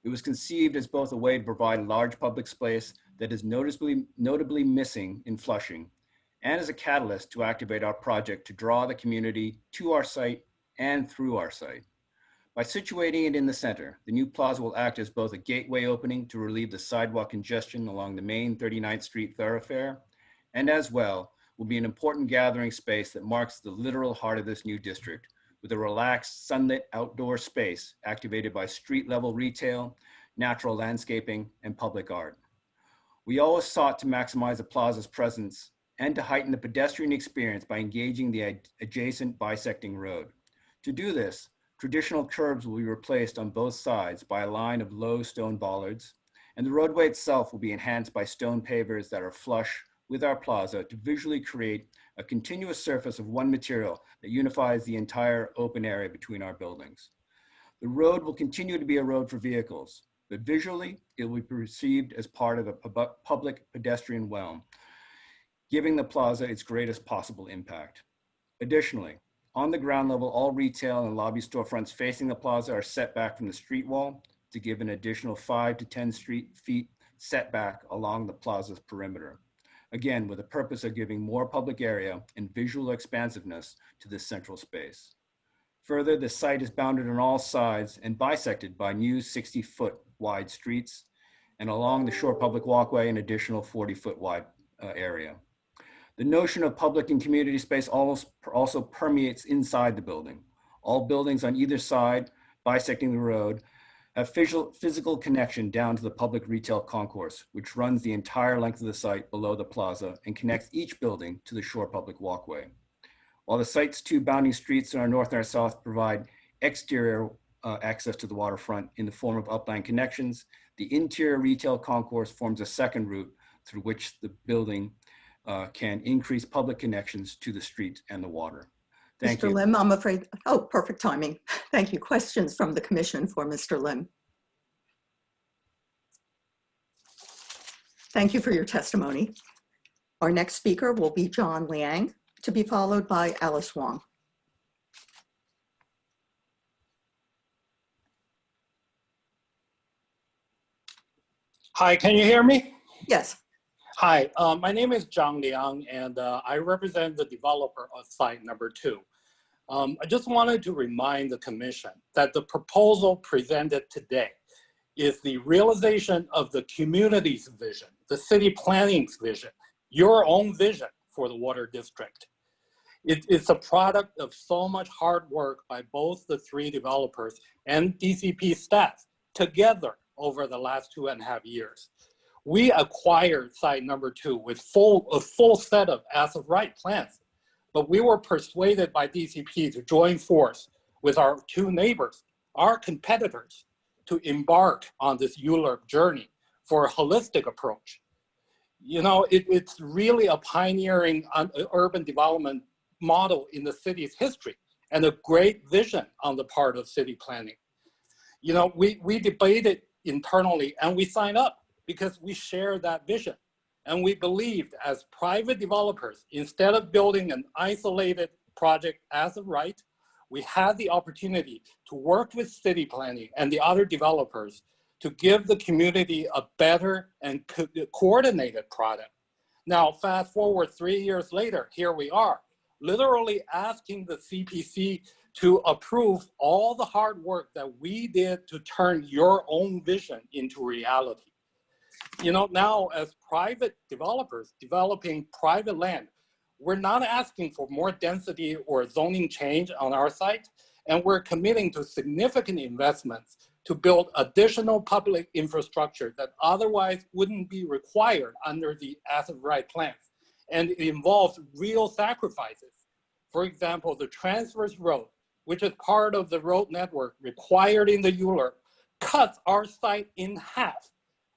It was conceived as both a way to provide a large public space that is notably missing in Flushing, and as a catalyst to activate our project to draw the community to our site and through our site. By situating it in the center, the new plaza will act as both a gateway opening to relieve the sidewalk congestion along the main 39th Street thoroughfare, and as well will be an important gathering space that marks the literal heart of this new district, with a relaxed, sunlit outdoor space activated by street-level retail, natural landscaping, and public art. We always sought to maximize the plaza's presence and to heighten the pedestrian experience by engaging the adjacent bisecting road. To do this, traditional curbs will be replaced on both sides by a line of low stone bollards, and the roadway itself will be enhanced by stone pavers that are flush with our plaza to visually create a continuous surface of one material that unifies the entire open area between our buildings. The road will continue to be a road for vehicles, but visually it will be perceived as part of a public pedestrian realm, giving the plaza its greatest possible impact. Additionally, on the ground level, all retail and lobby storefronts facing the plaza are set back from the street wall to give an additional 5 to 10 feet setback along the plaza's perimeter. Again, with the purpose of giving more public area and visual expansiveness to this central space. Further, the site is bounded on all sides and bisected by new 60-foot wide streets, and along the shore public walkway, an additional 40-foot wide area. The notion of public and community space also permeates inside the building. All buildings on either side, bisecting the road, have physical connection down to the public retail concourse, which runs the entire length of the site below the plaza and connects each building to the shore public walkway. While the site's two bounding streets on our north and our south provide exterior access to the waterfront in the form of upland connections, the interior retail concourse forms a second route through which the building can increase public connections to the street and the water. Thank you. Mr. Lim, I'm afraid, oh, perfect timing. Thank you. Questions from the commission for Mr. Lim? Thank you for your testimony. Our next speaker will be John Liang, to be followed by Alice Wong. Hi, can you hear me? Yes. Hi, my name is John Liang, and I represent the developer of site number 2. I just wanted to remind the commission that the proposal presented today is the realization of the community's vision, the city planning's vision, your own vision for the water district. It's a product of so much hard work by both the 3 developers and DCP staff together over the last 2.5 years. We acquired site number 2 with a full set of as-of-right plans, but we were persuaded by DCP to join force with our 2 neighbors, our competitors, to embark on this ULURP journey for a holistic approach. You know, it's really a pioneering urban development model in the city's history and a great vision on the part of city planning. You know, we debated internally and we signed up because we share that vision. And we believed as private developers, instead of building an isolated project as of right, we had the opportunity to work with city planning and the other developers to give the community a better and coordinated product. Now, fast forward 3 years later, here we are, literally asking the CPC to approve all the hard work that we did to turn your own vision into reality. You know, now as private developers developing private land, we're not asking for more density or zoning change on our site, and we're committing to significant investments to build additional public infrastructure that otherwise wouldn't be required under the as-of-right plans. And it involves real sacrifices. For example, the Transverse Road, which is part of the road network required in the ULURP, cuts our site in half,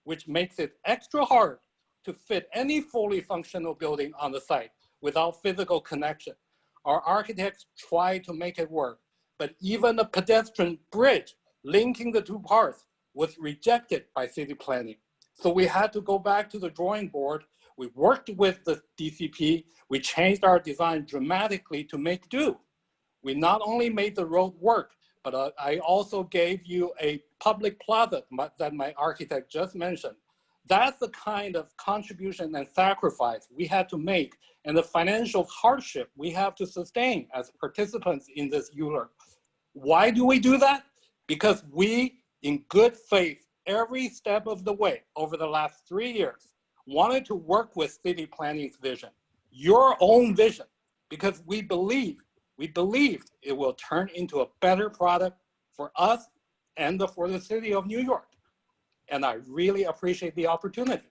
which makes it extra hard to fit any fully functional building on the site without physical connection. Our architects tried to make it work, but even a pedestrian bridge linking the 2 parts was rejected by city planning. So we had to go back to the drawing board. We worked with the DCP. We changed our design dramatically to make do. We not only made the road work, but I also gave you a public plaza that my architect just mentioned. That's the kind of contribution and sacrifice we had to make and the financial hardship we have to sustain as participants in this ULURP. Why do we do that? Because we, in good faith, every step of the way over the last 3 years, wanted to work with city planning's vision, your own vision, because we believed it will turn into a better product for us and for the city of New York. And I really appreciate the opportunity.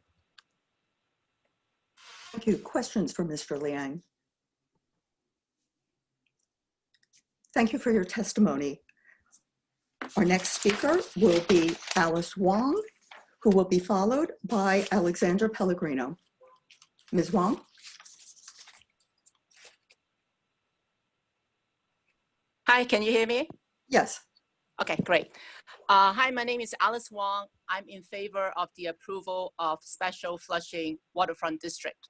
Thank you. Questions for Mr. Liang? Thank you for your testimony. Our next speaker will be Alice Wong, who will be followed by Alexandra Pellegrino. Ms. Wong? Hi, can you hear me? Yes. Okay, great. Hi, my name is Alice Wong. I'm in favor of the approval of Special Flushing Waterfront District.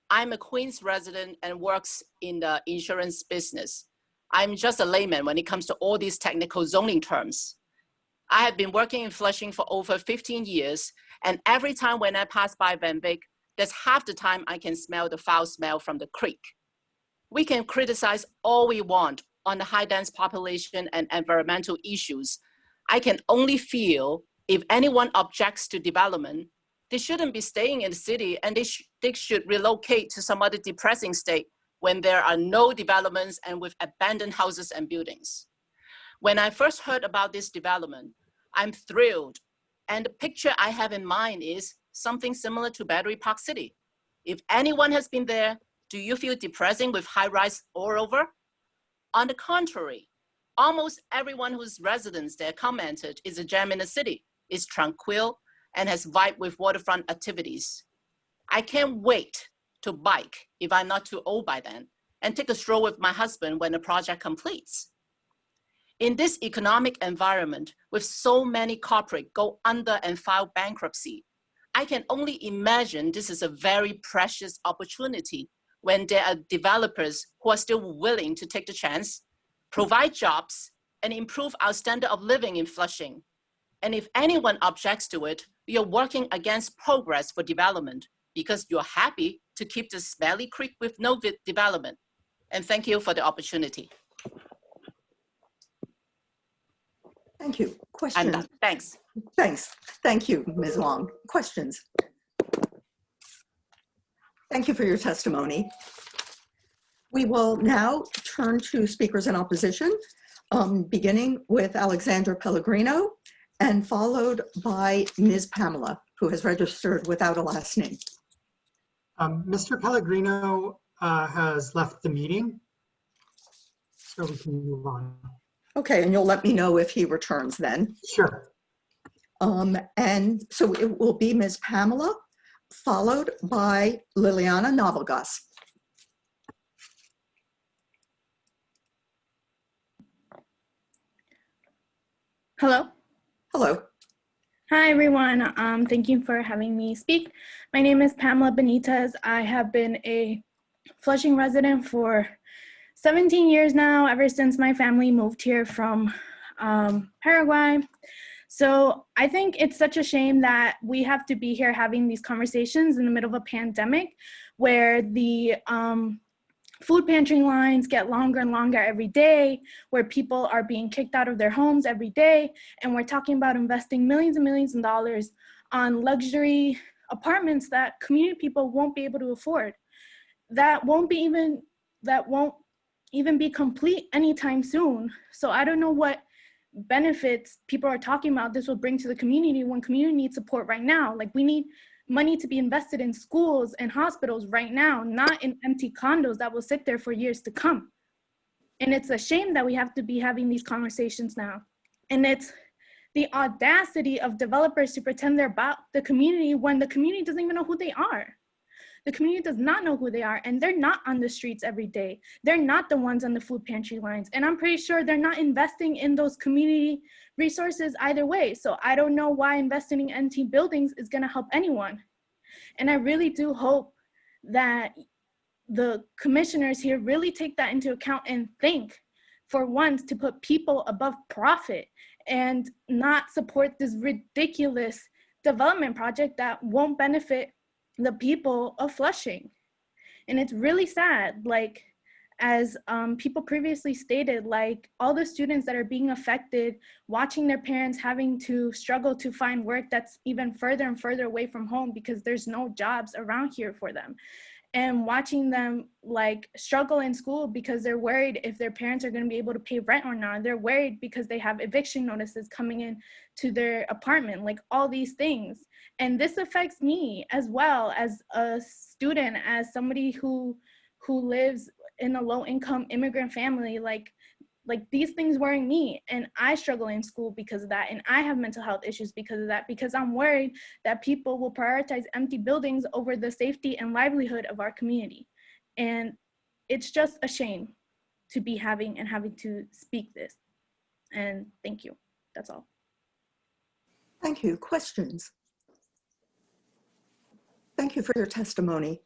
I'm a Queens resident and works in the insurance business. I'm just a layman when it comes to all these technical zoning terms. I have been working in Flushing for over 15 years, and every time when I pass by Van Wyck, that's half the time I can smell the foul smell from the creek. We can criticize all we want on the high dense population and environmental issues. I can only feel if anyone objects to development, they shouldn't be staying in the city and they should relocate to some other depressing state when there are no developments and with abandoned houses and buildings. When I first heard about this development, I'm thrilled. And the picture I have in mind is something similar to Battery Park City. If anyone has been there, do you feel depressing with high rise all over? On the contrary, almost everyone whose residents there commented is a gem in the city, is tranquil, and has vibe with waterfront activities. I can't wait to bike, if I'm not too old by then, and take a stroll with my husband when the project completes. In this economic environment, with so many corporates go under and file bankruptcy, I can only imagine this is a very precious opportunity when there are developers who are still willing to take the chance, provide jobs, and improve our standard of living in Flushing. And if anyone objects to it, you're working against progress for development because you're happy to keep the smelly creek with no development. And thank you for the opportunity. Thank you. Questions? I'm done. Thanks. Thanks. Thank you, Ms. Wong. Questions? Thank you for your testimony. We will now turn to speakers in opposition, beginning with Alexandra Pellegrino and followed by Ms. Pamela, who has registered without a last name. Mr. Pellegrino has left the meeting, so we can move on. Okay, and you'll let me know if he returns then. Sure. And so it will be Ms. Pamela, followed by Liliana Navalgas. Hello. Hello. Hi, everyone. Thank you for having me speak. My name is Pamela Benitez. I have been a Flushing resident for 17 years now, ever since my family moved here from Paraguay. So I think it's such a shame that we have to be here having these conversations in the middle of a pandemic where the food pantry lines get longer and longer every day, where people are being kicked out of their homes every day. And we're talking about investing millions and millions of dollars on luxury apartments that community people won't be able to afford. That won't even be complete anytime soon. So I don't know what benefits people are talking about this will bring to the community when community needs support right now. Like, we need money to be invested in schools and hospitals right now, not in empty condos that will sit there for years to come. And it's a shame that we have to be having these conversations now. And it's the audacity of developers to pretend they're about the community when the community doesn't even know who they are. The community does not know who they are, and they're not on the streets every day. They're not the ones on the food pantry lines. And I'm pretty sure they're not investing in those community resources either way. So I don't know why investing in NT buildings is gonna help anyone. And I really do hope that the commissioners here really take that into account and think for once to put people above profit and not support this ridiculous development project that won't benefit the people of Flushing. And it's really sad, like, as people previously stated, like, all the students that are being affected, watching their parents having to struggle to find work that's even further and further away from home because there's no jobs around here for them. And watching them like struggle in school because they're worried if their parents are going to be able to pay rent or not. They're worried because they have eviction notices coming in to their apartment, like all these things. And this affects me as well as a student, as somebody who lives in a low-income immigrant family. Like, Like, these things worry me, and I struggle in school because of that, and I have mental health issues because of that, because I'm worried that people will prioritize empty buildings over the safety and livelihood of our community. And it's just a shame to be having to speak this. And thank you. That's all. Thank you. Questions? Thank you for your testimony.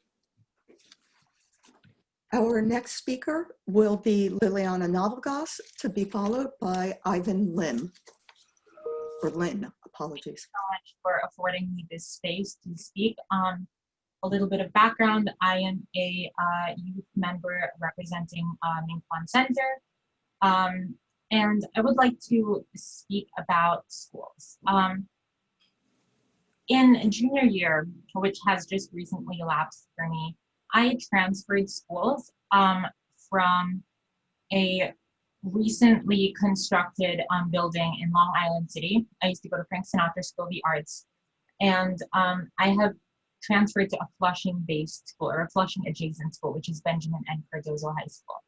Our next speaker will be Liliana Navalgas, to be followed by Ivan Lim, or Lynn, apologies. So much for affording me this space to speak. A little bit of background: I am a youth member representing Minkwon Center, and I would like to speak about schools. In junior year, which has just recently elapsed for me, I transferred schools from a recently constructed building in Long Island City. I used to go to Frank Sinatra School of the Arts, and I have transferred to a Flushing-based school, or a Flushing-adjacent school, which is Benjamin N. Cardozo High School.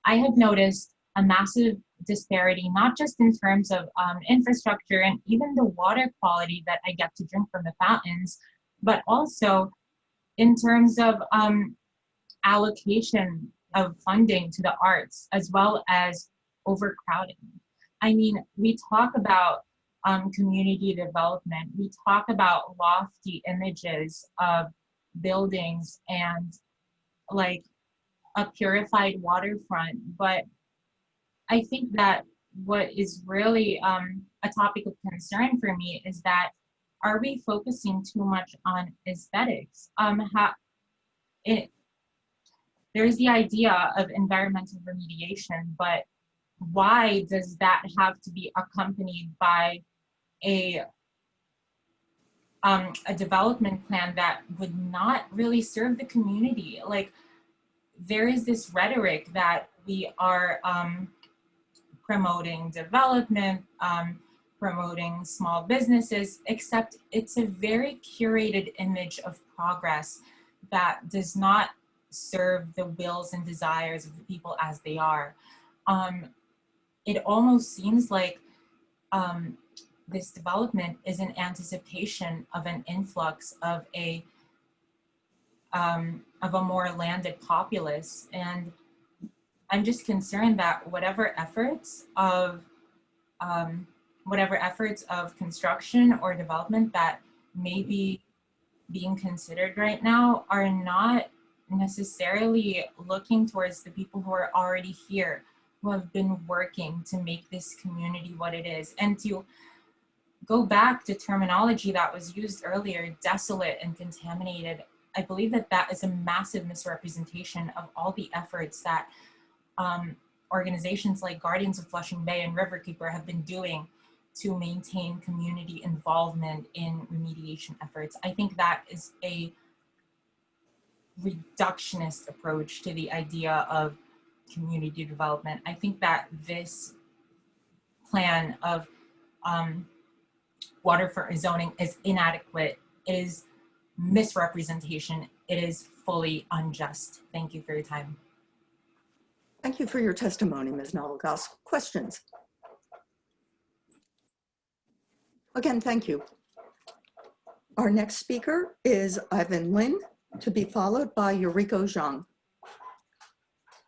I have noticed a massive disparity, not just in terms of infrastructure and even the water quality that I get to drink from the fountains, but also in terms of allocation of funding to the arts, as well as overcrowding. I mean, we talk about community development, we talk about lofty images of buildings and like a purified waterfront, but I think that what is really a topic of concern for me is that, are we focusing too much on aesthetics? There's the idea of environmental remediation, but why does that have to be accompanied by a development plan that would not really serve the community? Like, there is this rhetoric that we are promoting development, promoting small businesses, except it's a very curated image of progress that does not serve the wills and desires of the people as they are. It almost seems like this development is in anticipation of an influx of a more landed populace, and I'm just concerned that whatever efforts of construction or development that may be being considered right now are not necessarily looking towards the people who are already here, who have been working to make this community what it is. And to go back to terminology that was used earlier, desolate and contaminated, I believe that that is a massive misrepresentation of all the efforts that organizations like Guardians of Flushing Bay and Riverkeeper have been doing to maintain community involvement in remediation efforts. I think that is a reductionist approach to the idea of community development. I think that this plan of waterfront zoning is inadequate. It is misrepresentation. It is fully unjust. Thank you for your time. Thank you for your testimony, Ms. Navalgas. Questions? Again, thank you. Our next speaker is Ivan Lin, to be followed by Yuriko Zhang.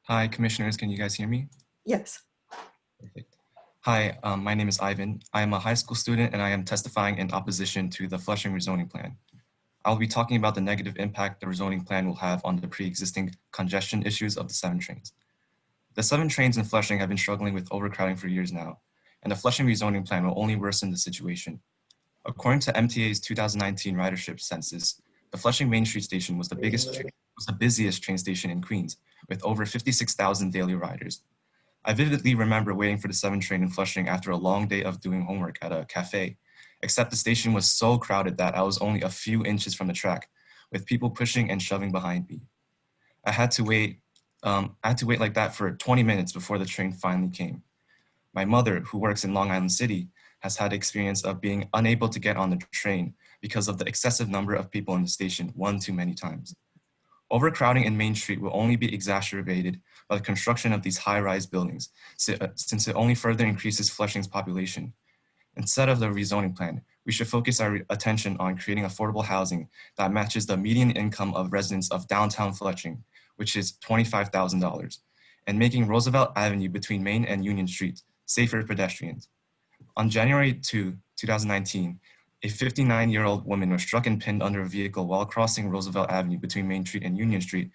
Hi, commissioners, can you guys hear me? Yes. Perfect. Hi, my name is Ivan. I am a high school student and I am testifying in opposition to the Flushing rezoning plan. I'll be talking about the negative impact the rezoning plan will have on the pre-existing congestion issues of the 7 trains. The 7 trains in Flushing have been struggling with overcrowding for years now, and the Flushing rezoning plan will only worsen the situation. According to MTA's 2019 ridership census, the Flushing Main Street station was the busiest train station in Queens, with over 56,000 daily riders. I vividly remember waiting for the 7 train in Flushing after a long day of doing homework at a cafe, except the station was so crowded that I was only a few inches from the track, with people pushing and shoving behind me. I had to wait like that for 20 minutes before the train finally came. My mother, who works in Long Island City, has had experience of being unable to get on the train because of the excessive number of people in the station one too many times. Overcrowding in Main Street will only be exacerbated by the construction of these high-rise buildings, since it only further increases Flushing's population. Instead of the rezoning plan, we should focus our attention on creating affordable housing that matches the median income of residents of downtown Flushing, which is $25,000, and making Roosevelt Avenue between Main and Union Streets safer for pedestrians. On January 2, 2019, a 59-year-old woman was struck and pinned under a vehicle while crossing Roosevelt Avenue between Main Street and Union Street.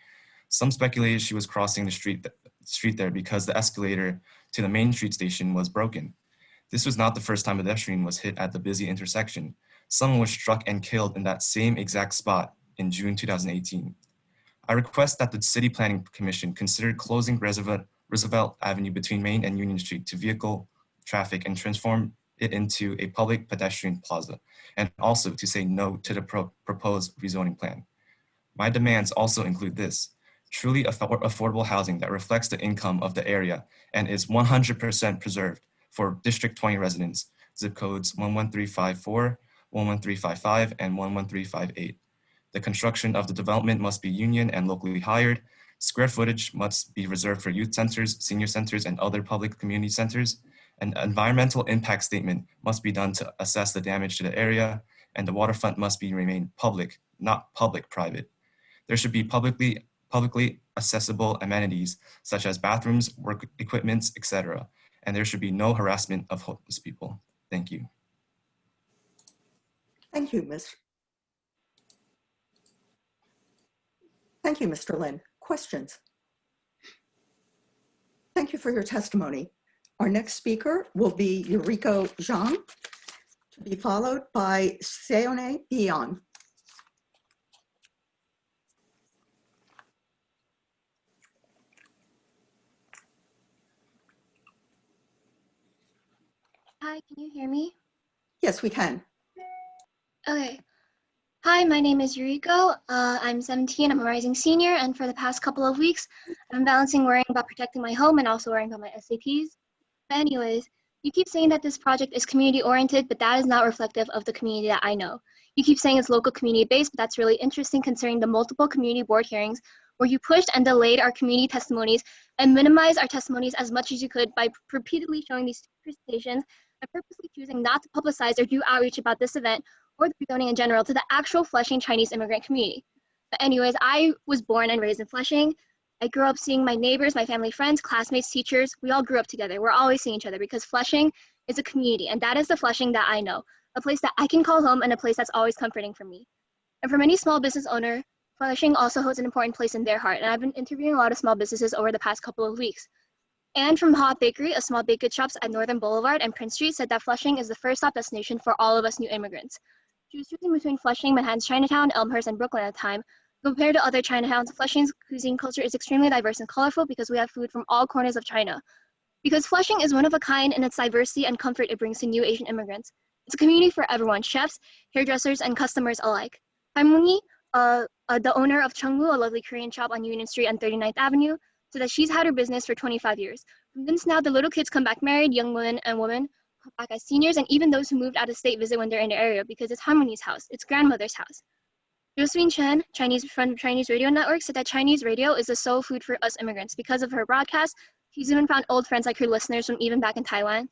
Some speculated she was crossing the street there because the escalator to the Main Street station was broken. This was not the first time a pedestrian was hit at the busy intersection. Someone was struck and killed in that same exact spot in June 2018. I request that the City Planning Commission consider closing Roosevelt Avenue between Main and Union Street to vehicle traffic and transform it into a public pedestrian plaza, and also to say no to the proposed rezoning plan. My demands also include this: truly affordable housing that reflects the income of the area and is 100% preserved for District 20 residents, zip codes 11354, 11355, and 11358. The construction of the development must be union and locally hired. Square footage must be reserved for youth centers, senior centers, and other public community centers. An environmental impact statement must be done to assess the damage to the area, and the waterfront must remain public, not public-private. There should be publicly accessible amenities such as bathrooms, work equipment, etc. And there should be no harassment of homeless people. Thank you. Thank you, Thank you, Mr. Lin. Questions? Thank you for your testimony. Our next speaker will be Yuriko Zhang, to be followed by Seone Bion. Hi, can you hear me? Yes, we can. Okay. Hi, my name is Yuriko. I'm 17, I'm a rising senior, and for the past couple of weeks, I'm balancing worrying about protecting my home and also worrying about my SATs. But anyways, you keep saying that this project is community-oriented, but that is not reflective of the community that I know. You keep saying it's local community-based, but that's really interesting considering the multiple community board hearings where you pushed and delayed our community testimonies and minimized our testimonies as much as you could by repeatedly showing these presentations and purposely choosing not to publicize or do outreach about this event or the rezoning in general to the actual Flushing Chinese immigrant community. But anyways, I was born and raised in Flushing. I grew up seeing my neighbors, my family friends, classmates, teachers. We all grew up together. We're always seeing each other because Flushing is a community, and that is the Flushing that I know, a place that I can call home and a place that's always comforting for me. And for many small business owners, Flushing also holds an important place in their heart, and I've been interviewing a lot of small businesses over the past couple of weeks. Anne from Hot Bakery, a small baked goods shops at Northern Boulevard and Prince Street, said that Flushing is the first stop destination for all of us new immigrants. She was choosing between Flushing, Manhattan's Chinatown, Elmhurst, and Brooklyn at the time. Compared to other Chinatowns, Flushing's cuisine culture is extremely diverse and colorful because we have food from all corners of China. Because Flushing is one of a kind in its diversity and comfort it brings to new Asian immigrants. It's a community for everyone, chefs, hairdressers, and customers alike. Haimuni, the owner of Chungwoo, a lovely Korean shop on Union Street and 39th Avenue, said that she's had her business for 25 years. Convinced now the little kids come back married, young women and women come back as seniors, and even those who moved out of state visit when they're in the area because it's Harmony's house, it's grandmother's house. Josephine Chen, from Chinese Radio Network, said that Chinese radio is the soul food for us immigrants. Because of her broadcast, she's even found old friends like her listeners from even back in Taiwan.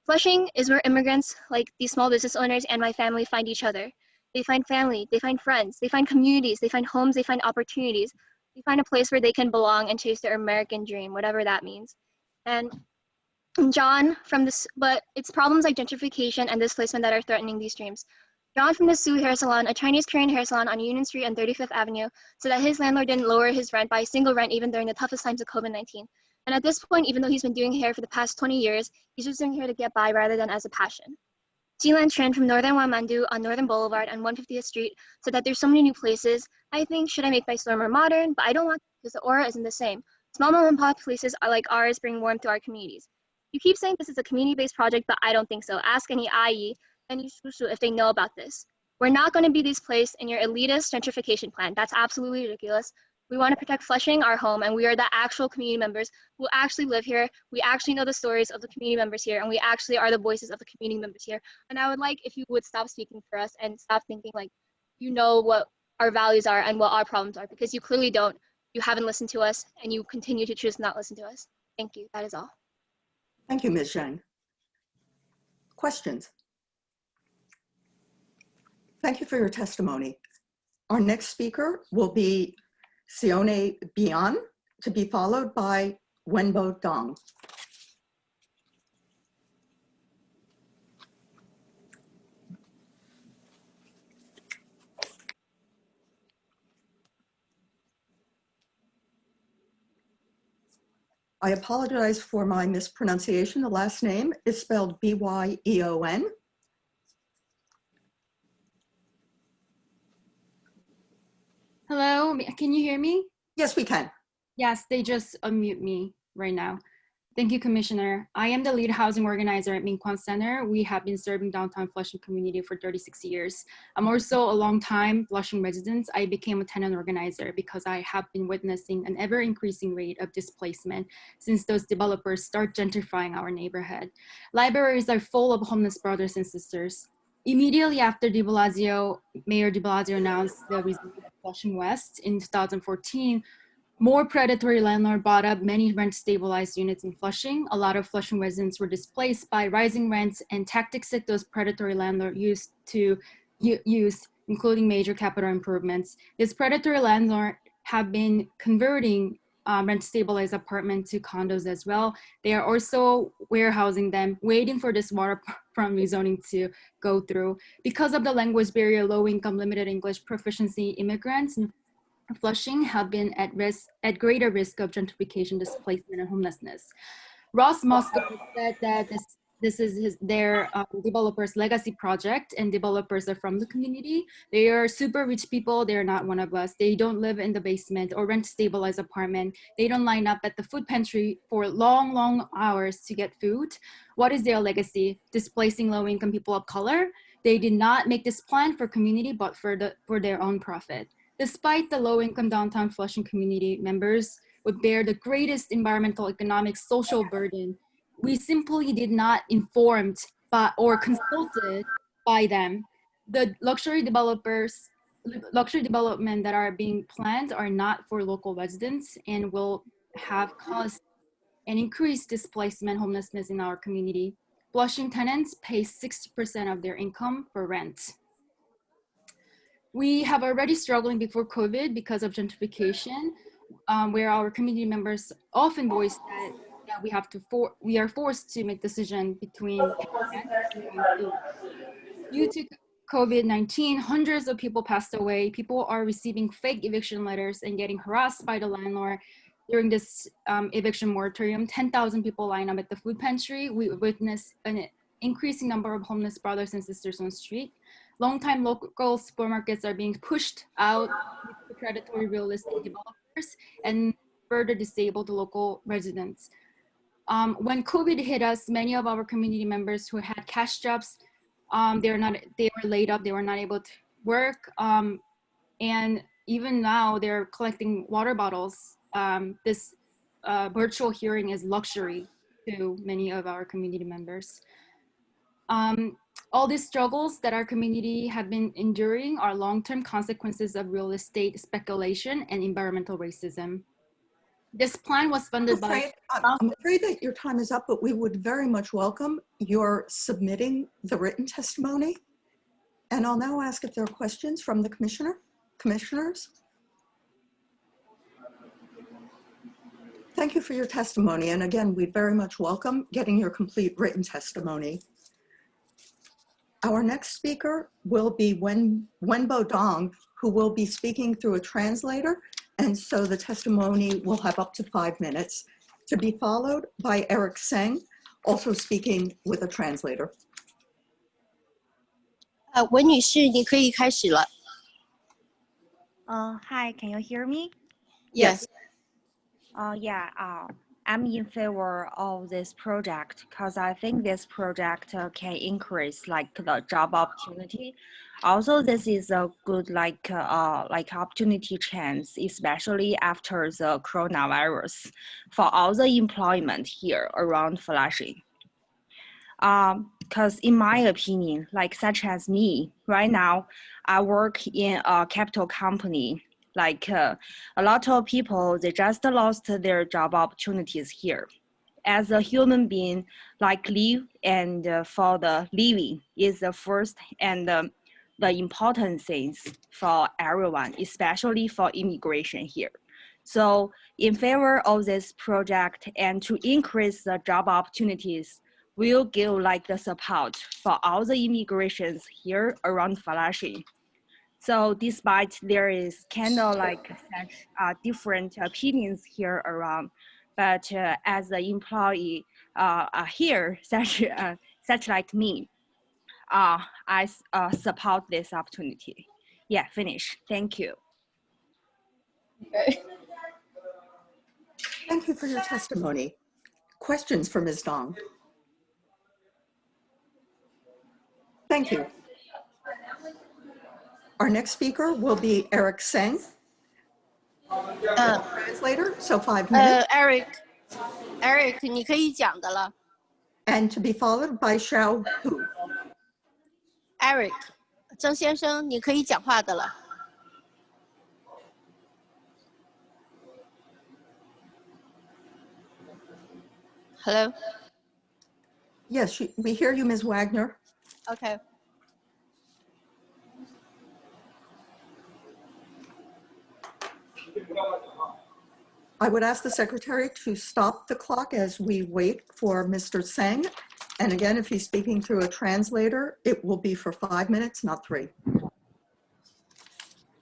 Flushing is where immigrants like these small business owners and my family find each other. They find family, they find friends, they find communities, they find homes, they find opportunities. They find a place where they can belong and chase their American dream, whatever that means. And John from this, but it's problems like gentrification and displacement that are threatening these dreams. John from the Sue Hair Salon, a Chinese Korean hair salon on Union Street and 35th Avenue, said that his landlord didn't lower his rent by a single rent even during the toughest times of COVID-19. And at this point, even though he's been doing hair for the past 20 years, he's just doing hair to get by rather than as a passion. Jilan Chen from Northern Wanmandu on Northern Boulevard and 150th Street said that there's so many new places. I think, should I make my store more modern? But I don't want to because the aura isn't the same. Small mom and pop places are like ours bring warmth to our communities. You keep saying this is a community-based project, but I don't think so. Ask any IE, any Shushu if they know about this. We're not going to be this place in your elitist gentrification plan. That's absolutely ridiculous. We want to protect Flushing, our home, and we are the actual community members who actually live here. We actually know the stories of the community members here, and we actually are the voices of the community members here. And I would like if you would stop speaking for us and stop thinking like you know what our values are and what our problems are, because you clearly don't. You haven't listened to us, and you continue to choose not to listen to us. Thank you. That is all. Thank you, Ms. Zhang. Questions? Thank you for your testimony. Our next speaker will be Sione Bian, to be followed by Wenbo Dong. I apologize for my mispronunciation. The last name is spelled B-Y-E-O-N. Hello, can you hear me? Yes, we can. Yes, they just unmute me right now. Thank you, Commissioner. I am the lead housing organizer at Minkwon Center. We have been serving downtown Flushing community for 36 years. I'm also a long-time Flushing resident. I became a tenant organizer because I have been witnessing an ever-increasing rate of displacement since those developers start gentrifying our neighborhood. Libraries are full of homeless brothers and sisters. Immediately after Mayor de Blasio announced the rezoning of Flushing West in 2014, more predatory landlord bought up many rent-stabilized units in Flushing. A lot of Flushing residents were displaced by rising rents and tactics that those predatory landlords used to use, including major capital improvements. These predatory landlords have been converting rent-stabilized apartments to condos as well. They are also warehousing them, waiting for this waterfront rezoning to go through. Because of the language barrier, low-income, limited English proficiency immigrants Flushing have been at greater risk of gentrification, displacement, and homelessness. Ross Moscow said that this is their developer's legacy project, and developers are from the community. They are super rich people. They're not one of us. They don't live in the basement or rent stabilized apartment. They don't line up at the food pantry for long, long hours to get food. What is their legacy? Displacing low-income people of color. They did not make this plan for community, but for their own profit. Despite the low-income downtown Flushing community members would bear the greatest environmental, economic, social burden, we simply did not informed or consulted by them. The luxury development that are being planned are not for local residents and will have caused an increased displacement, homelessness in our community. Flushing tenants pay 60% of their income for rent. We have already struggling before COVID because of gentrification, where our community members often voice that we are forced to make decision between due to COVID-19, hundreds of people passed away. People are receiving fake eviction letters and getting harassed by the landlord during this eviction moratorium. 10,000 people line up at the food pantry. We witnessed an increasing number of homeless brothers and sisters on the street. Long-time local supermarkets are being pushed out with predatory real estate developers and further disable the local residents. When COVID hit us, many of our community members who had cash jobs, they were laid up, they were not able to work. And even now they're collecting water bottles. This virtual hearing is luxury to many of our community members. All these struggles that our community have been enduring are long-term consequences of real estate speculation and environmental racism. This plan was funded by... I'm afraid that your time is up, but we would very much welcome your submitting the written testimony. And I'll now ask if there are questions from the commissioners. Thank you for your testimony. And again, we'd very much welcome getting your complete written testimony. Our next speaker will be Wenbo Dong, who will be speaking through a translator. And so the testimony will have up to 5 minutes, to be followed by Eric Seng, also speaking with a translator. 文女士，你可以开始了。Hi, can you hear me? Yes. I'm in favor of this project because I think this project can increase like the job opportunity. Also, this is a good like opportunity chance, especially after the coronavirus, for all the employment here around Flushing. because in my opinion, like such as me, right now, I work in a capital company. Like a lot of people, they just lost their job opportunities here. As a human being, like live and for the living is the first and the important things for everyone, especially for immigration here. So in favor of this project and to increase the job opportunities, we'll give like the support for all the immigrations here around Flushing. So despite there is kind of like such different opinions here around, but as an employee here, such like me, I support this opportunity. Yeah, finish. Thank you. Okay. Thank you for your testimony. Questions for Ms. Dong? Thank you. Our next speaker will be Eric Seng, translator, so 5 minutes. Eric, 你可以讲的了。 And to be followed by Xiao Hu. Eric, 曾先生，你可以讲话的了。Hello. Yes, we hear you, Ms. Wagner. Okay. I would ask the secretary to stop the clock as we wait for Mr. Seng. And again, if he's speaking through a translator, it will be for 5 minutes, not 3.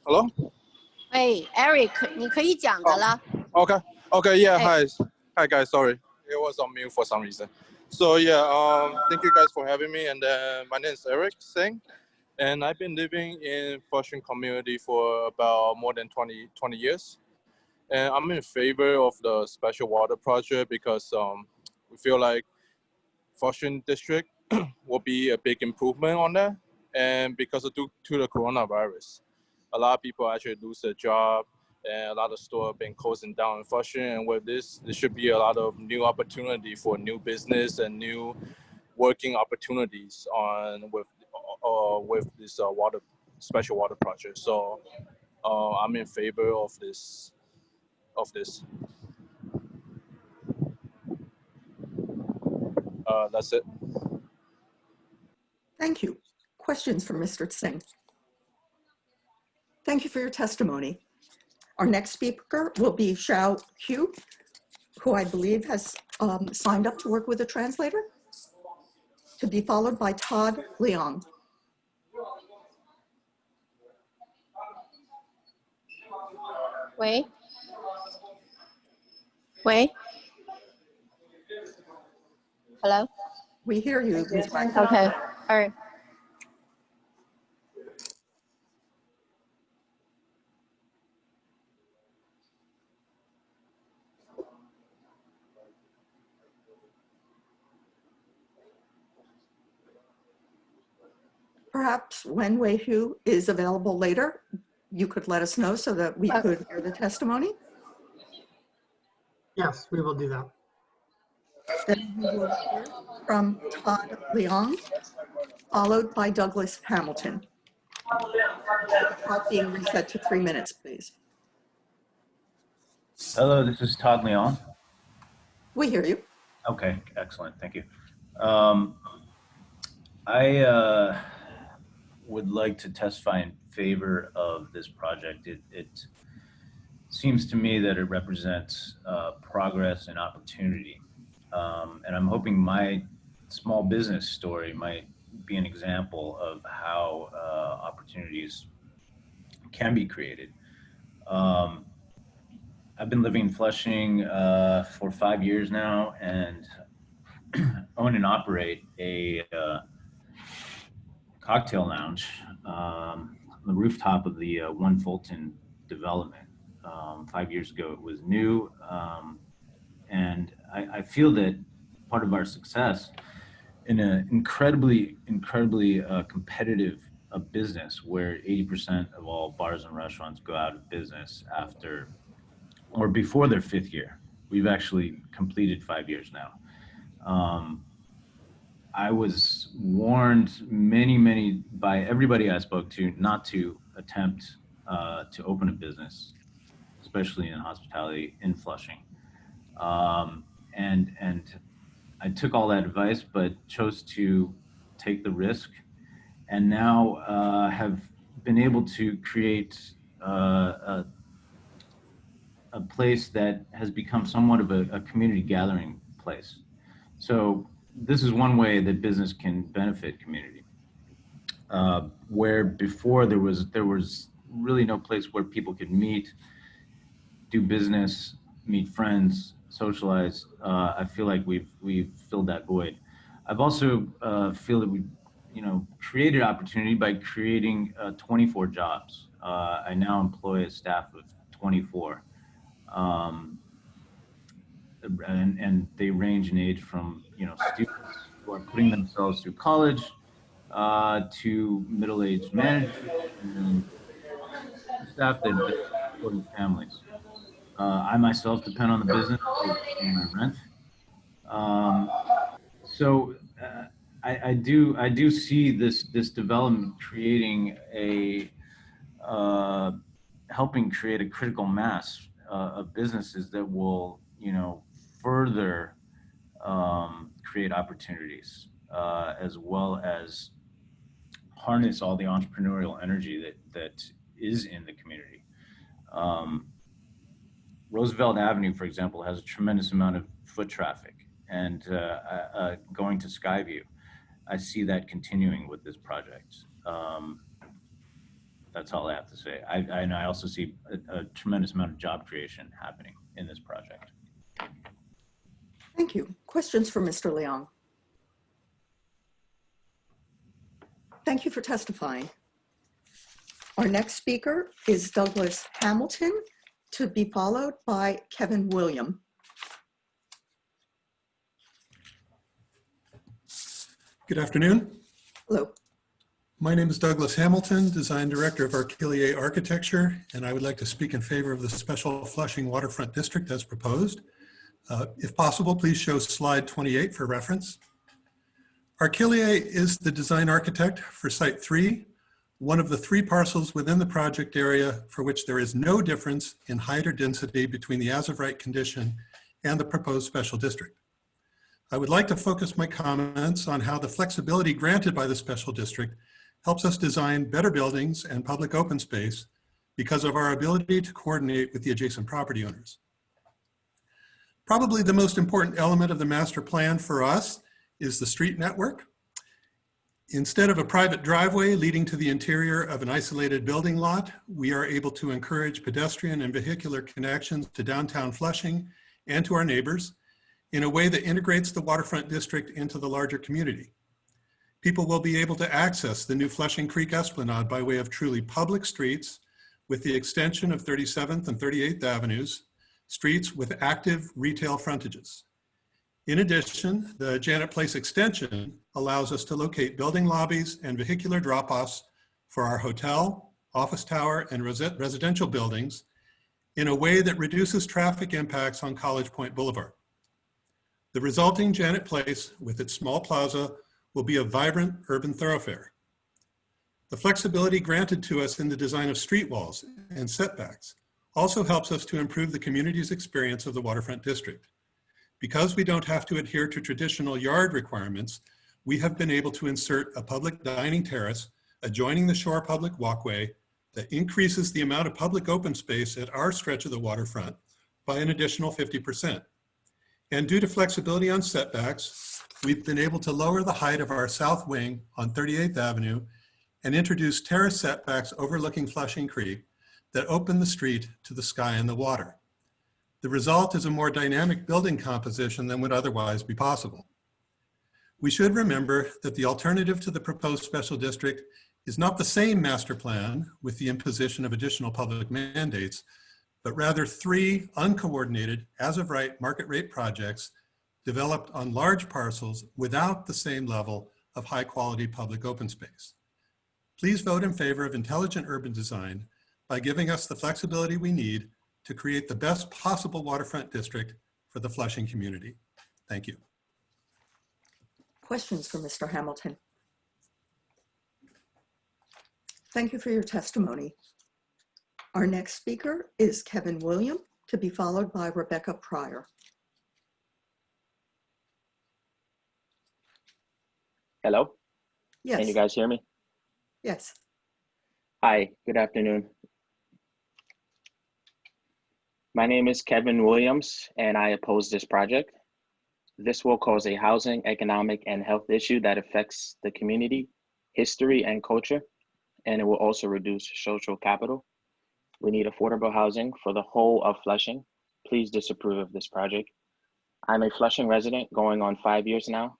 Hello? Hey, Eric, 你可以讲的了。Okay. Okay, yeah, hi. Hi guys, sorry. It was on mute for some reason. So yeah, thank you guys for having me. And my name is Eric Seng. And I've been living in Flushing community for about more than 20 years. And I'm in favor of the special water project because we feel like Flushing district will be a big improvement on that. And because of due to the coronavirus, a lot of people actually lose their job and a lot of stores have been closing down in Flushing. And with this, there should be a lot of new opportunity for new business and new working opportunities on with this special water project. So I'm in favor of this. That's it. Thank you. Questions for Mr. Singh? Thank you for your testimony. Our next speaker will be Xiao Hu, who I believe has signed up to work with a translator, to be followed by Todd Leong. Wait. Wait. Hello? We hear you, Ms. Wagner. Okay, all right. Perhaps when Wei Hu is available later, you could let us know so that we could hear the testimony. Yes, we will do that. Then we will hear from Todd Leong, followed by Douglas Hamilton. The clock being reset to 3 minutes, please. Hello, this is Todd Leong. We hear you. Okay, excellent, thank you. I would like to testify in favor of this project. It seems to me that it represents progress and opportunity. And I'm hoping my small business story might be an example of how opportunities can be created. I've been living in Flushing for 5 years now and own and operate a cocktail lounge on the rooftop of the One Fulton development. 5 years ago, it was new. And I feel that part of our success in an incredibly competitive business where 80% of all bars and restaurants go out of business after or before their 5th year. We've actually completed 5 years now. I was warned many by everybody I spoke to not to attempt to open a business, especially in hospitality in Flushing. And I took all that advice, but chose to take the risk, and now have been able to create a place that has become somewhat of a community gathering place. So this is one way that business can benefit community. Where before there was really no place where people could meet, do business, meet friends, socialize. I feel like we've filled that void. I've also feel that we, created opportunity by creating 24 jobs. I now employ a staff of 24, and they range in age from students who are putting themselves through college to middle-aged managers and staff that are supporting families. I myself depend on the business for paying my rent. So I do see this development creating helping create a critical mass of businesses that will further create opportunities as well as harness all the entrepreneurial energy that is in the community. Roosevelt Avenue, for example, has a tremendous amount of foot traffic, and going to Skyview, I see that continuing with this project. That's all I have to say. And I also see a tremendous amount of job creation happening in this project. Thank you. Questions for Mr. Leong? Thank you for testifying. Our next speaker is Douglas Hamilton, to be followed by Kevin William. Good afternoon. Hello. My name is Douglas Hamilton, Design Director of Archelier Architecture, and I would like to speak in favor of the Special Flushing Waterfront District as proposed. If possible, please show slide 28 for reference. Archelier is the design architect for Site 3, one of the 3 parcels within the project area for which there is no difference in height or density between the as-of-right condition and the proposed special district. I would like to focus my comments on how the flexibility granted by the special district helps us design better buildings and public open space because of our ability to coordinate with the adjacent property owners. Probably the most important element of the master plan for us is the street network. Instead of a private driveway leading to the interior of an isolated building lot, we are able to encourage pedestrian and vehicular connections to downtown Flushing and to our neighbors in a way that integrates the waterfront district into the larger community. People will be able to access the new Flushing Creek Esplanade by way of truly public streets with the extension of 37th and 38th Avenues, streets with active retail frontages. In addition, the Janet Place extension allows us to locate building lobbies and vehicular drop-offs for our hotel, office tower, and residential buildings in a way that reduces traffic impacts on College Point Boulevard. The resulting Janet Place, with its small plaza, will be a vibrant urban thoroughfare. The flexibility granted to us in the design of street walls and setbacks also helps us to improve the community's experience of the waterfront district. Because we don't have to adhere to traditional yard requirements, we have been able to insert a public dining terrace adjoining the shore public walkway that increases the amount of public open space at our stretch of the waterfront by an additional 50%. And due to flexibility on setbacks, we've been able to lower the height of our south wing on 38th Avenue and introduce terrace setbacks overlooking Flushing Creek that open the street to the sky and the water. The result is a more dynamic building composition than would otherwise be possible. We should remember that the alternative to the proposed special district is not the same master plan with the imposition of additional public mandates, but rather 3 uncoordinated, as-of-right market rate projects developed on large parcels without the same level of high-quality public open space. Please vote in favor of intelligent urban design by giving us the flexibility we need to create the best possible waterfront district for the Flushing community. Thank you. Questions for Mr. Hamilton? Thank you for your testimony. Our next speaker is Kevin William, to be followed by Rebecca Pryor. Hello? Yes. Can you guys hear me? Yes. Hi, good afternoon. My name is Kevin Williams, and I oppose this project. This will cause a housing, economic, and health issue that affects the community, history, and culture, and it will also reduce social capital. We need affordable housing for the whole of Flushing. Please disapprove of this project. I'm a Flushing resident going on 5 years now.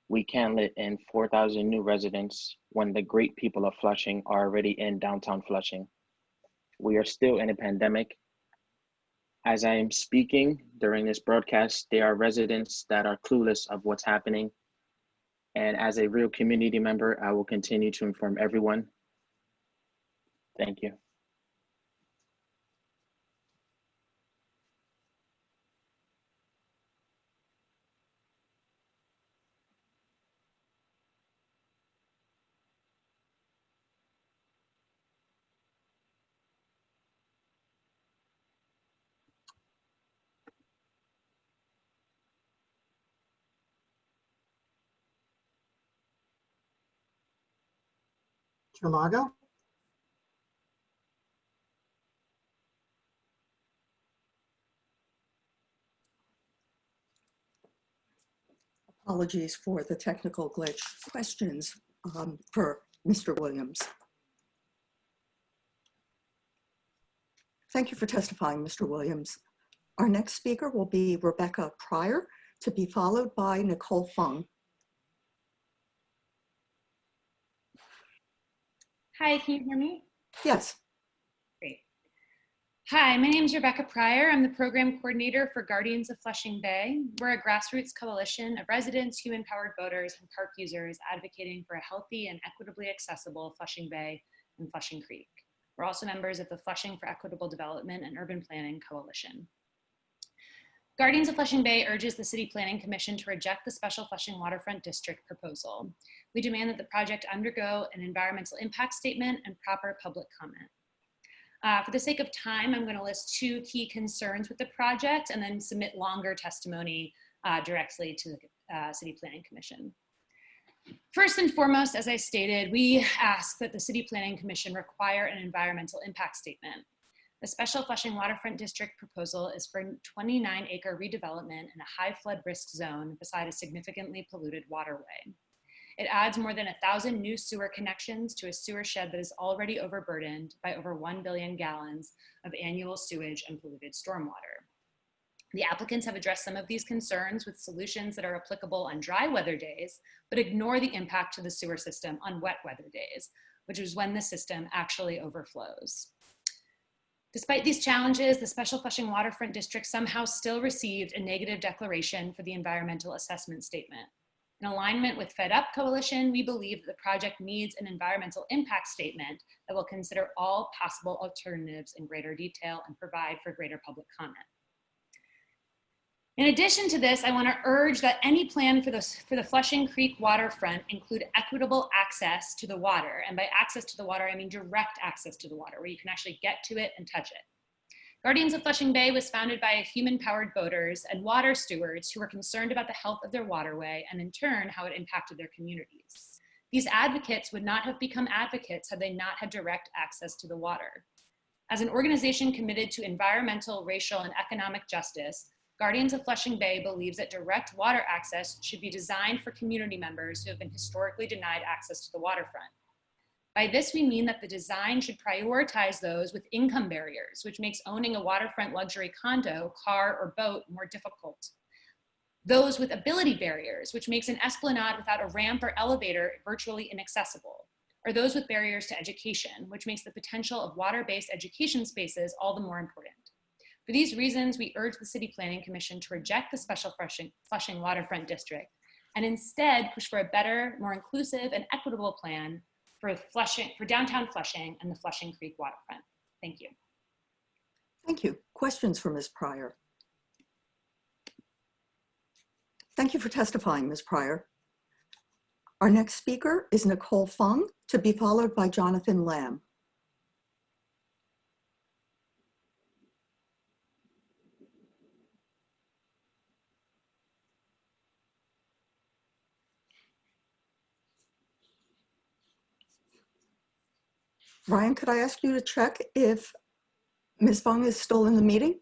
We can't let in 4,000 new residents when the great people of Flushing are already in downtown Flushing. We are still in a pandemic. As I am speaking during this broadcast, there are residents that are clueless of what's happening. And as a real community member, I will continue to inform everyone. Thank you. Chalago? Apologies for the technical glitch. Questions for Mr. Williams? Thank you for testifying, Mr. Williams. Our next speaker will be Rebecca Pryor, to be followed by Nicole Fung. Hi, can you hear me? Yes. Great. Hi, my name is Rebecca Pryor. I'm the program coordinator for Guardians of Flushing Bay. We're a grassroots coalition of residents, human-powered voters, and park users advocating for a healthy and equitably accessible Flushing Bay and Flushing Creek. We're also members of the Flushing for Equitable Development and Urban Planning Coalition. Guardians of Flushing Bay urges the City Planning Commission to reject the Special Flushing Waterfront District proposal. We demand that the project undergo an environmental impact statement and proper public comment. For the sake of time, I'm going to list 2 key concerns with the project and then submit longer testimony directly to the City Planning Commission. First and foremost, as I stated, we ask that the City Planning Commission require an environmental impact statement. The Special Flushing Waterfront District proposal is for 29-acre redevelopment in a high flood risk zone beside a significantly polluted waterway. It adds more than 1,000 new sewer connections to a sewer shed that is already overburdened by over 1 billion gallons of annual sewage and polluted stormwater. The applicants have addressed some of these concerns with solutions that are applicable on dry weather days, but ignore the impact to the sewer system on wet weather days, which is when the system actually overflows. Despite these challenges, the Special Flushing Waterfront District somehow still received a negative declaration for the environmental assessment statement. In alignment with Fed Up Coalition, we believe that the project needs an environmental impact statement that will consider all possible alternatives in greater detail and provide for greater public comment. In addition to this, I want to urge that any plan for the Flushing Creek waterfront include equitable access to the water. And by access to the water, I mean direct access to the water, where you can actually get to it and touch it. Guardians of Flushing Bay was founded by human-powered voters and water stewards who were concerned about the health of their waterway and in turn, how it impacted their communities. These advocates would not have become advocates had they not had direct access to the water. As an organization committed to environmental, racial, and economic justice, Guardians of Flushing Bay believes that direct water access should be designed for community members who have been historically denied access to the waterfront. By this, we mean that the design should prioritize those with income barriers, which makes owning a waterfront luxury condo, car, or boat more difficult. Those with ability barriers, which makes an esplanade without a ramp or elevator virtually inaccessible. Or those with barriers to education, which makes the potential of water-based education spaces all the more important. For these reasons, we urge the City Planning Commission to reject the Special Flushing Waterfront District and instead push for a better, more inclusive and equitable plan for downtown Flushing and the Flushing Creek waterfront. Thank you. Thank you. Questions for Ms. Pryor? Thank you for testifying, Ms. Pryor. Our next speaker is Nicole Fung, to be followed by Jonathan Lamb. Ryan, could I ask you to check if Ms. Fung is still in the meeting?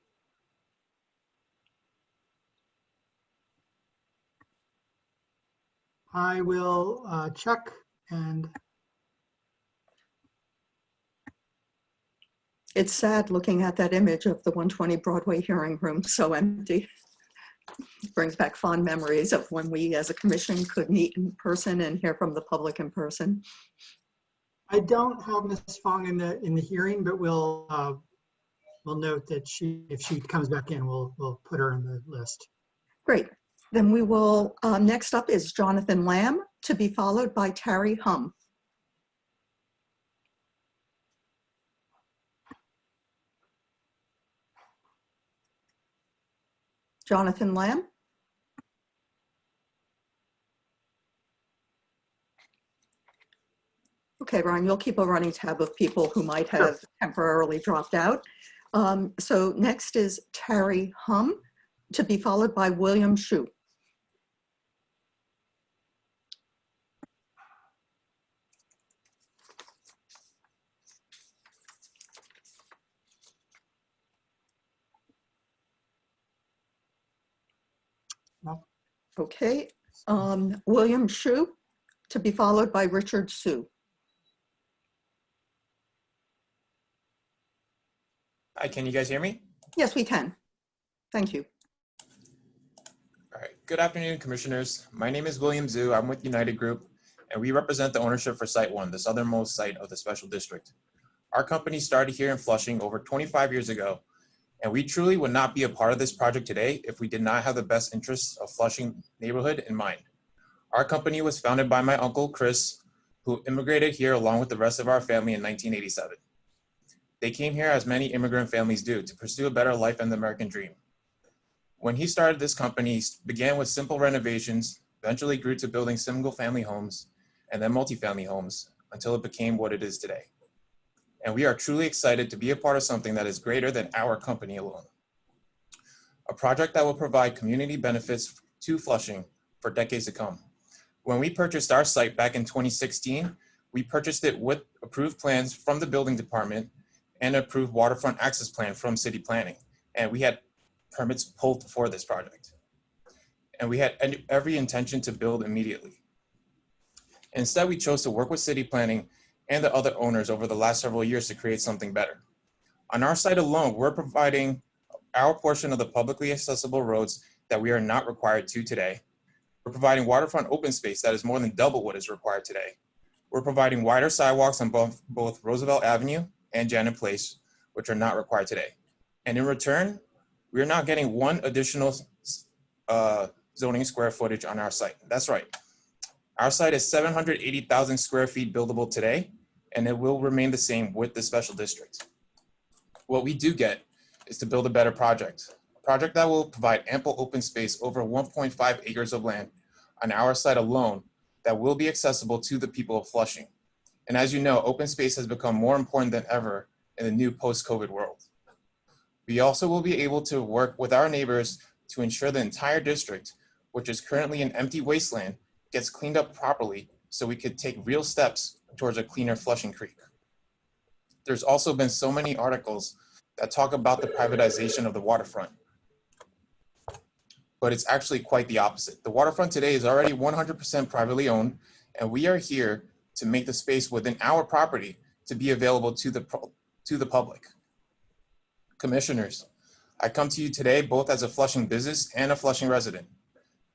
I will check and It's sad looking at that image of the 120 Broadway hearing room so empty. It brings back fond memories of when we as a commission could meet in person and hear from the public in person. I don't have Ms. Fong in the hearing, but we'll note that if she comes back in, we'll put her on the list. Great. Then we will, next up is Jonathan Lamb, to be followed by Terry Hum. Jonathan Lamb. Okay, Ron, you'll keep a running tab of people who might have temporarily dropped out. So next is Terry Hum, to be followed by William Shu. Okay, William Shu, to be followed by Richard Su. Hi, can you guys hear me? Yes, we can. Thank you. All right, good afternoon, commissioners. My name is William Zhu. I'm with United Group, and we represent the ownership for Site 1, the southernmost site of the special district. Our company started here in Flushing over 25 years ago, and we truly would not be a part of this project today if we did not have the best interests of Flushing neighborhood in mind. Our company was founded by my uncle, Chris, who immigrated here along with the rest of our family in 1987. They came here as many immigrant families do to pursue a better life and the American dream. When he started this company, he began with simple renovations, eventually grew to building single-family homes, and then multifamily homes until it became what it is today. And we are truly excited to be a part of something that is greater than our company alone. A project that will provide community benefits to Flushing for decades to come. When we purchased our site back in 2016, we purchased it with approved plans from the building department and approved waterfront access plan from city planning. And we had permits pulled for this project. And we had every intention to build immediately. Instead, we chose to work with city planning and the other owners over the last several years to create something better. On our site alone, we're providing our portion of the publicly accessible roads that we are not required to today. We're providing waterfront open space that is more than double what is required today. We're providing wider sidewalks on both Roosevelt Avenue and Janet Place, which are not required today. And in return, we're not getting one additional zoning square footage on our site. That's right. Our site is 780,000 square feet buildable today, and it will remain the same with the special district. What we do get is to build a better project, a project that will provide ample open space over 1.5 acres of land on our site alone that will be accessible to the people of Flushing. And as you know, open space has become more important than ever in the new post-COVID world. We also will be able to work with our neighbors to ensure the entire district, which is currently an empty wasteland, gets cleaned up properly so we could take real steps towards a cleaner Flushing Creek. There's also been so many articles that talk about the privatization of the waterfront, but it's actually quite the opposite. The waterfront today is already 100% privately owned, and we are here to make the space within our property to be available to the public. Commissioners, I come to you today both as a Flushing business and a Flushing resident.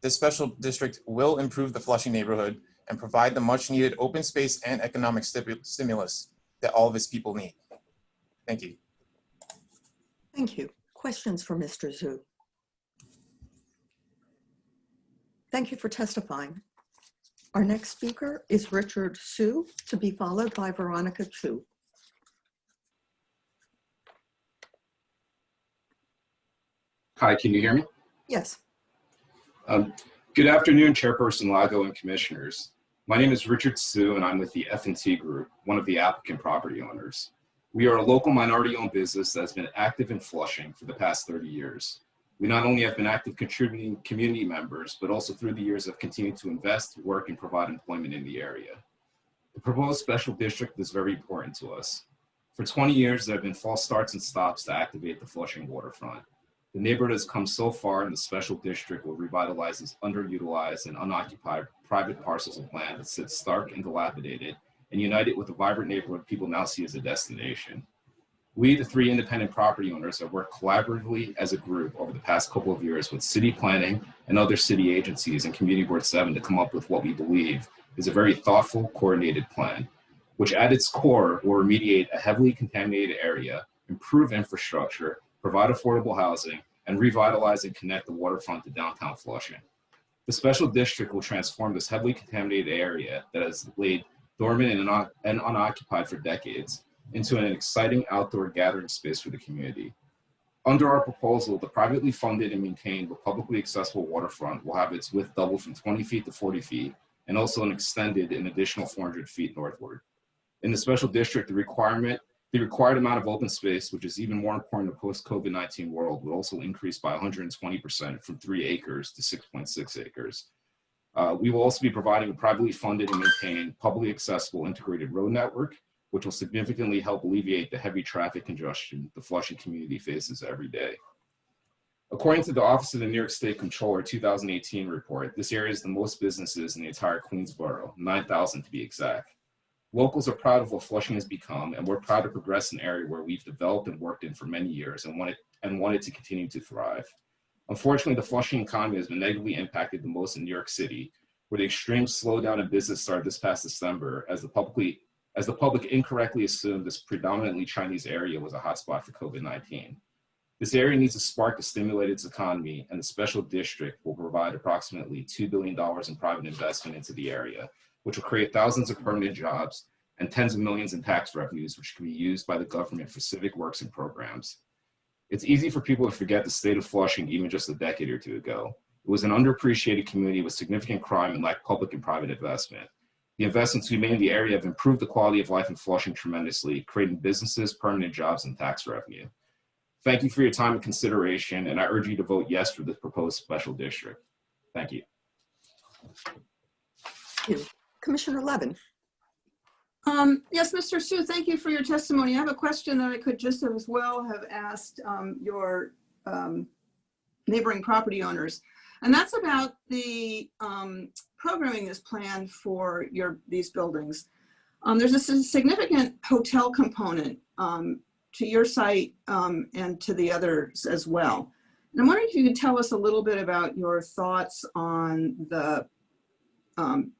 This special district will improve the Flushing neighborhood and provide the much needed open space and economic stimulus that all of its people need. Thank you. Thank you. Questions for Mr. Zhu? Thank you for testifying. Our next speaker is Richard Su, to be followed by Veronica Chu. Hi, can you hear me? Yes. Good afternoon, Chairperson Lago and Commissioners. My name is Richard Sue, and I'm with the F&T Group, one of the applicant property owners. We are a local minority-owned business that has been active in Flushing for the past 30 years. We not only have been active contributing community members, but also through the years have continued to invest, work, and provide employment in the area. The proposed special district is very important to us. For 20 years, there have been false starts and stops to activate the Flushing waterfront. The neighborhood has come so far, and the special district will revitalize this underutilized and unoccupied private parcels of land that sit stark and dilapidated and unite it with a vibrant neighborhood people now see as a destination. We, the 3 independent property owners, have worked collaboratively as a group over the past couple of years with city planning and other city agencies and Community Board 7 to come up with what we believe is a very thoughtful, coordinated plan, which at its core will remediate a heavily contaminated area, improve infrastructure, provide affordable housing, and revitalize and connect the waterfront to downtown Flushing. The special district will transform this heavily contaminated area that has laid dormant and unoccupied for decades into an exciting outdoor gathering space for the community. Under our proposal, the privately funded and maintained but publicly accessible waterfront will have its width doubled from 20 feet to 40 feet and also extended an additional 400 feet northward. In the special district, the required amount of open space, which is even more important in a post-COVID-19 world, would also increase by 120% from 3 acres to 6.6 acres. We will also be providing a privately funded and maintained, publicly accessible integrated road network, which will significantly help alleviate the heavy traffic congestion the Flushing community faces every day. According to the Office of the New York State Comptroller 2018 report, this area is the most businesses in the entire Queensborough, 9,000 to be exact. Locals are proud of what Flushing has become, and we're proud to progress an area where we've developed and worked in for many years and want it to continue to thrive. Unfortunately, the Flushing economy has been negatively impacted the most in New York City, where the extreme slowdown in business started this past December as the public incorrectly assumed this predominantly Chinese area was a hotspot for COVID-19. This area needs a spark to stimulate its economy, and the special district will provide approximately $2 billion in private investment into the area, which will create thousands of permanent jobs and tens of millions in tax revenues, which can be used by the government for civic works and programs. It's easy for people to forget the state of Flushing even just a decade or two ago. It was an underappreciated community with significant crime and lacked public and private investment. The investments we made in the area have improved the quality of life in Flushing tremendously, creating businesses, permanent jobs, and tax revenue. Thank you for your time and consideration, and I urge you to vote yes for this proposed special district. Thank you. Thank you. Commissioner Levin. Yes, Mr. Sue, thank you for your testimony. I have a question that I could just as well have asked your neighboring property owners, and that's about the programming that's planned for these buildings. There's a significant hotel component to your site and to the others as well. And I'm wondering if you could tell us a little bit about your thoughts on the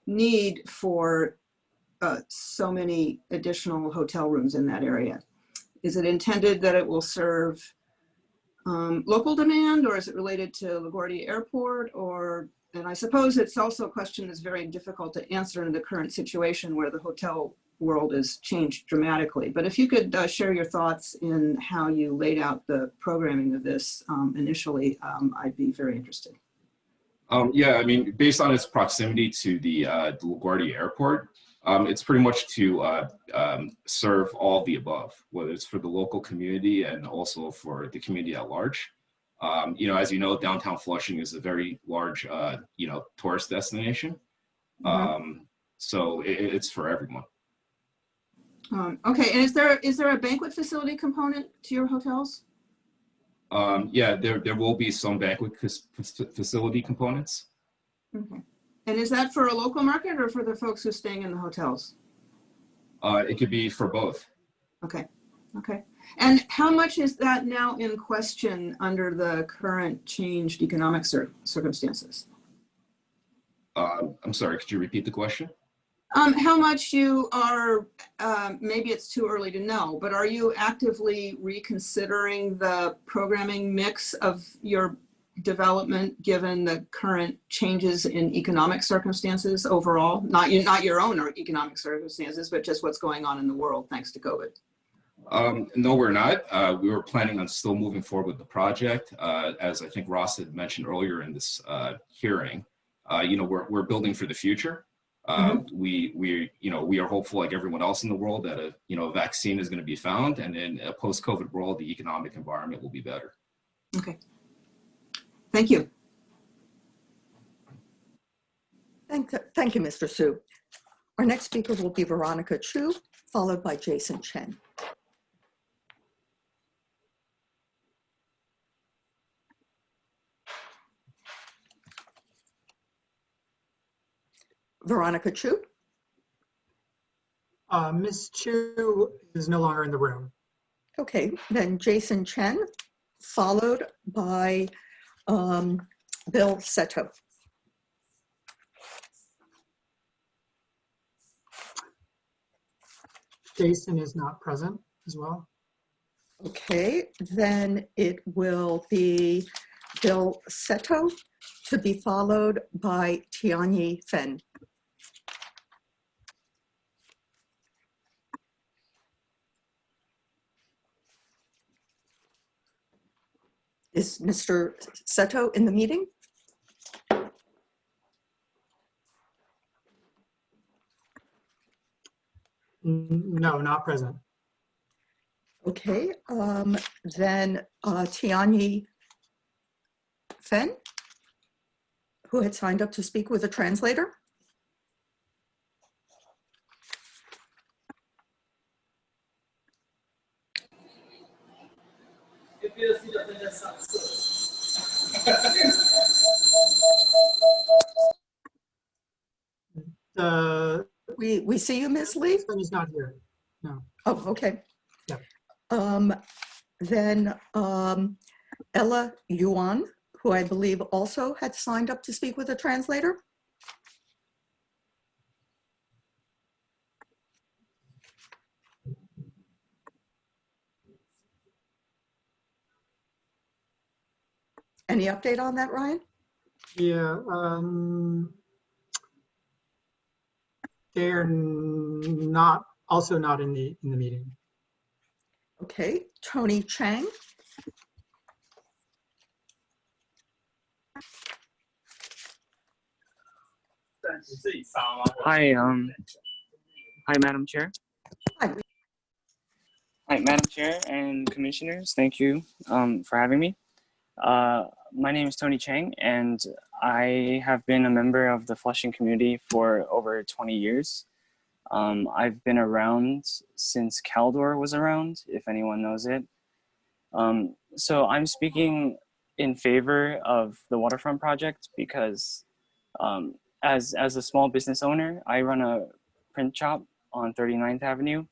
need for so many additional hotel rooms in that area. Is it intended that it will serve local demand, or is it related to LaGuardia Airport? And I suppose it's also a question that's very difficult to answer in the current situation where the hotel world has changed dramatically. But if you could share your thoughts in how you laid out the programming of this initially, I'd be very interested. Yeah, I mean, based on its proximity to the LaGuardia Airport, it's pretty much to serve all the above, whether it's for the local community and also for the community at large. As you know, downtown Flushing is a very large, tourist destination. So it's for everyone. Okay, and is there a banquet facility component to your hotels? Yeah, there will be some banquet facility components. Okay. And is that for a local market or for the folks who are staying in the hotels? It could be for both. Okay. Okay. And how much is that now in question under the current changed economic circumstances? I'm sorry, could you repeat the question? How much you are, maybe it's too early to know, but are you actively reconsidering the programming mix of your development given the current changes in economic circumstances overall? Not your own economic circumstances, but just what's going on in the world thanks to COVID. No, we're not. We were planning on still moving forward with the project. As I think Ross had mentioned earlier in this hearing, we're building for the future. We are hopeful, like everyone else in the world, that a vaccine is going to be found, and in a post-COVID world, the economic environment will be better. Okay. Thank you. Thank you, Mr. Su. Our next speaker will be Veronica Chu, followed by Jason Chen. Veronica Chu? Ms. Chu is no longer in the room. Okay, then Jason Chen, followed by Bill Seto. Jason is not present as well. Okay, then it will be Bill Seto, to be followed by Tianyi Fen. Is Mr. Seto in the meeting? No, not present. Okay, then Tianyi Fen, who had signed up to speak with a translator. We see you, Ms. Lee. He's not here. No. Oh, okay. Yeah. Then Ella Yuan, who I believe also had signed up to speak with a translator. Any update on that, Ryan? Yeah. They're also not in the meeting. Okay, Tony Chang. Hi, Madam Chair. Hi. Hi, Madam Chair and Commissioners. Thank you for having me. My name is Tony Chang, and I have been a member of the Flushing community for over 20 years. I've been around since Caldor was around, if anyone knows it. So I'm speaking in favor of the Waterfront project because as a small business owner, I run a print shop on 39th Avenue,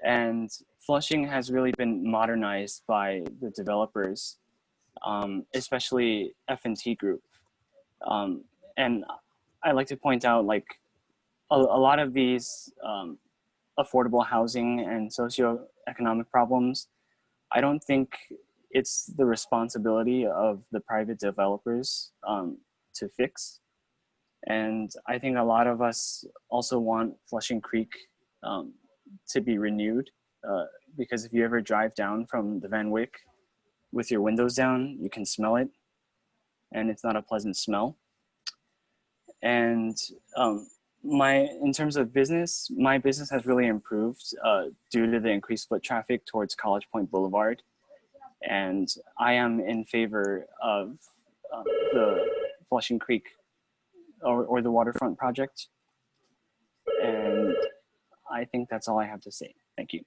and Flushing has really been modernized by the developers, especially F&T Group. And I like to point out, like, a lot of these affordable housing and socioeconomic problems, I don't think it's the responsibility of the private developers to fix. And I think a lot of us also want Flushing Creek to be renewed, because if you ever drive down from the Van Wyck with your windows down, you can smell it, and it's not a pleasant smell. And in terms of business, my business has really improved due to the increased foot traffic towards College Point Boulevard. And I am in favor of the Flushing Creek or the Waterfront project. And I think that's all I have to say. Thank you.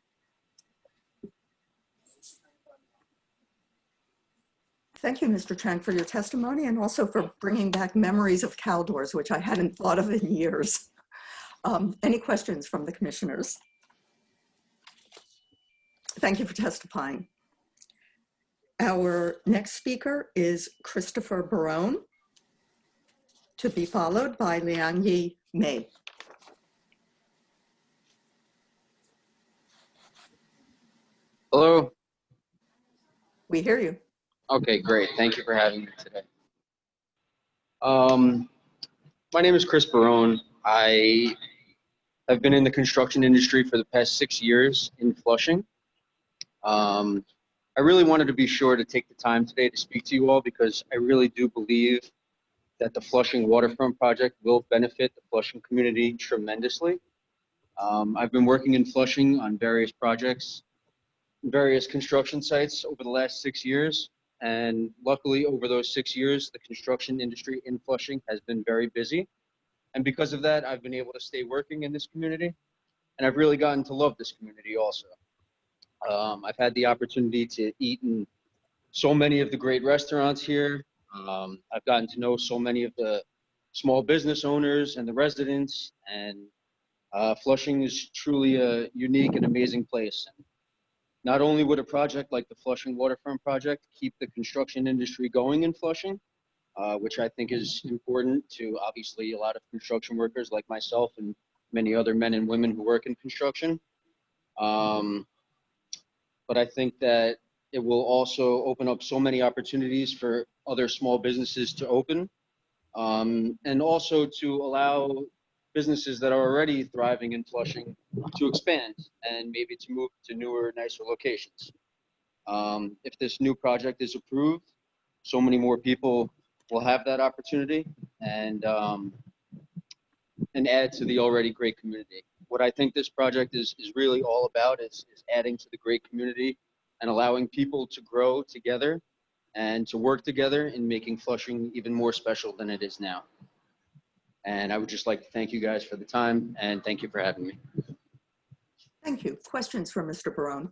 Thank you, Mr. Chang, for your testimony and also for bringing back memories of Caldors, which I hadn't thought of in years. Any questions from the commissioners? Thank you for testifying. Our next speaker is Christopher Barone, to be followed by Liang-Yi Mei. Hello. We hear you. Okay, great. Thank you for having me today. My name is Chris Barone. I have been in the construction industry for the past 6 years in Flushing. I really wanted to be sure to take the time today to speak to you all because I really do believe that the Flushing Waterfront project will benefit the Flushing community tremendously. I've been working in Flushing on various projects, various construction sites over the last 6 years. And luckily over those 6 years, the construction industry in Flushing has been very busy. And because of that, I've been able to stay working in this community. And I've really gotten to love this community also. I've had the opportunity to eat in so many of the great restaurants here. I've gotten to know so many of the small business owners and the residents, and Flushing is truly a unique and amazing place. Not only would a project like the Flushing Waterfront project keep the construction industry going in Flushing, which I think is important to obviously a lot of construction workers like myself and many other men and women who work in construction. But I think that it will also open up so many opportunities for other small businesses to open, and also to allow businesses that are already thriving in Flushing to expand and maybe to move to newer, nicer locations. If this new project is approved, so many more people will have that opportunity and add to the already great community. What I think this project is really all about is adding to the great community and allowing people to grow together and to work together in making Flushing even more special than it is now. And I would just like to thank you guys for the time, and thank you for having me. Thank you. Questions for Mr. Barone?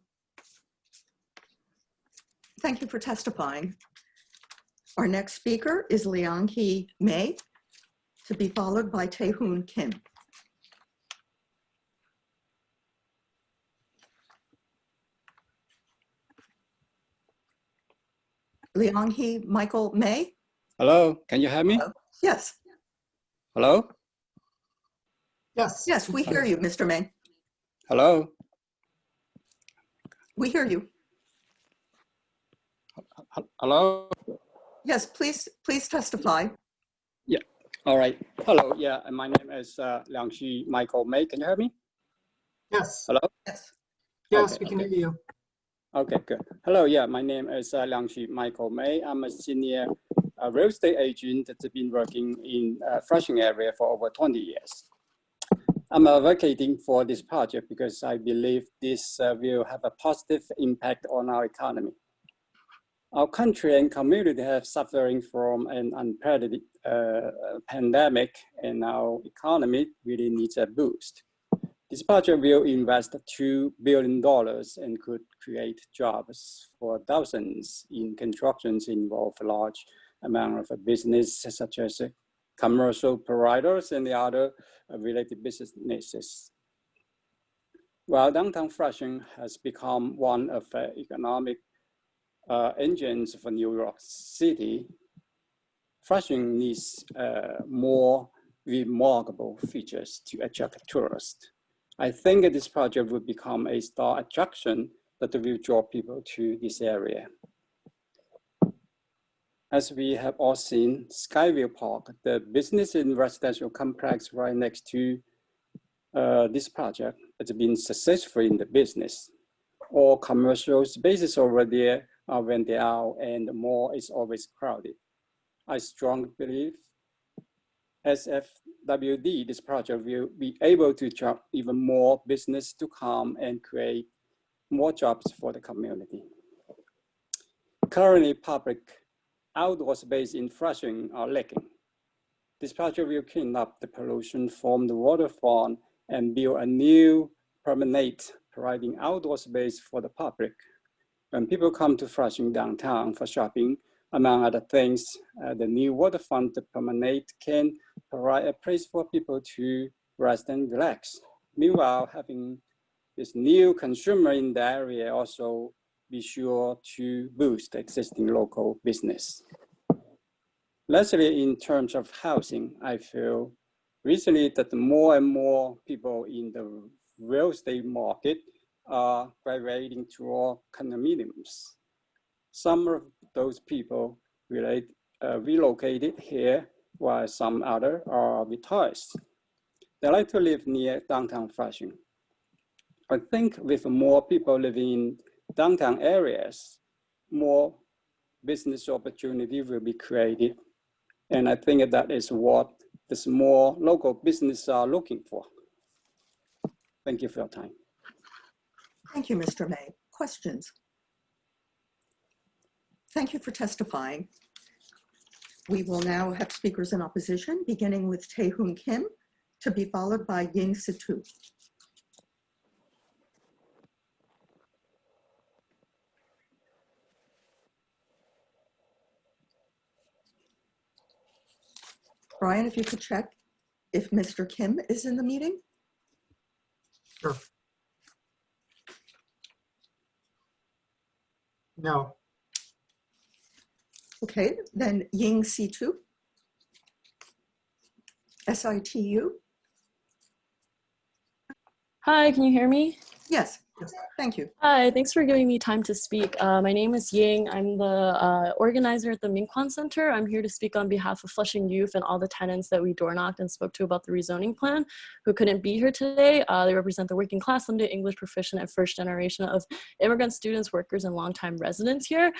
Thank you for testifying. Our next speaker is Liang-hee Mei, to be followed by Tae-hoon Kim. Liang-hee Michael May. Hello, can you hear me? Hello. Yes. Hello? Yes. Yes, we hear you, Mr. May. Hello? We hear you. Hello? Yes, please testify. Yeah, all right. Hello, yeah, my name is Liang-hee Michael May. Can you hear me? Yes. Hello? Yes. Yes, Okay, we can hear you. Okay, good. Hello, yeah, my name is Liang-hee Michael May. I'm a senior real estate agent that's been working in Flushing area for over 20 years. I'm advocating for this project because I believe this will have a positive impact on our economy. Our country and community have suffering from an unprecedented pandemic, and our economy really needs a boost. This project will invest $2 billion and could create jobs for thousands in constructions involve a large amount of business such as commercial providers and the other related businesses. While downtown Flushing has become one of the economic engines for New York City, Flushing needs more remarkable features to attract tourists. I think that this project will become a star attraction that will draw people to this area. As we have all seen, Skyview Park, the business and residential complex right next to this project, has been successful in the business. All commercial spaces over there are rented out and the mall is always crowded. I strongly believe SFWD, this project will be able to attract even more business to come and create more jobs for the community. Currently, public outdoor space in Flushing are lacking. This project will clean up the pollution from the waterfront and build a new promenade, providing outdoor space for the public. When people come to Flushing downtown for shopping, among other things, the new waterfront promenade can provide a place for people to rest and relax. Meanwhile, having this new consumer in the area also be sure to boost existing local business. Lastly, in terms of housing, I feel recently that more and more people in the real estate market are gravitating toward condominiums. Some of those people relocated here, while some other are retired. They like to live near downtown Flushing. I think with more people living in downtown areas, more business opportunity will be created. And I think that is what the small local business are looking for. Thank you for your time. Thank you, Mr. May. Questions? Thank you for testifying. We will now have speakers in opposition, beginning with Tae-Hoon Kim, to be followed by Ying Situ. Brian, if you could check if Mr. Kim is in the meeting. Sure. No. Okay, then Ying Situ. S-I-T-U. Hi, can you hear me? Yes, thank you. Hi, thanks for giving me time to speak. My name is Ying. I'm the organizer at the Minkwon Center. I'm here to speak on behalf of Flushing Youth and all the tenants that we door knocked and spoke to about the rezoning plan who couldn't be here today. They represent the working class, limited English proficient, and first generation of immigrant students, workers, and longtime residents here.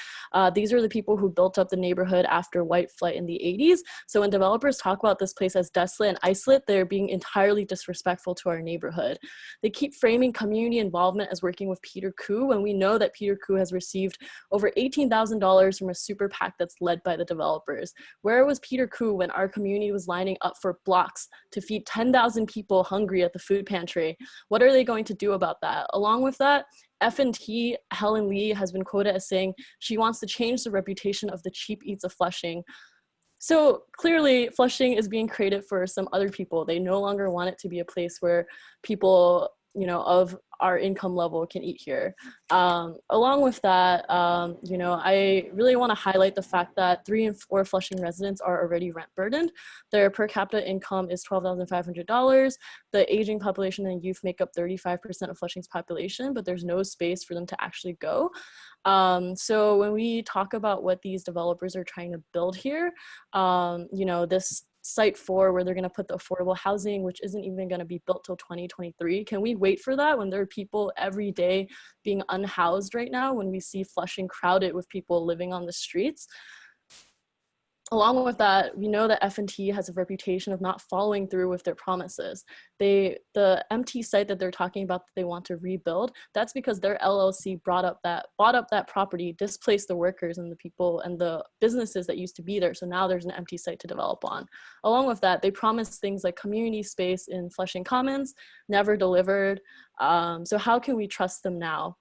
These are the people who built up the neighborhood after white flight in the 80s. So when developers talk about this place as desolate and isolate, they're being entirely disrespectful to our neighborhood. They keep framing community involvement as working with Peter Koo, when we know that Peter Koo has received over $18,000 from a super PAC that's led by the developers. Where was Peter Koo when our community was lining up for blocks to feed 10,000 people hungry at the food pantry? What are they going to do about that? Along with that, F&T Helen Lee has been quoted as saying she wants to change the reputation of the cheap eats of Flushing. So clearly Flushing is being created for some other people. They no longer want it to be a place where people, you know, of our income level can eat here. Along with that, you know, I really want to highlight the fact that 3 and 4 Flushing residents are already rent burdened. Their per capita income is $12,500. The aging population and youth make up 35% of Flushing's population, but there's no space for them to actually go. So when we talk about what these developers are trying to build here, you know, this Site 4 where they're going to put the affordable housing, which isn't even going to be built till 2023. Can we wait for that when there are people every day being unhoused right now, when we see Flushing crowded with people living on the streets? Along with that, we know that F&T has a reputation of not following through with their promises. The empty site that they're talking about that they want to rebuild, that's because their LLC bought up that property, displaced the workers and the people and the businesses that used to be there. So now there's an empty site to develop on. Along with that, they promised things like community space in Flushing Commons, never delivered. So how can we trust them now?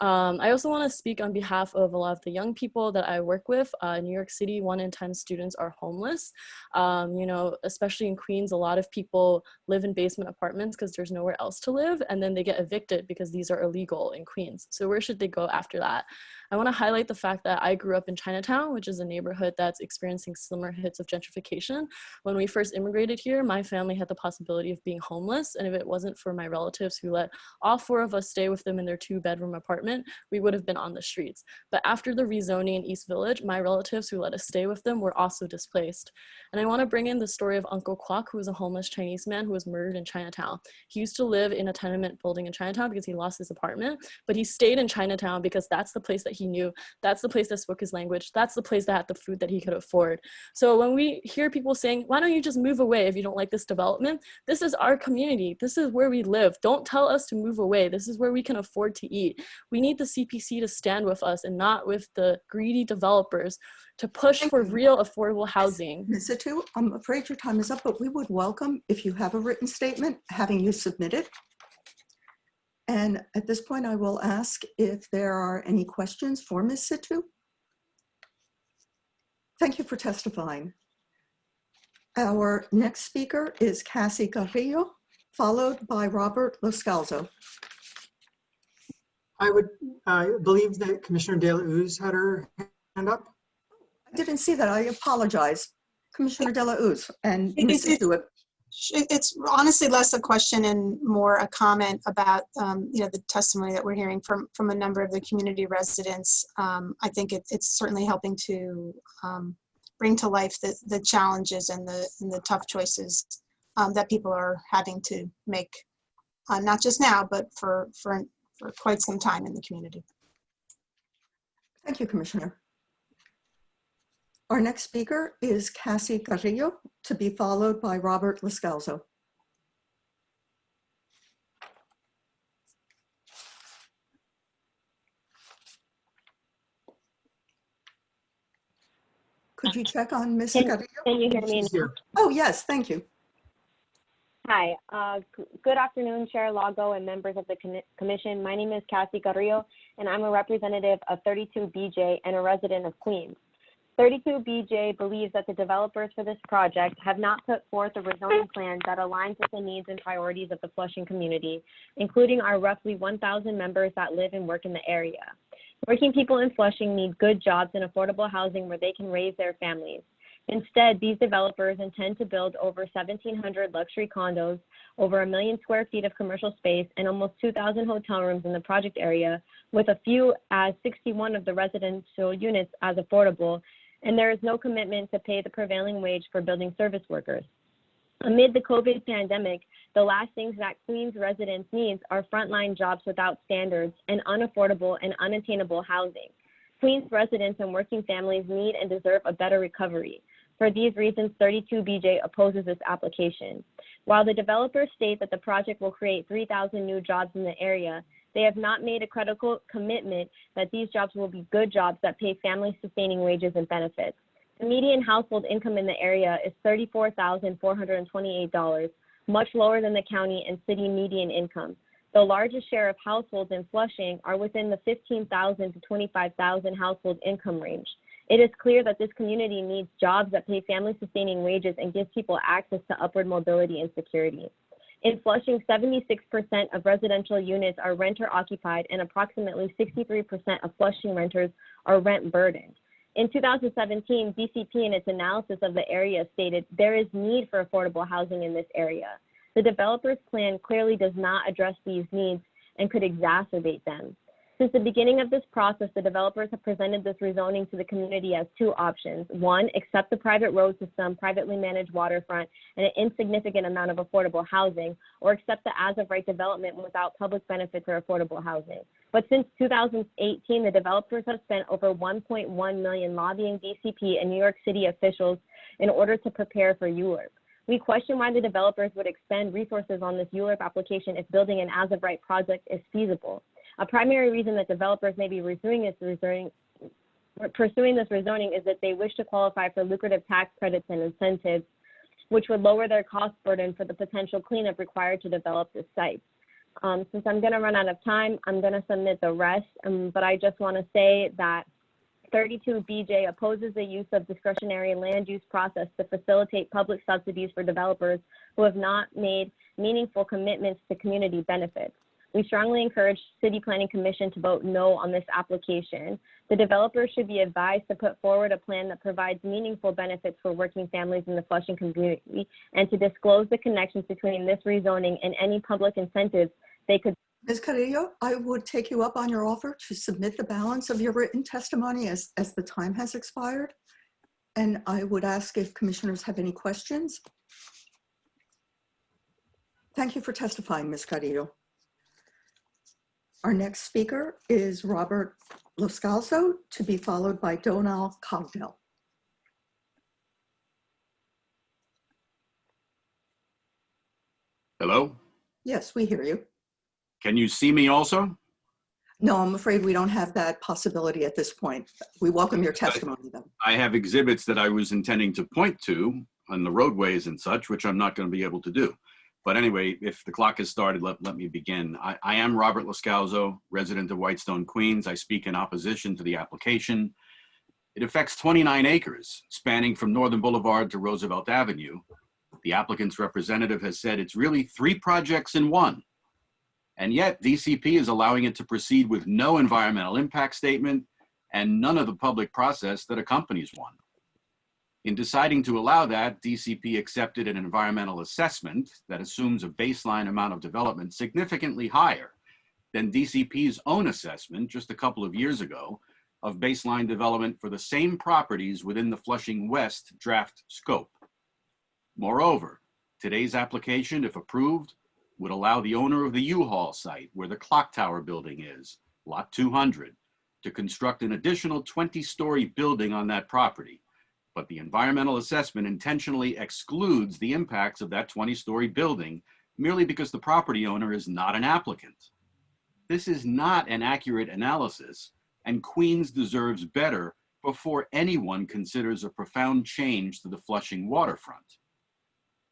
I also want to speak on behalf of a lot of the young people that I work with. In New York City, 1 in 10 students are homeless. You know, especially in Queens, a lot of people live in basement apartments because there's nowhere else to live, and then they get evicted because these are illegal in Queens. So where should they go after that? I want to highlight the fact that I grew up in Chinatown, which is a neighborhood that's experiencing similar hits of gentrification. When we first immigrated here, my family had the possibility of being homeless, and if it wasn't for my relatives who let all 4 of us stay with them in their 2-bedroom apartment, we would have been on the streets. But after the rezoning in East Village, my relatives who let us stay with them were also displaced. And I want to bring in the story of Uncle Kwok, who was a homeless Chinese man who was murdered in Chinatown. He used to live in a tenement building in Chinatown because he lost his apartment, but he stayed in Chinatown because that's the place that he knew, that's the place that spoke his language, that's the place that had the food that he could afford. So when we hear people saying, why don't you just move away if you don't like this development? This is our community. This is where we live. Don't tell us to move away. This is where we can afford to eat. We need the CPC to stand with us and not with the greedy developers to push for real affordable housing. Ms. Situ, I'm afraid your time is up, but we would welcome if you have a written statement having you submit it. And at this point, I will ask if there are any questions for Ms. Situ. Thank you for testifying. Our next speaker is Cassie Carrillo, followed by Robert Loscalzo. I believe that Commissioner De La Uz had her hand up. I didn't see that. I apologize. Commissioner De La Uz and Ms. Situ. It's honestly less a question and more a comment about you know, the testimony that we're hearing from a number of the community residents. I think it's certainly helping to bring to life the challenges and the tough choices that people are having to make, not just now, but for quite some time in the community. Thank you, Commissioner. Our next speaker is Cassie Carrillo, to be followed by Robert Lascalzo. Could you check on Ms. Carrillo? Can you hear me now? Oh, yes, thank you. Hi, good afternoon, Chair Lago and members of the Commission. My name is Cassie Carrillo, and I'm a representative of 32BJ and a resident of Queens. 32BJ believes that the developers for this project have not put forth a rezoning plan that aligns with the needs and priorities of the Flushing community, including our roughly 1,000 members that live and work in the area. Working people in Flushing need good jobs and affordable housing where they can raise their families. Instead, these developers intend to build over 1,700 luxury condos, over 1 million square feet of commercial space, and almost 2,000 hotel rooms in the project area, with a few as 61 of the residential units as affordable, and there is no commitment to pay the prevailing wage for building service workers. Amid the COVID pandemic, the last things that Queens residents need are frontline jobs without standards and unaffordable and unattainable housing. Queens residents and working families need and deserve a better recovery. For these reasons, 32BJ opposes this application. While the developers state that the project will create 3,000 new jobs in the area, they have not made a credible commitment that these jobs will be good jobs that pay family-sustaining wages and benefits. The median household income in the area is $34,428, much lower than the county and city median income. The largest share of households in Flushing are within the $15,000 to $25,000 household income range. It is clear that this community needs jobs that pay family-sustaining wages and give people access to upward mobility and security. In Flushing, 76% of residential units are renter-occupied, and approximately 63% of Flushing renters are rent-burdened. In 2017, DCP in its analysis of the area stated there is need for affordable housing in this area. The developer's plan clearly does not address these needs and could exacerbate them. Since the beginning of this process, the developers have presented this rezoning to the community as two options. One, accept the private road system, privately managed waterfront, and an insignificant amount of affordable housing, or accept the as-of-right development without public benefits or affordable housing. But since 2018, the developers have spent over $1.1 million lobbying DCP and New York City officials in order to prepare for ULURP. We question why the developers would expend resources on this ULURP application if building an as-of-right project is feasible. A primary reason that developers may be pursuing this rezoning is that they wish to qualify for lucrative tax credits and incentives, which would lower their cost burden for the potential cleanup required to develop this site. Since I'm going to run out of time, I'm going to submit the rest, but I just want to say that 32BJ opposes the use of discretionary land use process to facilitate public subsidies for developers who have not made meaningful commitments to community benefits. We strongly encourage City Planning Commission to vote no on this application. The developers should be advised to put forward a plan that provides meaningful benefits for working families in the Flushing community and to disclose the connections between this rezoning and any public incentives they could. Ms. Carrillo, I would take you up on your offer to submit the balance of your written testimony as the time has expired. And I would ask if commissioners have any questions. Thank you for testifying, Ms. Carrillo. Our next speaker is Robert Lascalzo, to be followed by Donal Cogdell. Hello? Yes, we hear you. Can you see me also? No, I'm afraid we don't have that possibility at this point. We welcome your testimony, though. I have exhibits that I was intending to point to on the roadways and such, which I'm not going to be able to do. But anyway, if the clock has started, let me begin. I am Robert Lascalzo, resident of Whitestone, Queens. I speak in opposition to the application. It affects 29 acres, spanning from Northern Boulevard to Roosevelt Avenue. The applicant's representative has said it's really 3 projects in one. And yet DCP is allowing it to proceed with no environmental impact statement and none of the public process that accompanies one. In deciding to allow that, DCP accepted an environmental assessment that assumes a baseline amount of development significantly higher than DCP's own assessment just a couple of years ago of baseline development for the same properties within the Flushing West draft scope. Moreover, today's application, if approved, would allow the owner of the U-Haul site where the clock tower building is, lot 200, to construct an additional 20-story building on that property, but the environmental assessment intentionally excludes the impacts of that 20-story building merely because the property owner is not an applicant. This is not an accurate analysis, and Queens deserves better before anyone considers a profound change to the Flushing waterfront.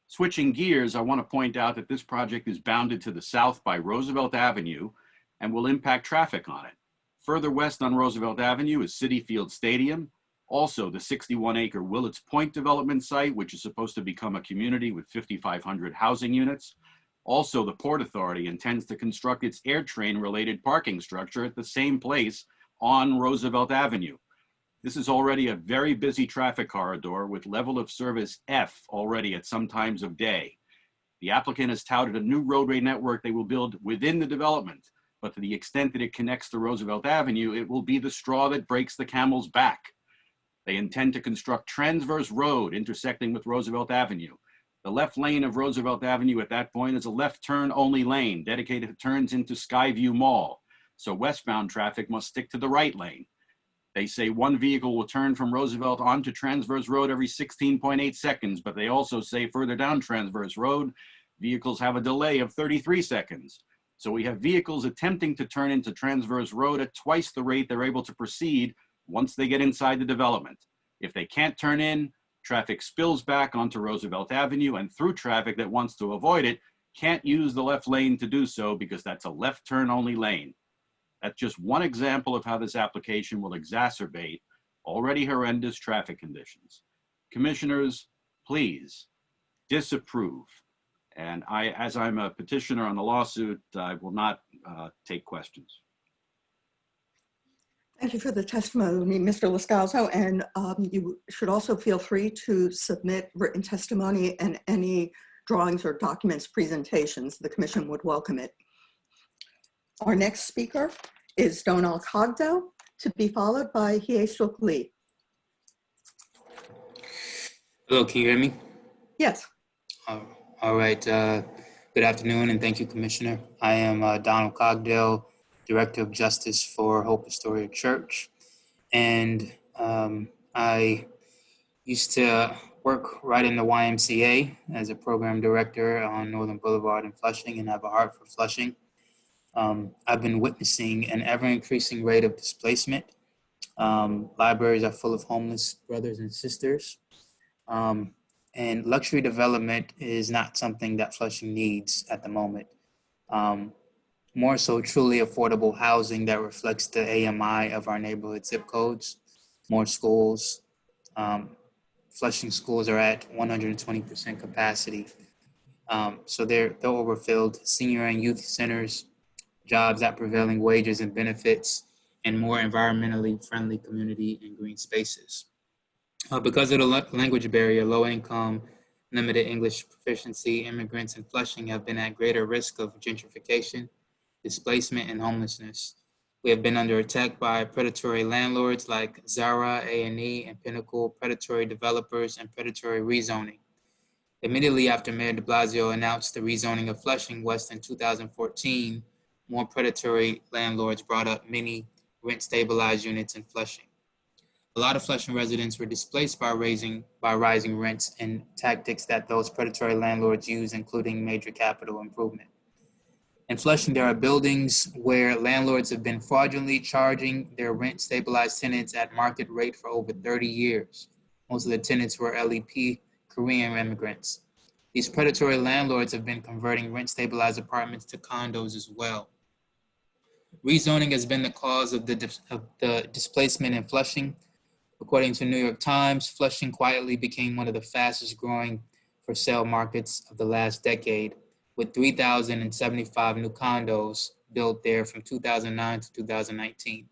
Switching gears, I want to point out that this project is bounded to the south by Roosevelt Avenue and will impact traffic on it. Further west on Roosevelt Avenue is Citi Field Stadium, also the 61-acre Willets Point development site, which is supposed to become a community with 5,500 housing units. Also, the Port Authority intends to construct its AirTrain-related parking structure at the same place on Roosevelt Avenue. This is already a very busy traffic corridor with level of service F already at some times of day. The applicant has touted a new roadway network they will build within the development, but to the extent that it connects to Roosevelt Avenue, it will be the straw that breaks the camel's back. They intend to construct Transverse Road intersecting with Roosevelt Avenue. The left lane of Roosevelt Avenue at that point is a left turn only lane dedicated to turns into Skyview Mall. So westbound traffic must stick to the right lane. They say one vehicle will turn from Roosevelt onto Transverse Road every 16.8 seconds, but they also say further down Transverse Road, vehicles have a delay of 33 seconds. So we have vehicles attempting to turn into Transverse Road at twice the rate they're able to proceed once they get inside the development. If they can't turn in, traffic spills back onto Roosevelt Avenue, and through traffic that wants to avoid it can't use the left lane to do so because that's a left turn only lane. That's just one example of how this application will exacerbate already horrendous traffic conditions. Commissioners, please disapprove. And as I'm a petitioner on the lawsuit, I will not take questions. Thank you for the testimony, Mr. Lascalzo, and you should also feel free to submit written testimony and any drawings or documents presentations. The commission would welcome it. Our next speaker is Donald Cogdell, to be followed by Hye-Suk Lee. Hello, can you hear me? Yes. All right, good afternoon and thank you, Commissioner. I am Donald Cogdell, Director of Justice for Hope Astoria Church. And I used to work right in the YMCA as a program director on Northern Boulevard in Flushing and have a heart for Flushing. I've been witnessing an ever-increasing rate of displacement. Libraries are full of homeless brothers and sisters. And luxury development is not something that Flushing needs at the moment. More so truly affordable housing that reflects the AMI of our neighborhood zip codes, more schools. Flushing schools are at 120% capacity. So they're overfilled. Senior and youth centers, jobs at prevailing wages and benefits, and more environmentally friendly community and green spaces. Because of the language barrier, low income, limited English proficiency, immigrants in Flushing have been at greater risk of gentrification, displacement, and homelessness. We have been under attack by predatory landlords like Zara, A&E, and Pinnacle, predatory developers, and predatory rezoning. Immediately after Mayor de Blasio announced the rezoning of Flushing West in 2014, more predatory landlords brought up many rent-stabilized units in Flushing. A lot of Flushing residents were displaced by rising rents and tactics that those predatory landlords use, including major capital improvement. In Flushing, there are buildings where landlords have been fraudulently charging their rent-stabilized tenants at market rate for over 30 years. Most of the tenants were LEP Korean immigrants. These predatory landlords have been converting rent-stabilized apartments to condos as well. Rezoning has been the cause of the displacement in Flushing. According to New York Times, Flushing quietly became one of the fastest growing for sale markets of the last decade, with 3,075 new condos built there from 2009 to 2019,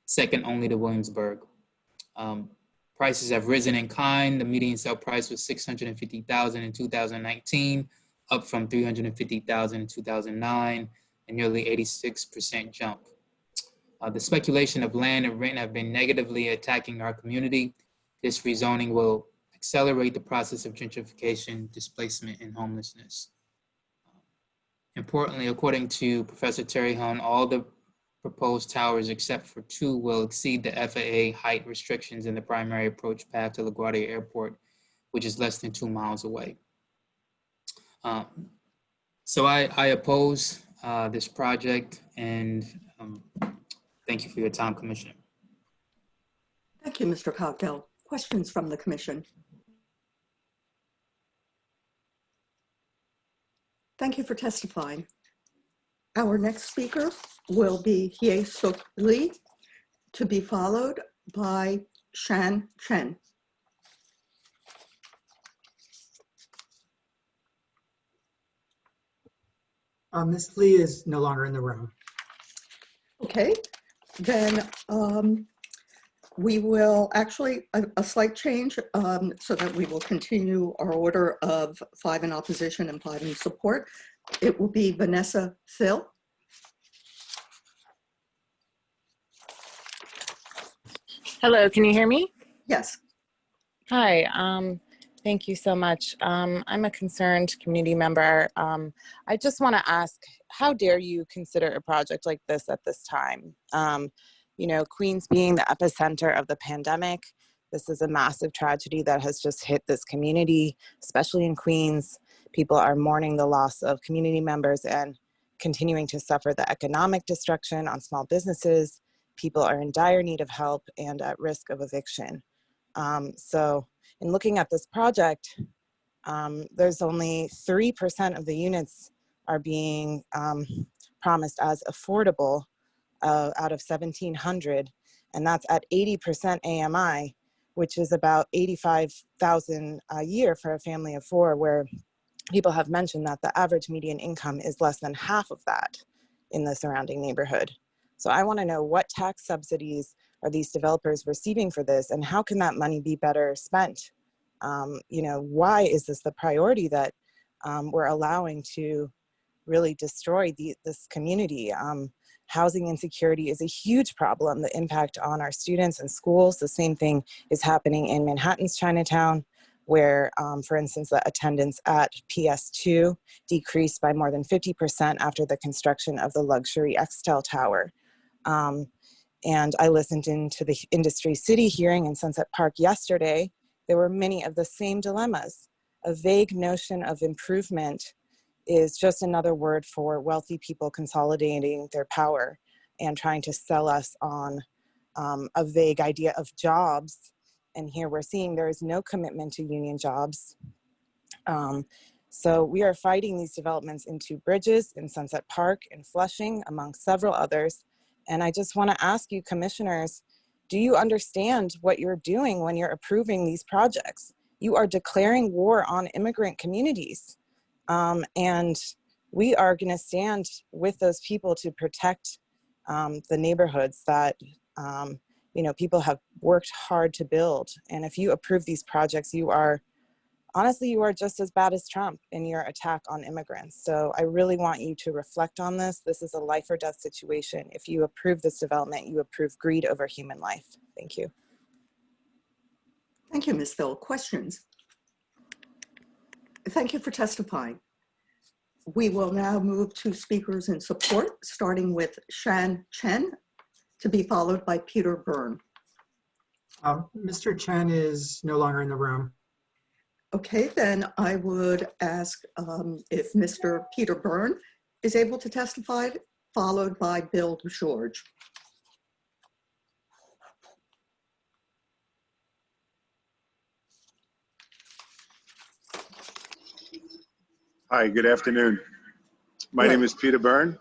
second only to Williamsburg. Prices have risen in kind. The median sale price was $650,000 in 2019, up from $350,000 in 2009, a nearly 86% jump. The speculation of land and rent have been negatively attacking our community. This rezoning will accelerate the process of gentrification, displacement, and homelessness. Importantly, according to Professor Terry Hun, all the proposed towers, except for 2, will exceed the FAA height restrictions in the primary approach path to LaGuardia Airport, which is less than 2 miles away. So I oppose this project, and thank you for your time, Commissioner. Thank you, Mr. Cogdell. Questions from the commission? Thank you for testifying. Our next speaker will be Hye Suk Lee, to be followed by Shan Chen. Ms. Lee is no longer in the room. Okay, then we will actually, a slight change so that we will continue our order of 5 in opposition and 5 in support. It will be Vanessa Thill. Hello, can you hear me? Yes. Hi, thank you so much. I'm a concerned community member. I just want to ask, how dare you consider a project like this at this time? You know, Queens being the epicenter of the pandemic, this is a massive tragedy that has just hit this community, especially in Queens. People are mourning the loss of community members and continuing to suffer the economic destruction on small businesses. People are in dire need of help and at risk of eviction. So in looking at this project, there's only 3% of the units are being promised as affordable out of 1,700, and that's at 80% AMI, which is about $85,000 a year for a family of 4, where people have mentioned that the average median income is less than half of that in the surrounding neighborhood. So I want to know, what tax subsidies are these developers receiving for this, and how can that money be better spent? You know, why is this the priority that we're allowing to really destroy this community? Housing insecurity is a huge problem, the impact on our students and schools. The same thing is happening in Manhattan's Chinatown, where, for instance, the attendance at PS2 decreased by more than 50% after the construction of the luxury Extel Tower. And I listened into the Industry City hearing in Sunset Park yesterday. There were many of the same dilemmas. A vague notion of improvement is just another word for wealthy people consolidating their power and trying to sell us on a vague idea of jobs. And here we're seeing there is no commitment to union jobs. So we are fighting these developments into Bridges, in Sunset Park, in Flushing, among several others. And I just want to ask you, commissioners, do you understand what you're doing when you're approving these projects? You are declaring war on immigrant communities. And we are going to stand with those people to protect the neighborhoods that you know, people have worked hard to build. And if you approve these projects, you are, honestly, you are just as bad as Trump in your attack on immigrants. So I really want you to reflect on this. This is a life or death situation. If you approve this development, you approve greed over human life. Thank you. Thank you, Ms. Thill. Questions? Thank you for testifying. We will now move to speakers in support, starting with Shan Chen, to be followed by Peter Byrne. Mr. Chen is no longer in the room. Okay, then I would ask if Mr. Peter Byrne is able to testify, followed by Bill George. Hi, good afternoon. My name is Peter Byrne.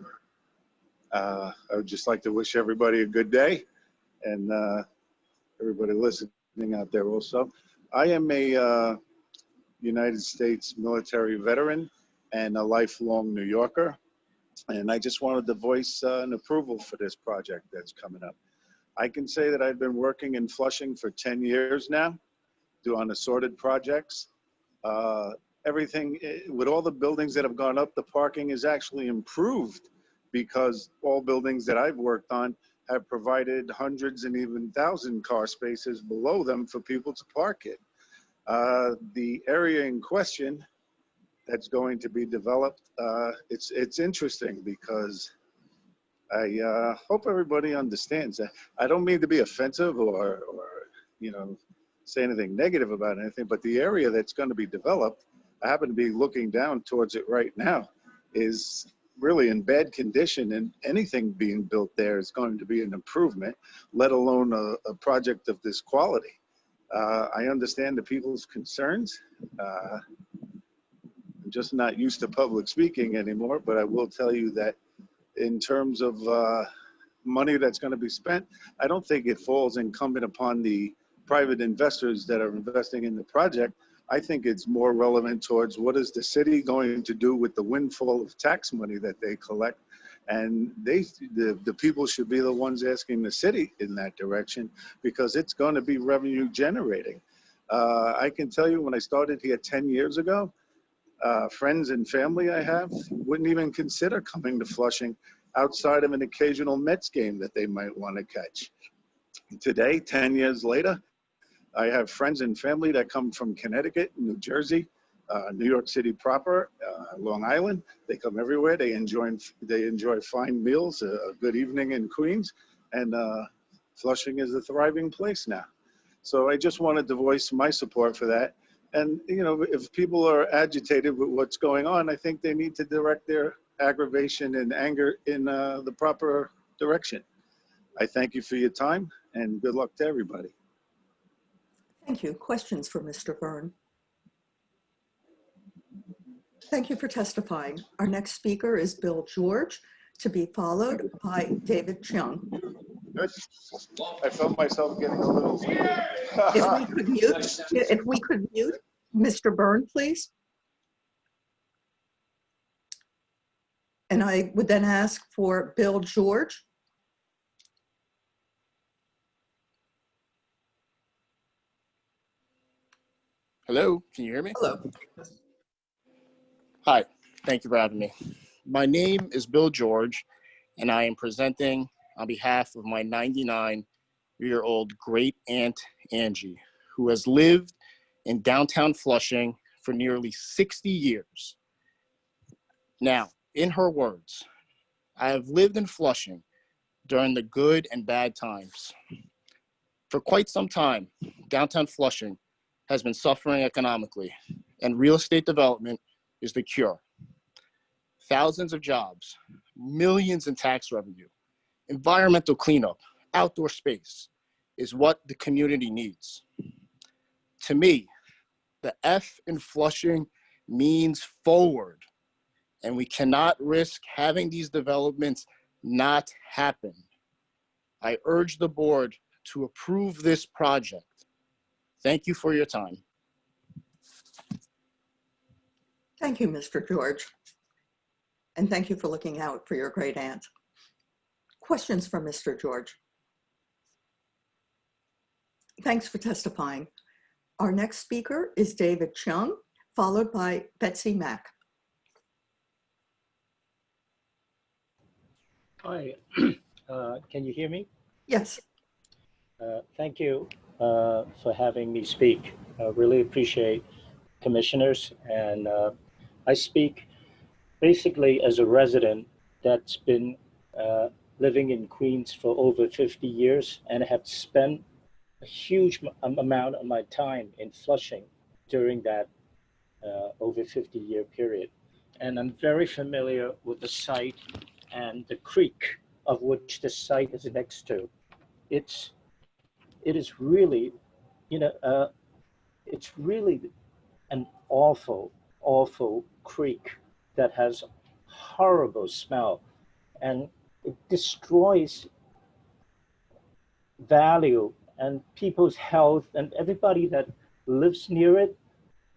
I would just like to wish everybody a good day, and everybody listening out there also. I am a United States military veteran and a lifelong New Yorker, and I just wanted to voice an approval for this project that's coming up. I can say that I've been working in Flushing for 10 years now, doing assorted projects. Everything, with all the buildings that have gone up, the parking is actually improved, because all buildings that I've worked on have provided hundreds and even 1,000 car spaces below them for people to park in. The area in question that's going to be developed, it's interesting, because I hope everybody understands that. I don't mean to be offensive or say anything negative about anything, but the area that's going to be developed, I happen to be looking down towards it right now, is really in bad condition, and anything being built there is going to be an improvement, let alone a project of this quality. I understand the people's concerns. I'm just not used to public speaking anymore, but I will tell you that in terms of money that's going to be spent, I don't think it falls incumbent upon the private investors that are investing in the project. I think it's more relevant towards what is the city going to do with the windfall of tax money that they collect. And the people should be the ones asking the city in that direction, because it's going to be revenue generating. I can tell you, when I started here 10 years ago, friends and family I have wouldn't even consider coming to Flushing outside of an occasional Mets game that they might want to catch. Today, 10 years later, I have friends and family that come from Connecticut, New Jersey, New York City proper, Long Island. They come everywhere. They enjoy fine meals, a good evening in Queens, and Flushing is a thriving place now. So I just wanted to voice my support for that. And if people are agitated with what's going on, I think they need to direct their aggravation and anger in the proper direction. I thank you for your time, and good luck to everybody. Thank you. Questions for Mr. Byrne? Thank you for testifying. Our next speaker is Bill George, to be followed by David Chung. Good. I felt myself getting a little weird. If we could mute Mr. Byrne, please. And I would then ask for Bill George. Hello, can you hear me? Hello. Hi, thank you for having me. My name is Bill George, and I am presenting on behalf of my 99-year-old great aunt Angie, who has lived in downtown Flushing for nearly 60 years. Now, in her words, I have lived in Flushing during the good and bad times. For quite some time, downtown Flushing has been suffering economically, and real estate development is the cure. Thousands of jobs, millions in tax revenue, environmental cleanup, outdoor space is what the community needs. To me, the F in Flushing means forward, and we cannot risk having these developments not happen. I urge the board to approve this project. Thank you for your time. Thank you, Mr. George. And thank you for looking out for your great aunt. Questions for Mr. George? Thanks for testifying. Our next speaker is David Chung, followed by Betsy Mack. Hi, can you hear me? Yes. Thank you for having me speak. I really appreciate commissioners, and I speak basically as a resident that's been living in Queens for over 50 years and have spent a huge amount of my time in Flushing during that over 50-year period. And I'm very familiar with the site and the creek of which the site is next to. It is really, it's really an awful, awful creek that has horrible smell, and it destroys value and people's health, and everybody that lives near it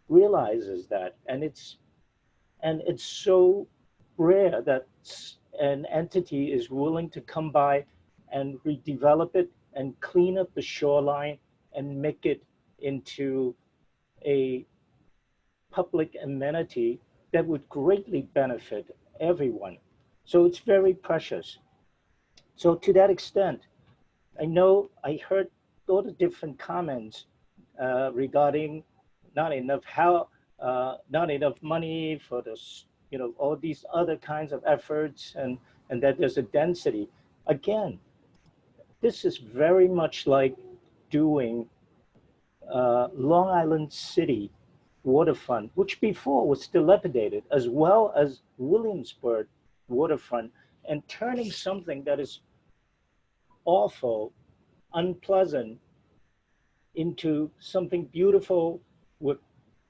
realizes that. And it's so rare that an entity is willing to come by and redevelop it and clean up the shoreline and make it into a public amenity that would greatly benefit everyone. So it's very precious. So to that extent, I know I heard all the different comments regarding not enough money for this, all these other kinds of efforts, and and that there's a density. Again, this is very much like doing Long Island City waterfront, which before was dilapidated, as well as Williamsburg waterfront, and turning something that is awful, unpleasant, into something beautiful with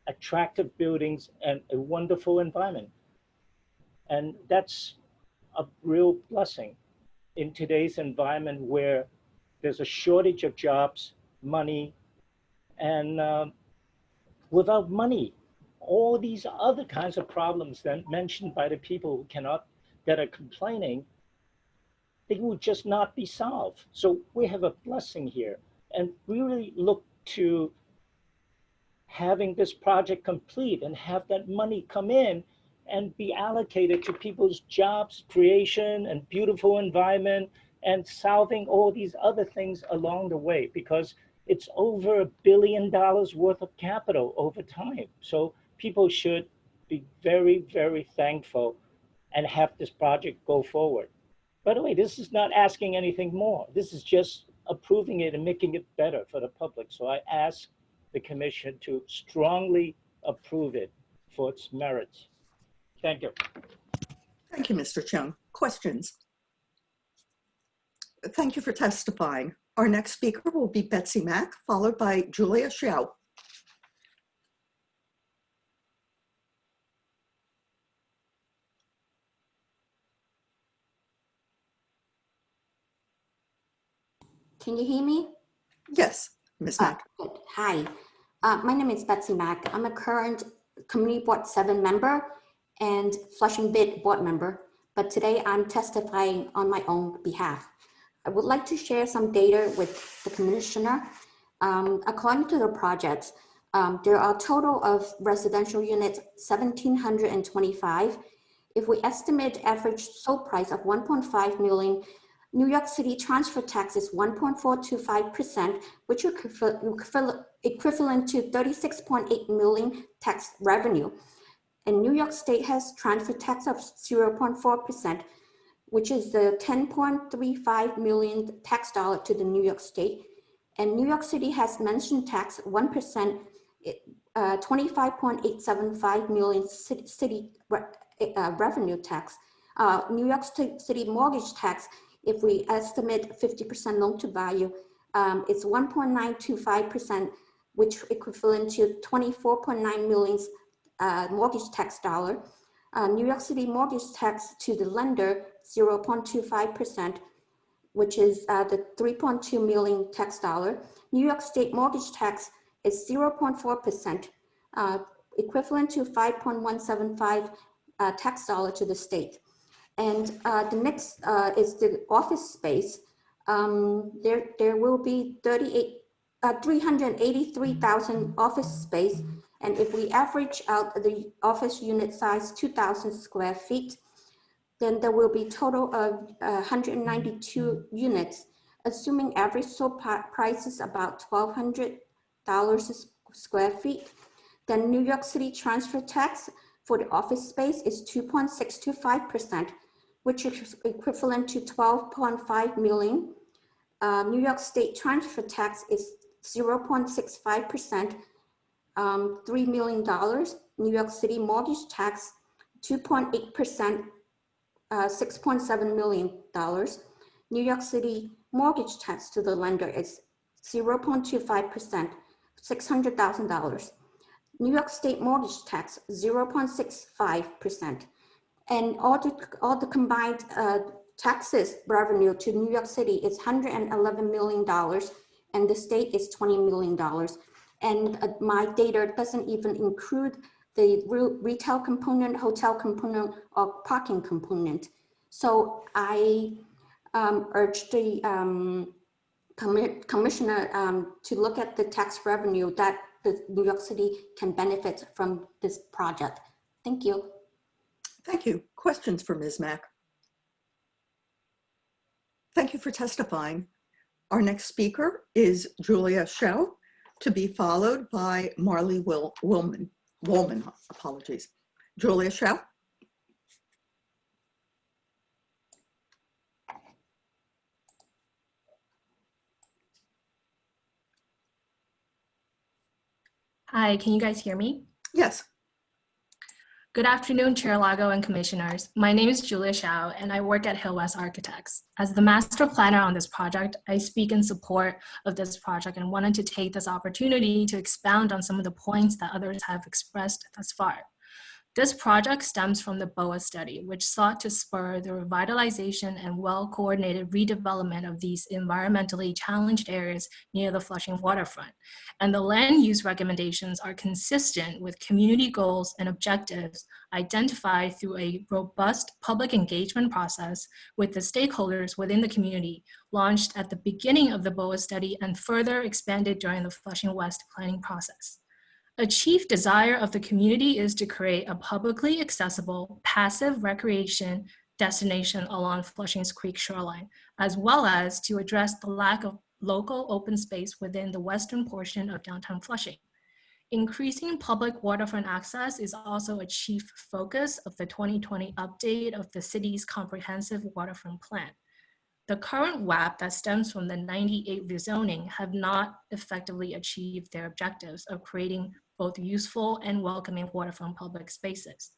attractive buildings and a wonderful environment. And that's a real blessing in today's environment where there's a shortage of jobs, money, and without money, all these other kinds of problems that mentioned by the people who cannot, that are complaining, they will just not be solved. So we have a blessing here, and we really look to having this project complete and have that money come in and be allocated to people's jobs creation and beautiful environment and solving all these other things along the way, because it's over $1 billion worth of capital over time. So people should be very, very thankful and have this project go forward. By the way, this is not asking anything more. This is just approving it and making it better for the public. So I ask the commission to strongly approve it for its merits. Thank you. Thank you, Mr. Chung. Questions? Thank you for testifying. Our next speaker will be Betsy Mack, followed by Julia Xiao. Can you hear me? Yes, Ms. Mack. Good. Hi, my name is Betsy Mack. I'm a current Community Board 7 member and Flushing Bid board member, but today I'm testifying on my own behalf. I would like to share some data with the commissioner. According to the project, there are a total of residential units 1,725. If we estimate average sold price of 1.5 million, New York City transfer tax is 1.425%, which is equivalent to 36.8 million tax revenue. And New York State has transfer tax of 0.4%, which is the 10.35 million tax dollar to the New York State. And New York City has mentioned tax 1%, 25.875 million city revenue tax. New York City mortgage tax, if we estimate 50% loan to value, it's 1.925%, which equivalent to 24.9 million mortgage tax dollar. New York City mortgage tax to the lender, 0.25%, which is the 3.2 million tax dollar. New York State mortgage tax is 0.4%, equivalent to 5.175 tax dollar to the state. And the next is the office space. There will be 383,000 office space. And if we average out the office unit size, 2,000 square feet, then there will be total of 192 units, assuming average sold price is about $1,200 a square feet. Then New York City transfer tax for the office space is 2.625%, which is equivalent to 12.5 million. New York State transfer tax is 0.65%, $3 million. New York City mortgage tax, 2.8%, $6.7 million. New York City mortgage tax to the lender is 0.25%, $600,000. New York State mortgage tax, 0.65%. And all the combined taxes revenue to New York City is $111 million, and the state is $20 million. And my data doesn't even include the retail component, hotel component, or parking component. So I urge the commissioner to look at the tax revenue that the New York City can benefit from this project. Thank you. Thank you. Questions for Ms. Mack? Thank you for testifying. Our next speaker is Julia Xiao, to be followed by Marley Woolman, apologies. Julia Xiao. Hi, can you guys hear me? Yes. Good afternoon, Chair Lago and Commissioners. My name is Julia Shao, and I work at Hill West Architects. As the master planner on this project, I speak in support of this project and wanted to take this opportunity to expound on some of the points that others have expressed thus far. This project stems from the BOA study, which sought to spur the revitalization and well-coordinated redevelopment of these environmentally challenged areas near the Flushing waterfront. And the land use recommendations are consistent with community goals and objectives identified through a robust public engagement process with the stakeholders within the community, launched at the beginning of the BOA study and further expanded during the Flushing West planning process. A chief desire of the community is to create a publicly accessible, passive recreation destination along Flushing's Creek shoreline, as well as to address the lack of local open space within the western portion of downtown Flushing. Increasing public waterfront access is also a chief focus of the 2020 update of the city's comprehensive waterfront plan. The current WAP that stems from the 98 rezoning have not effectively achieved their objectives of creating both useful and welcoming waterfront public spaces.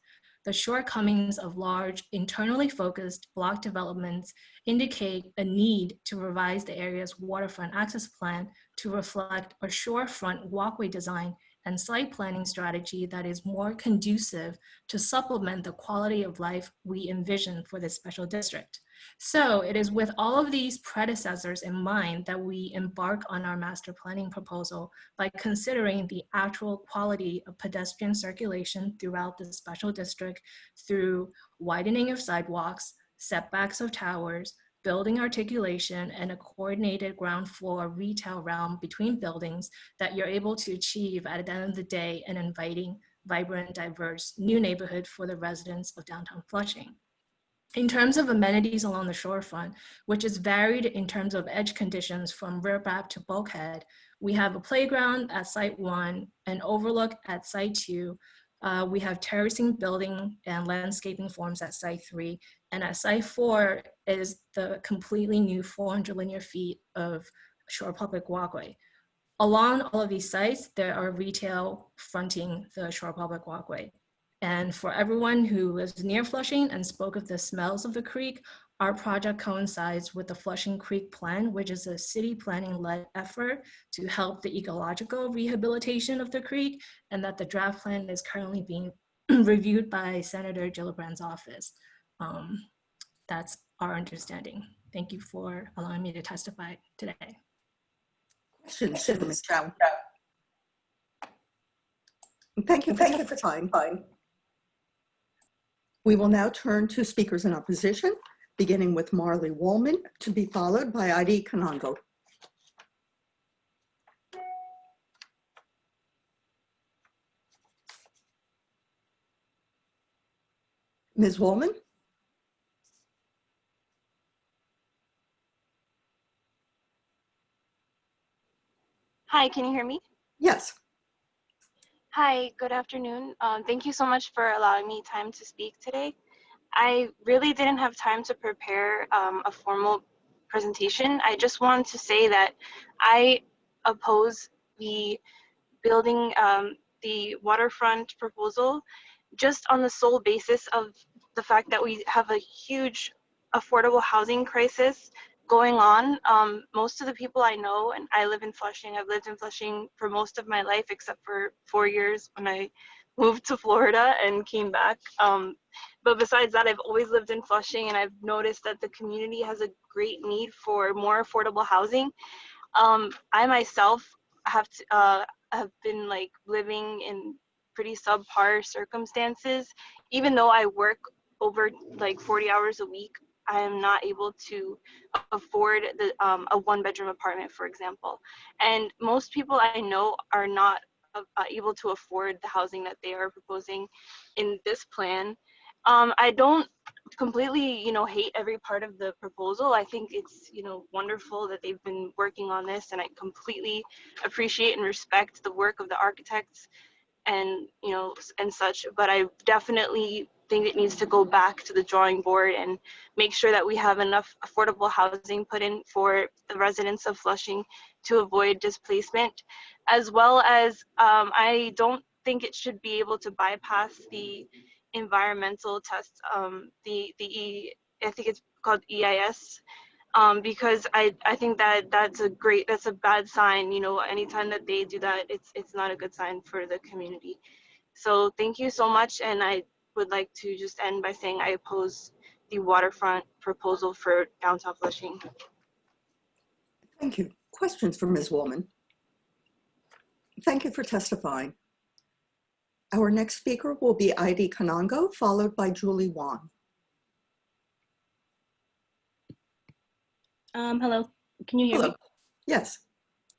The shortcomings of large, internally focused block developments indicate a need to revise the area's waterfront access plan to reflect a shorefront walkway design and site planning strategy that is more conducive to supplement the quality of life we envision for this special district. So it is with all of these predecessors in mind that we embark on our master planning proposal by considering the actual quality of pedestrian circulation throughout the special district through widening of sidewalks, setbacks of towers, building articulation, and a coordinated ground floor retail realm between buildings that you're able to achieve at the end of the day an inviting, vibrant, diverse new neighborhood for the residents of downtown Flushing. In terms of amenities along the shorefront, which is varied in terms of edge conditions from riprap to bulkhead, we have a playground at Site 1, an overlook at Site 2, we have terracing building and landscaping forms at Site 3, and at Site 4 is the completely new 400 linear feet of shore public walkway. Along all of these sites, there are retail fronting the shore public walkway. And for everyone who lives near Flushing and spoke of the smells of the creek, our project coincides with the Flushing Creek Plan, which is a city planning-led effort to help the ecological rehabilitation of the creek, and that the draft plan is currently being reviewed by Senator Gillibrand's office. That's our understanding. Thank you for allowing me to testify today. Questions, Ms. Chow? Thank you for time. We will now turn to speakers in opposition, beginning with Marley Woolman, to be followed by Adi Kanongo. Ms. Woolman? Hi, can you hear me? Yes. Hi, good afternoon. Thank you so much for allowing me time to speak today. I really didn't have time to prepare a formal presentation. I just wanted to say that I oppose the building the waterfront proposal just on the sole basis of the fact that we have a huge affordable housing crisis going on. Most of the people I know, and I live in Flushing, I've lived in Flushing for most of my life except for 4 years when I moved to Florida and came back. But besides that, I've always lived in Flushing, and I've noticed that the community has a great need for more affordable housing. I myself have been like living in pretty subpar circumstances. Even though I work over like 40 hours a week, I am not able to afford a one-bedroom apartment, for example. And most people I know are not able to afford the housing that they are proposing in this plan. I don't completely, hate every part of the proposal. I think it's, wonderful that they've been working on this, and I completely appreciate and respect the work of the architects and, and such. But I definitely think it needs to go back to the drawing board and make sure that we have enough affordable housing put in for the residents of Flushing to avoid displacement, as well as I don't think it should be able to bypass the environmental test, I think it's called EIS, because I think that that's a bad sign. You know, anytime that they do that, it's not a good sign for the community. So thank you so much, and I would like to just end by saying I oppose the waterfront proposal for downtown Flushing. Thank you. Questions for Ms. Woolman? Thank you for testifying. Our next speaker will be Heidi Kanongo, followed by Julie Wan. Hello, can you hear me? Yes.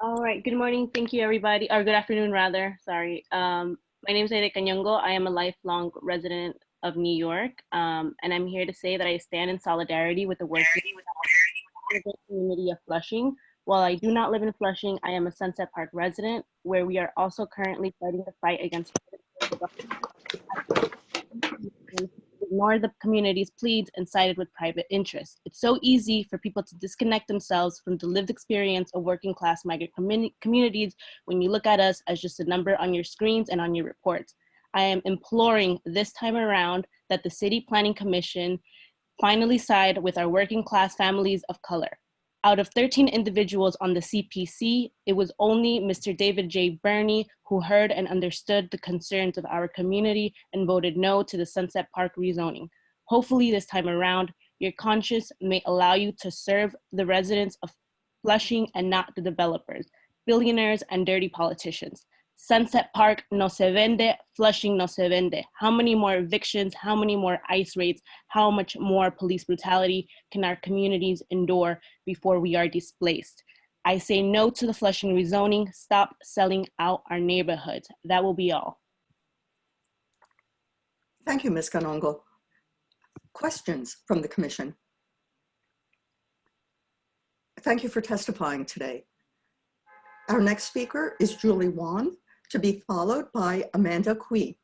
All right, good morning, thank you everybody, or good afternoon rather, sorry. My name is Heidi Kanongo. I am a lifelong resident of New York, and I'm here to say that I stand in solidarity with the working community of Flushing. While I do not live in Flushing, I am a Sunset Park resident, where we are also currently fighting the fight against ignore the community's pleas and sided with private interests. It's so easy for people to disconnect themselves from the lived experience of working class migrant communities when you look at us as just a number on your screens and on your reports. I am imploring this time around that the City Planning Commission finally side with our working class families of color. Out of 13 individuals on the CPC, it was only Mr. David J. Burney who heard and understood the concerns of our community and voted no to the Sunset Park rezoning. Hopefully this time around, your conscience may allow you to serve the residents of Flushing and not the developers, billionaires, and dirty politicians. Sunset Park no se vende, Flushing no se vende. How many more evictions, how many more ICE raids, how much more police brutality can our communities endure before we are displaced? I say no to the Flushing rezoning. Stop selling out our neighborhoods. That will be all. Thank you, Ms. Kanongo. Questions from the commission? Thank you for testifying today. Our next speaker is Julie Wan, to be followed by Amanda Kui.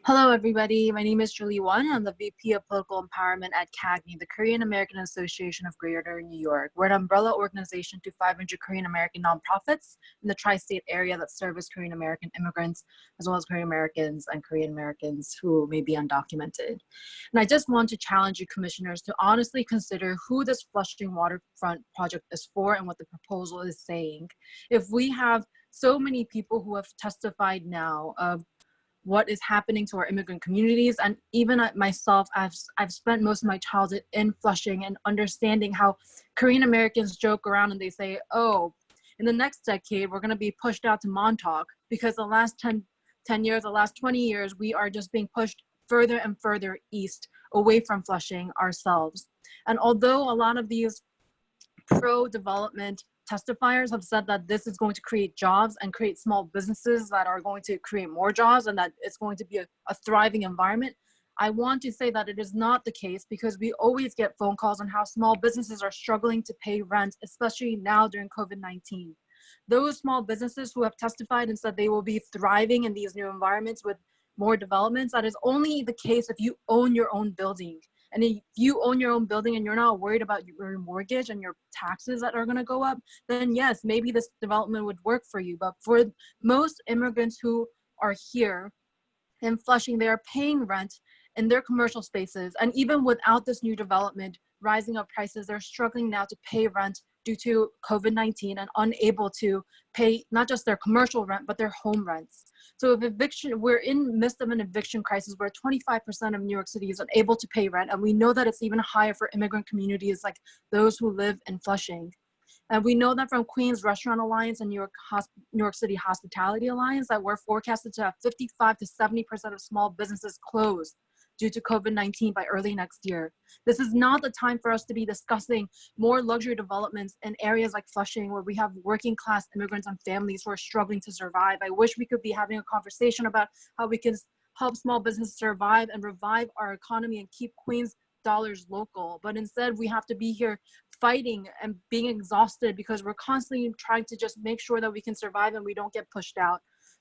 Hello, everybody. My name is Julie Wan. I'm the VP of Political Empowerment at CAGNY, the Korean American Association of Greater New York. We're an umbrella organization to 500 Korean American nonprofits in the tri-state area that service Korean American immigrants, as well as Korean Americans and Korean Americans who may be undocumented. And I just want to challenge you commissioners to honestly consider who this Flushing waterfront project is for and what the proposal is saying. If we have so many people who have testified now of what is happening to our immigrant communities, and even myself, I've spent most of my childhood in Flushing and understanding how Korean Americans joke around and they say, oh, in the next decade, we're gonna be pushed out to Montauk because the last 10 years, the last 20 years, we are just being pushed further and further east away from Flushing ourselves. And although a lot of these pro-development testifiers have said that this is going to create jobs and create small businesses that are going to create more jobs and that it's going to be a thriving environment, I want to say that it is not the case, because we always get phone calls on how small businesses are struggling to pay rent, especially now during COVID-19. Those small businesses who have testified and said they will be thriving in these new environments with more developments, that is only the case if you own your own building. And if you own your own building and you're not worried about your mortgage and your taxes that are going to go up, then yes, maybe this development would work for you. But for most immigrants who are here in Flushing, they are paying rent in their commercial spaces. And even without this new development, rising up prices, they're struggling now to pay rent due to COVID-19 and unable to pay not just their commercial rent, but their home rents. So if eviction, we're in the midst of an eviction crisis where 25% of New York City is unable to pay rent. And we know that it's even higher for immigrant communities like those who live in Flushing. And we know that from Queens Restaurant Alliance and New York City Hospitality Alliance that we're forecasted to have 55 to 70% of small businesses close due to COVID-19 by early next year. This is not the time for us to be discussing more luxury developments in areas like Flushing, where we have working class immigrants and families who are struggling to survive. I wish we could be having a conversation about how we can help small businesses survive and revive our economy and keep Queens dollars local. But instead, we have to be here fighting and being exhausted because we're constantly trying to just make sure that we can survive and we don't get pushed out.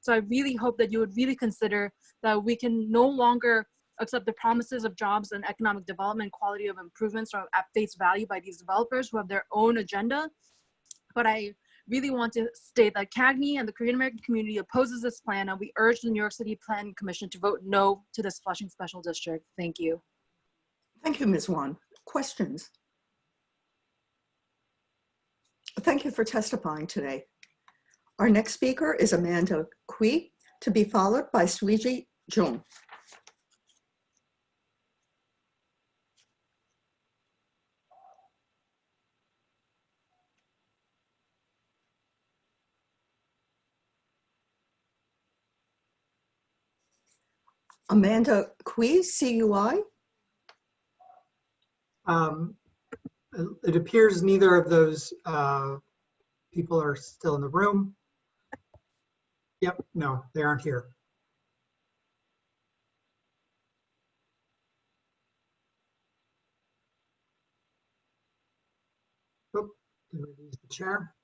So I really hope that you would really consider that we can no longer accept the promises of jobs and economic development, quality of improvements from at face value by these developers who have their own agenda. But I really want to state that CAGNY and the Korean American community opposes this plan, and we urge the New York City Planning Commission to vote no to this Flushing Special District. Thank you. Thank you, Ms. Wan. Questions? Thank you for testifying today. Our next speaker is Amanda Kui, to be followed by Suiji Jung. Amanda Kui, CUI. It appears neither of those people are still in the room. Yep, no, they aren't here. Oh, did we lose the chair?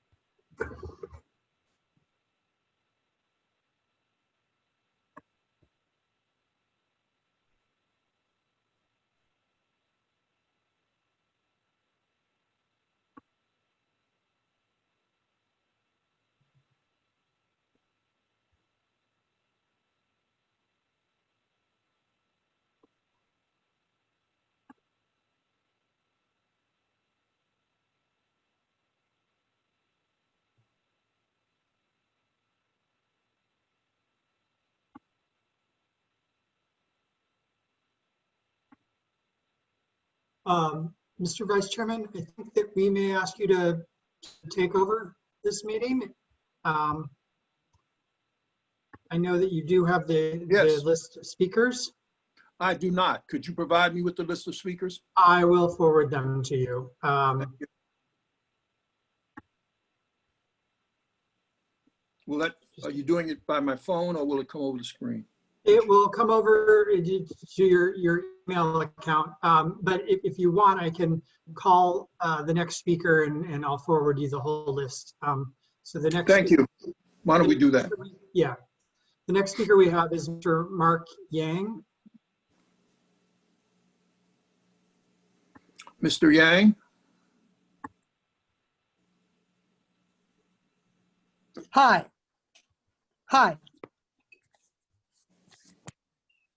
Mr. Vice Chairman, I think that we may ask you to take over this meeting. I know that you do have the list of speakers. I do not. Could you provide me with the list of speakers? I will forward them to you. Will that, are you doing it by my phone or will it come over the screen? It will come over to your email account. But if you want, I can call the next speaker and I'll forward you the whole list. So the next. Thank you. Why don't we do that? Yeah. The next speaker we have is Mr. Mark Yang. Mr. Yang? Hi. Hi.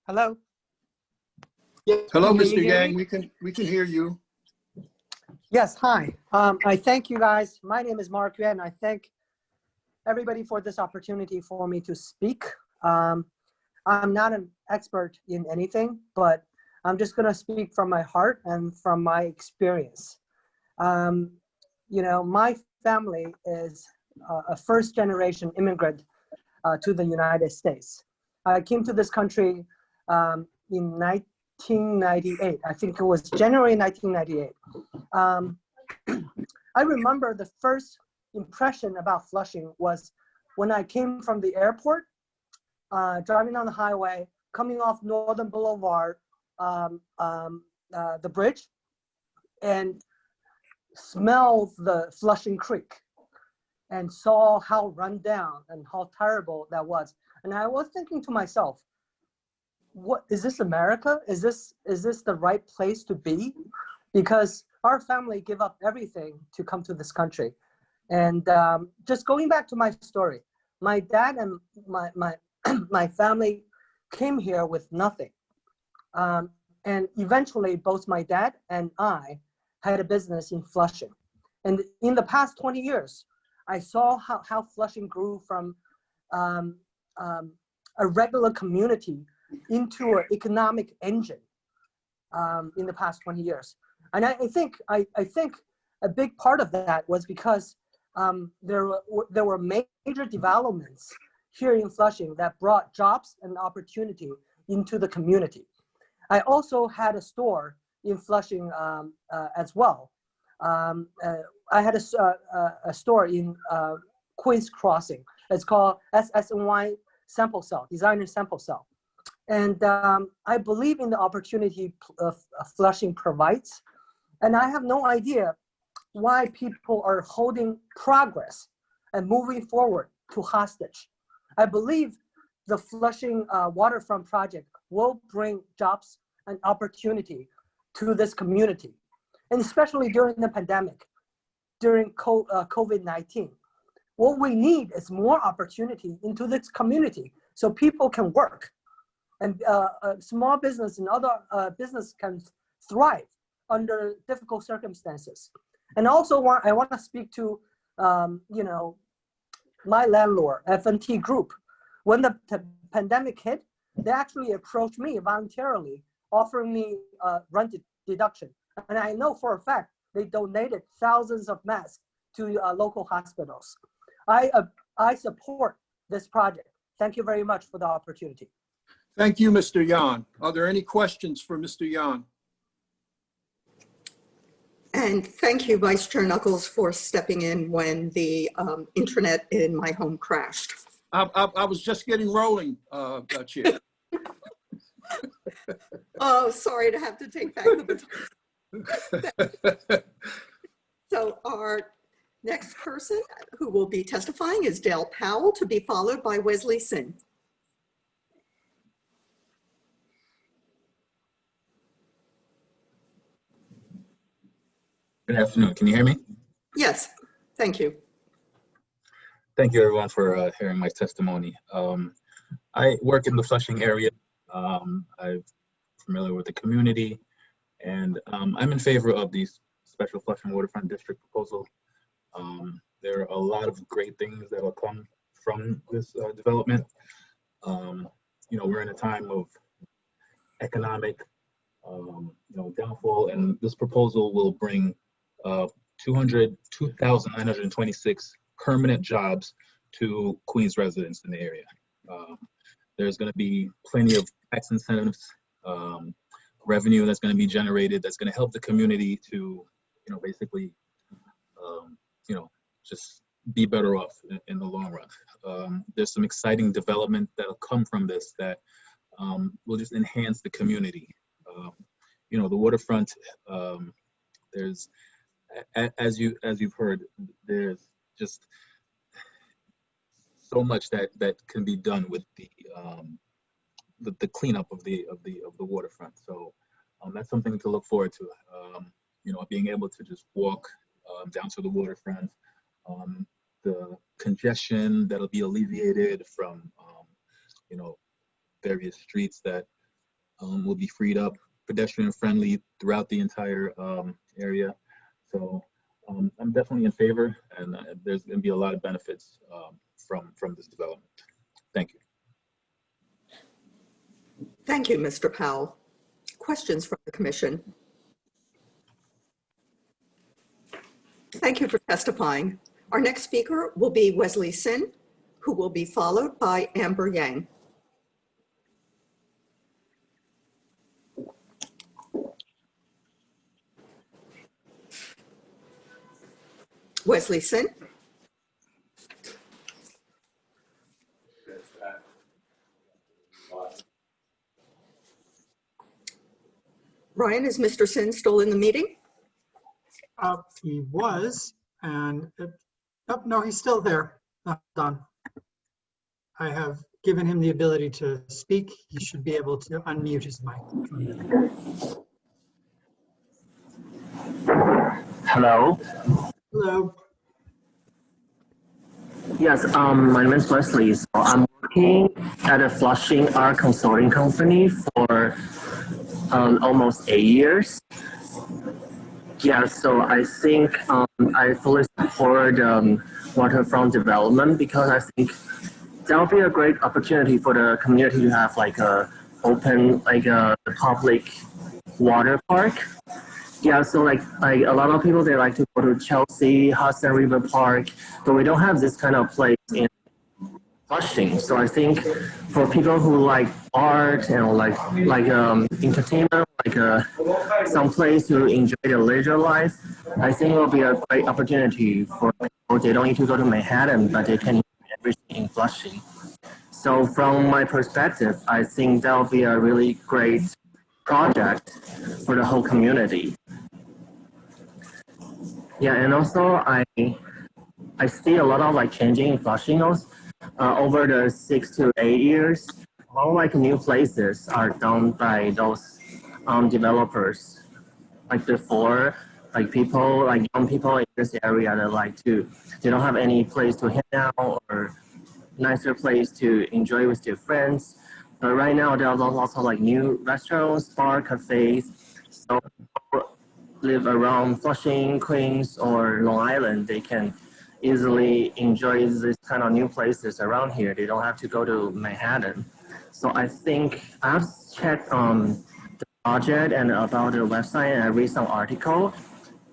Hello? Hello, Can you Mr. hear Yang. me? We can hear you. Yes, hi. I thank you guys. My name is Mark Yuan. I thank everybody for this opportunity for me to speak. I'm not an expert in anything, but I'm just gonna speak from my heart and from my experience. You know, my family is a first-generation immigrant to the United States. I came to this country in 1998. I think it was January 1998. I remember the first impression about Flushing was when I came from the airport, driving on the highway, coming off Northern Boulevard, the bridge, and smelled the Flushing Creek and saw how run down and how terrible that was. And I was thinking to myself, what is this, America? Is this the right place to be? Because our family gave up everything to come to this country. And just going back to my story, my dad and my family came here with nothing. And eventually both my dad and I had a business in Flushing. And in the past 20 years, I saw how Flushing grew from a regular community into an economic engine in the past 20 years. And I think a big part of that was because there were major developments here in Flushing that brought jobs and opportunity into the community. I also had a store in Flushing as well. I had a store in Queens Crossing. It's called SSNY Sample Cell, Designer Sample Cell. And I believe in the opportunity Flushing provides. And I have no idea why people are holding progress and moving forward to hostage. I believe the Flushing Waterfront project will bring jobs and opportunity to this community, and especially during the pandemic, during COVID-19. What we need is more opportunity into this community so people can work, and small business and other business can thrive under difficult circumstances. And also I want to speak to my landlord, F&T Group. When the pandemic hit, they actually approached me voluntarily, offering me rent deduction. And I know for a fact they donated thousands of masks to local hospitals. I support this project. Thank you very much for the opportunity. Thank you, Mr. Yan. Are there any questions for Mr. Yan? And thank you, Vice Chair Knuckles, for stepping in when the internet in my home crashed. I was just getting rolling, Chair. Oh, sorry to have to take back the baton. So our next person who will be testifying is Dale Powell, to be followed by Wesley Sin. Good afternoon. Can you hear me? Yes, thank you. Thank you, everyone, for hearing my testimony. I work in the Flushing area. I'm familiar with the community, and I'm in favor of the special Flushing Waterfront District proposal. There are a lot of great things that will come from this development. We're in a time of economic downfall, and this proposal will bring 2,926 permanent jobs to Queens residents in the area. There's going to be plenty of tax incentives, revenue that's going to be generated that's going to help the community to, basically, just be better off in the long run. There's some exciting development that'll come from this that will just enhance the community. The waterfront, there's, as you've heard, there's just so much that can be done with the cleanup of the waterfront. So that's something to look forward to. Being able to just walk down to the waterfront, the congestion that'll be alleviated from various streets that will be freed up, pedestrian friendly throughout the entire area. So I'm definitely in favor, and there's going to be a lot of benefits from this development. Thank you. Thank you, Mr. Powell. Questions from the commission? Thank you for testifying. Our next speaker will be Wesley Sin, who will be followed by Amber Yang. Wesley Sin. Ryan, is Mr. Sin still in the meeting? He was, and oh, no, he's still there. Not done. I have given him the ability to speak. He should be able to unmute his mic. Hello. Hello. Yes, my name is Wesley. So I'm working at a Flushing art consulting company for almost 8 years. Yeah, so I think I fully support waterfront development because I think that would be a great opportunity for the community to have like a open, like a public water park. Yeah, so like a lot of people, they like to go to Chelsea, Hudson River Park, but we don't have this kind of place in Flushing. So I think for people who like art and like entertainment, like some place to enjoy their leisure life, I think it will be a great opportunity for people. They don't need to go to Manhattan, but they can enjoy everything in Flushing. So from my perspective, I think that will be a really great project for the whole community. Yeah, and also I see a lot of like changing in Flushing. over the 6 to 8 years, more like new places are done by those developers. Like before, like people, like young people in this area that they don't have any place to hang out or nicer place to enjoy with their friends. But right now, there are also like new restaurants, bar, cafes. So people live around Flushing, Queens, or Long Island, they can easily enjoy this kind of new places around here. They don't have to go to Manhattan. So I think I've checked the project and about the website, and I read some article.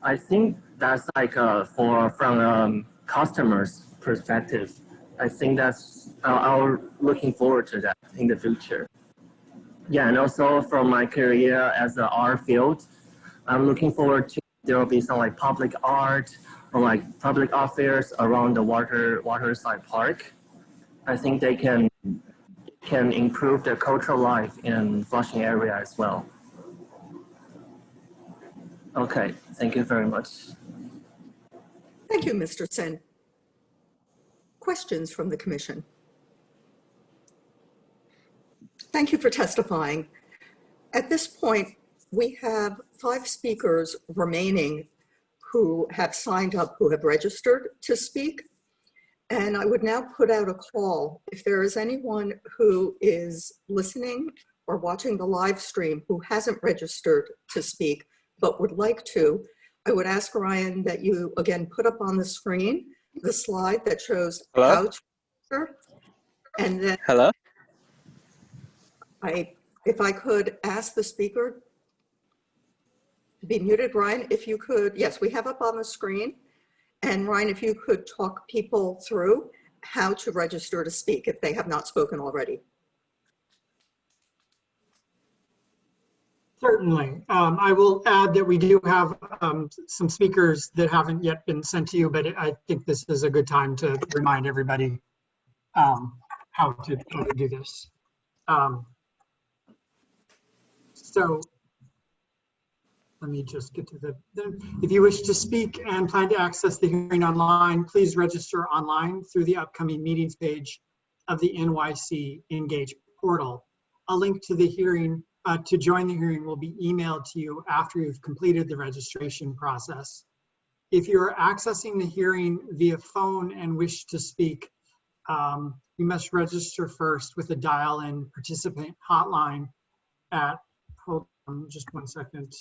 I think that's like from customers' perspective. I think that's I'm looking forward to that in the future. Yeah, and also from my career as an art field, I'm looking forward to there will be some like public art or like public art fairs around the waterside park. I think they can improve the cultural life in Flushing area as well. Okay, thank you very much. Thank you, Mr. Sen. Questions from the commission? Thank you for testifying. At this point, we have 5 speakers remaining who have signed up, who have registered to speak. And I would now put out a call. If there is anyone who is listening or watching the live stream who hasn't registered to speak but would like to, I would ask Ryan that you again put up on the screen the slide that shows Hello? how to register. And then Hello? if I could ask the speaker to be muted. Ryan, if you could, yes, we have up on the screen. And Ryan, if you could talk people through how to register to speak if they have not spoken already. Certainly. I will add that we do have some speakers that haven't yet been sent to you, but I think this is a good time to remind everybody how to do this. So let me just get to if you wish to speak and plan to access the hearing online, please register online through the upcoming meetings page of the NYC Engage portal. A link to the hearing, to join the hearing will be emailed to you after you've completed the registration process. If you're accessing the hearing via phone and wish to speak, you must register first with a dial-in participant hotline at, hold on just one second.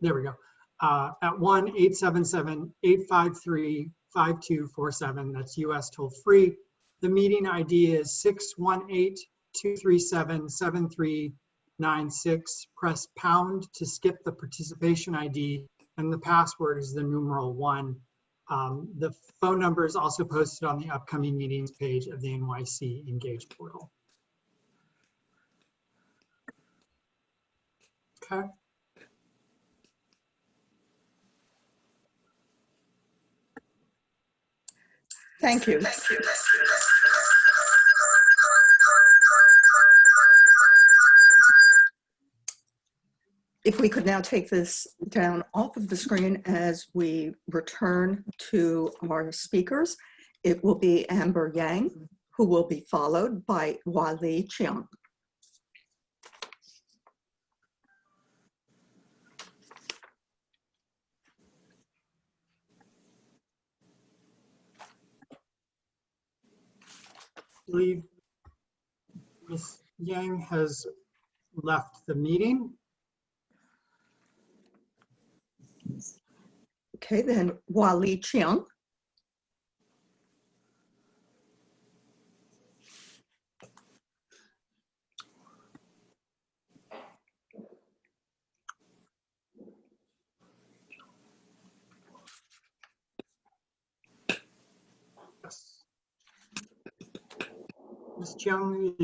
There we go. At 1-877-853-5247. That's US toll free. The meeting ID is 618-237-7396. Press pound to skip the participation ID, and the password is the numeral 1. The phone number is also posted on the upcoming meetings page of the NYC Engage portal. Okay. Thank you. If we could now take this down off of the screen as we return to our speakers, it will be Amber Yang, who will be followed by Wali Chiang. I believe Ms. Yang has left the meeting. Okay, then Wali Chiang. Ms. Chiang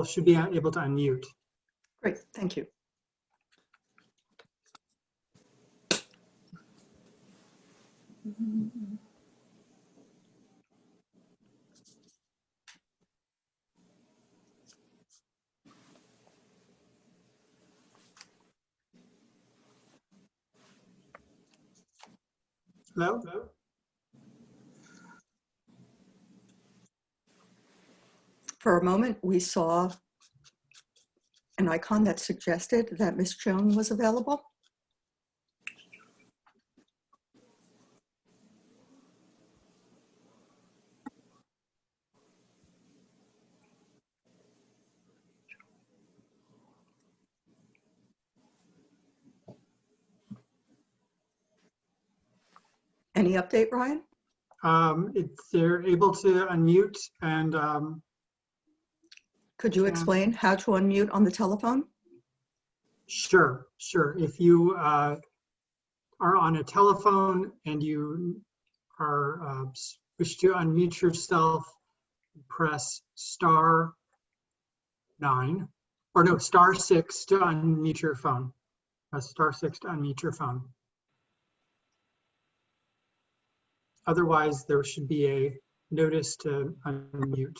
should be able to unmute. Great, thank you. Hello? For a moment, we saw an icon that suggested that Ms. Chung was available. Any update, Ryan? They're able to unmute and could you explain how to unmute on the telephone? Sure. If you are on a telephone and you are wish to unmute yourself, press *9, or no, *6 to unmute your phone. Press *6 to unmute your phone. Otherwise, there should be a notice to unmute.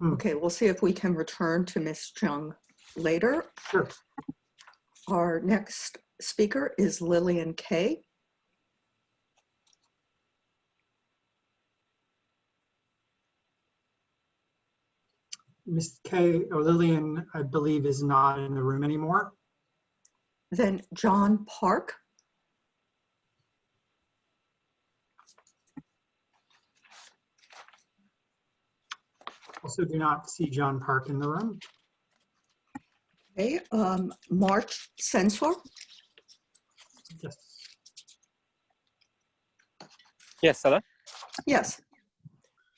Okay, we'll see if we can return to Ms. Chung later. Sure. Our next speaker is Lillian Kay. Ms. Kay, or Lillian, I believe, is not in the room anymore. Then John Park. Also do not see John Park in the room. Okay, March Sensor. Yes. Yes, hello? Yes.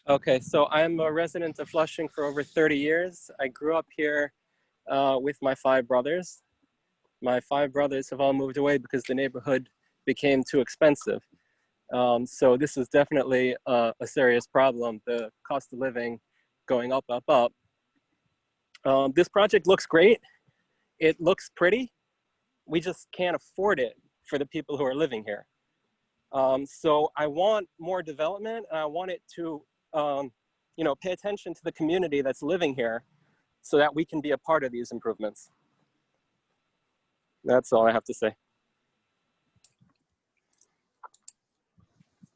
Okay, so I'm a resident of Flushing for over 30 years. I grew up here with my 5 brothers. My 5 brothers have all moved away because the neighborhood became too expensive. So this is definitely a serious problem, the cost of living going up, up, up. This project looks great. It looks pretty. We just can't afford it for the people who are living here. So I want more development, and I want it to pay attention to the community that's living here so that we can be a part of these improvements. That's all I have to say.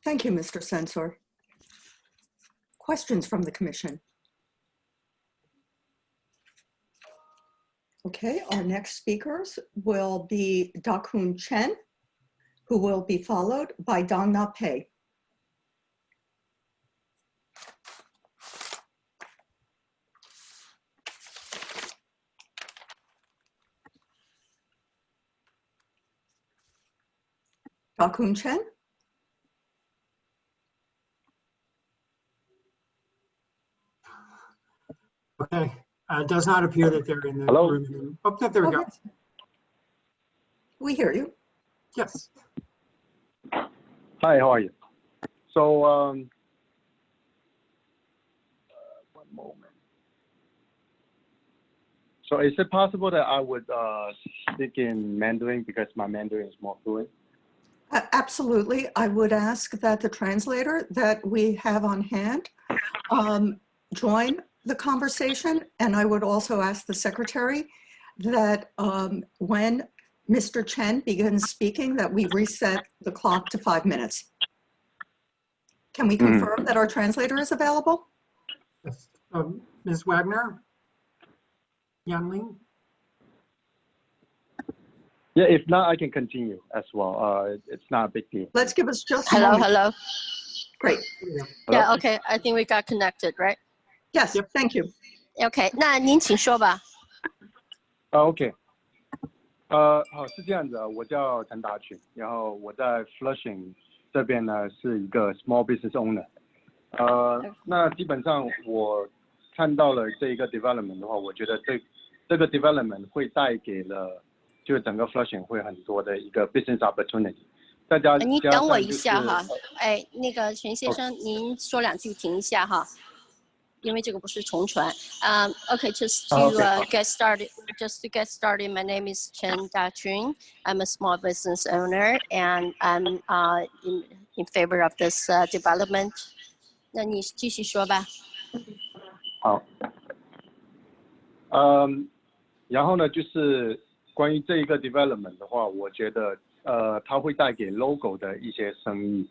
Thank you, Mr. Sensor. Questions from the commission? Okay, our next speakers will be Dakhoon Chen, who will be followed by Dong Na Pei. Dakhoon Chen? Okay, it does not appear that they're in the room. Oh, no, there we go. We hear you. Yes. Hi, how are you? So, one moment. So is it possible that I would speak in Mandarin because my Mandarin is more fluent? Absolutely. I would ask that the translator that we have on hand join the conversation, and I would also ask the secretary that when Mr. Chen begins speaking, that we reset the clock to 5 minutes. Can we confirm that our translator is available? Yes. Ms. Wagner? Yanling? Yeah, if not, I can continue as well. It's not a big deal. Let's give us just Hello, hello. Great. Yeah, okay. I think we got connected, right? Yes, thank you. Okay, 那您请说吧。OK。好，是这样子啊，我叫陈达群，然后我在 Flushing 这边呢是一个 small business owner。那基本上我看到了这一个 development 的话，我觉得这个 development 会带给了就整个 Flushing 会很多的一个 business opportunity。再加上你等我一下哈，哎，那个全先生，您说2句停一下哈。因为这个不是重传。Okay, just to get started. My name is Chen Dachun. I'm a small business owner, and I'm in favor of this development. 那你继续说吧。好。然后呢，就是关于这一个 development 的话，我觉得它会带给 local 的一些生意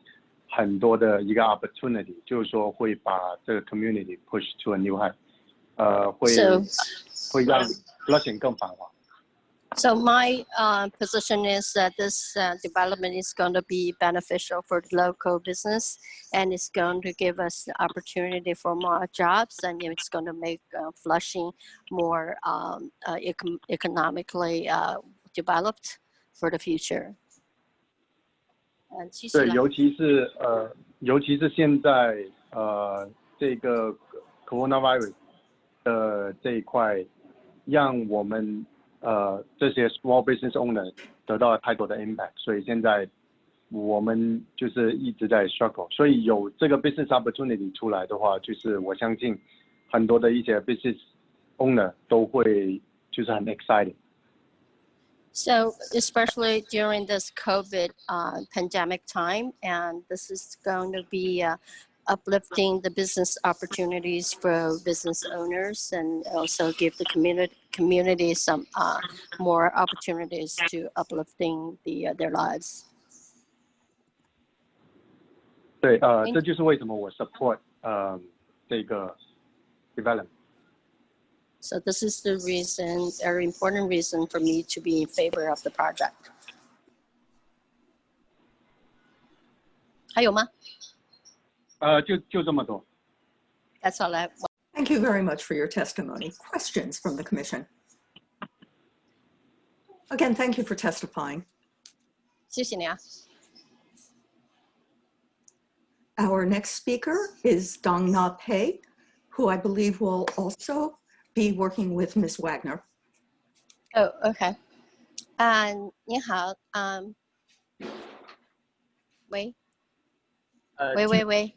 很多的一个 opportunity， 就是说会把这个 community push to a new height， 会让 Flushing 更繁华。So my position is that this development is going to be beneficial for the local business, and it's going to give us the opportunity for more jobs, and it's going to make Flushing more economically developed for the future. 对，尤其是现在这个 coronavirus 的这一块，让我们这些 small business owner 得到了太多的 impact， 所以现在我们就是一直在 struggle， 所以有这个 business opportunity 出来的话，就是我相信很多的一些 business owner 都会就是很 excited。So especially during this COVID pandemic time, and this is going to be uplifting the business opportunities for business owners, and also give the community some more opportunities to uplifting their lives. 对，这就是为什么我 support 这个 development。So this is the reason, very important reason for me to be in favor of the project. 还有吗？就这么多。That's all I have. Thank you very much for your testimony. Questions from the commission? Again, thank you for testifying. 谢谢你啊。Our next speaker is Dong Na Pei, who I believe will also be working with Ms. Wagner. Oh, okay. 你好，喂，喂，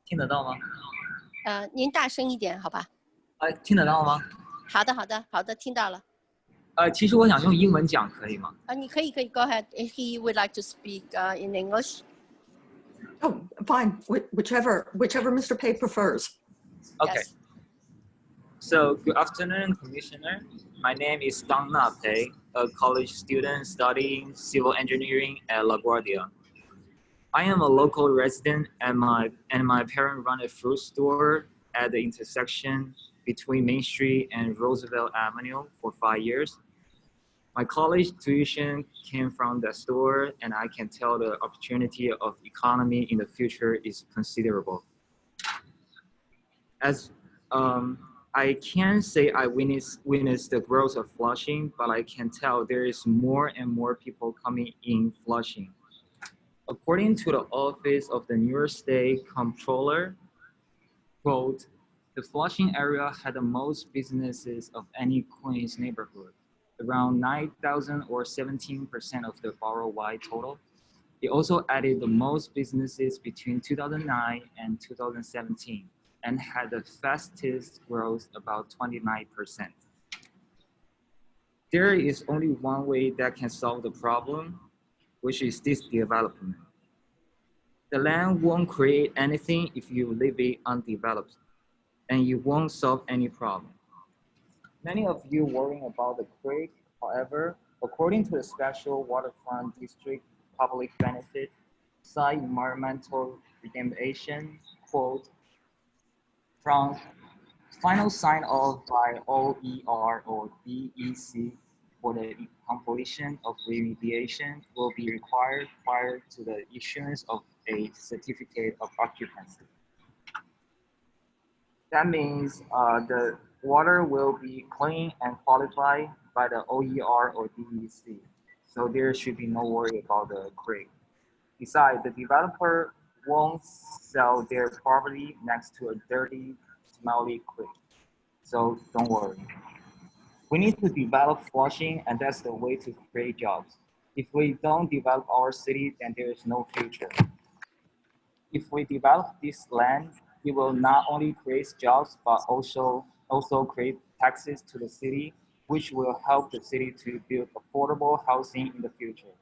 听得到吗？您大声一点，好吧？听得到吗？好的，听到了。其实我想用英文讲，可以吗？你可以 Go ahead. If he would like to speak in English. Oh, fine. Whichever Mr. Pei prefers. Okay. Yes. So, good afternoon, Commissioner. My name is Dong Na Pei, a college student studying civil engineering at LaGuardia. I am a local resident, and my parents run a fruit store at the intersection between Main Street and Roosevelt Avenue for 5 years. My college tuition came from that store, and I can tell the opportunity of economy in the future is considerable. As I can't say I witnessed the growth of Flushing, but I can tell there is more and more people coming in Flushing. According to the Office of the New York State Comptroller, quote, the Flushing area had the most businesses of any Queens neighborhood, around 9,000 or 17% of the borough-wide total. It also added the most businesses between 2009 and 2017 and had the fastest growth, about 29%. There is only one way that can solve the problem, which is this development. The land won't create anything if you leave it undeveloped, and you won't solve any problem. Many of you worrying about the creek, however, according to the Special Waterfront District Public Benefit Site Environmental Remediation, quote, from final sign-off by OER or DEC for the completion of remediation will be required prior to the issuance of a certificate of occupancy. That means the water will be clean and qualified by the OER or DEC, so there should be no worry about the creek. Besides, the developer won't sell their property next to a dirty, smelly creek, so don't worry. We need to develop Flushing, and that's the way to create jobs. If we don't develop our city, then there is no future. If we develop this land, it will not only create jobs, but also create taxes to the city, which will help the city to build affordable housing in the future.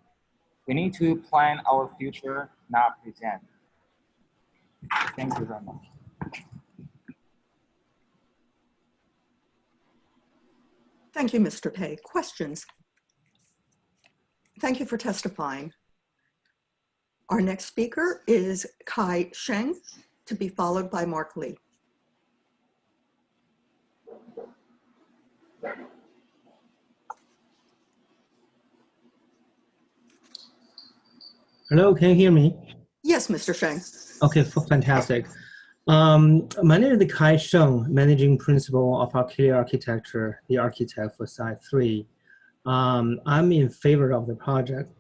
We need to plan our future, not present. Thank you very much. Thank you, Mr. Pei. Questions? Thank you for testifying. Our next speaker is Kai Sheng, to be followed by Mark Lee. Hello, can you hear me? Yes, Mr. Sheng. Okay, fantastic. My name is Kai Sheng, Managing Principal of Arcadia Architecture, the architect for Site 3. I'm in favor of the project.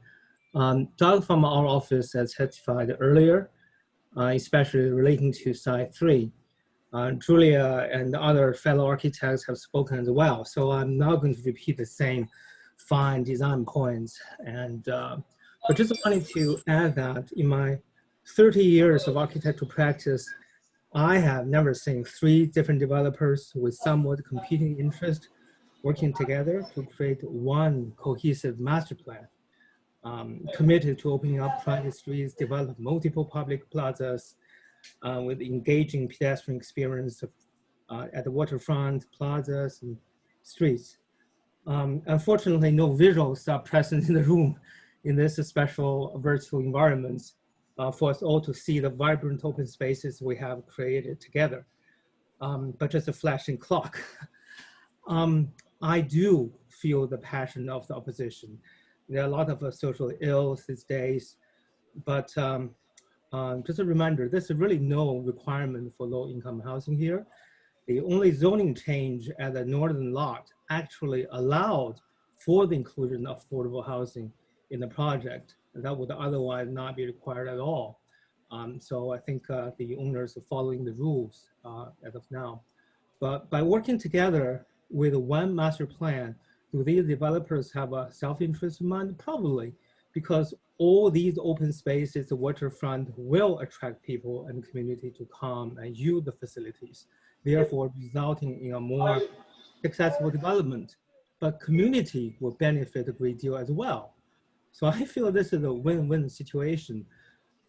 Doug from our office has testified earlier, especially relating to Site 3. Julia and other fellow architects have spoken as well, so I'm not going to repeat the same fine design points. But just wanted to add that in my 30 years of architectural practice, I have never seen 3 different developers with somewhat competing interests working together to create one cohesive master plan, committed to opening up private streets, develop multiple public plazas with engaging pedestrian experience at the waterfront, plazas, and streets. Unfortunately, no visuals are present in the room in this special virtual environment for us all to see the vibrant open spaces we have created together, but just a flashing clock. I do feel the passion of the opposition. There are a lot of social ills these days, but just a reminder, there's really no requirement for low-income housing here. The only zoning change at the northern lot actually allowed for the inclusion of affordable housing in the project, and that would otherwise not be required at all. So I think the owners are following the rules as of now. But by working together with one master plan, do these developers have a self-interest in mind? Probably, because all these open spaces, the waterfront will attract people and the community to come and use the facilities, therefore resulting in a more successful development. But community will benefit a great deal as well. So I feel this is a win-win situation.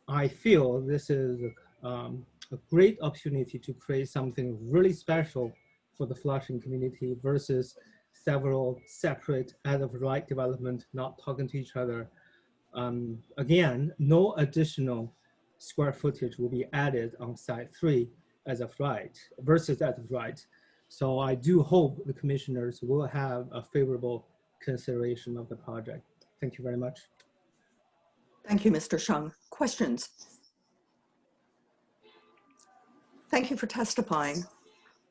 I feel this is a great opportunity to create something really special for the Flushing community versus several separate as-of-right development not talking to each other. Again, no additional square footage will be added on Site 3 as of right versus as of right. So I do hope the commissioners will have a favorable consideration of the project. Thank you very much. Thank you, Mr. Sheng. Questions? Thank you for testifying.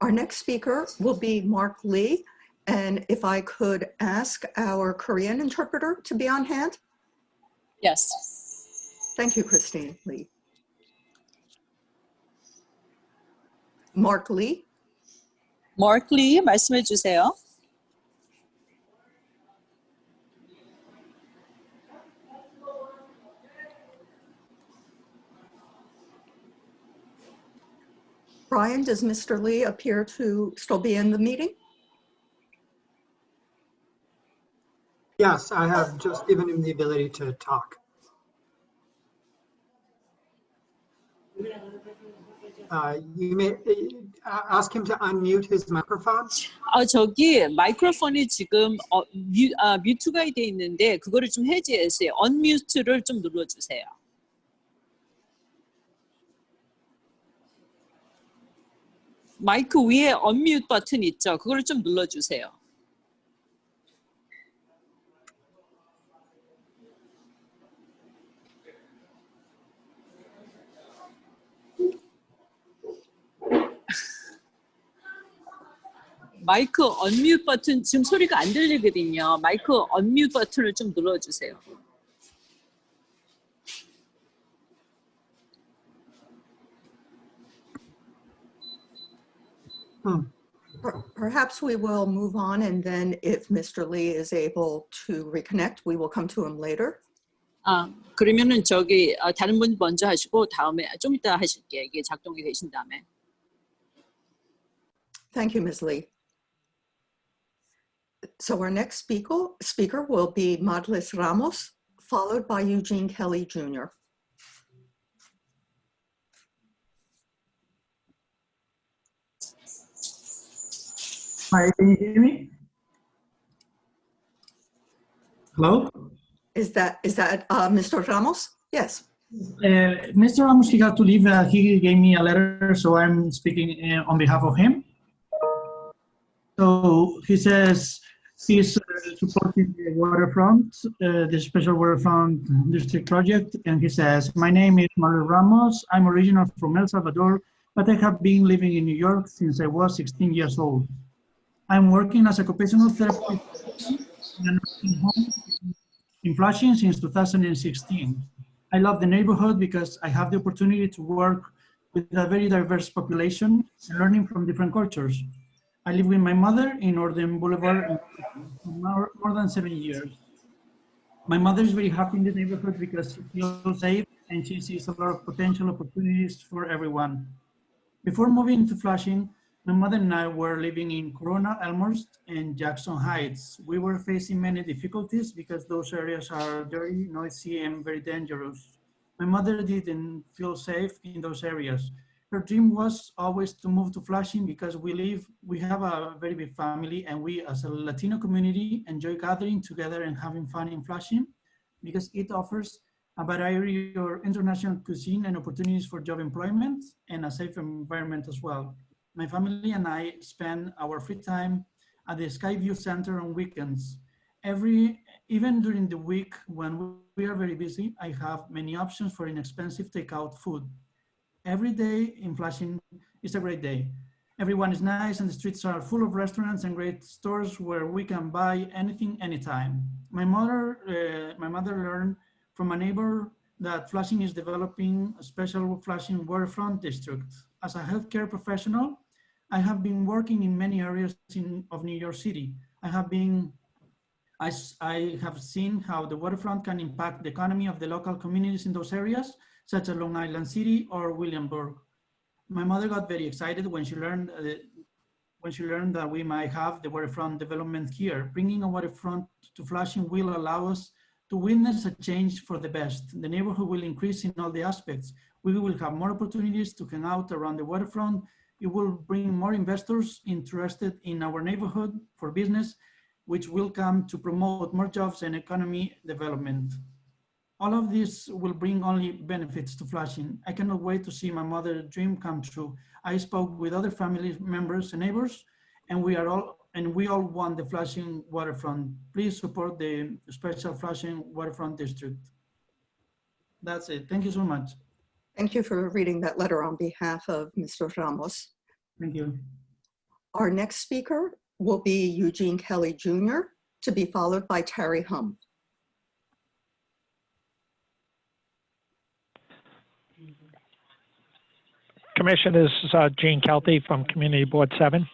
Our next speaker will be Mark Lee. And if I could ask our Korean interpreter to be on hand? Yes. Thank you, Christine Lee. Mark Lee. Mark Lee, 말씀해 주세요. Brian, does Mr. Lee appear to still be in the meeting? Yes, I have just given him the ability to talk. You may ask him to unmute his microphone. 저기 마이크로폰이 지금 뮤트가 돼 있는데 그거를 좀 해제해주세요. 언뮤트를 좀 눌러주세요. 마이크 위에 언뮤트 버튼 있죠? 그거를 좀 눌러주세요. 마이크 언뮤트 버튼 지금 소리가 안 들리거든요. 마이크 언뮤트 버튼을 좀 눌러주세요. Perhaps we will move on, and then if Mr. Lee is able to reconnect, we will come to him later. 그러면은 저기 다른 분 먼저 하시고 다음에 좀 이따 하실게요. 이게 작동이 되신 다음에. Thank you, Ms. Lee. So our next speaker will be Madlis Ramos, followed by Eugene Kelly Jr. Hi, can you hear me? Hello? Is that Mr. Ramos? Yes. Mr. Ramos, he had to leave. He gave me a letter, so I'm speaking on behalf of him. So he says he's supporting the Waterfront, the Special Waterfront District Project, and he says, "My name is Mario Ramos. I'm original from El Salvador, but I have been living in New York since I was 16 years old. I'm working as a occupational therapist in a nursing home in Flushing since 2016. I love the neighborhood because I have the opportunity to work with a very diverse population and learning from different cultures. I live with my mother in Northern Boulevard for more than 7 years. My mother is very happy in the neighborhood because she feels safe and she sees a lot of potential opportunities for everyone. Before moving to Flushing, my mother and I were living in Corona, Elmhurst, and Jackson Heights. We were facing many difficulties because those areas are dirty, noisy, and very dangerous. My mother didn't feel safe in those areas. Her dream was always to move to Flushing because we have a very big family, and we as a Latino community enjoy gathering together and having fun in Flushing because it offers a variety of international cuisine and opportunities for job employment and a safe environment as well. My family and I spend our free time at the Skyview Center on weekends. Even during the week when we are very busy, I have many options for inexpensive takeout food. Every day in Flushing is a great day. Everyone is nice and the streets are full of restaurants and great stores where we can buy anything, anytime. My mother learned from a neighbor that Flushing is developing a special Flushing Waterfront district. As a healthcare professional, I have been working in many areas of New York City. I have seen how the waterfront can impact the economy of the local communities in those areas, such as Long Island City or Williamsburg. My mother got very excited when she learned that we might have the waterfront development here. Bringing a waterfront to Flushing will allow us to witness a change for the best. The neighborhood will increase in all the aspects. We will have more opportunities to hang out around the waterfront. It will bring more investors interested in our neighborhood for business, which will come to promote more jobs and economy development. All of this will bring only benefits to Flushing. I cannot wait to see my mother's dream come true. I spoke with other family members and neighbors, and we all want the Flushing waterfront. Please support the special Flushing Waterfront District. That's it. Thank you so much. Thank you for reading that letter on behalf of Mr. Ramos. Thank you. Our next speaker will be Eugene Kelly Jr., to be followed by Terry Hum. Commissioner, this is Gene Kelty from Community Board 7.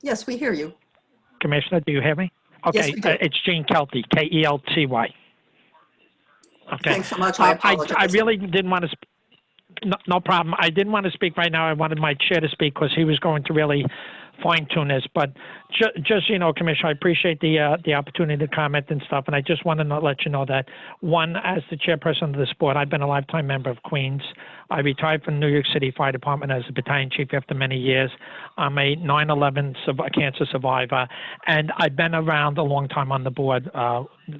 Yes, we hear you. Commissioner, do you hear me? Okay, yes, it's Gene Kelty, K-E-L-T-Y. Okay. Thanks so much. I apologize. I really didn't want to, no problem. I didn't want to speak right now. I wanted my chair to speak because he was going to really fine tune this. But just, you know, Commissioner, I appreciate the opportunity to comment and stuff. And I just want to let you know that, one, as the chairperson of this board, I've been a lifetime member of Queens. I retired from New York City Fire Department as a battalion chief after many years. I'm a 9/11 cancer survivor, and I've been around a long time on the board,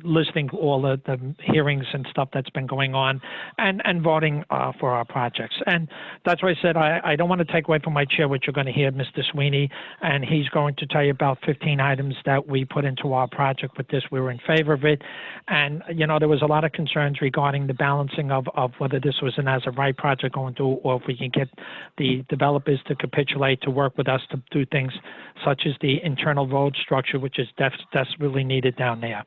listening to all the hearings and stuff that's been going on, and voting for our projects. And that's why I said I don't want to take away from my chair what you're going to hear, Mr. Sweeney, and he's going to tell you about 15 items that we put into our project with this. We were in favor of it, and you know there was a lot of concerns regarding the balancing of whether this was an as-of-right project going through, or if we can get the developers to capitulate to work with us to do things such as the internal road structure, which is desperately needed down there.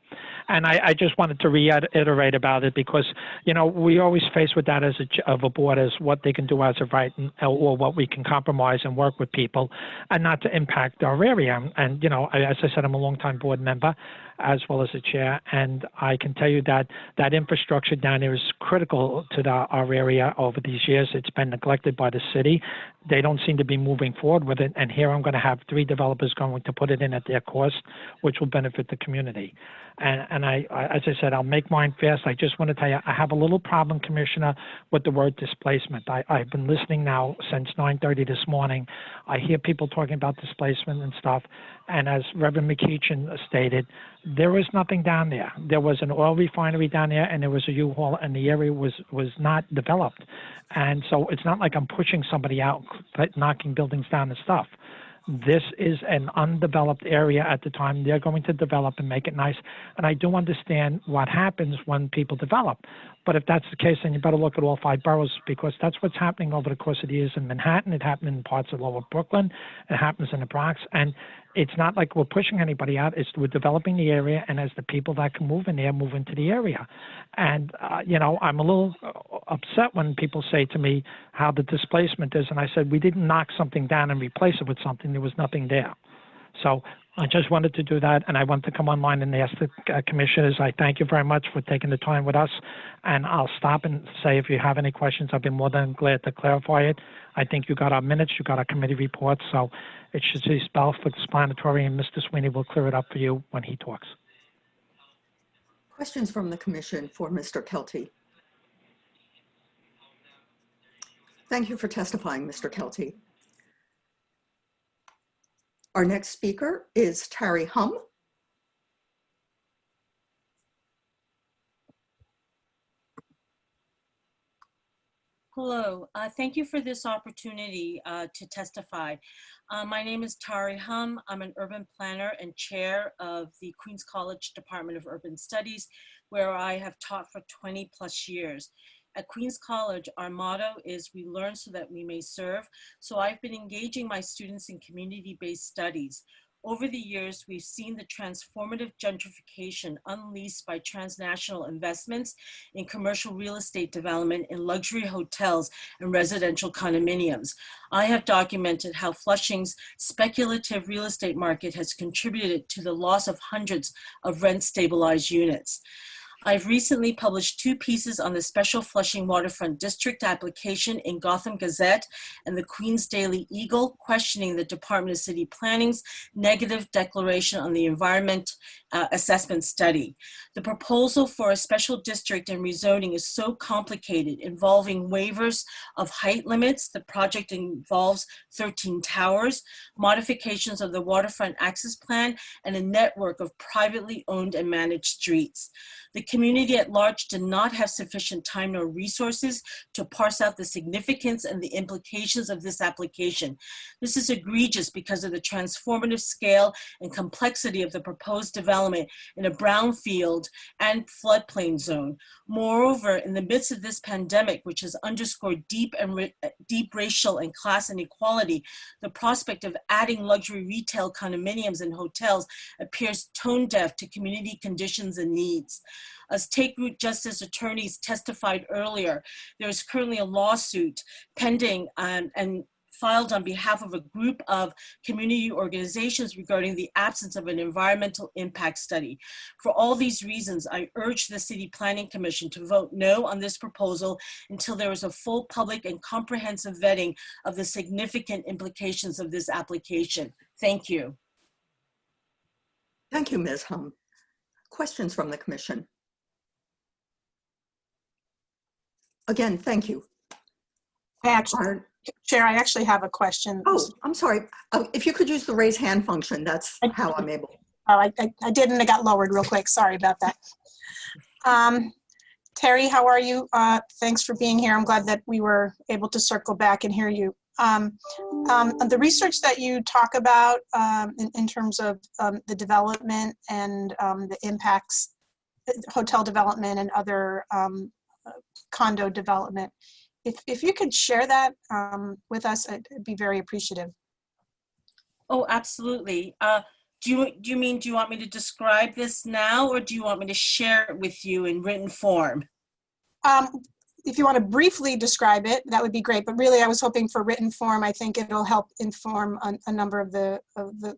And I just wanted to reiterate about it because, you know, we always face with that as a board as what they can do as a right or what we can compromise and work with people and not to impact our area. And, you know, as I said, I'm a longtime board member as well as the chair, and I can tell you that that infrastructure down there is critical to our area over these years. It's been neglected by the city, they don't seem to be moving forward with it. And here I'm going to have 3 developers going to put it in at their cost, which will benefit the community. And I, as I said, I'll make mine fast. I just want to tell you, I have a little problem, Commissioner, with the word displacement. I've been listening now since 9:30 this morning. I hear people talking about displacement and stuff. And as Reverend McKeechin stated, there was nothing down there. There was an oil refinery down there, and there was a U-Haul, and the area was not developed. And so it's not like I'm pushing somebody out, knocking buildings down and stuff. This is an undeveloped area at the time. They're going to develop and make it nice. And I do understand what happens when people develop. But if that's the case, then you better look at all 5 boroughs, because that's what's happening over the course of the years in Manhattan. It happened in parts of Lower Brooklyn. It happens in the Bronx. And it's not like we're pushing anybody out. It's we're developing the area, and as the people that can move in there move into the area. And, you know, I'm a little upset when people say to me how the displacement is. And I said, we didn't knock something down and replace it with something. There was nothing there. So I just wanted to do that, and I want to come online and ask the commissioners. I thank you very much for taking the time with us, and I'll stop and say if you have any questions, I'll be more than glad to clarify it. I think you got our minutes, you got our committee reports, so it should be self-explanatory, and Mr. Sweeney will clear it up for you when he talks. Questions from the commission for Mr. Kelty. Thank you for testifying, Mr. Kelty. Our next speaker is Terry Hum. Hello, thank you for this opportunity to testify. My name is Tari Hum. I'm an urban planner and chair of the Queens College Department of Urban Studies, where I have taught for 20+ years. At Queens College, our motto is we learn so that we may serve. So I've been engaging my students in community-based studies. Over the years, we've seen the transformative gentrification unleashed by transnational investments in commercial real estate development in luxury hotels and residential condominiums. I have documented how Flushing's speculative real estate market has contributed to the loss of hundreds of rent-stabilized units. I've recently published 2 pieces on the Special Flushing Waterfront District application in Gotham Gazette and the Queens Daily Eagle, questioning the Department of City Planning's negative declaration on the environment assessment study. The proposal for a special district and rezoning is so complicated, involving waivers of height limits. The project involves 13 towers, modifications of the waterfront access plan, and a network of privately owned and managed streets. The community at large did not have sufficient time nor resources to parse out the significance and the implications of this application. This is egregious because of the transformative scale and complexity of the proposed development in a brownfield and floodplain zone. Moreover, in the midst of this pandemic, which has underscored deep racial and class inequality, the prospect of adding luxury retail condominiums and hotels appears tone deaf to community conditions and needs. As Take Root Justice attorneys testified earlier, there is currently a lawsuit pending and filed on behalf of a group of community organizations regarding the absence of an environmental impact study. For all these reasons, I urge the City Planning Commission to vote no on this proposal until there is a full public and comprehensive vetting of the significant implications of this application. Thank you. Thank you, Ms. Hum. Questions from the commission? Again, thank you. Chair, I actually have a question. Oh, I'm sorry. If you could use the raise hand function, that's how I'm able. Oh, I did, and it got lowered real quick. Sorry about that. Terry, how are you? Thanks for being here. I'm glad that we were able to circle back and hear you. The research that you talk about in terms of the development and the impacts, hotel development and other condo development, if you could share that with us, I'd be very appreciative. Oh, absolutely. Do you want me to describe this now, or do you want me to share it with you in written form? If you want to briefly describe it, that would be great. But really, I was hoping for written form. I think it'll help inform a number of the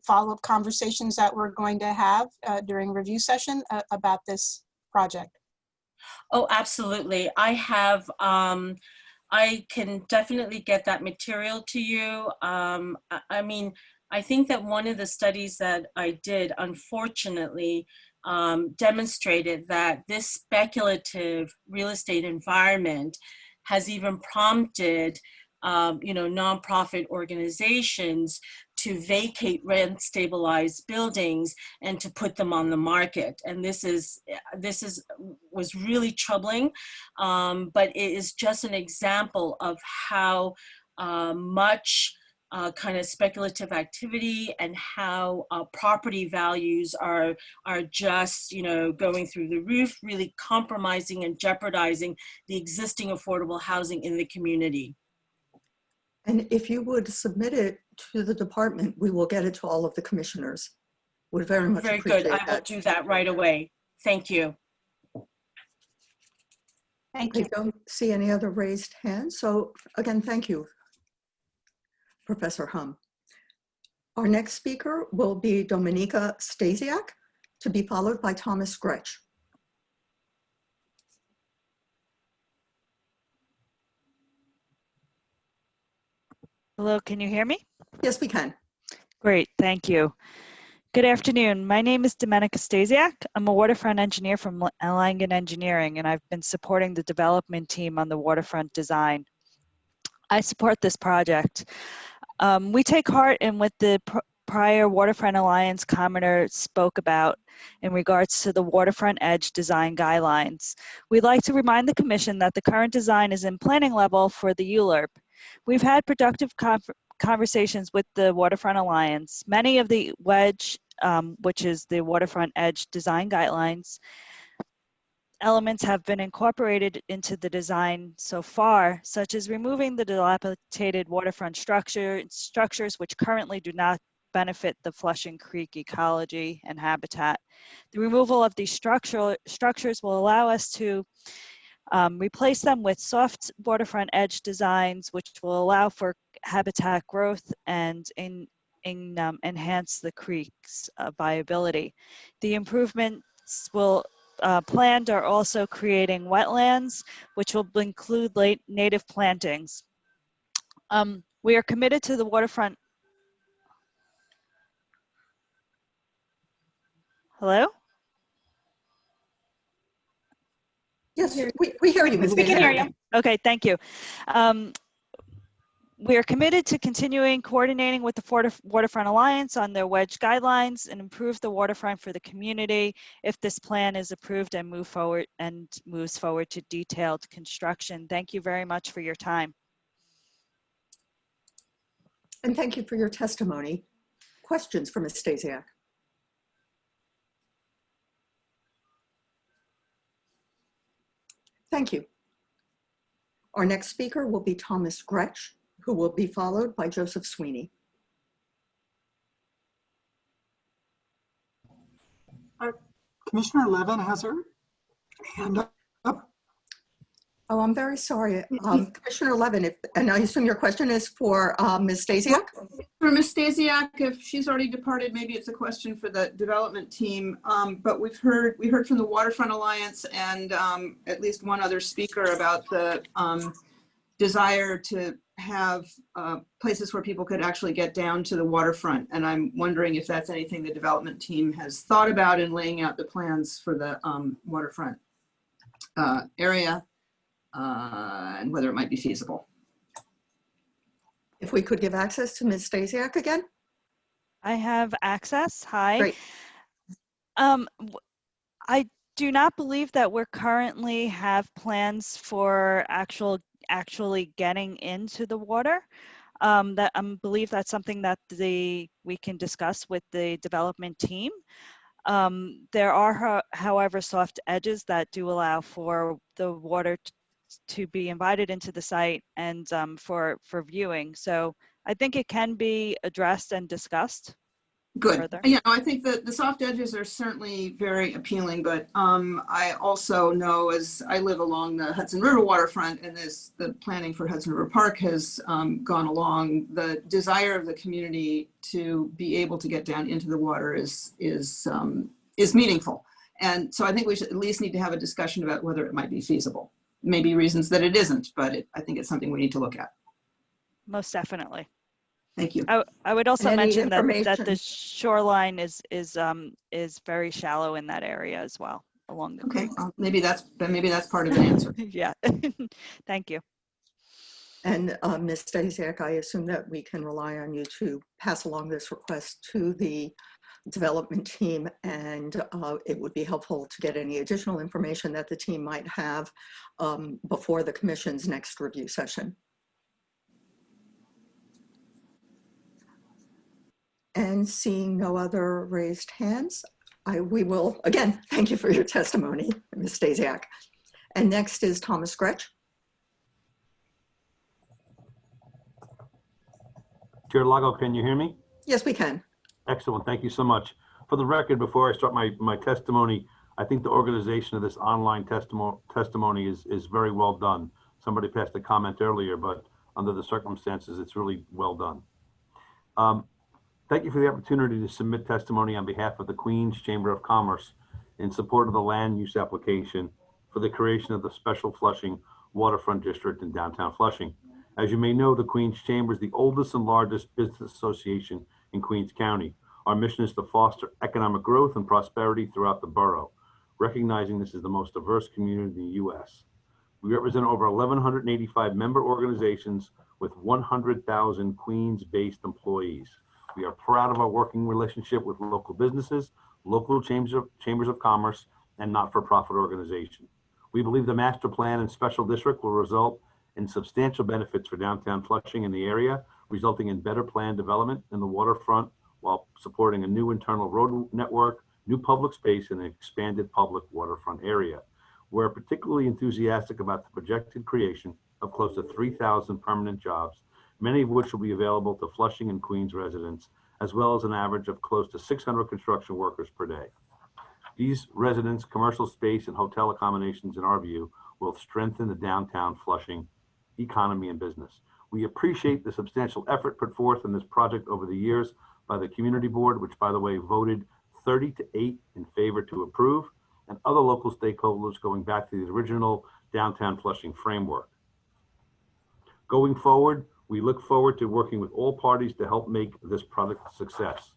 follow-up conversations that we're going to have during review session about this project. Oh, absolutely. I have I can definitely get that material to you. I mean, I think that one of the studies that I did, unfortunately, demonstrated that this speculative real estate environment has even prompted nonprofit organizations to vacate rent stabilized buildings and to put them on the market. And this was really troubling, but it is just an example of how much kind of speculative activity and how property values are just going through the roof, really compromising and jeopardizing the existing affordable housing in the community. And if you would submit it to the department, we will get it to all of the commissioners. Would very much appreciate that. Very good. I will do that right away. Thank you. Thank you. I don't see any other raised hands. So again, thank you, Professor Hum. Our next speaker will be Dominika Stasiak, to be followed by Thomas Gretsch. Hello, can you hear me? Yes, we can. Great, thank you. Good afternoon. My name is Dominika Stasiak. I'm a waterfront engineer from Langen Engineering, and I've been supporting the development team on the waterfront design. I support this project. We take heart in what the prior Waterfront Alliance commenter spoke about in regards to the waterfront edge design guidelines. We'd like to remind the Commission that the current design is in planning level for the ULURP. We've had productive conversations with the Waterfront Alliance. Many of the WEDGE, which is the Waterfront Edge Design Guidelines, elements have been incorporated into the design so far, such as removing the dilapidated waterfront structures which currently do not benefit the Flushing Creek ecology and habitat. The removal of these structures will allow us to replace them with soft waterfront edge designs, which will allow for habitat growth and enhance the creek's viability. The improvements planned are also creating wetlands, which will include native plantings. We are committed to the waterfront. Hello? Yes, we hear you, Ms. We can hear you. Okay, thank you. We are committed to continuing coordinating with the Waterfront Alliance on their WEDGE guidelines and improve the waterfront for the community if this plan is approved and moves forward to detailed construction. Thank you very much for your time. And thank you for your testimony. Questions for Ms. Stasiak? Thank you. Our next speaker will be Thomas Gretsch, who will be followed by Joseph Sweeney. Commissioner Levin has her hand up. Oh, I'm very sorry. Commissioner Levin, and I assume your question is for Ms. Stasiak? For Ms. Stasiak, if she's already departed, maybe it's a question for the development team. But we heard from the Waterfront Alliance and at least one other speaker about the desire to have places where people could actually get down to the waterfront. And I'm wondering if that's anything the development team has thought about in laying out the plans for the waterfront area and whether it might be feasible. If we could give access to Ms. Stasiak again. I have access. Hi. Great. I do not believe that we're currently have plans for actually getting into the water. That I believe that's something that we can discuss with the development team. There are, however, soft edges that do allow for the water to be invited into the site and for viewing. So I think it can be addressed and discussed. Good. Further. Yeah, I think that the soft edges are certainly very appealing, but I also know, as I live along the Hudson River waterfront, and as the planning for Hudson River Park has gone along, the desire of the community to be able to get down into the water is meaningful. And so I think we should at least need to have a discussion about whether it might be feasible. may be reasons that it isn't, but I think it's something we need to look at. Most definitely. Thank you. I would also And any mention that the information- shoreline is very shallow in that area as well, along the Okay, creek. well, maybe that's part of an answer. Yeah. Thank you. And Ms. Stasiak, I assume that we can rely on you to pass along this request to the development team, and it would be helpful to get any additional information that the team might have before the commission's next review session. And seeing no other raised hands, we will, again, thank you for your testimony, Ms. Stasiak. And next is Thomas Gretsch. Chair Lago, can you hear me? Yes, we can. Excellent, thank you so much. For the record, before I start my testimony, I think the organization of this online testimony is very well done. Somebody passed a comment earlier, but under the circumstances, it's really well done. Thank you for the opportunity to submit testimony on behalf of the Queens Chamber of Commerce in support of the land use application for the creation of the Special Flushing Waterfront District in downtown Flushing. As you may know, the Queens Chamber is the oldest and largest business association in Queens County. Our mission is to foster economic growth and prosperity throughout the borough, recognizing this is the most diverse community in the U.S. We represent over 1,185 member organizations with 100,000 Queens-based employees. We are proud of our working relationship with local businesses, local chambers of commerce, and not-for-profit organizations. We believe the master plan and special district will result in substantial benefits for downtown Flushing and the area, resulting in better planned development in the waterfront while supporting a new internal road network, new public space, and an expanded public waterfront area. We're particularly enthusiastic about the projected creation of close to 3,000 permanent jobs, many of which will be available to Flushing and Queens residents, as well as an average of close to 600 construction workers per day. These residents, commercial space, and hotel accommodations, in our view, will strengthen the downtown Flushing economy and business. We appreciate the substantial effort put forth in this project over the years by the community board, which, by the way, voted 30-8 in favor to approve, and other local stakeholders going back to the original downtown Flushing framework. Going forward, we look forward to working with all parties to help make this project a success.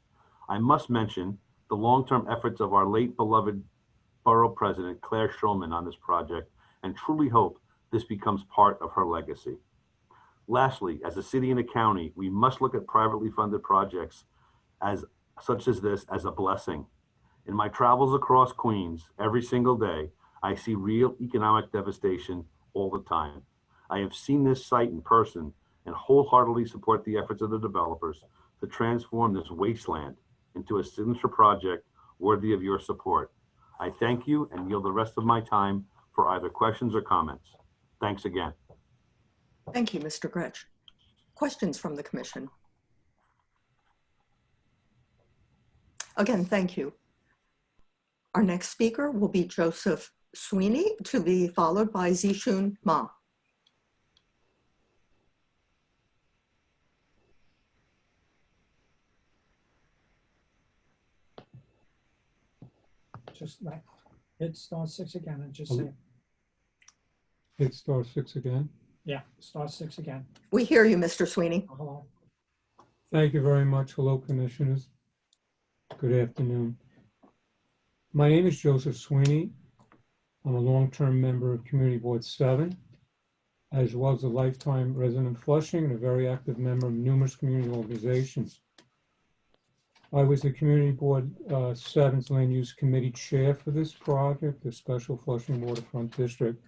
I must mention the long-term efforts of our late beloved Borough President, Claire Schulman, on this project, and truly hope this becomes part of her legacy. Lastly, as a city and a county, we must look at privately funded projects such as this as a blessing. In my travels across Queens, every single day, I see real economic devastation all the time. I have seen this site in person and wholeheartedly support the efforts of the developers to transform this wasteland into a signature project worthy of your support. I thank you and yield the rest of my time for either questions or comments. Thanks again. Thank you, Mr. Gretsch. Questions from the commission? Again, thank you. Our next speaker will be Joseph Sweeney, to be followed by Zishun Ma. Just like hit star 6 again and just say, Hit star 6 again. yeah, star 6 again. We hear you, Mr. Sweeney. Hello. Thank you very much. Hello, commissioners. Good afternoon. My name is Joseph Sweeney. I'm a long-term member of Community Board 7, as well as a lifetime resident of Flushing and a very active member of numerous community organizations. I was the Community Board 7's Land Use Committee Chair for this project, the Special Flushing Waterfront District.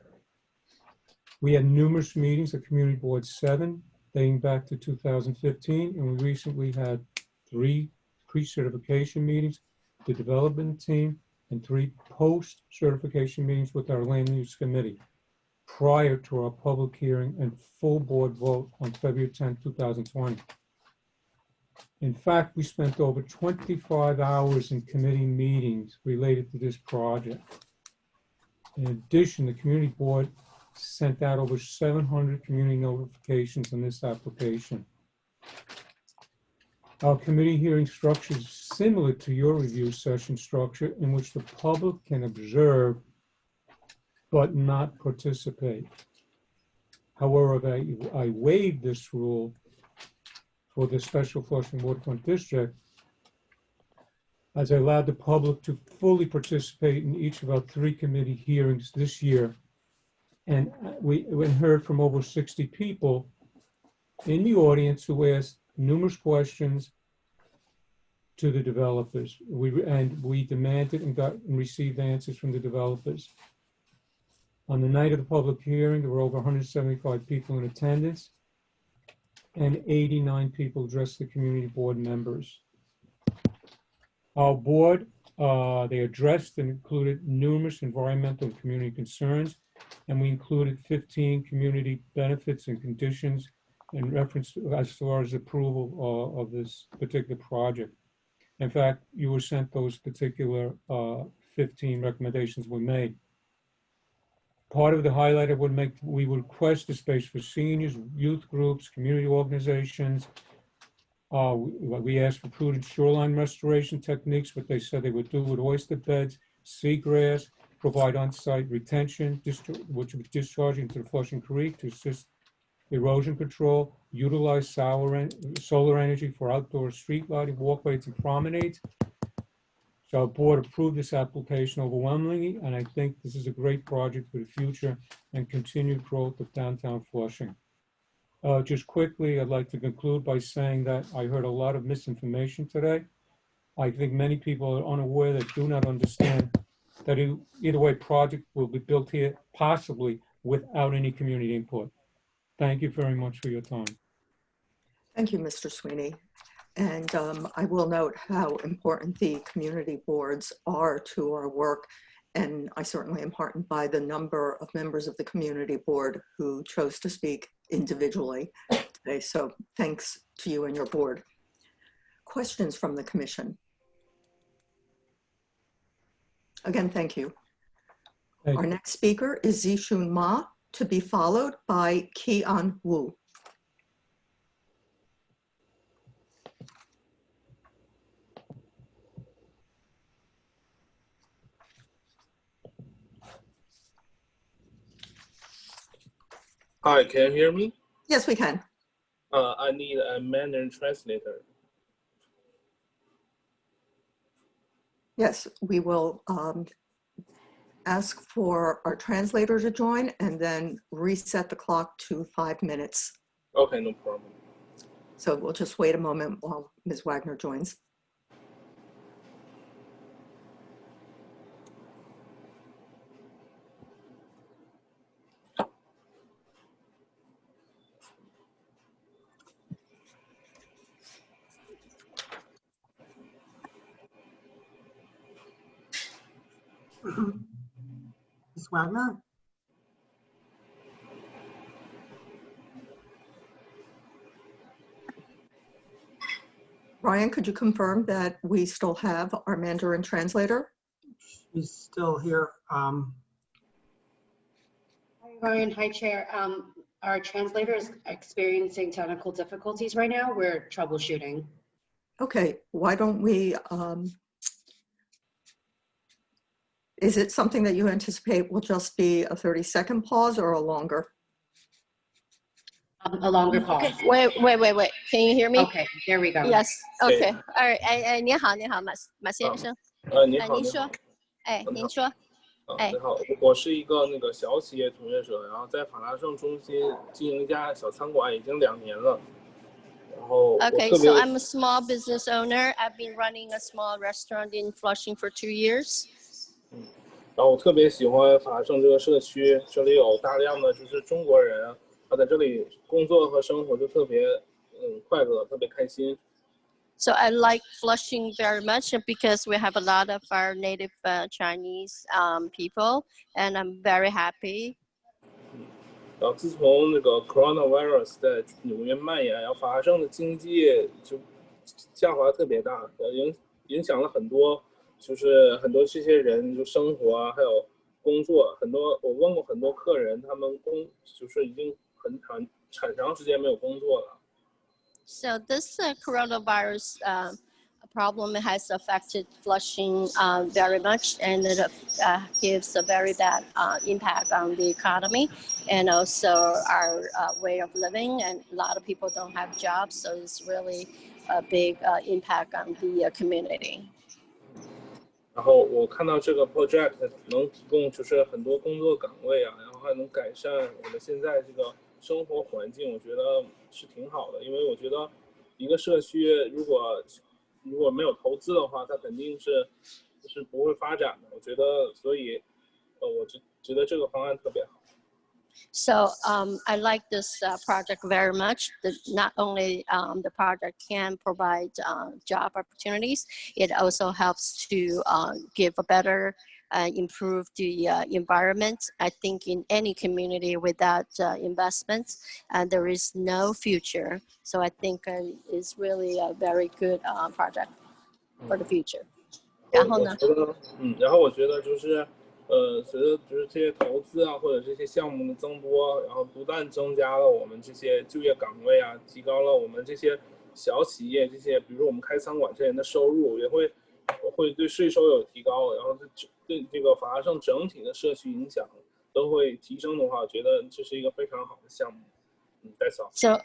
We had numerous meetings at Community Board 7 dating back to 2015, and we recently had 3 pre-certification meetings, the development team, and 3 post-certification meetings with our Land Use Committee prior to our public hearing and full board vote on February 10, 2020. In fact, we spent over 25 hours in committee meetings related to this project. In addition, the community board sent out over 700 community notifications on this application. Our committee hearing structure is similar to your review session structure, in which the public can observe but not participate. However, I waived this rule for the Special Flushing Waterfront District as I allowed the public to fully participate in each of our 3 committee hearings this year. And we heard from over 60 people in the audience who asked numerous questions to the developers. We demanded and received answers from the developers. On the night of the public hearing, there were over 175 people in attendance, and 89 people addressed the community board members. Our board, they addressed and included numerous environmental and community concerns, and we included 15 community benefits and conditions in reference to, as far as approval of this particular project. In fact, you were sent those particular 15 recommendations were made. Part of the highlight we would request a space for seniors, youth groups, community organizations. We asked for prudent shoreline restoration techniques, what they said they would do with oyster beds, seagrass, provide on-site retention, which would be discharging into the Flushing Creek to assist erosion control, utilize solar energy for outdoor street lighting, walkways, and promenades. So our board approved this application overwhelmingly, and I think this is a great project for the future and continued growth of downtown Flushing. Just quickly, I'd like to conclude by saying that I heard a lot of misinformation today. I think many people are unaware that do not understand that either way project will be built here possibly without any community input. Thank you very much for your time. Thank you, Mr. Sweeney. And I will note how important the community boards are to our work. And I certainly am heartened by the number of members of the community board who chose to speak individually today. So thanks to you and your board. Questions from the commission? Again, thank you. Our next speaker is Zishun Ma, to be followed by Ki-An Wu. Hi, can you hear me? Yes, we can. I need a Mandarin translator. Yes, we will ask for our translator to join and then reset the clock to 5 minutes. Okay, no problem. So we'll just wait a moment while Ms. Wagner joins. Ms. Wagner? Ryan, could you confirm that we still have our Mandarin translator? She's still here. Hi, Ryan. Hi, Chair. Our translator is experiencing technical difficulties right now. We're troubleshooting. Okay, why don't we, is it something that you anticipate will just be a 30-second pause or a longer? A longer pause. Okay, wait. Can you hear me? Okay, there we go. Yes. Okay. All right. 你好，马先生。你好，您说。您说。你好，我是一个小企业从业者，然后在法拉盛中心经营一家小餐馆已经2年了。然后 Okay, so I'm a small business owner. I've been running a small restaurant in Flushing for 2 years. 然后我特别喜欢法拉盛这个社区，这里有大量的就是中国人，他在这里工作和生活就特别快乐，特别开心。So I like Flushing very much because we have a lot of our native Chinese people, and I'm very happy. 然后自从coronavirus 在纽约蔓延，然后法拉盛的经济就下滑特别大，影响了很多，就是很多这些人就生活啊，还有工作，很多我问过很多客人，他们就是已经很长时间没有工作了。So this coronavirus problem has affected Flushing very much, and it gives a very bad impact on the economy and also our way of living. And a lot of people don't have jobs, so it's really a big impact on the community. 然后我看到这个 project 能提供就是很多工作岗位啊，然后还能改善我们现在这个生活环境，我觉得是挺好的。因为我觉得一个社区如果没有投资的话，它肯定是不会发展的。我觉得，所以我觉得这个方案特别好。So I like this project very much. Not only the project can provide job opportunities, it also helps to give a better, improve the environment. I think in any community without investments, there is no future. So I think it's really a very good project for the future. 然后呢？然后我觉得就是。随着就是这些投资啊，或者这些项目的增多，然后不但增加了我们这些就业岗位啊，提高了我们这些小企业这些，比如我们开餐馆这些人的收入，也会对税收有提高，然后对这个法拉盛整体的社区影响都会提升的话，我觉得这是一个非常好的项目。That's all. So,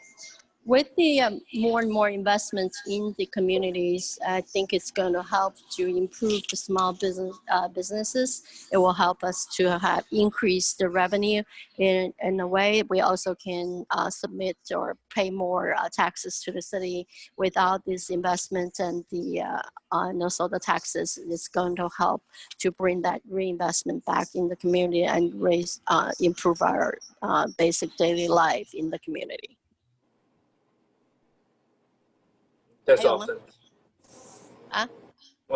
with the more and more investments in the communities, I think it's going to help to improve the small businesses. It will help us to have increase the revenue. In a way, we also can submit or pay more taxes to the city. Without these investments and also the taxes, it's going to help to bring that reinvestment back in the community and improve our basic daily life in the community. That's all.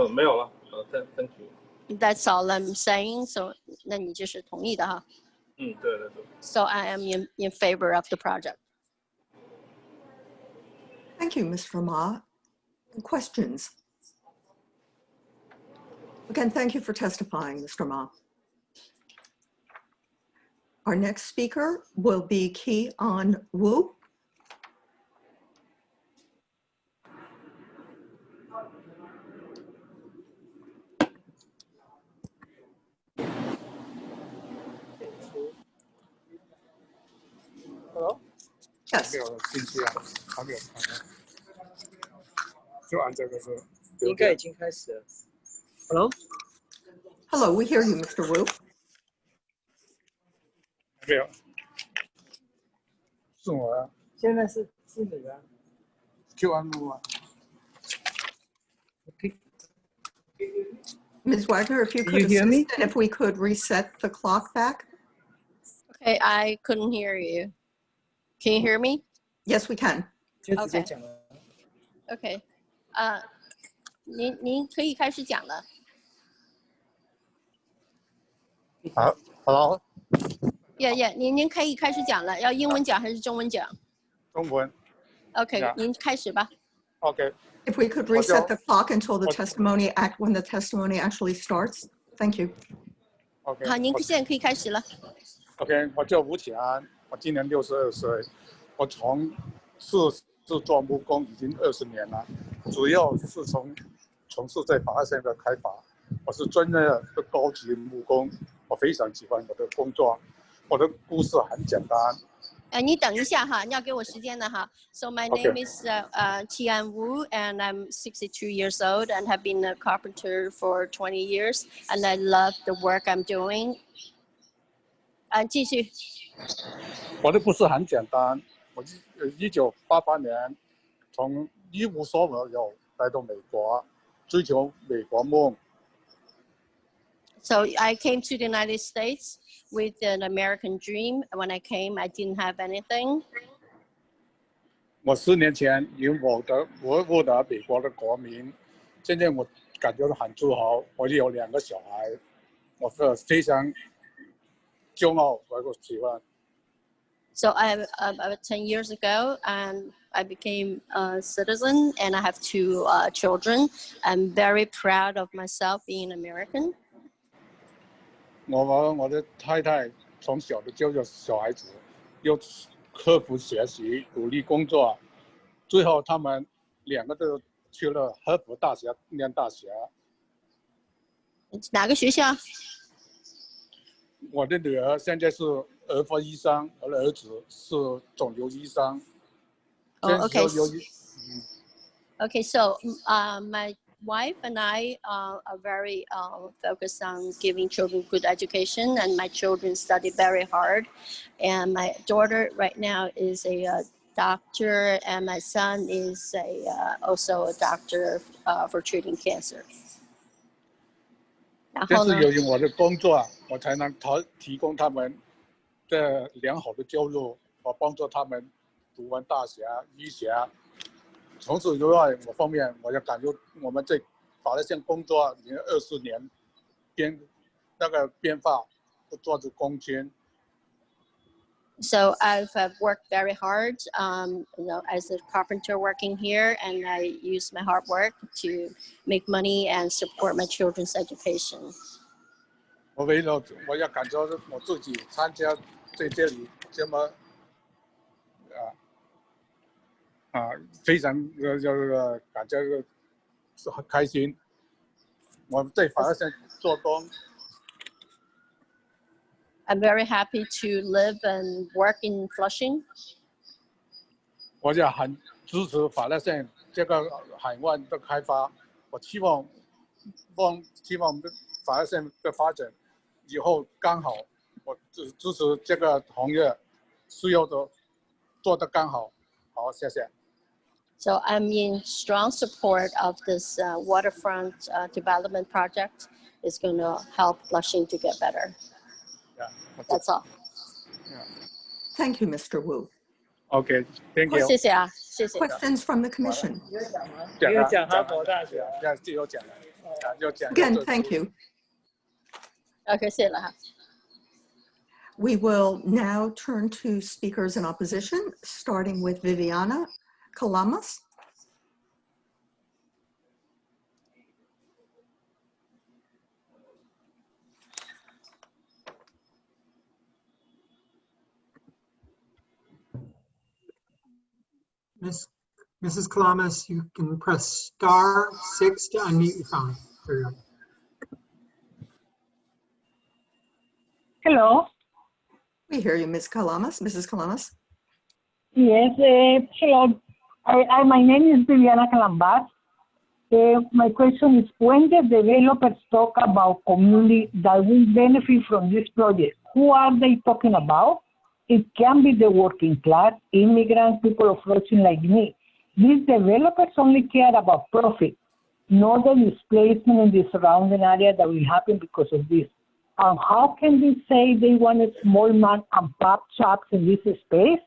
没有了。Thank you. That's all I'm saying. So 那你就是同意的哈？对对对。So I am in favor of the project. Thank you, Ms. Verma. Questions? Again, thank you for testifying, Mr. Ma. Our next speaker will be Ki-an Wu. Hello? Yes. 没有进去啊，还没有开，就按这个是。应该已经开始了。Hello? Hello, we hear you, Mr. Wu. 没有。是我啊。现在是你啊。就按录啊。Ms. Wagner, if you could assist and if we could reset the clock back. Okay, I couldn't hear you. Can you hear me? Yes, we can. Okay. Okay. 您可以开始讲了。好 ，Hello。Yeah. 您可以开始讲了，要英文讲还是中文讲？中文。Okay, 您开始吧。Okay. If we could reset the clock until the testimony when the testimony actually starts. Thank you. Okay. 好，您现在可以开始了。OK， 我叫吴启安，我今年62岁，我从事做木工已经20年了，主要是从事在法拉盛的开发。我是专业的高级木工，我非常喜欢我的工作。我的故事很简单。你等一下哈，你要给我时间的哈。So my name is Qian Wu, and I'm 62 years old and have been a carpenter for 20 years, and I love the work I'm doing. 继续。我的故事很简单，我1988年从一无所有来到美国，追求美国梦。So I came to the United States with an American dream. When I came, I didn't have anything. 我10年前因我获得美国的国民，现在我感觉很自豪。我有2个小孩，我是非常骄傲，我喜欢。So about 10 years ago, I became a citizen, and I have 2 children. I'm very proud of myself being American. 我的太太从小就教育小孩子，要刻苦学习，努力工作，最后他们2个都去了合浦大学念大学。哪个学校？我的女儿现在是儿科医生，我的儿子是肿瘤医生。Oh, okay. Okay, so my wife and I are very focused on giving children good education, and my children study very hard. And my daughter right now is a doctor, and my son is also a doctor for treating cancer. 正是由于我的工作，我才能提供他们这良好的教育，和帮助他们读完大学、医学。除此之外，我要感觉我们在法律上工作已经20年，变化不做出贡献。So I've worked very hard, as a carpenter working here, and I use my hard work to make money and support my children's education. 我要感觉我自己参加在这里这么非常感觉是很开心。我在法律上做工。I'm very happy to live and work in Flushing. 我也很支持法律上这个海湾的开发。我希望法律上的发展以后刚好，我支持这个行业需要的做得更好。好，谢谢。So I'm in strong support of this waterfront development project. It's going to help Flushing to get better. Yeah, that's all. Yeah. Thank you, Mr. Wu. Okay, thank you. 谢谢啊，谢谢。 Questions from the Commission? Again, thank you. Okay, 谢了哈。 We will now turn to speakers in opposition, starting with Viviana Kalamas. Mrs. Kalamas, you can press *6 to unmute your phone. There you go. Hello. We hear you, Ms. Kalamas. Mrs. Kalamas. Yes, hello. My name is Viviana Calambas. My question is, when the developers talk about community that will benefit from this project, who are they talking about? It can be the working class, immigrants, people of Flushing like me. These developers only care about profit, not the displacement in the surrounding area that will happen because of this. And how can they say they want a small mom and pop shops in this space?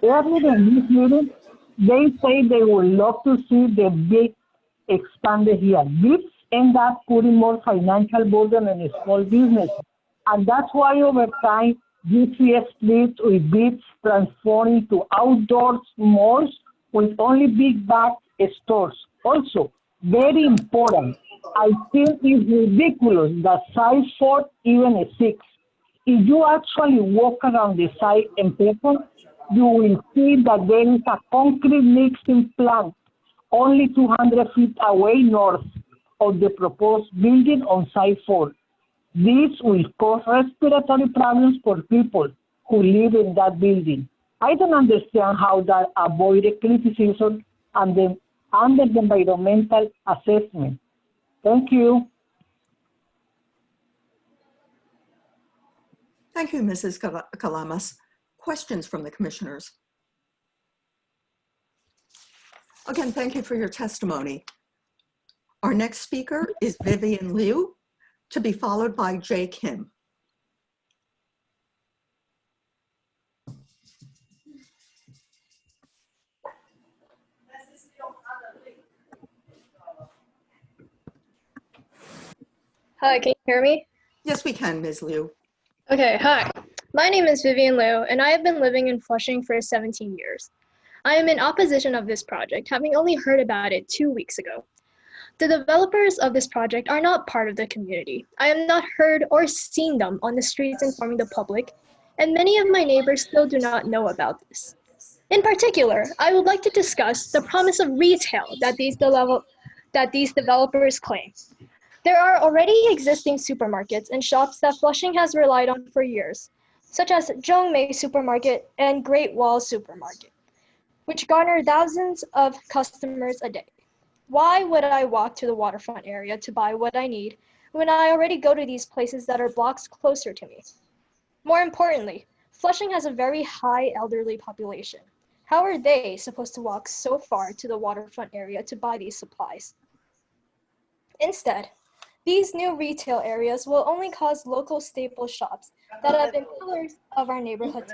Earlier in this meeting, they say they would love to see the big expanded here. This end up putting more financial burden on a small business. And that's why over time, GCS splits with bits transform into outdoor malls with only big box stores. Also, very important, I think it's ridiculous that size 4, even a 6. If you actually walk around the site in person, you will see that there is a concrete mixing plant only 200 feet away north of the proposed building on site 4. This will cause respiratory problems for people who live in that building. I don't understand how that avoided criticism under the environmental assessment. Thank you. Thank you, Mrs. Kalamas. Questions from the commissioners? Again, thank you for your testimony. Our next speaker is Vivian Liu, to be followed by Jay Kim. Hi, can you hear me? Yes, we can, Ms. Liu. Okay, hi. My name is Vivian Liu, and I have been living in Flushing for 17 years. I am in opposition of this project, having only heard about it 2 weeks ago. The developers of this project are not part of the community. I have not heard or seen them on the streets informing the public, and many of my neighbors still do not know about this. In particular, I would like to discuss the promise of retail that these developers claim. There are already existing supermarkets and shops that Flushing has relied on for years, such as Zhongmei Supermarket and Great Wall Supermarket, which garner thousands of customers a day. Why would I walk to the waterfront area to buy what I need when I already go to these places that are blocks closer to me? More importantly, Flushing has a very high elderly population. How are they supposed to walk so far to the waterfront area to buy these supplies? Instead, these new retail areas will only cause local staple shops that have been pillars of our neighborhood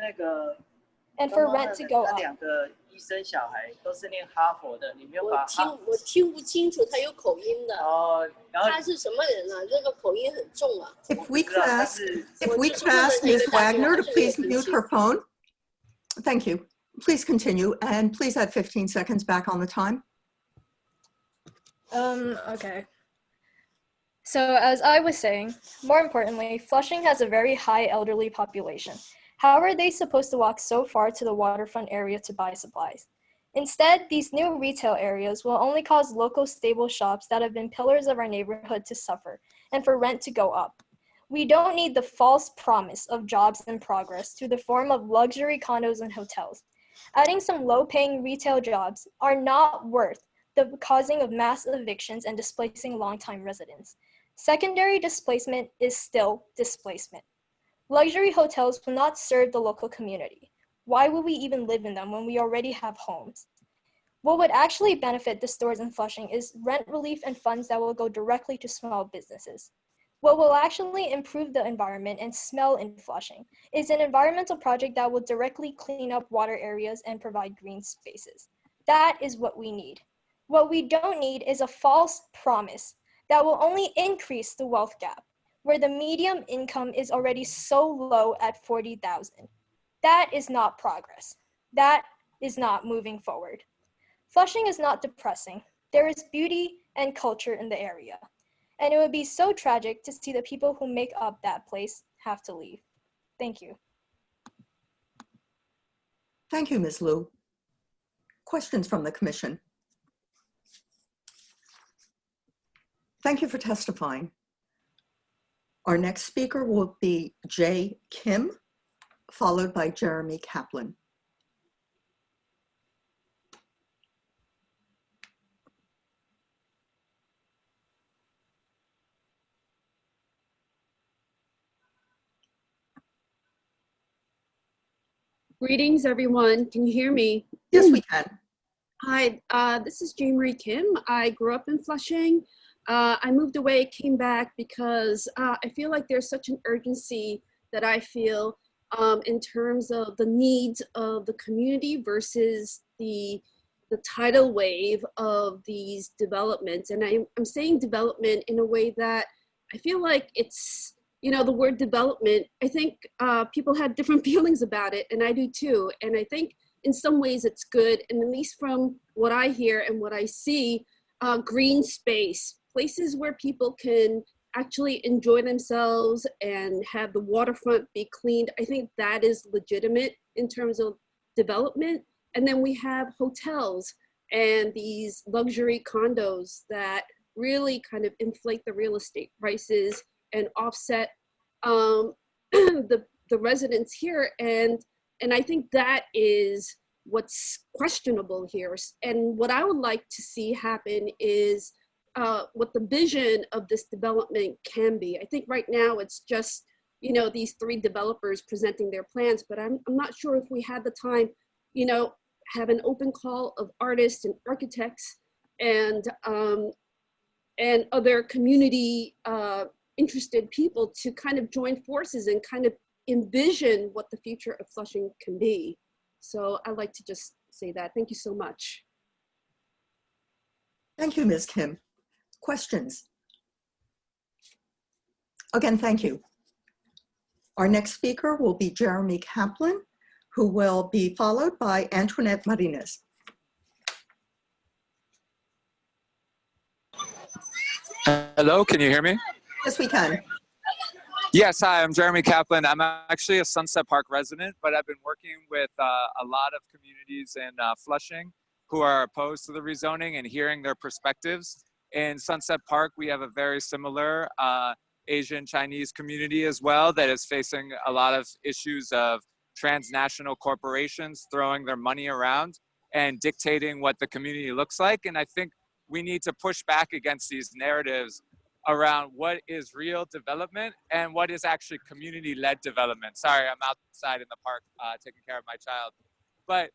and for rent to go up. 医生小孩都是念哈佛的，你没有把我听不清楚，他有口音的。哦，他是什么人啊？这个口音很重啊。If we could ask Ms. Wagner to please mute her phone. Thank you. Please continue, and please add 15 seconds back on the time. Okay. So as I was saying, more importantly, Flushing has a very high elderly population. How are they supposed to walk so far to the waterfront area to buy supplies? Instead, these new retail areas will only cause local stable shops that have been pillars of our neighborhood to suffer and for rent to go up. We don't need the false promise of jobs in progress through the form of luxury condos and hotels. Adding some low-paying retail jobs are not worth the causing of mass evictions and displacing longtime residents. Secondary displacement is still displacement. Luxury hotels will not serve the local community. Why would we even live in them when we already have homes? What would actually benefit the stores in Flushing is rent relief and funds that will go directly to small businesses. What will actually improve the environment and smell in Flushing is an environmental project that will directly clean up water areas and provide green spaces. That is what we need. What we don't need is a false promise that will only increase the wealth gap, where the median income is already so low at $40,000. That is not progress. That is not moving forward. Flushing is not depressing. There is beauty and culture in the area. And it would be so tragic to see the people who make up that place have to leave. Thank you. Thank you, Ms. Liu. Questions from the commission? Thank you for testifying. Our next speaker will be Jay Kim, followed by Jeremy Kaplan. Greetings, everyone. Can you hear me? Yes, we can. Hi, this is Jane-Marie Kim. I grew up in Flushing. I moved away, came back because I feel like there's such an urgency that I feel in terms of the needs of the community versus the tidal wave of these developments. And I'm saying development in a way that I feel like it's, you know, the word development, I think people have different feelings about it, and I do too. And I think in some ways it's good, and at least from what I hear and what I see, green space, places where people can actually enjoy themselves and have the waterfront be cleaned. I think that is legitimate in terms of development. And then we have hotels and these luxury condos that really kind of inflate the real estate prices and offset the residents here. And I think that is what's questionable here. And what I would like to see happen is what the vision of this development can be. I think right now it's just, you know, these three developers presenting their plans, but I'm not sure if we had the time, you know, have an open call of artists and architects and other community interested people to kind of join forces and kind of envision what the future of Flushing can be. So I'd like to just say that. Thank you so much. Thank you, Ms. Kim. Questions? Again, thank you. Our next speaker will be Jeremy Kaplan, who will be followed by Antoinette Martinez. Hello, can you hear me? Yes, we can. Yes, hi, I'm Jeremy Kaplan. I'm actually a Sunset Park resident, but I've been working with a lot of communities in Flushing who are opposed to the rezoning and hearing their perspectives. In Sunset Park, we have a very similar Asian Chinese community as well that is facing a lot of issues of transnational corporations throwing their money around and dictating what the community looks like. And I think we need to push back against these narratives around what is real development and what is actually community-led development. Sorry, I'm outside in the park taking care of my child. But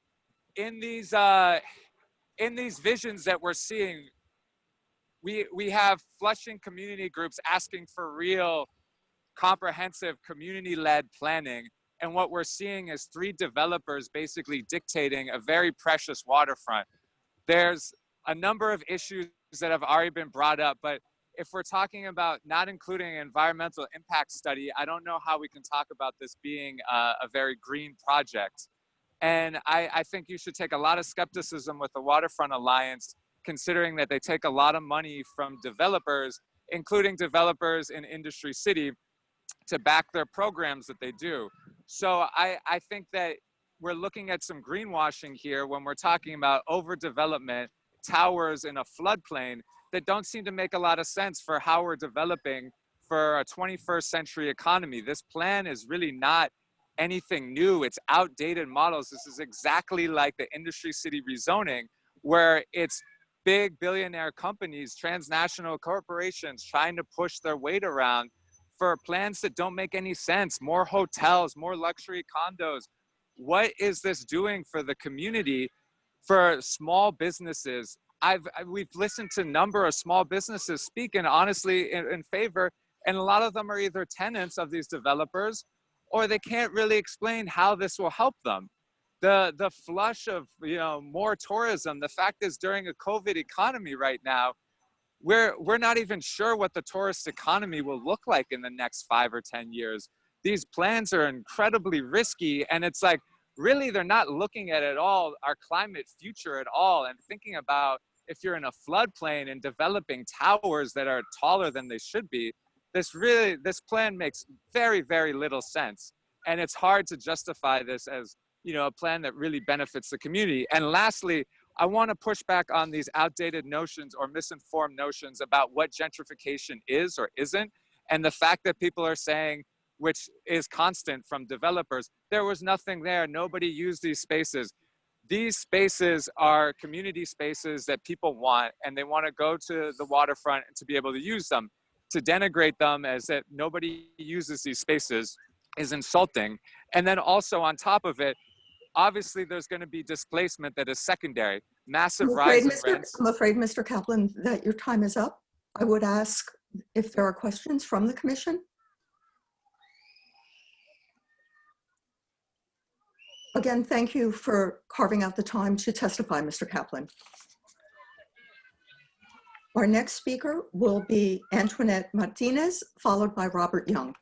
in these visions that we're seeing, we have Flushing community groups asking for real comprehensive community-led planning. And what we're seeing is 3 developers basically dictating a very precious waterfront. There's a number of issues that have already been brought up, but if we're talking about not including an environmental impact study, I don't know how we can talk about this being a very green project. And I think you should take a lot of skepticism with the Waterfront Alliance, considering that they take a lot of money from developers, including developers in Industry City, to back their programs that they do. So I think that we're looking at some greenwashing here when we're talking about overdevelopment, towers in a floodplain that don't seem to make a lot of sense for how we're developing for a 21st century economy. This plan is really not anything new. It's outdated models. This is exactly like the Industry City rezoning, where it's big billionaire companies, transnational corporations trying to push their weight around for plans that don't make any sense. More hotels, more luxury condos. What is this doing for the community, for small businesses? We've listened to a number of small businesses speak, and honestly in favor, and a lot of them are either tenants of these developers or they can't really explain how this will help them. The flush of more tourism, the fact is during a COVID economy right now, we're not even sure what the tourist economy will look like in the next 5 or 10 years. These plans are incredibly risky, and it's like, really, they're not looking at all our climate future at all and thinking about if you're in a floodplain and developing towers that are taller than they should be. This plan makes very, very little sense. And it's hard to justify this as, a plan that really benefits the community. And lastly, I want to push back on these outdated notions or misinformed notions about what gentrification is or isn't. And the fact that people are saying, which is constant from developers, there was nothing there, nobody used these spaces. These spaces are community spaces that people want, and they want to go to the waterfront to be able to use them. To denigrate them as that nobody uses these spaces is insulting. And then also on top of it, obviously there's going to be displacement that is secondary, massive rise in rents. I'm afraid, Mr. Kaplan, that your time is up. I would ask if there are questions from the commission. Again, thank you for carving out the time to testify, Mr. Kaplan. Our next speaker will be Antoinette Martinez, followed by Robert Young.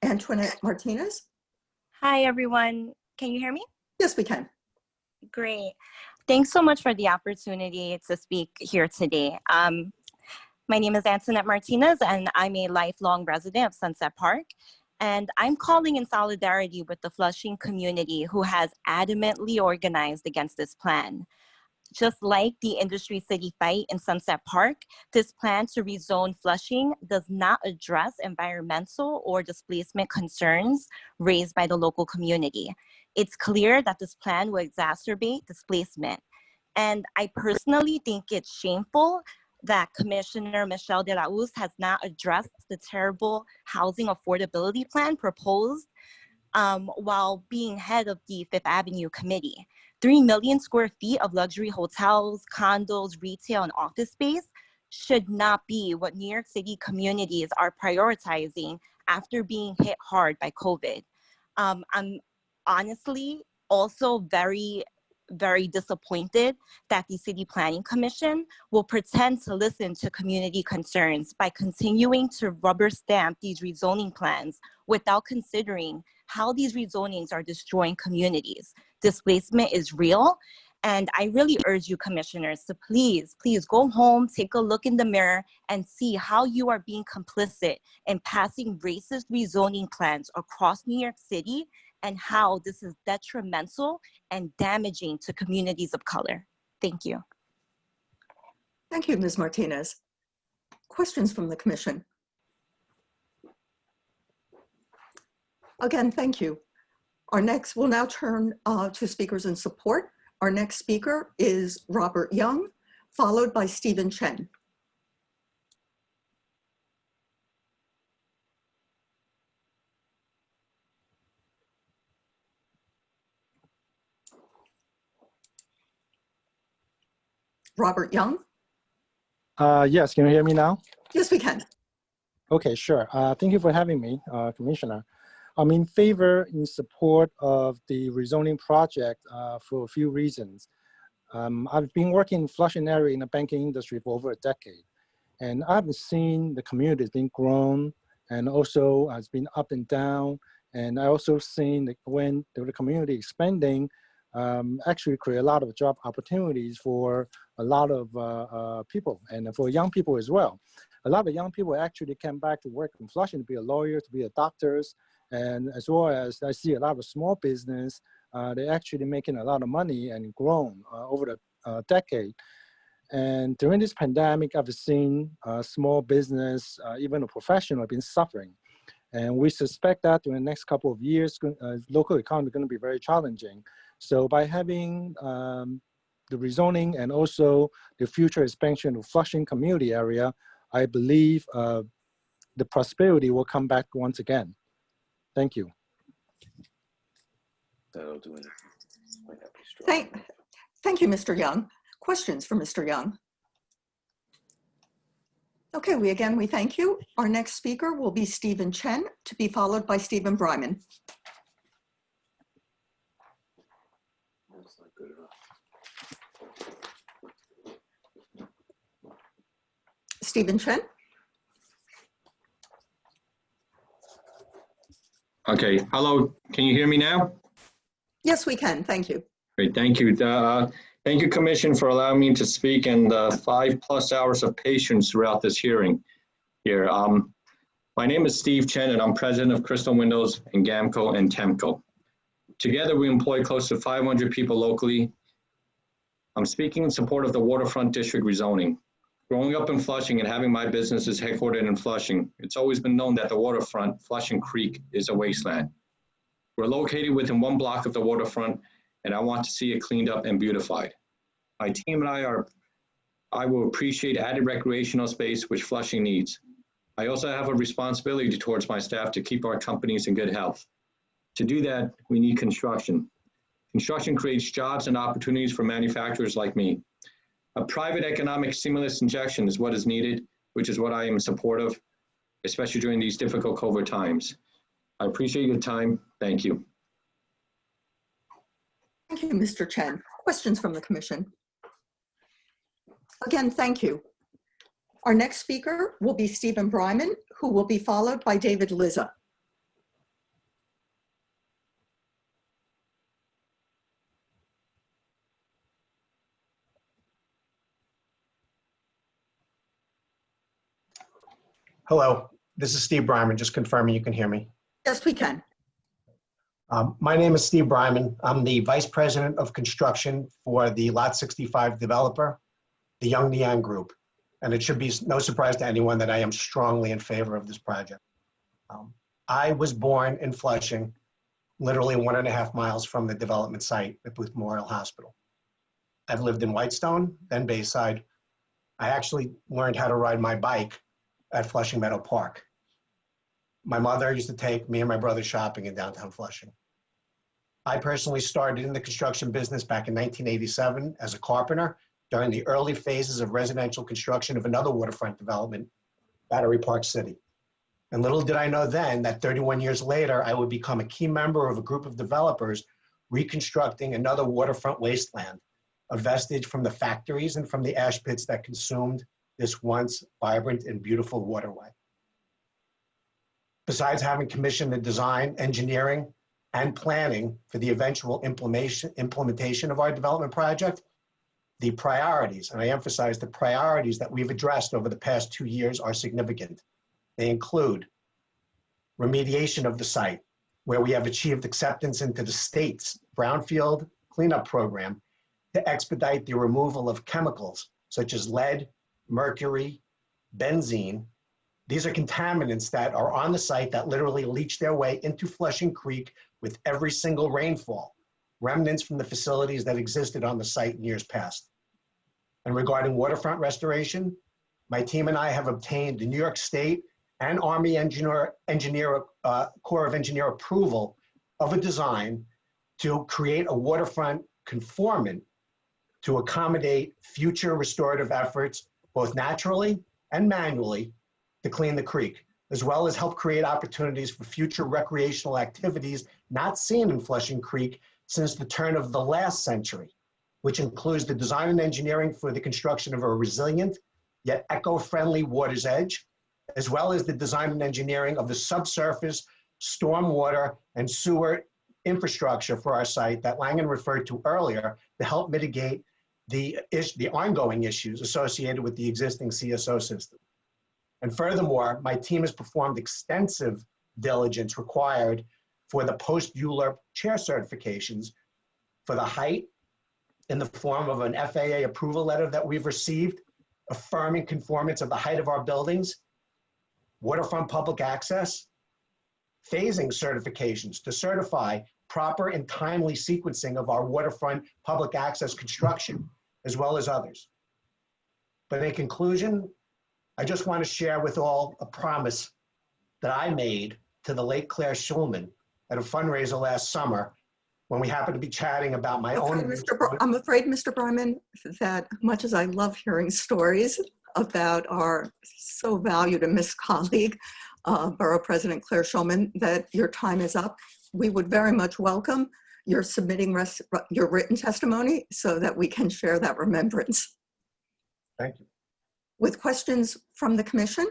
Antoinette Martinez. Hi, everyone. Can you hear me? Yes, we can. Great. Thanks so much for the opportunity to speak here today. My name is Antoinette Martinez, and I'm a lifelong resident of Sunset Park. And I'm calling in solidarity with the Flushing community who has adamantly organized against this plan. Just like the Industry City fight in Sunset Park, this plan to rezone Flushing does not address environmental or displacement concerns raised by the local community. It's clear that this plan will exacerbate displacement. And I personally think it's shameful that Commissioner Michelle de la Hoz has not addressed the terrible housing affordability plan proposed while being head of the Fifth Avenue Committee. 3 million square feet of luxury hotels, condos, retail, and office space should not be what New York City communities are prioritizing after being hit hard by COVID. I'm honestly also very very disappointed that the City Planning Commission will pretend to listen to community concerns by continuing to rubber stamp these rezoning plans without considering how these rezonings are destroying communities. Displacement is real, and I really urge you commissioners to please go home, take a look in the mirror, and see how you are being complicit in passing racist rezoning plans across New York City, and how this is detrimental and damaging to communities of color. Thank you. Thank you, Ms. Martinez. Questions from the commission? Again, thank you. We'll now turn to speakers in support. Our next speaker is Robert Young, followed by Stephen Chen. Robert Young? Yes, can you hear me now? Yes, we can. Okay, sure. Thank you for having me, Commissioner. I'm in favor, in support of the rezoning project for a few reasons. I've been working in Flushing area in the banking industry for over a decade, and I've seen the community has been grown and also has been up and down. And I also seen that when the community expanding, actually create a lot of job opportunities for a lot of people and for young people as well. A lot of young people actually came back to work in Flushing to be a lawyer, to be a doctors, and as well as I see a lot of small business, they're actually making a lot of money and grown over the decade. And during this pandemic, I've seen small business, even a professional, have been suffering. And we suspect that in the next couple of years, local economy is going to be very challenging. So by having the rezoning and also the future expansion of Flushing community area, I believe the prosperity will come back once again. Thank you. Thank you, Mr. Young. Questions for Mr. Young? Okay, we thank you. Our next speaker will be Stephen Chen, to be followed by Stephen Bryman. Stephen Chen? Okay, hello, can you hear me now? Yes, we can, thank you. Great, thank you. Thank you, Commission, for allowing me to speak and 5+ hours of patience throughout this hearing here. My name is Steve Chen, and I'm president of Crystal Windows and GAMCO and TEMCO. Together, we employ close to 500 people locally. I'm speaking in support of the Waterfront District rezoning. Growing up in Flushing and having my businesses headquartered in Flushing, it's always been known that the waterfront, Flushing Creek, is a wasteland. We're located within 1 block of the waterfront, and I want to see it cleaned up and beautified. My team and I will appreciate added recreational space, which Flushing needs. I also have a responsibility towards my staff to keep our companies in good health. To do that, we need construction. Construction creates jobs and opportunities for manufacturers like me. A private economic stimulus injection is what is needed, which is what I am in support of, especially during these difficult COVID times. I appreciate your time. Thank you. Thank you, Mr. Chen. Questions from the commission? Again, thank you. Our next speaker will be Stephen Bryman, who will be followed by David Lizza. Hello, this is Steve Bryman, just confirming you can hear me. Yes, we can. My name is Steve Bryman. I'm the Vice President of Construction for the Lot 65 developer, the Young Neon Group. And it should be no surprise to anyone that I am strongly in favor of this project. I was born in Flushing, literally 1.5 miles from the development site at Booth Memorial Hospital. I've lived in Whitestone, then Bayside. I actually learned how to ride my bike at Flushing Meadow Park. My mother used to take me and my brother shopping in downtown Flushing. I personally started in the construction business back in 1987 as a carpenter during the early phases of residential construction of another waterfront development, Battery Park City. And little did I know then that 31 years later, I would become a key member of a group of developers reconstructing another waterfront wasteland, a vestige from the factories and from the ash pits that consumed this once vibrant and beautiful waterway. Besides having commissioned the design, engineering, and planning for the eventual implementation of our development project, the priorities, and I emphasize the priorities that we've addressed over the past 2 years are significant. They include remediation of the site, where we have achieved acceptance into the state's brownfield cleanup program to expedite the removal of chemicals such as lead, mercury, benzene. These are contaminants that are on the site that literally leach their way into Flushing Creek with every single rainfall, remnants from the facilities that existed on the site in years past. And regarding waterfront restoration, my team and I have obtained the New York State and Army Corps of Engineer approval of a design to create a waterfront conformant to accommodate future restorative efforts, both naturally and manually, to clean the creek, as well as help create opportunities for future recreational activities not seen in Flushing Creek since the turn of the last century, which includes the design and engineering for the construction of a resilient yet eco-friendly water's edge, as well as the design and engineering of the subsurface stormwater and sewer infrastructure for our site that Langen referred to earlier to help mitigate the ongoing issues associated with the existing CSO system. And furthermore, my team has performed extensive diligence required for the post-ULURP chair certifications for the height in the form of an FAA approval letter that we've received, affirming conformance of the height of our buildings, waterfront public access, phasing certifications to certify proper and timely sequencing of our waterfront public access construction, as well as others. But in conclusion, I just want to share with all a promise that I made to the late Claire Schulman at a fundraiser last summer when we happened to be chatting about my own. I'm afraid, Mr. Bryman, that much as I love hearing stories about our so valued and missed colleague, Borough President Claire Schulman, that your time is up. We would very much welcome your submitting your written testimony so that we can share that remembrance. Thank you. With questions from the commission?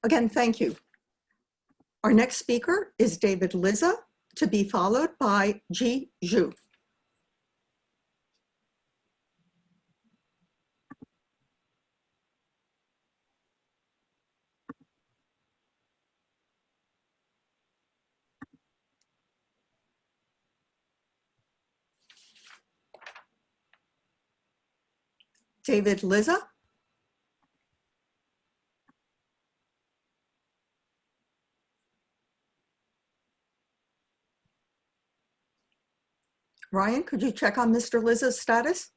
Again, thank you. Our next speaker is David Liza, to be followed by Ji Zhu. David Liza. Ryan, could you check on Mr. Liza's status?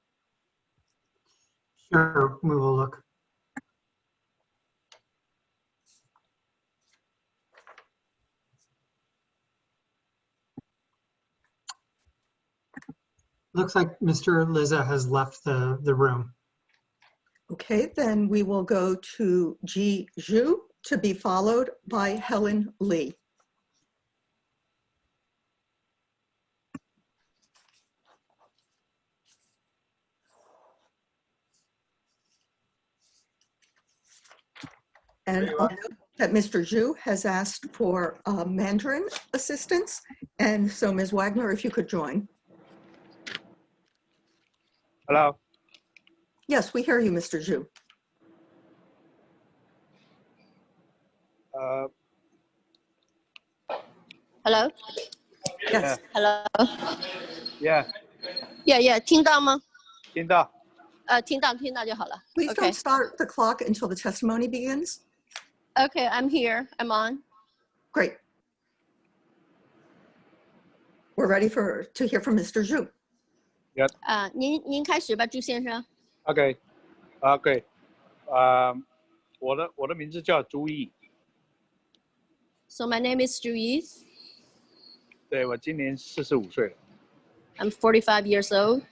Sure, we will look. Looks like Mr. Liza has left the room. Okay, then we will go to Ji Zhu, to be followed by Helen Lee. And I'll note that Mr. Zhu has asked for Mandarin assistance. And so Ms. Wagner, if you could join. Hello. Yes, we hear you, Mr. Zhu. Hello. Yes. Hello. Yeah. Yeah. 听到吗？听到。听到就好了。 Please Okay. don't start the clock until the testimony begins. Okay, I'm here. I'm on. Great. We're ready to hear from Mr. Zhu. Yep. 您开始吧，朱先生。OK，我的名字叫朱毅。So my name is Zhu Yi. 对，我今年45岁了。I'm 45 years old.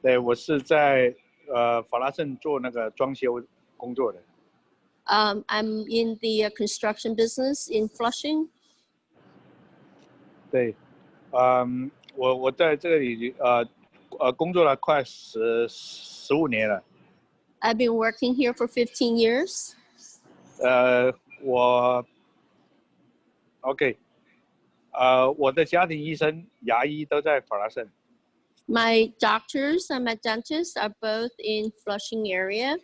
对，我是在法拉盛做那个装修工作的。I'm in the construction business in Flushing. 对，我在这里工作了快15年了。I've been working here for 15 years. 我 OK， 我的家庭医生、牙医都在法拉盛。My doctors and my dentists are both in Flushing area.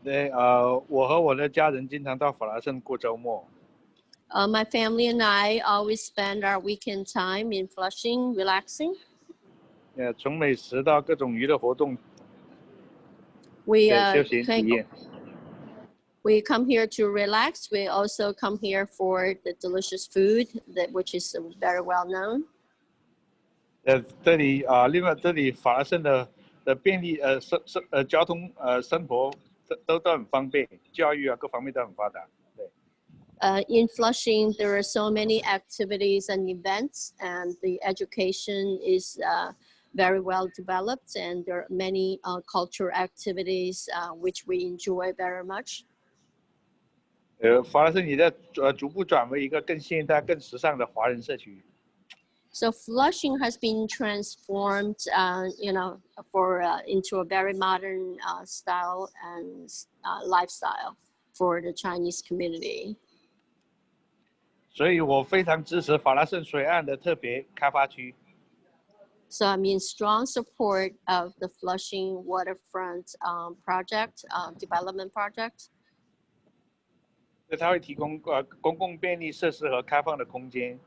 对，我和我的家人经常到法拉盛过周末。My family and I always spend our weekend time in Flushing, relaxing. 从美食到各种娱乐活动， We 休闲体验。We come here to relax. We also come here for the delicious food which is very well known. 这里另外这里法拉盛的便利交通生活都很方便，教育各方面都很发达。对。In Flushing, there are so many activities and events, and the education is very well developed, and there are many cultural activities which we enjoy very much. 法拉盛也在逐步转为一个更现代、更时尚的华人社区。So Flushing has been transformed, into a very modern style and lifestyle for the Chinese community. 所以我非常支持法拉盛水岸的特别开发区。So I'm in strong support of the Flushing Waterfront project, development project. 它会提供公共便利设施和开放的空间。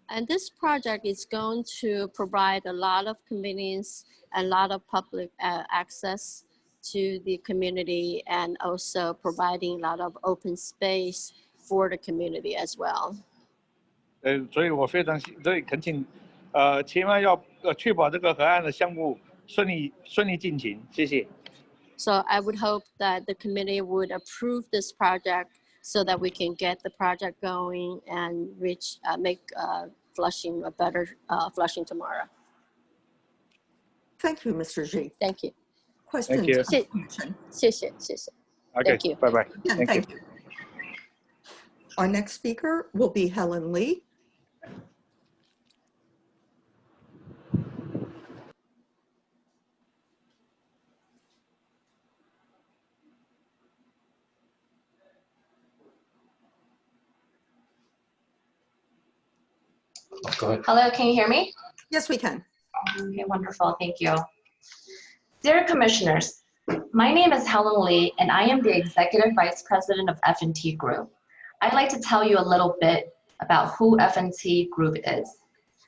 And this project is going to provide a lot of convenience and a lot of public access to the community, and also providing a lot of open space for the community as well. 所以我非常恳请，千万要确保这个河岸的项目顺利进行，谢谢。So I would hope that the committee would approve this project so that we can get the project going and make Flushing a better Flushing tomorrow. Thank you, Mr. Xi. Thank you. Questions? Thank you. 谢谢。Okay, Thank you. Bye bye. Again, thank you. Our next speaker will be Helen Lee. Go ahead. Hello, can you hear me? Yes, we can. Okay, wonderful, thank you. Dear Commissioners, my name is Helen Lee, and I am the Executive Vice President of F&T Group. I'd like to tell you a little bit about who F&T Group is.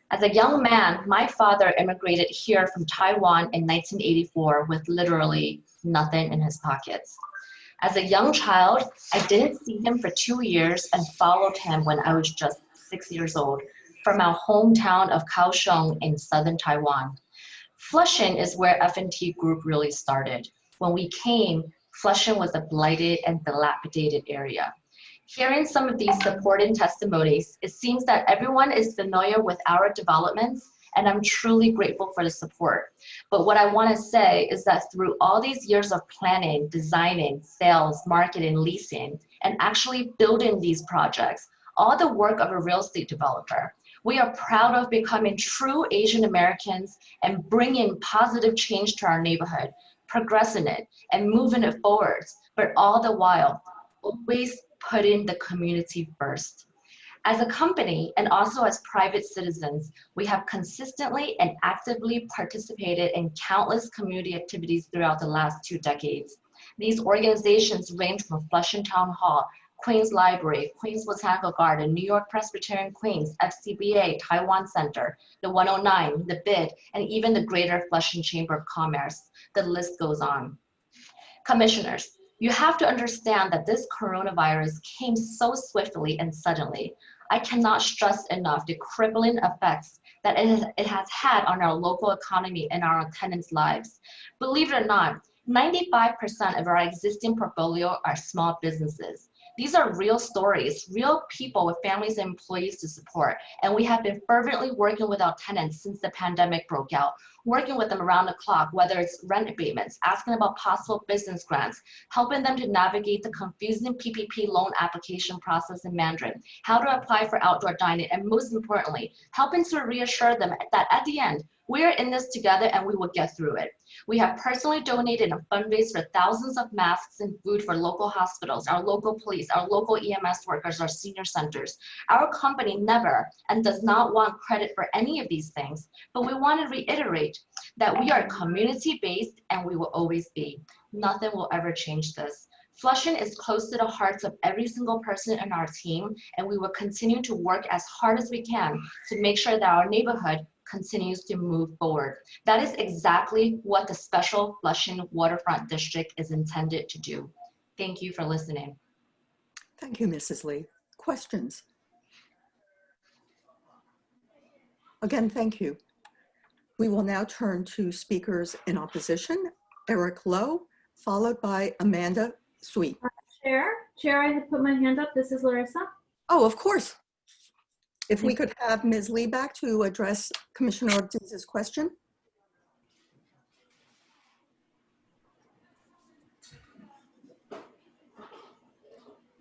As a young man, my father immigrated here from Taiwan in 1984 with literally nothing in his pockets. As a young child, I didn't see him for 2 years and followed him when I was just 6 years old from our hometown of Kaohsiung in southern Taiwan. Flushing is where F&T Group really started. When we came, Flushing was a blighted and dilapidated area. Hearing some of these supporting testimonies, it seems that everyone is familiar with our developments, and I'm truly grateful for the support. But what I want to say is that through all these years of planning, designing, sales, marketing, leasing, and actually building these projects, all the work of a real estate developer, we are proud of becoming true Asian Americans and bringing positive change to our neighborhood, progressing it and moving it forward, but all the while, always putting the community first. As a company and also as private citizens, we have consistently and actively participated in countless community activities throughout the last 2 decades. These organizations range from Flushing Town Hall, Queens Library, Queens Botanical Garden, New York Presbyterian Queens, FCBA, Taiwan Center, the 109, the BID, and even the Greater Flushing Chamber of Commerce. The list goes on. Commissioners, you have to understand that this coronavirus came so swiftly and suddenly. I cannot stress enough the crippling effects that it has had on our local economy and our tenants' lives. Believe it or not, 95% of our existing portfolio are small businesses. These are real stories, real people with families and employees to support. And we have been fervently working with our tenants since the pandemic broke out, working with them around the clock, whether it's rent abatements, asking about possible business grants, helping them to navigate the confusing PPP loan application process in Mandarin, how to apply for outdoor dining, and most importantly, helping to reassure them that at the end, we are in this together and we will get through it. We have personally donated and fundraised for thousands of masks and food for local hospitals, our local police, our local EMS workers, our senior centers. Our company never and does not want credit for any of these things, but we want to reiterate that we are community-based and we will always be. Nothing will ever change this. Flushing is close to the hearts of every single person in our team, and we will continue to work as hard as we can to make sure that our neighborhood continues to move forward. That is exactly what the Special Flushing Waterfront District is intended to do. Thank you for listening. Thank you, Mrs. Lee. Questions? Again, thank you. We will now turn to speakers in opposition. Eric Lowe, followed by Amanda Sweet. Chair, I had put my hand up. This is Larissa. Oh, of course. If we could have Ms. Lee back to address Commissioner Ortiz's question.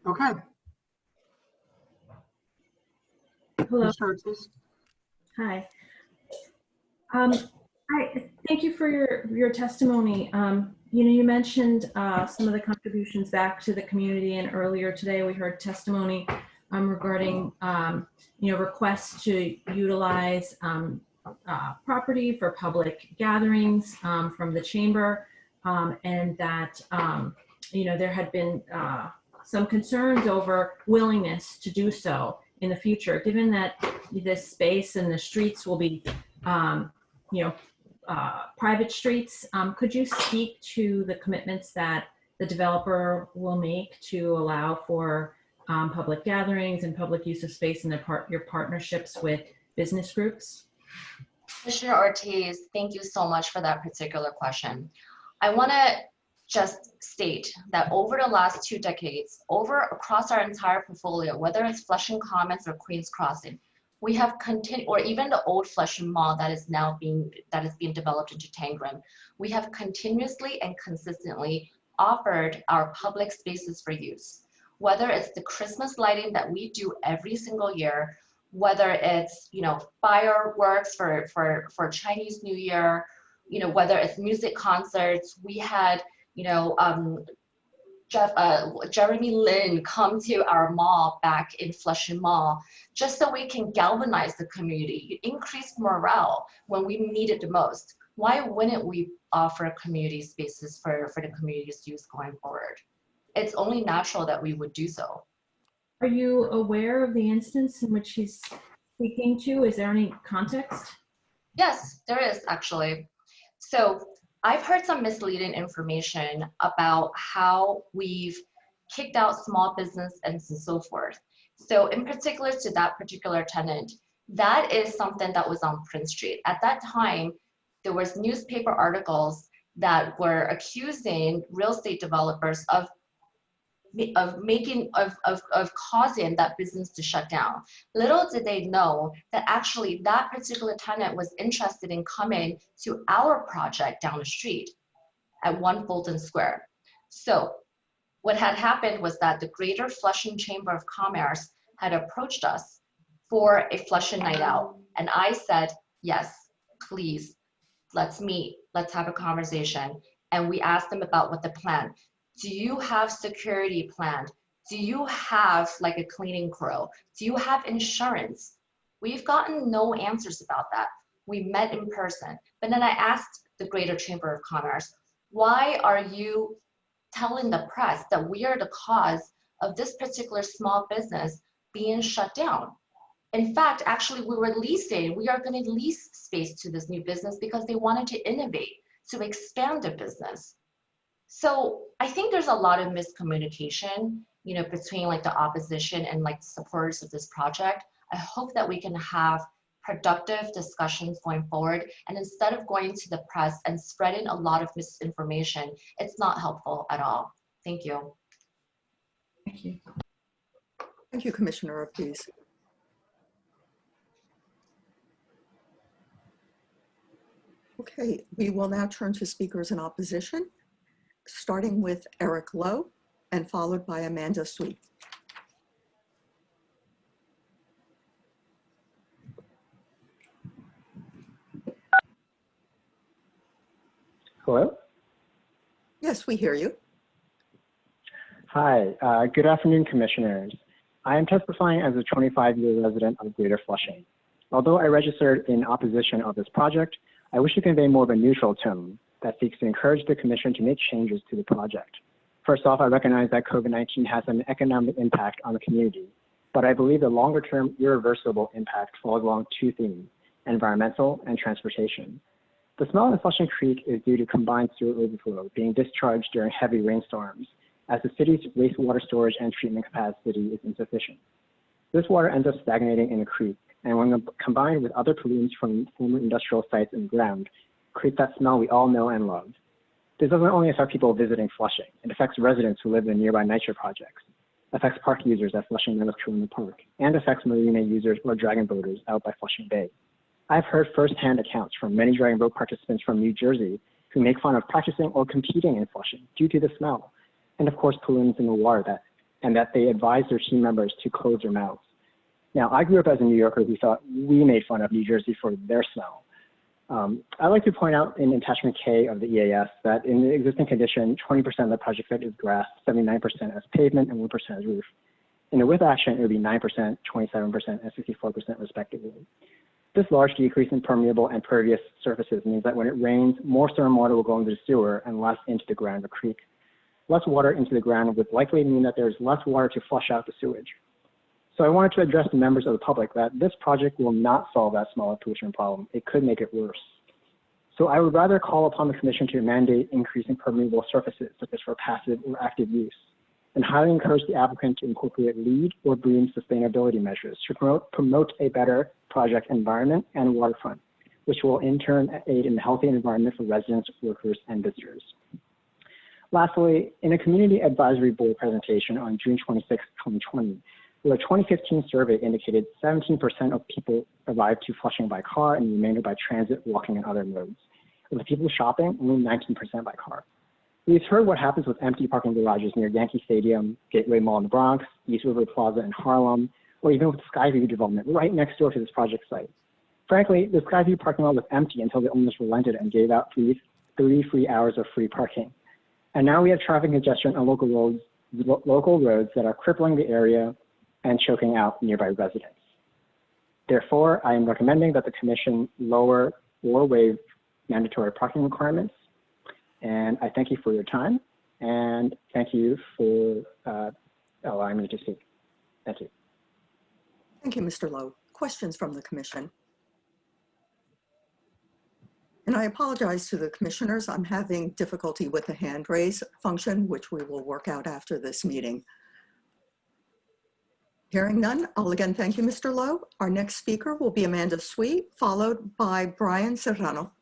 Okay. Hello. Commissioner Ortiz. Hi. Thank you for your testimony. You mentioned some of the contributions back to the community, and earlier today we heard testimony regarding requests to utilize property for public gatherings from the chamber, and that there had been some concerns over willingness to do so in the future, given that this space and the streets will be private streets. Could you speak to the commitments that the developer will make to allow for public gatherings and public use of space in your partnerships with business groups? Commissioner Ortiz, thank you so much for that particular question. I want to just state that over the last 2 decades, across our entire portfolio, whether it's Flushing Commons or Queens Crossing, we have continued, or even the old Flushing Mall that is being developed into Tangram, we have continuously and consistently offered our public spaces for use. Whether it's the Christmas lighting that we do every single year, whether it's fireworks for Chinese New Year, whether it's music concerts. We had Jeremy Lin come to our mall back in Flushing Mall, just so we can galvanize the community, increase morale when we need it the most. Why wouldn't we offer community spaces for the community's use going forward? It's only natural that we would do so. Are you aware of the instance in which he's speaking to? Is there any context? Yes, there is actually. So I've heard some misleading information about how we've kicked out small business and so forth. So in particular to that particular tenant, that is something that was on Prince Street. At that time, there was newspaper articles that were accusing real estate developers of causing that business to shut down. Little did they know that actually that particular tenant was interested in coming to our project down the street at 1 Fulton Square. So what had happened was that the Greater Flushing Chamber of Commerce had approached us for a Flushing night out. And I said, yes, please, let's meet, let's have a conversation. And we asked them about what the plan. Do you have security planned? Do you have like a cleaning crew? Do you have insurance? We've gotten no answers about that. We met in person. But then I asked the Greater Chamber of Commerce, why are you telling the press that we are the cause of this particular small business being shut down? In fact, actually we are going to lease space to this new business because they wanted to innovate, to expand the business. So I think there's a lot of miscommunication, between like the opposition and like supporters of this project. I hope that we can have productive discussions going forward. And instead of going to the press and spreading a lot of misinformation, it's not helpful at all. Thank you. Thank you. Thank you, Commissioner Ortiz. Okay, we will now turn to speakers in opposition, starting with Eric Lowe and followed by Amanda Sweet. Hello? Yes, we hear you. Hi, good afternoon, commissioners. I am testifying as a 25-year resident of Greater Flushing. Although I registered in opposition of this project, I wish to convey more of a neutral tone that seeks to encourage the commission to make changes to the project. First off, I recognize that COVID-19 has an economic impact on the community, but I believe the longer-term irreversible impact falls along two themes, environmental and transportation. The smell in Flushing Creek is due to combined sewer overflow being discharged during heavy rainstorms, as the city's wastewater storage and treatment capacity is insufficient. This water ends up stagnating in the creek, and when combined with other pollutants from former industrial sites in the ground, creates that smell we all know and love. This doesn't only affect people visiting Flushing, it affects residents who live in nearby NYCHA projects, affects park users at Flushing Meadowlands Park, and affects marina users or dragon boaters out by Flushing Bay. I've heard firsthand accounts from many dragon boat participants from New Jersey who make fun of practicing or competing in Flushing due to the smell, and of course pollutants in the water and that they advise their team members to close their mouths. Now, I grew up as a New Yorker who thought we made fun of New Jersey for their smell. I'd like to point out in attachment K of the EAS that in the existing condition, 20% of the project site is grass, 79% as pavement, and 1% as roof. In the with action, it would be 9%, 27%, and 64% respectively. This large decrease in permeable and pervious surfaces means that when it rains, more stormwater will go into the sewer and less into the ground or creek. Less water into the ground would likely mean that there's less water to flush out the sewage. So I wanted to address the members of the public that this project will not solve that smaller pollution problem. It could make it worse. So I would rather call upon the commission to mandate increasing permeable surfaces, such as for passive or active use, and highly encourage the applicant to incorporate LEED or BREEAM sustainability measures to promote a better project environment and waterfront, which will in turn aid in a healthy environment for residents, workers, and visitors. Lastly, in a community advisory board presentation on June 26, 2020, where a 2015 survey indicated 17% of people arrived to Flushing by car and the remainder by transit, walking, and other modes. Of the people shopping, only 19% by car. We've heard what happens with empty parking garages near Yankee Stadium, Gateway Mall in the Bronx, East River Plaza in Harlem, or even with the Skyview development right next door to this project site. Frankly, the Skyview parking lot was empty until the owners relented and gave out 3 free hours of free parking. And now we have traffic congestion on local roads that are crippling the area and choking out nearby residents. Therefore, I am recommending that the commission lower or waive mandatory parking requirements. And I thank you for your time, and thank you for allowing me to speak. Thank you. Thank you, Mr. Lowe. Questions from the commission? And I apologize to the commissioners. I'm having difficulty with the hand raise function, which we will work out after this meeting. Hearing none, I'll again thank you, Mr. Lowe. Our next speaker will be Amanda Sweet, followed by Brian Serrano.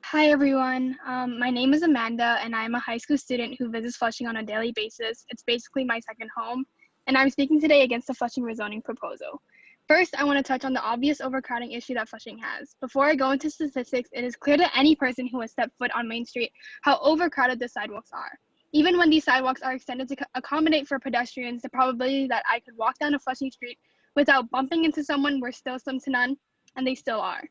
Hi, everyone. My name is Amanda, and I'm a high school student who visits Flushing on a daily basis. It's basically my second home, and I'm speaking today against the Flushing rezoning proposal. First, I want to touch on the obvious overcrowding issue that Flushing has. Before I go into statistics, it is clear to any person who has stepped foot on Main Street how overcrowded the sidewalks are. Even when these sidewalks are extended to accommodate for pedestrians, the probability that I could walk down a Flushing street without bumping into someone were still slim to none, and they still are.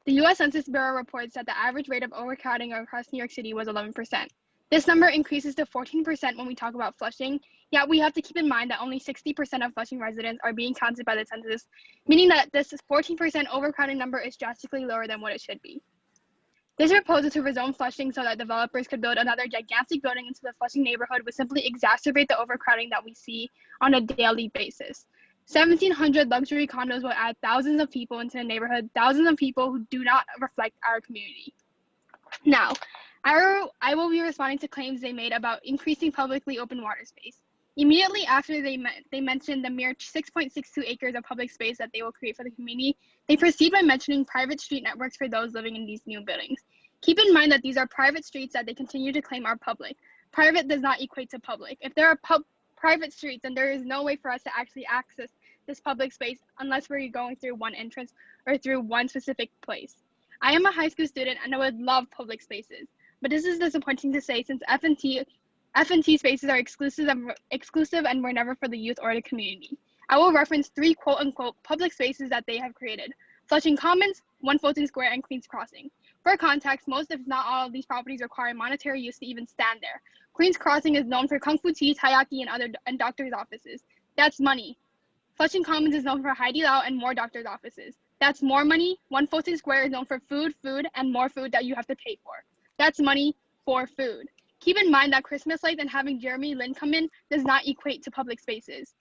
The U.S. Census Bureau reports that the average rate of overcrowding across New York City was 11%. This number increases to 14% when we talk about Flushing, yet we have to keep in mind that only 60% of Flushing residents are being counted by the census, meaning that this 14% overcrowding number is drastically lower than what it should be. This proposal to rezone Flushing so that developers could build another gigantic building into the Flushing neighborhood would simply exacerbate the overcrowding that we see on a daily basis. 1,700 luxury condos will add thousands of people into the neighborhood, thousands of people who do not reflect our community. Now, I will be responding to claims they made about increasing publicly open water space. Immediately after they mentioned the mere 6.62 acres of public space that they will create for the community, they proceed by mentioning private street networks for those living in these new buildings. Keep in mind that these are private streets that they continue to claim are public. private does not equate to public. If there are private streets, then there is no way for us to actually access this public space unless we're going through one entrance or through one specific place. I am a high school student and I would love public spaces, but this is disappointing to say since F&T spaces are exclusive and were never for the youth or the community. I will reference 3 quote-unquote public spaces that they have created: Flushing Commons, One Fulton Square, and Queens Crossing. For context, most if not all of these properties require monetary use to even stand there. Queens Crossing is known for Kung Fu Tea, Taiyaki, and doctors' offices. That's money. Flushing Commons is known for Haidi Lao and more doctors' offices. That's more money. One Fulton Square is known for food, and more food that you have to pay for. That's money for food. Keep in mind that Christmas lights and having Jeremy Lin come in does not equate to public spaces.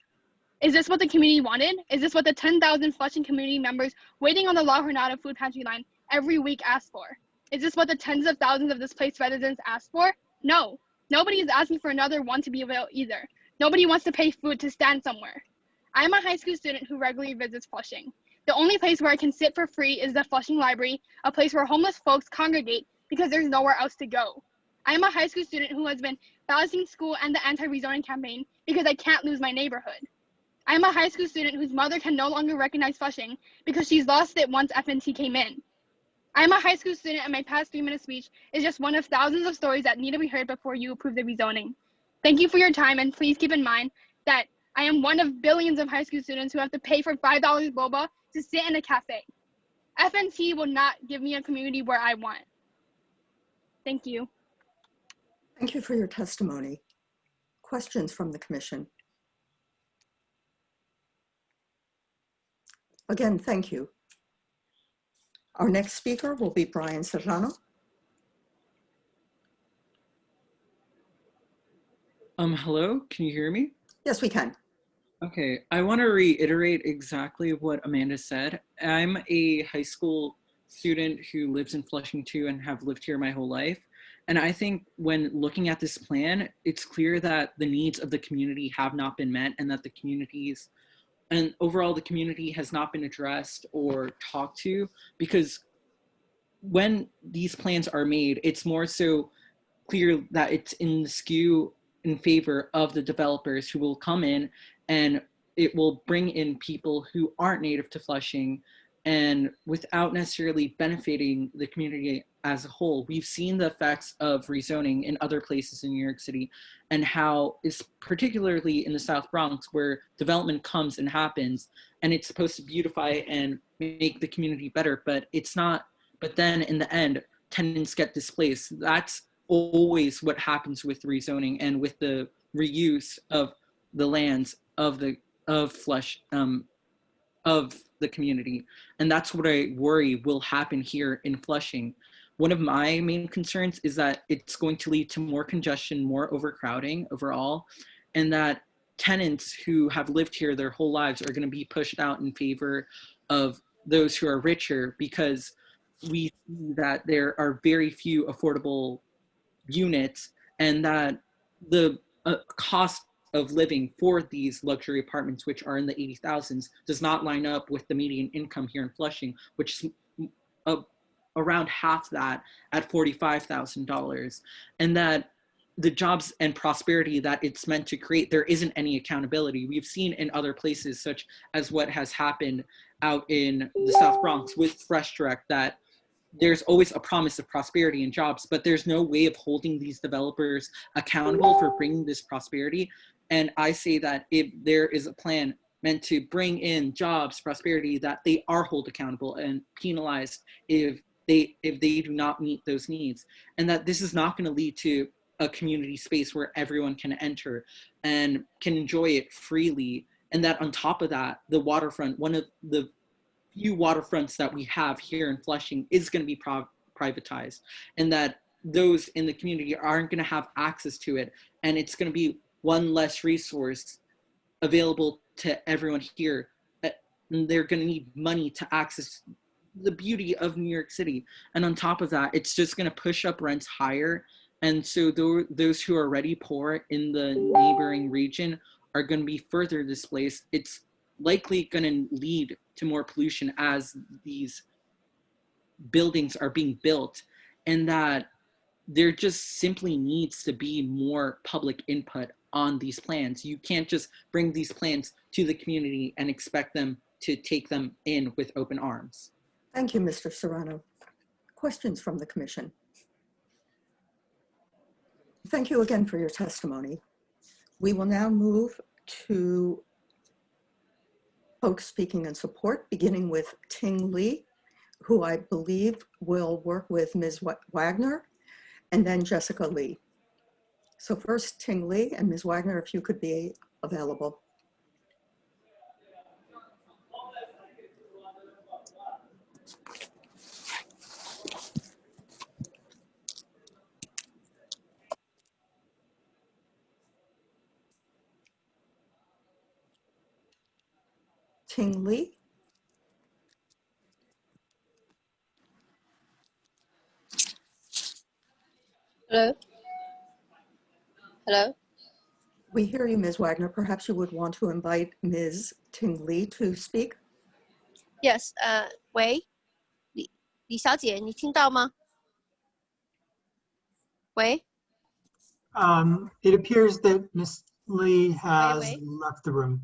Is this what the community wanted? Is this what the 10,000 Flushing community members waiting on the La Jornada food pantry line every week asked for? Is this what the tens of thousands of displaced residents asked for? No. Nobody is asking for another one to be available either. Nobody wants to pay food to stand somewhere. I am a high school student who regularly visits Flushing. The only place where I can sit for free is the Flushing Library, a place where homeless folks congregate because there's nowhere else to go. I am a high school student who has been balancing school and the anti-rezoning campaign because I can't lose my neighborhood. I am a high school student whose mother can no longer recognize Flushing because she's lost it once F&T came in. I am a high school student and my past 3-minute speech is just one of thousands of stories that need to be heard before you approve the rezoning. Thank you for your time, and please keep in mind that I am one of billions of high school students who have to pay for $5 boba to sit in a cafe. F&T will not give me a community where I want. Thank you. Thank you for your testimony. Questions from the commission? Again, thank you. Our next speaker will be Brian Serrano. Hello, can you hear me? Yes, we can. Okay, I want to reiterate exactly what Amanda said. I'm a high school student who lives in Flushing too and have lived here my whole life. And I think when looking at this plan, it's clear that the needs of the community have not been met and that the communities and overall the community has not been addressed or talked to, because when these plans are made, it's more so clear that it's in the skew in favor of the developers who will come in, and it will bring in people who aren't native to Flushing and without necessarily benefiting the community as a whole. We've seen the effects of rezoning in other places in New York City and how it's particularly in the South Bronx where development comes and happens and it's supposed to beautify and make the community better, but it's not. But then in the end, tenants get displaced. That's always what happens with rezoning and with the reuse of the lands of the community. And that's what I worry will happen here in Flushing. One of my main concerns is that it's going to lead to more congestion, more overcrowding overall, and that tenants who have lived here their whole lives are going to be pushed out in favor of those who are richer, because we see that there are very few affordable units and that the cost of living for these luxury apartments, which are in the 80,000s, does not line up with the median income here in Flushing, which is around half that at $45,000. And that the jobs and prosperity that it's meant to create, there isn't any accountability. We've seen in other places, such as what has happened out in the South Bronx with Fresh Direct, that there's always a promise of prosperity and jobs, but there's no way of holding these developers accountable for bringing this prosperity. And I say that if there is a plan meant to bring in jobs, prosperity, that they are held accountable and penalized if they do not meet those needs. And that this is not going to lead to a community space where everyone can enter and can enjoy it freely. And that on top of that, the waterfront, one of the few waterfronts that we have here in Flushing, is going to be privatized, and that those in the community aren't going to have access to it. And it's going to be one less resource available to everyone here. And they're going to need money to access the beauty of New York City. And on top of that, it's just going to push up rents higher. And so those who are already poor in the neighboring region are going to be further displaced. It's likely going to lead to more pollution as these buildings are being built. And that there just simply needs to be more public input on these plans. You can't just bring these plans to the community and expect them to take them in with open arms. Thank you, Mr. Serrano. Questions from the commission? Thank you again for your testimony. We will now move to folks speaking in support, beginning with Ting Lee, who I believe will work with Ms. Wagner, and then Jessica Lee. So first, Ting Lee, and Ms. Wagner, if you could be available. Ting Lee. Hello? Hello? We hear you, Ms. Wagner. Perhaps you would want to invite Ms. Ting Lee to speak. Yes, 喂，李小姐，你听到吗？喂？ It appears that Ms. Lee has left the room.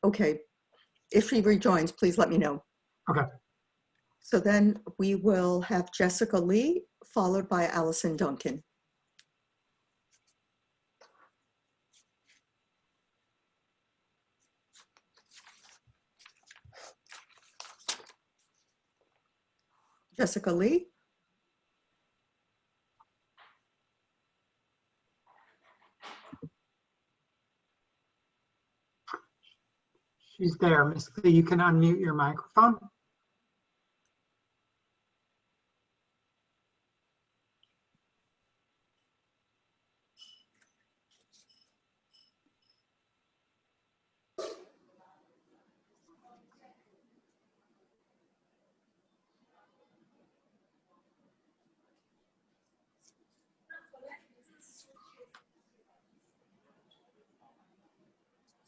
Okay. If she rejoins, please let me know. Okay. So then we will have Jessica Lee, followed by Allison Duncan. Jessica Lee. She's there. Ms. Lee, you can unmute your microphone.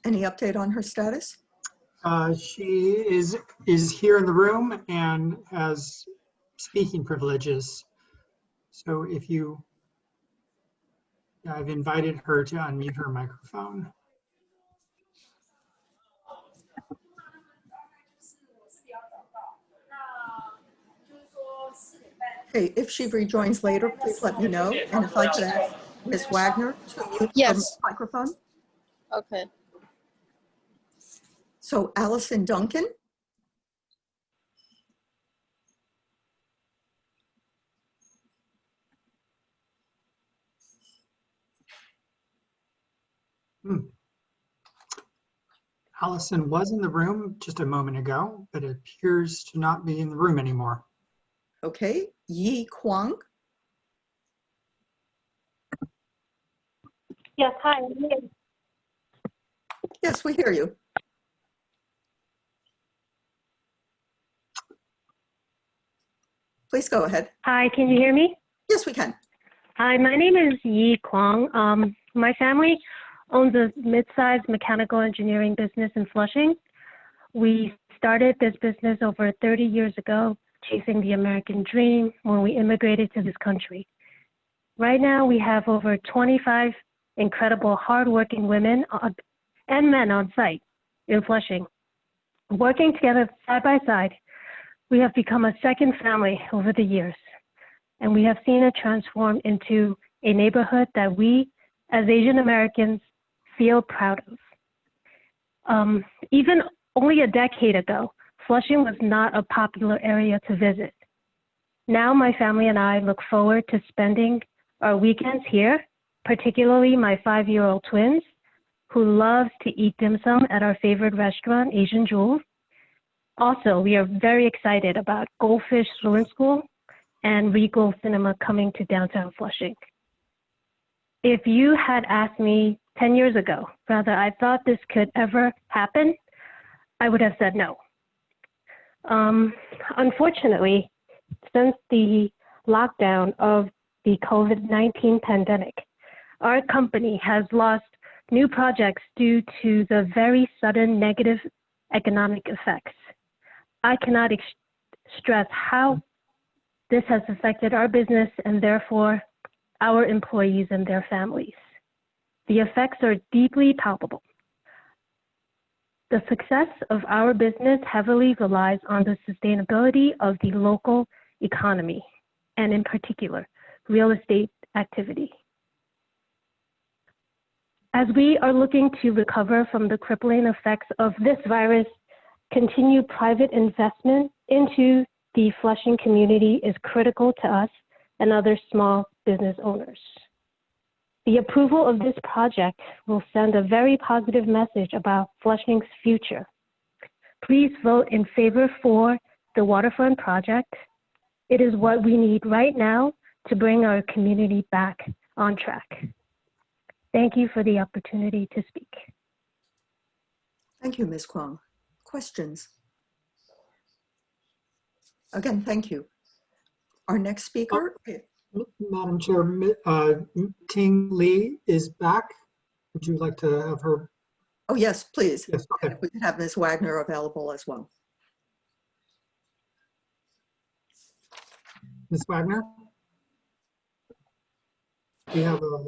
Any update on her status? She is here in the room and has speaking privileges. So if you, I've invited her to unmute her microphone. Hey, if she rejoins later, please let me know. And if I could ask Ms. Wagner to mute her microphone. Okay. So Allison Duncan. Allison was in the room just a moment ago, but it appears to not be in the room anymore. Okay, Yi Kwang. Yes, hi. Yes, we hear you. Please go ahead. Hi, can you hear me? Yes, we can. Hi, my name is Yi Kwang. My family owns a mid-sized mechanical engineering business in Flushing. We started this business over 30 years ago, chasing the American dream when we immigrated to this country. Right now, we have over 25 incredible, hardworking women and men on site in Flushing. Working together side by side, we have become a second family over the years, and we have seen it transform into a neighborhood that we, as Asian Americans, feel proud of. Even only a decade ago, Flushing was not a popular area to visit. Now my family and I look forward to spending our weekends here, particularly my 5-year-old twins, who loves to eat dim sum at our favorite restaurant, Asian Jewel. Also, we are very excited about Goldfish Swimming School and Regal Cinema coming to downtown Flushing. If you had asked me 10 years ago whether I thought this could ever happen, I would have said no. Unfortunately, since the lockdown of the COVID-19 pandemic, our company has lost new projects due to the very sudden negative economic effects. I cannot stress how This has affected our business and therefore our employees and their families. The effects are deeply palpable. The success of our business heavily relies on the sustainability of the local economy, and in particular, real estate activity. As we are looking to recover from the crippling effects of this virus, continued private investment into the Flushing community is critical to us and other small business owners. The approval of this project will send a very positive message about Flushing's future. Please vote in favor for the Waterfront project. It is what we need right now to bring our community back on track. Thank you for the opportunity to speak. Thank you, Ms. Kwong. Questions? Again, thank you. Our next speaker. Madam Chair, Ting Lee is back. Would you like to have her? Oh, yes, please. Yes, okay. We can have Ms. Wagner available as well. Ms. Wagner? Do you have a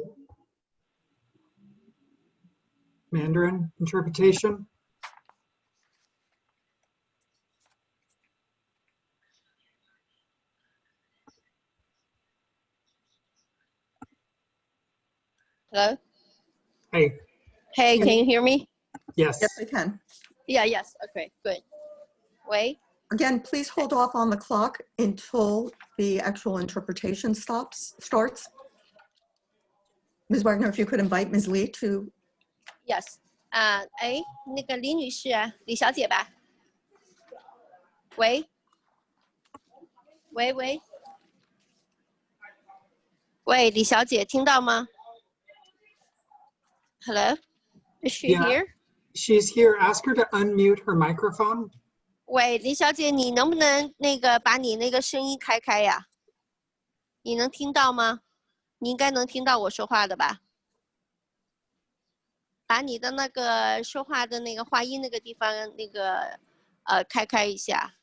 Mandarin interpretation? Hello? Hey. Hey, can you hear me? Yes. Yes, I can. Yeah, yes, okay, good. Wait. Again, please hold off on the clock until the actual interpretation starts. Ms. Wagner, if you could invite Ms. Lee to. Yes. 那个李女士啊，李小姐吧。喂。喂喂。喂，李小姐，听到吗 ？Hello, is she here? She's here. Ask her to unmute her microphone. 喂，李小姐，你能不能那个把你那个声音开开呀？你能听到吗？你应该能听到我说话的吧？把你的那个说话的那个话音那个地方那个开一下。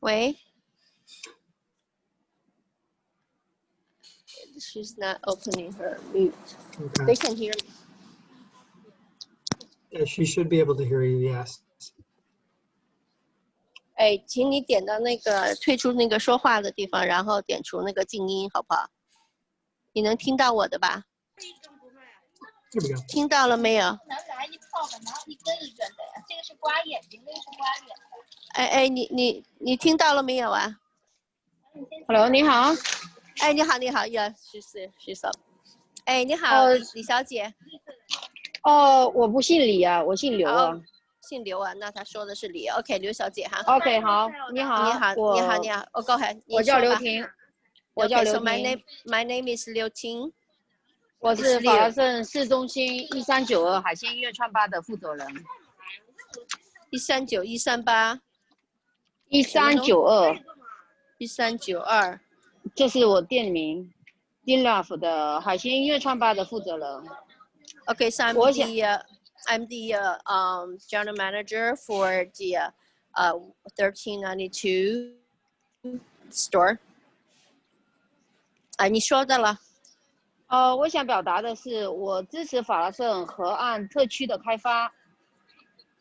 喂。She's not opening her mute. Okay. They can hear me. Yeah, she should be able to hear you, yes. 哎，请你点到那个退出那个说话的地方，然后点出那个静音，好不好？你能听到我的吧？听到了没有？哎，你听到了没有啊 ？Hello， 你好。哎，你好，你好 ，Yeah， she's up。哎，你好，李小姐。哦，我不姓李啊，我姓刘啊。姓刘啊，那他说的是李 ，OK， 刘小姐哈。OK， 好，你好，你好，你好，你好。哦，go ahead，我叫刘婷，我叫刘婷。My name is 刘婷。我是法拉盛市中心1392海鲜医院创吧的负责人。139、138。1392。1392。这是我店名 ，Dilaf 的海鲜医院创吧的负责人。Okay, so I'm the general manager for the 1392 store. 你说的了。我想表达的是，我支持法拉盛河岸特区的开发。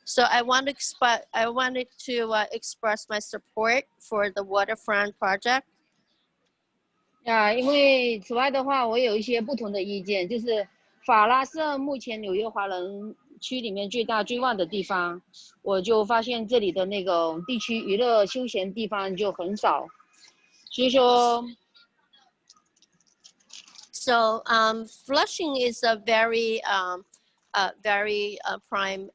So I wanted to express my support for the Waterfront project. 因为此外的话，我有一些不同的意见，就是法拉盛目前纽约华人区里面最大最旺的地方，我就发现这里的那个地区娱乐休闲地方就很少，所以说。So Flushing is a very prime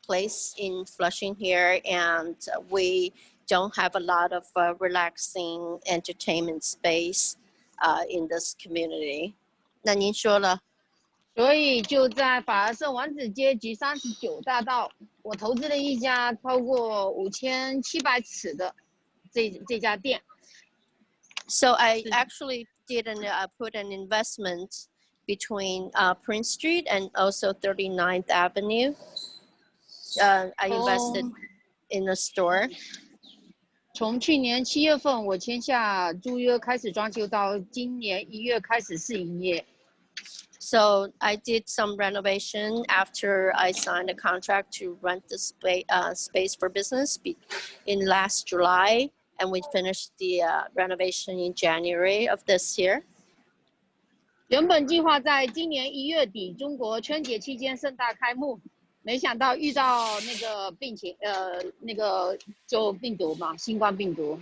place in Flushing here, and we don't have a lot of relaxing entertainment space in this community. 那您说了。所以就在法拉盛王子街及39大道，我投资了一家超过5700尺的这家店。So I actually put an investment between Prince Street and also 39th Avenue. I invested in a store. 从去年7月份我签下租约开始装修，到今年1月开始试营业。So I did some renovation after I signed a contract to rent the space for business in last July, and we finished the renovation in January of this year. 原本计划在今年1月底中国春节期间盛大开幕，没想到遇到那个病情，那个就病毒嘛，新冠病毒，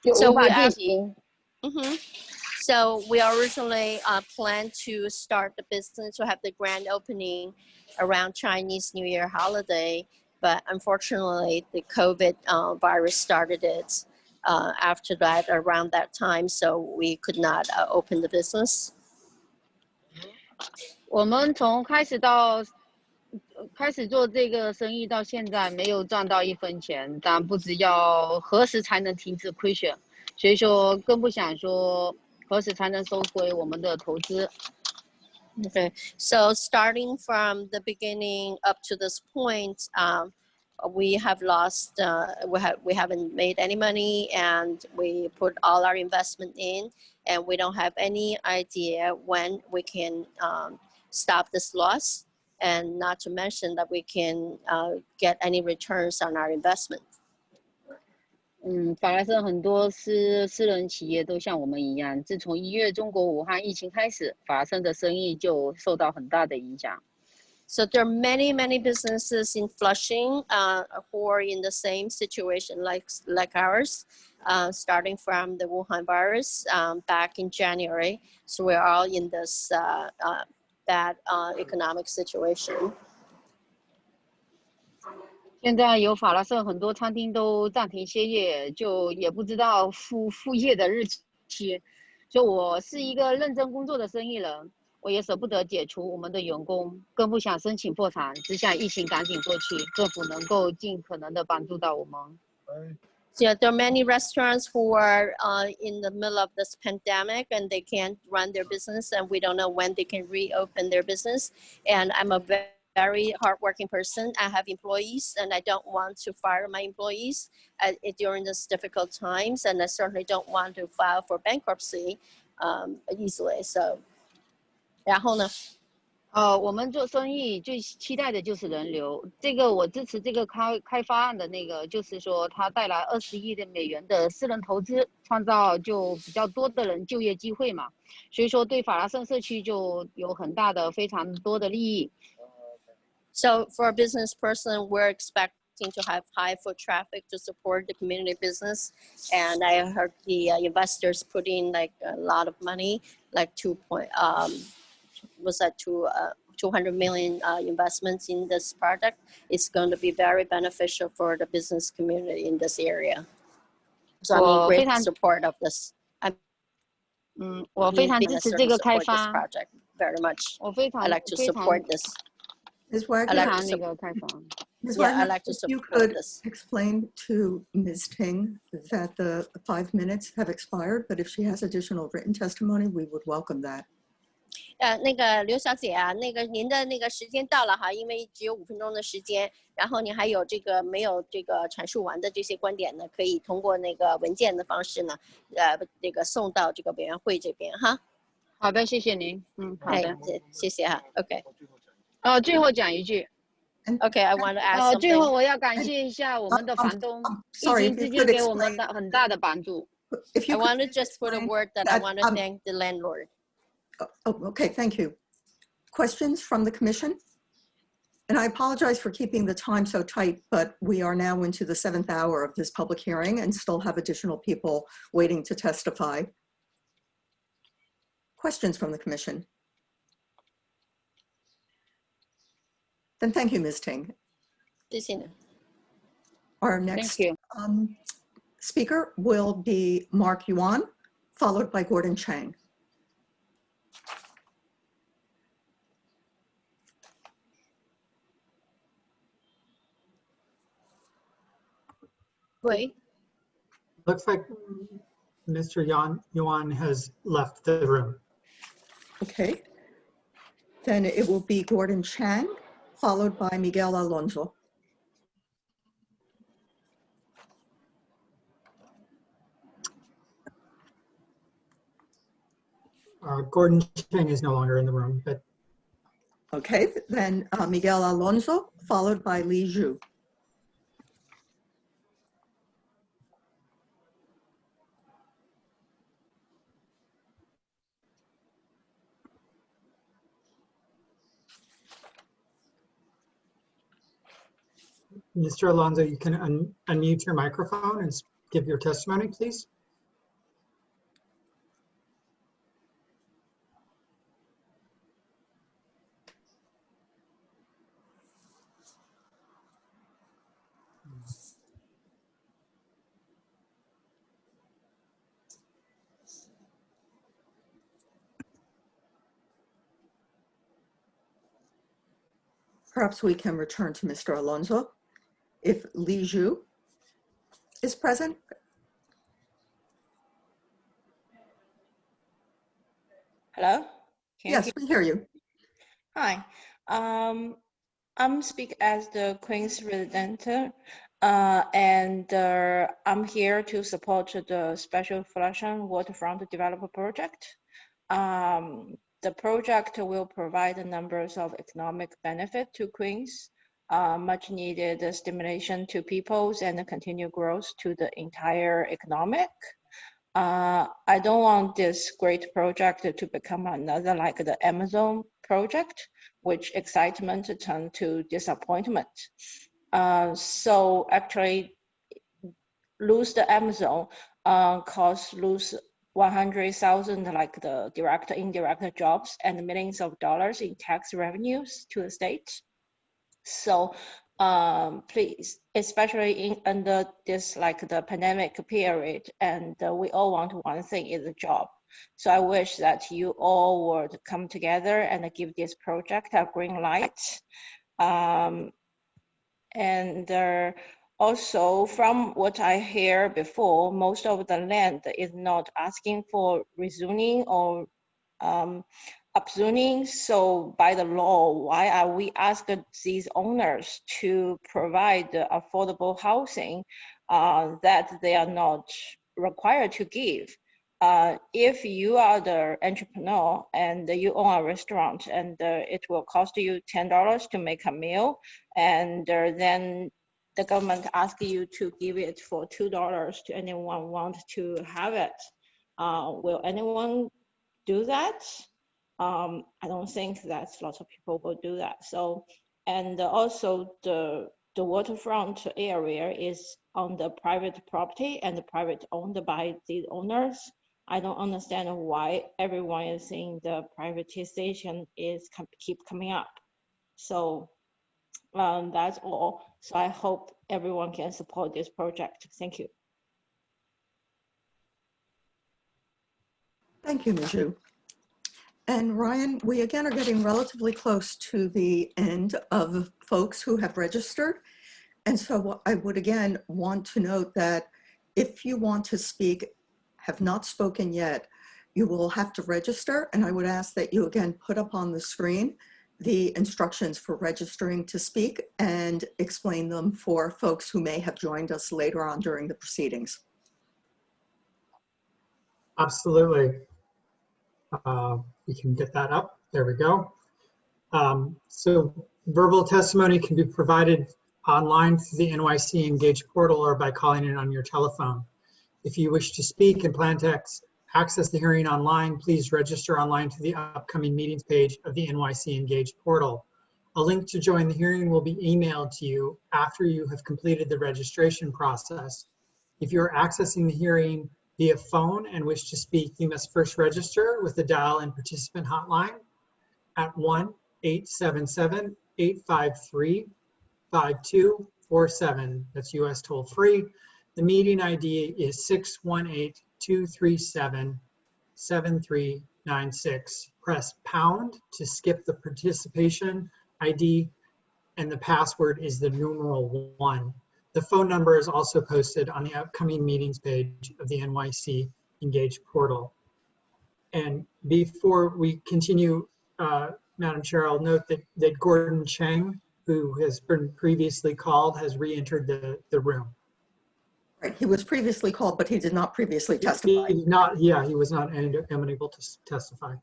就无法进行。So we originally planned to start the business to have the grand opening around Chinese New Year holiday, but unfortunately the COVID virus started it after that, around that time, so we could not open the business. 我们从开始做这个生意到现在没有赚到1分钱，但不知要何时才能停止亏损，所以说更不想说何时才能收回我们的投资。Okay, so starting from the beginning up to this point, we have lost, we haven't made any money, and we put all our investment in, and we don't have any idea when we can stop this loss, and not to mention that we can get any returns on our investment. 法拉盛很多私人企业都像我们一样，自从1月中国武汉疫情开始，法拉盛的生意就受到很大的影响。So there are many businesses in Flushing who are in the same situation like ours, starting from the Wuhan virus back in January. So we're all in this bad economic situation. 现在有法拉盛很多餐厅都暂停歇业，就也不知道复业的日期。所以我是一个认真工作的生意人，我也舍不得解除我们的员工，更不想申请破产，只想疫情赶紧过去，政府能够尽可能的帮助到我们。Yeah, there are many restaurants who are in the middle of this pandemic and they can't run their business, and we don't know when they can reopen their business. And I'm a very hardworking person. I have employees, and I don't want to fire my employees during this difficult times, and I certainly don't want to file for bankruptcy easily. So, 然后呢？我们做生意最期待的就是人流。这个我支持这个开发案的那个，就是说它带来20亿美元的私人投资，创造就比较多的人就业机会嘛。所以说对法拉盛社区就有很大的非常多的利益。So for a business person, we're expecting to have high foot traffic to support the community business. And I heard the investors put in like a lot of money, like 200 million investments in this project. It's going to be very beneficial for the business community in this area. So I'm in great support of this. 我非常支持这个开发 project very much. 我非常 I like to support this. Ms. Wagner, Ms. Wagner, I like to if you support could this. explain to Ms. Ting that the 5 minutes have expired, but if she has additional written testimony, we would welcome that. 那个刘小姐啊，那个您的那个时间到了哈，因为只有5分钟的时间，然后你还有这个没有这个阐述完的这些观点呢，可以通过那个文件的方式呢，这个送到这个委员会这边哈。好的，谢谢您。好的，谢谢哈。OK。最后讲一句。Okay, I want to ask something. 最后我要感谢一下我们的房东，疫情之间给我们很大的帮助。I want to just put a word that I want to thank the landlord. Oh, okay, thank you. Questions from the commission? And I apologize for keeping the time so tight, but we are now into the 7th hour of this public hearing and still have additional people waiting to testify. Questions from the commission? Then thank you, Ms. Ting. Our next speaker will be Mark Yuan, followed by Gordon Chang. Wait. Looks like Mr. Yuan has left the room. Okay. Then it will be Gordon Chang, followed by Miguel Alonso. Gordon Cheng is no longer in the room, but. Okay, then Miguel Alonso, followed by Li Zhu. Mr. Alonso, you can unmute your microphone and give your testimony, please. Perhaps we can return to Mr. Alonso. If Li Zhu is present. Hello? Yes, we hear you. Hi. I'm speak as the Queens resident, and I'm here to support the Special Flushing Waterfront Developer Project. The project will provide a number of economic benefit to Queens, much needed stimulation to peoples and continued growth to the entire economic. I don't want this great project to become another like the Amazon project, which excitement turned to disappointment. So actually lose the Amazon cause lose 100,000 like the direct indirect jobs and millions of dollars in tax revenues to the state. So please, especially under this like the pandemic period, and we all want one thing is a job. So I wish that you all would come together and give this project a green light. Also, from what I hear before, most of the land is not asking for rezoning or upzoning. So by the law, why are we asking these owners to provide affordable housing that they are not required to give? If you are the entrepreneur and you own a restaurant and it will cost you $10 to make a meal, and then the government asks you to give it for $2 to anyone want to have it, will anyone do that? I don't think that lots of people will do that. So, and also the waterfront area is on the private property and private owned by the owners. I don't understand why everyone is saying the privatization is keep coming up. So that's all. So I hope everyone can support this project. Thank you. Thank you, Miju. And Ryan, we again are getting relatively close to the end of folks who have registered. And so I would again want to note that if you want to speak, have not spoken yet, you will have to register. And I would ask that you again put up on the screen the instructions for registering to speak and explain them for folks who may have joined us later on during the proceedings. Absolutely. We can get that up. There we go. So verbal testimony can be provided online through the NYC Engage portal or by calling in on your telephone. If you wish to speak and plan to access the hearing online, please register online to the upcoming meetings page of the NYC Engage portal. A link to join the hearing will be emailed to you after you have completed the registration process. If you are accessing the hearing via phone and wish to speak, you must first register with the dial-in participant hotline at 1-877-853-5247. That's US toll free. The meeting ID is 618-237-7396. Press pound to skip the participation ID, and the password is the numeral 1. The phone number is also posted on the upcoming meetings page of the NYC Engage portal. And before we continue, Madam Chair, I'll note that Gordon Cheng who has been previously called, has re-entered the room. Right, he was previously called, but he did not previously testify. He was not unable to testify.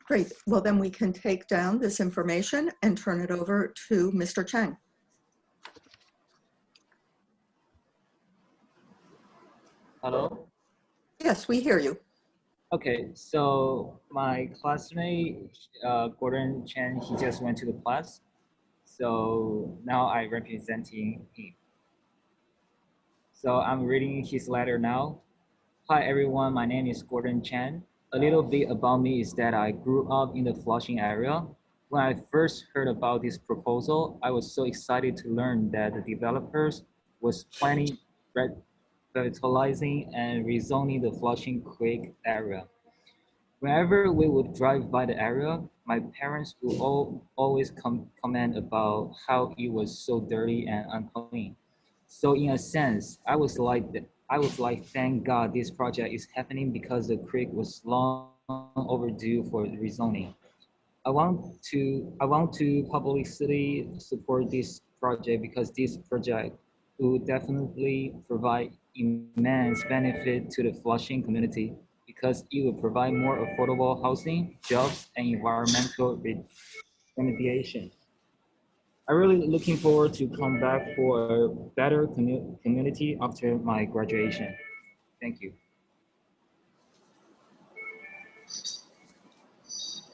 Great, well then we can take down this information and turn it over to Mr. Chang. Hello? Yes, we hear you. Okay, so my classmate, Gordon Chen, he just went to the class. So now I'm representing him. So I'm reading his letter now. Hi everyone, my name is Gordon Chen. A little bit about me is that I grew up in the Flushing area. When I first heard about this proposal, I was so excited to learn that the developers was planning revitalizing and rezoning the Flushing Creek area. Whenever we would drive by the area, my parents would always comment about how it was so dirty and unclean. So in a sense, I was like, thank God this project is happening because the creek was long overdue for rezoning. I want to publicly support this project because this project will definitely provide immense benefit to the Flushing community because it will provide more affordable housing, jobs, and environmental remediation. I'm really looking forward to come back for a better community after my graduation. Thank you.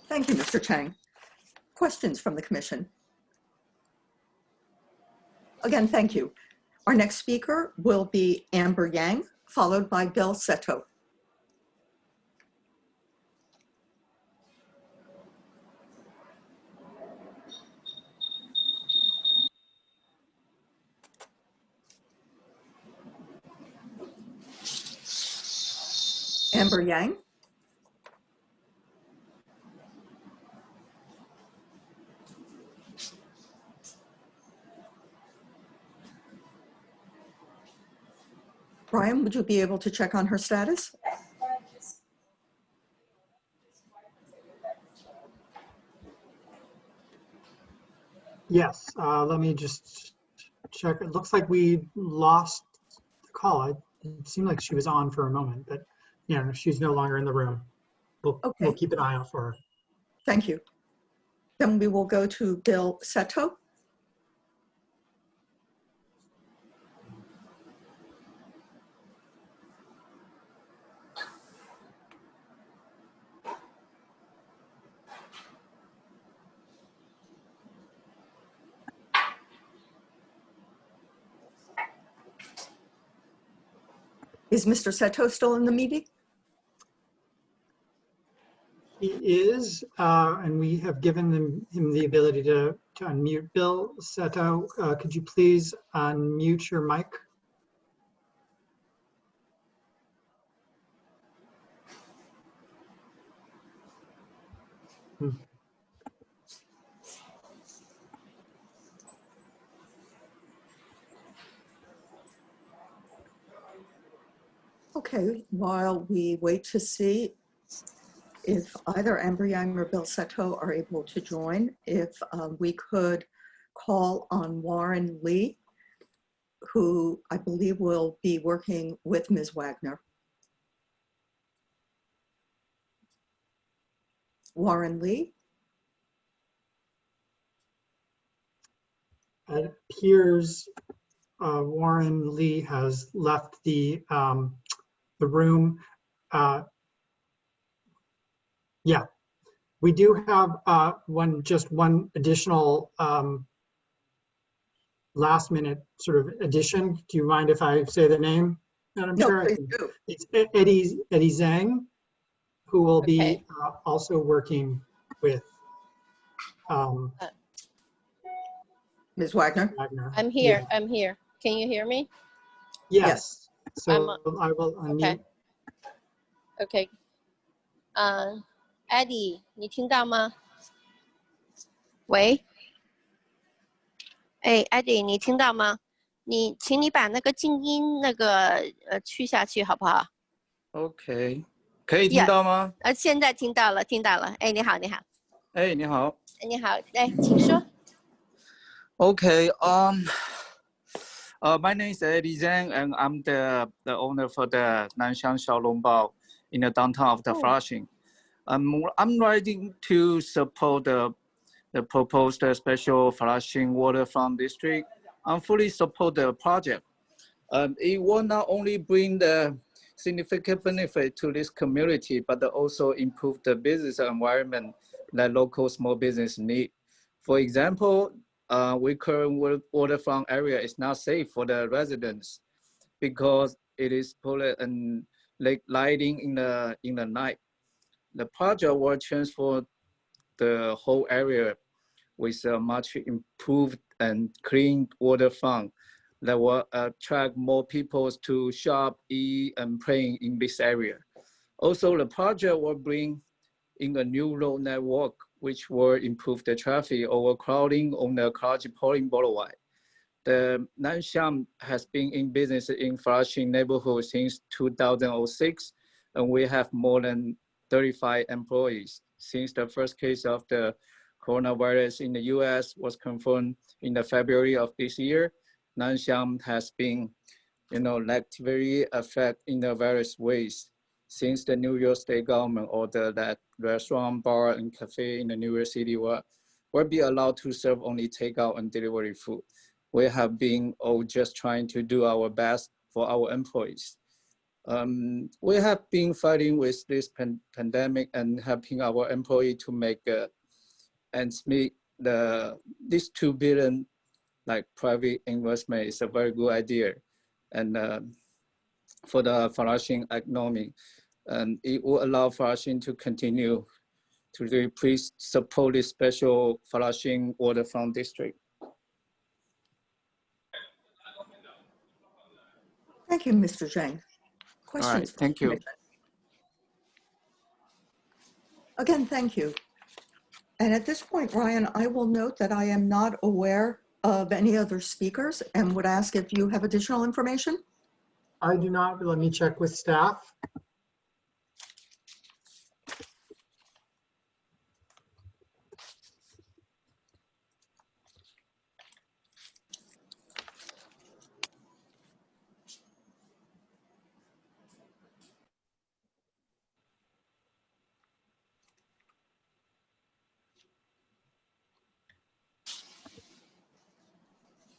Thank you, Mr. Chang. Questions from the commission? Again, thank you. Our next speaker will be Amber Yang, followed by Bill Seto. Amber Yang. Brian, would you be able to check on her status? Yes, let me just check. It looks like we lost the call. It seemed like she was on for a moment, but yeah, she's no longer in the room. We'll keep an eye out for her. Thank you. Then we will go to Bill Seto. Is Mr. Seto still in the meeting? He is, and we have given him the ability to unmute. Bill Seto, could you please unmute your mic? Okay, while we wait to see if either Amber Yang or Bill Seto are able to join, if we could call on Warren Lee, who I believe will be working with Ms. Wagner. Warren Lee. It appears Warren Lee has left the room. Yeah, we do have just one additional last minute sort of addition. Do you mind if I say the name, Madam Chair? Please do. It's Eddie Zhang, who will be also working with Ms. Wagner. I'm here. Yeah. I'm here. Can you hear me? Yes. So I will unmute. Okay. Eddie, 你听到吗？喂。Eddie， 你听到吗？请你把那个静音去下去好不好 ？OK， 可以听到吗？现在听到了，听到了。你好，你好。你好。你好，来，请说。Okay. My name is Eddie Zhang, and I'm the owner for the Nanxiang Xiaolongbao in the downtown of the Flushing. I'm writing to support the proposed special Flushing Waterfront district. I fully support the project. It will not only bring the significant benefit to this community, but also improve the business environment that local small business need. For example, we current waterfront area is not safe for the residents because it is polluted and lake lighting in the night. The project will transform the whole area with a much improved and clean waterfront that will attract more people to shop, eat, and play in this area. Also, the project will bring in a new road network, which will improve the traffic overcrowding on the College Polling Boulevard. The Nanxiang has been in business in Flushing neighborhood since 2006, and we have more than 35 employees. Since the first case of the coronavirus in the US was confirmed in the February of this year, Nanxiang has been, negatively affected in the various ways. Since the New York State government ordered that restaurant, bar, and cafe in the New York City will be allowed to serve only takeout and delivery food. We have been all just trying to do our best for our employees. We have been fighting with this pandemic and helping our employee to make ends meet. This $2 billion private investment is a very good idea, and for the Flushing economy, and it will allow Flushing to continue to really please support this special Flushing waterfront district. Thank you, Mr. Zhang. Questions? All right, thank you. Again, thank you. And at this point, Ryan, I will note that I am not aware of any other speakers and would ask if you have additional information. I do not, but let me check with staff.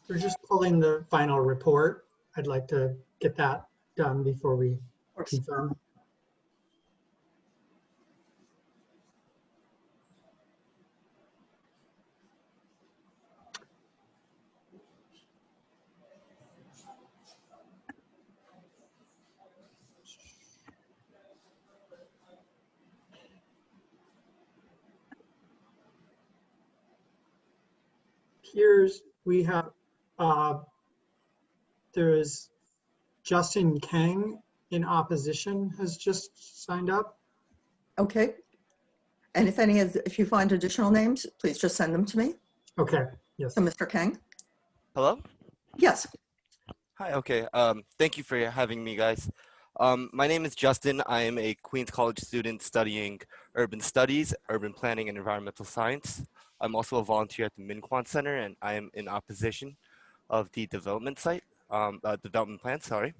We're just pulling the final report. I'd like to get that done before we confirm. Here's, we have, there is Justin Kang in opposition has just signed up. Okay. And if you find additional names, please just send them to me. Okay, yes. So Mr. Kang? Hello? Yes. Hi, okay. Thank you for having me, guys. My name is Justin. I am a Queens College student studying urban studies, urban planning, and environmental science. I'm also a volunteer at the Minkwon Center, and I am in opposition of the development plan, sorry.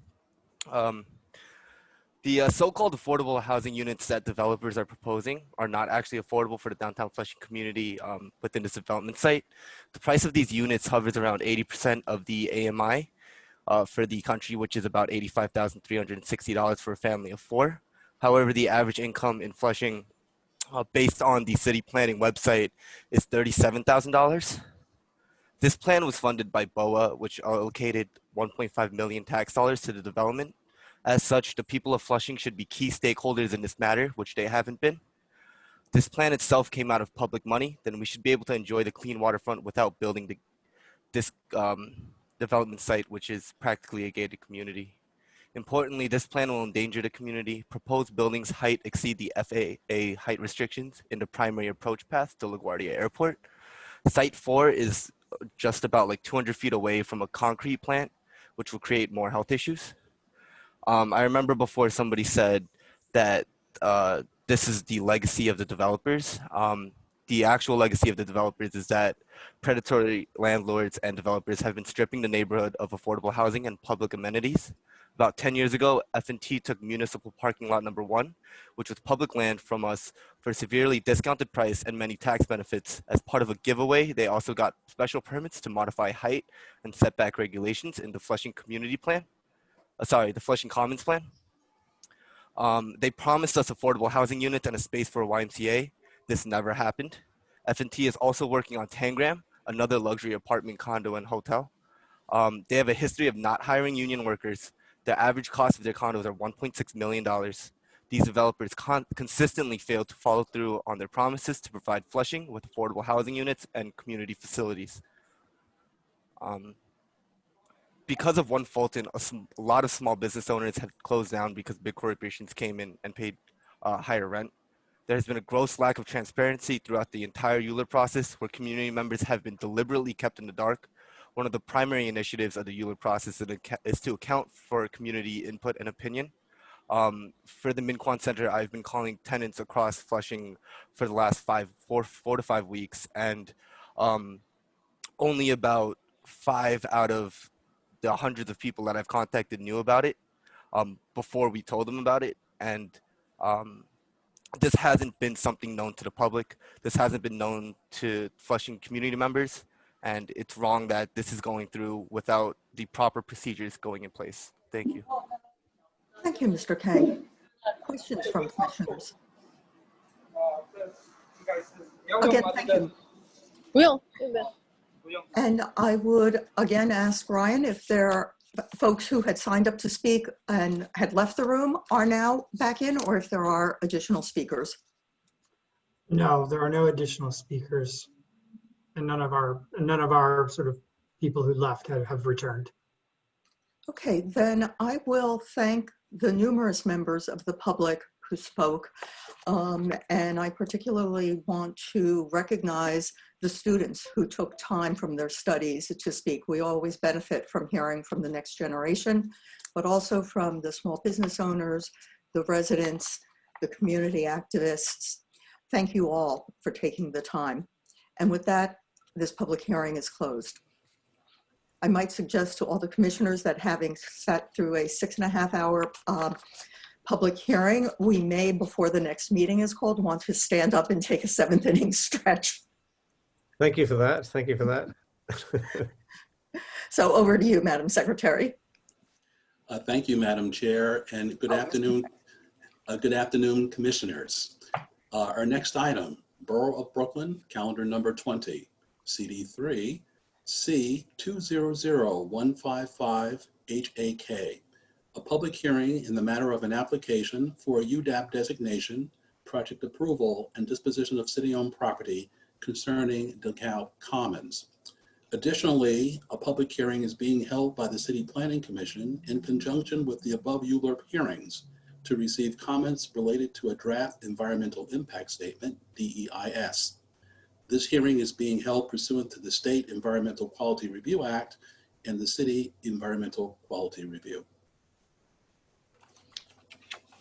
The so-called affordable housing units that developers are proposing are not actually affordable for the downtown Flushing community within this development site. The price of these units hovers around 80% of the AMI for the country, which is about $85,360 for a family of 4. However, the average income in Flushing, based on the city planning website, is $37,000. This plan was funded by BOA, which allocated 1.5 million tax dollars to the development. As such, the people of Flushing should be key stakeholders in this matter, which they haven't been. This plan itself came out of public money, then we should be able to enjoy the clean waterfront without building this development site, which is practically a gated community. Importantly, this plan will endanger the community. Proposed buildings height exceed the FAA height restrictions in the primary approach path to LaGuardia Airport. Site 4 is just about 200 feet away from a concrete plant, which will create more health issues. I remember before somebody said that this is the legacy of the developers. the actual legacy of the developers is that predatory landlords and developers have been stripping the neighborhood of affordable housing and public amenities. About 10 years ago, F&T took municipal parking lot number 1, which was public land, from us for a severely discounted price and many tax benefits. As part of a giveaway, they also got special permits to modify height and setback regulations in the Flushing Community Plan. The Flushing Commons Plan. They promised us affordable housing units and a space for a YMCA. This never happened. F&T is also working on Tangram, another luxury apartment, condo, and hotel. They have a history of not hiring union workers. The average cost of their condos are $1.6 million. These developers consistently fail to follow through on their promises to provide Flushing with affordable housing units and community facilities. Because of one Fulton, a lot of small business owners have closed down because big corporations came in and paid higher rent. There has been a gross lack of transparency throughout the entire ULURP process, where community members have been deliberately kept in the dark. One of the primary initiatives of the ULURP process is to account for community input and opinion. For the Minquan Center, I've been calling tenants across Flushing for the last 4 to 5 weeks, and only about 5 out of the hundreds of people that I've contacted knew about it before we told them about it. And this hasn't been something known to the public. This hasn't been known to Flushing community members. And it's wrong that this is going through without the proper procedures going in place. Thank you. Thank you, Mr. Kang. Questions from commissioners? Again, thank you. And I would again ask Ryan if there are folks who had signed up to speak and had left the room are now back in, or if there are additional speakers. No, there are no additional speakers, and none of our sort of people who left have returned. Okay, then I will thank the numerous members of the public who spoke, and I particularly want to recognize the students who took time from their studies to speak. We always benefit from hearing from the next generation, but also from the small business owners, the residents, the community activists. Thank you all for taking the time. And with that, this public hearing is closed. I might suggest to all the commissioners that, having sat through a 6.5-hour public hearing, we may, before the next meeting is called, want to stand up and take a 7th inning stretch. Thank you for that. Thank you for that. So over to you, Madam Secretary. Thank you, Madam Chair, and good afternoon. Good afternoon, commissioners. Our next item, Borough of Brooklyn, calendar number 20, CD3, C200155HAK, a public hearing in the matter of an application for a UDAP designation, project approval, and disposition of city-owned property concerning DeKalb Commons. Additionally, a public hearing is being held by the City Planning Commission in conjunction with the above ULURP hearings to receive comments related to a draft environmental impact statement, DEIS. This hearing is being held pursuant to the State Environmental Quality Review Act and the City Environmental Quality Review.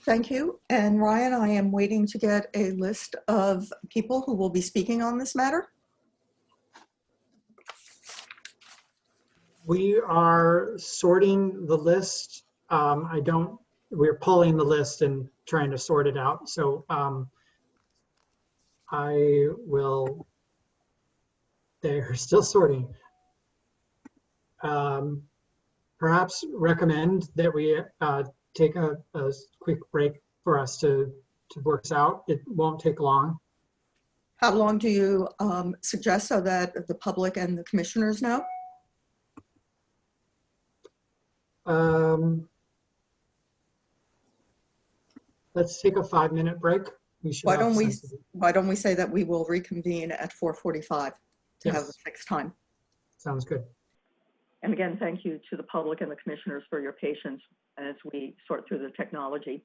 Thank you. And Ryan, I am waiting to get a list of people who will be speaking on this matter. We are sorting the list. We're pulling the list and trying to sort it out. So I will, they're still sorting. Perhaps recommend that we take a quick break for us to work this out. It won't take long. How long do you suggest, so that the public and the commissioners know? Let's take a 5-minute break. Why don't we say that we will reconvene at 4:45 to have a fixed time? Sounds good. And again, thank you to the public and the commissioners for your patience as we sort through the technology.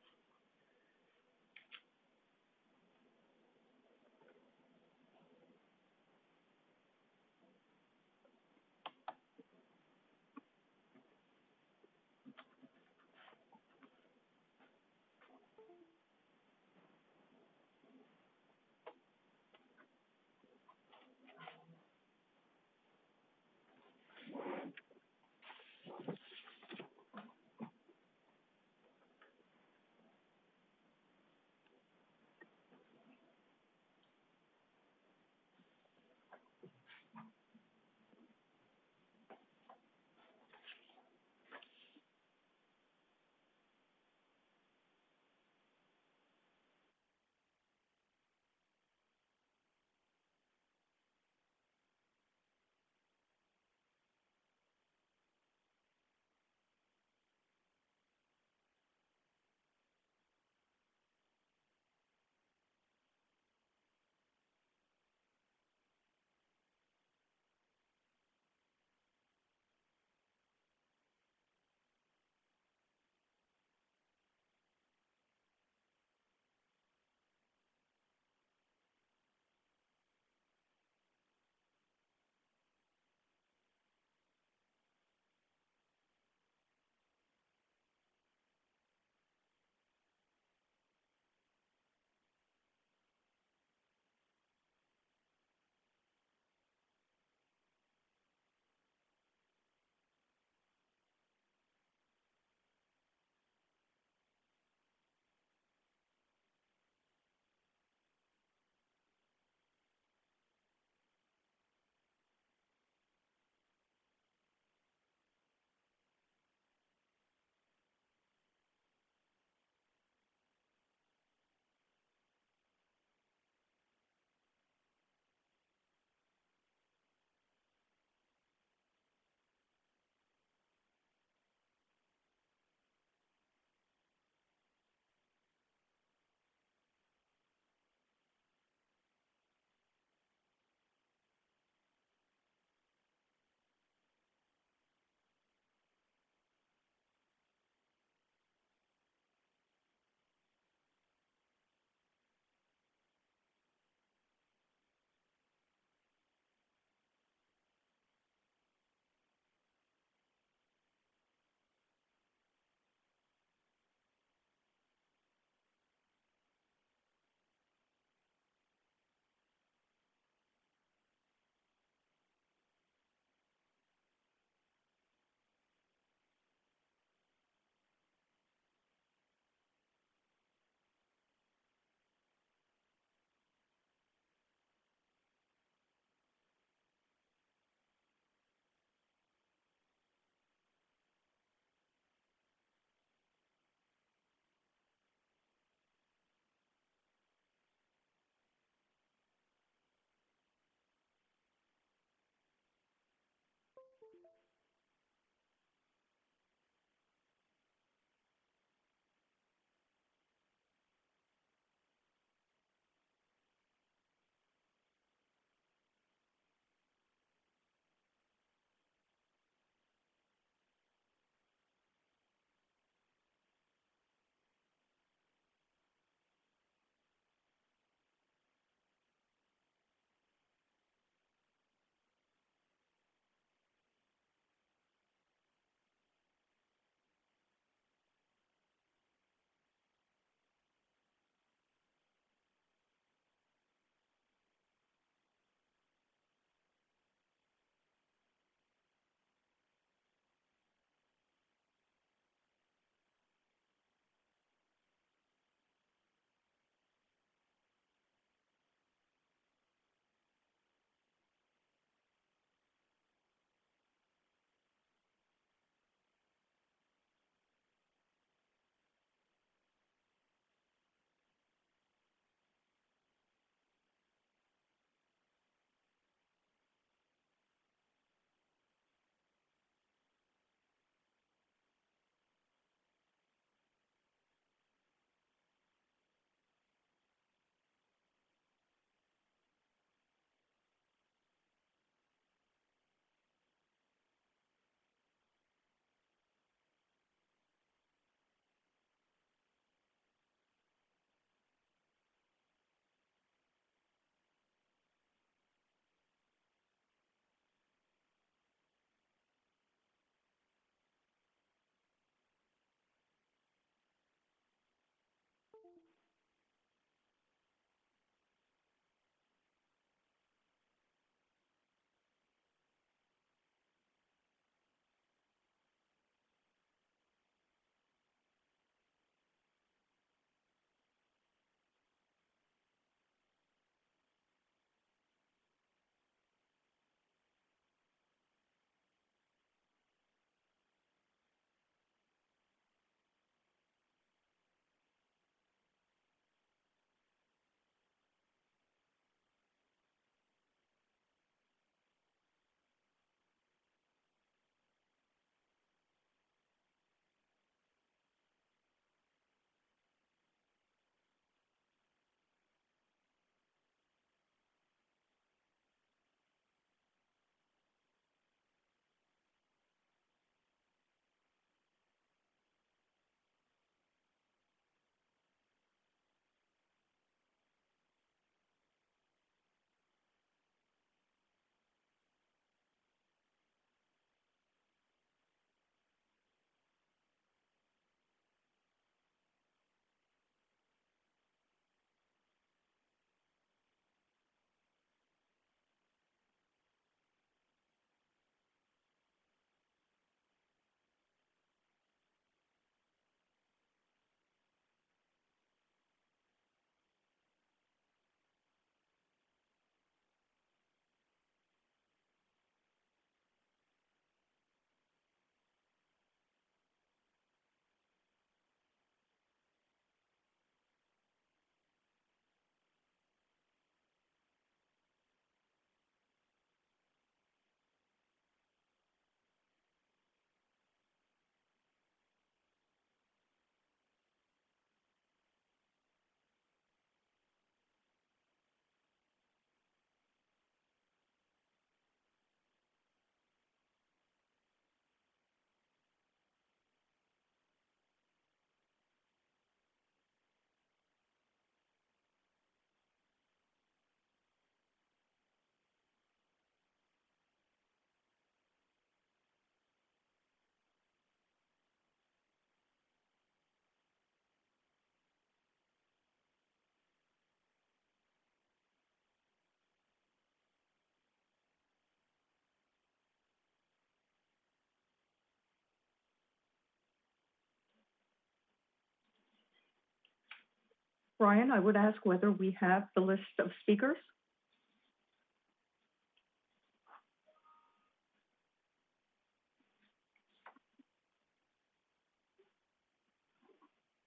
Brian, I would ask whether we have the list of speakers.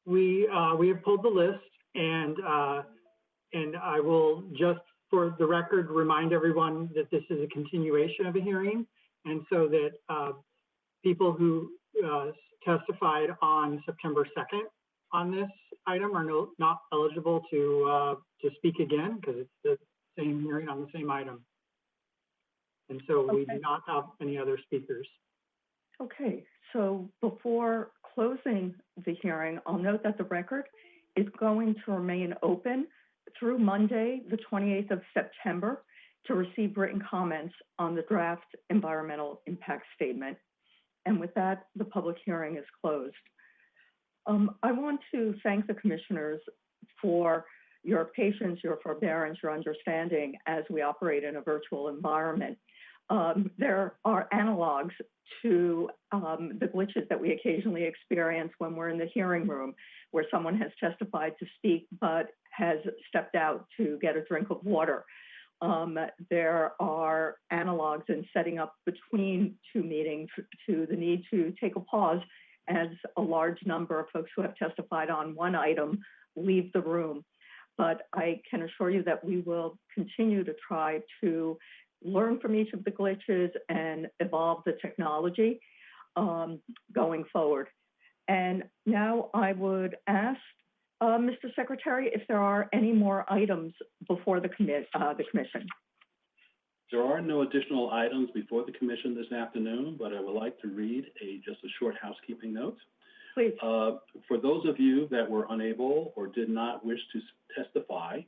We have pulled the list, and I will just, for the record, remind everyone that this is a continuation of a hearing, and so that people who testified on September 2nd on this item are not eligible to speak again, because it's the same hearing on the same item. And so we do not have any other speakers. Okay, so before closing the hearing, I'll note that the record is going to remain open through Monday, the 28th of September, to receive written comments on the draft environmental impact statement. And with that, the public hearing is closed. I want to thank the commissioners for your patience, your forbearance, your understanding as we operate in a virtual environment. There are analogs to the glitches that we occasionally experience when we're in the hearing room, where someone has testified to speak but has stepped out to get a drink of water. There are analogs in setting up between two meetings to the need to take a pause as a large number of folks who have testified on one item leave the room. But I can assure you that we will continue to try to learn from each of the glitches and evolve the technology going forward. And now I would ask Mr. Secretary if there are any more items before the commission. There are no additional items before the commission this afternoon, but I would like to read just a short housekeeping note. Please. For those of you that were unable or did not wish to testify,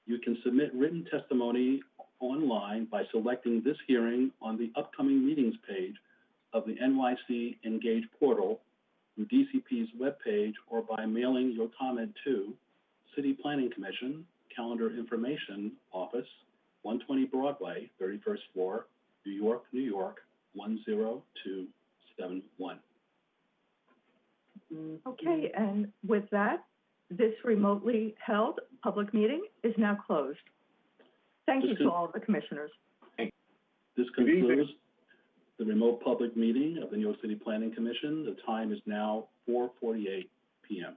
you can submit written testimony online by selecting this hearing on the upcoming meetings page of the NYC Engage portal, through DCP's webpage, or by mailing your comment to City Planning Commission, Calendar Information Office, 120 Broadway, 31st floor, New York, New York, 10271. Okay, and with that, this remotely held public meeting is now closed. Thank you to all of the commissioners. This concludes the remote public meeting of the New York City Planning Commission. The time is now 4:48 p.m.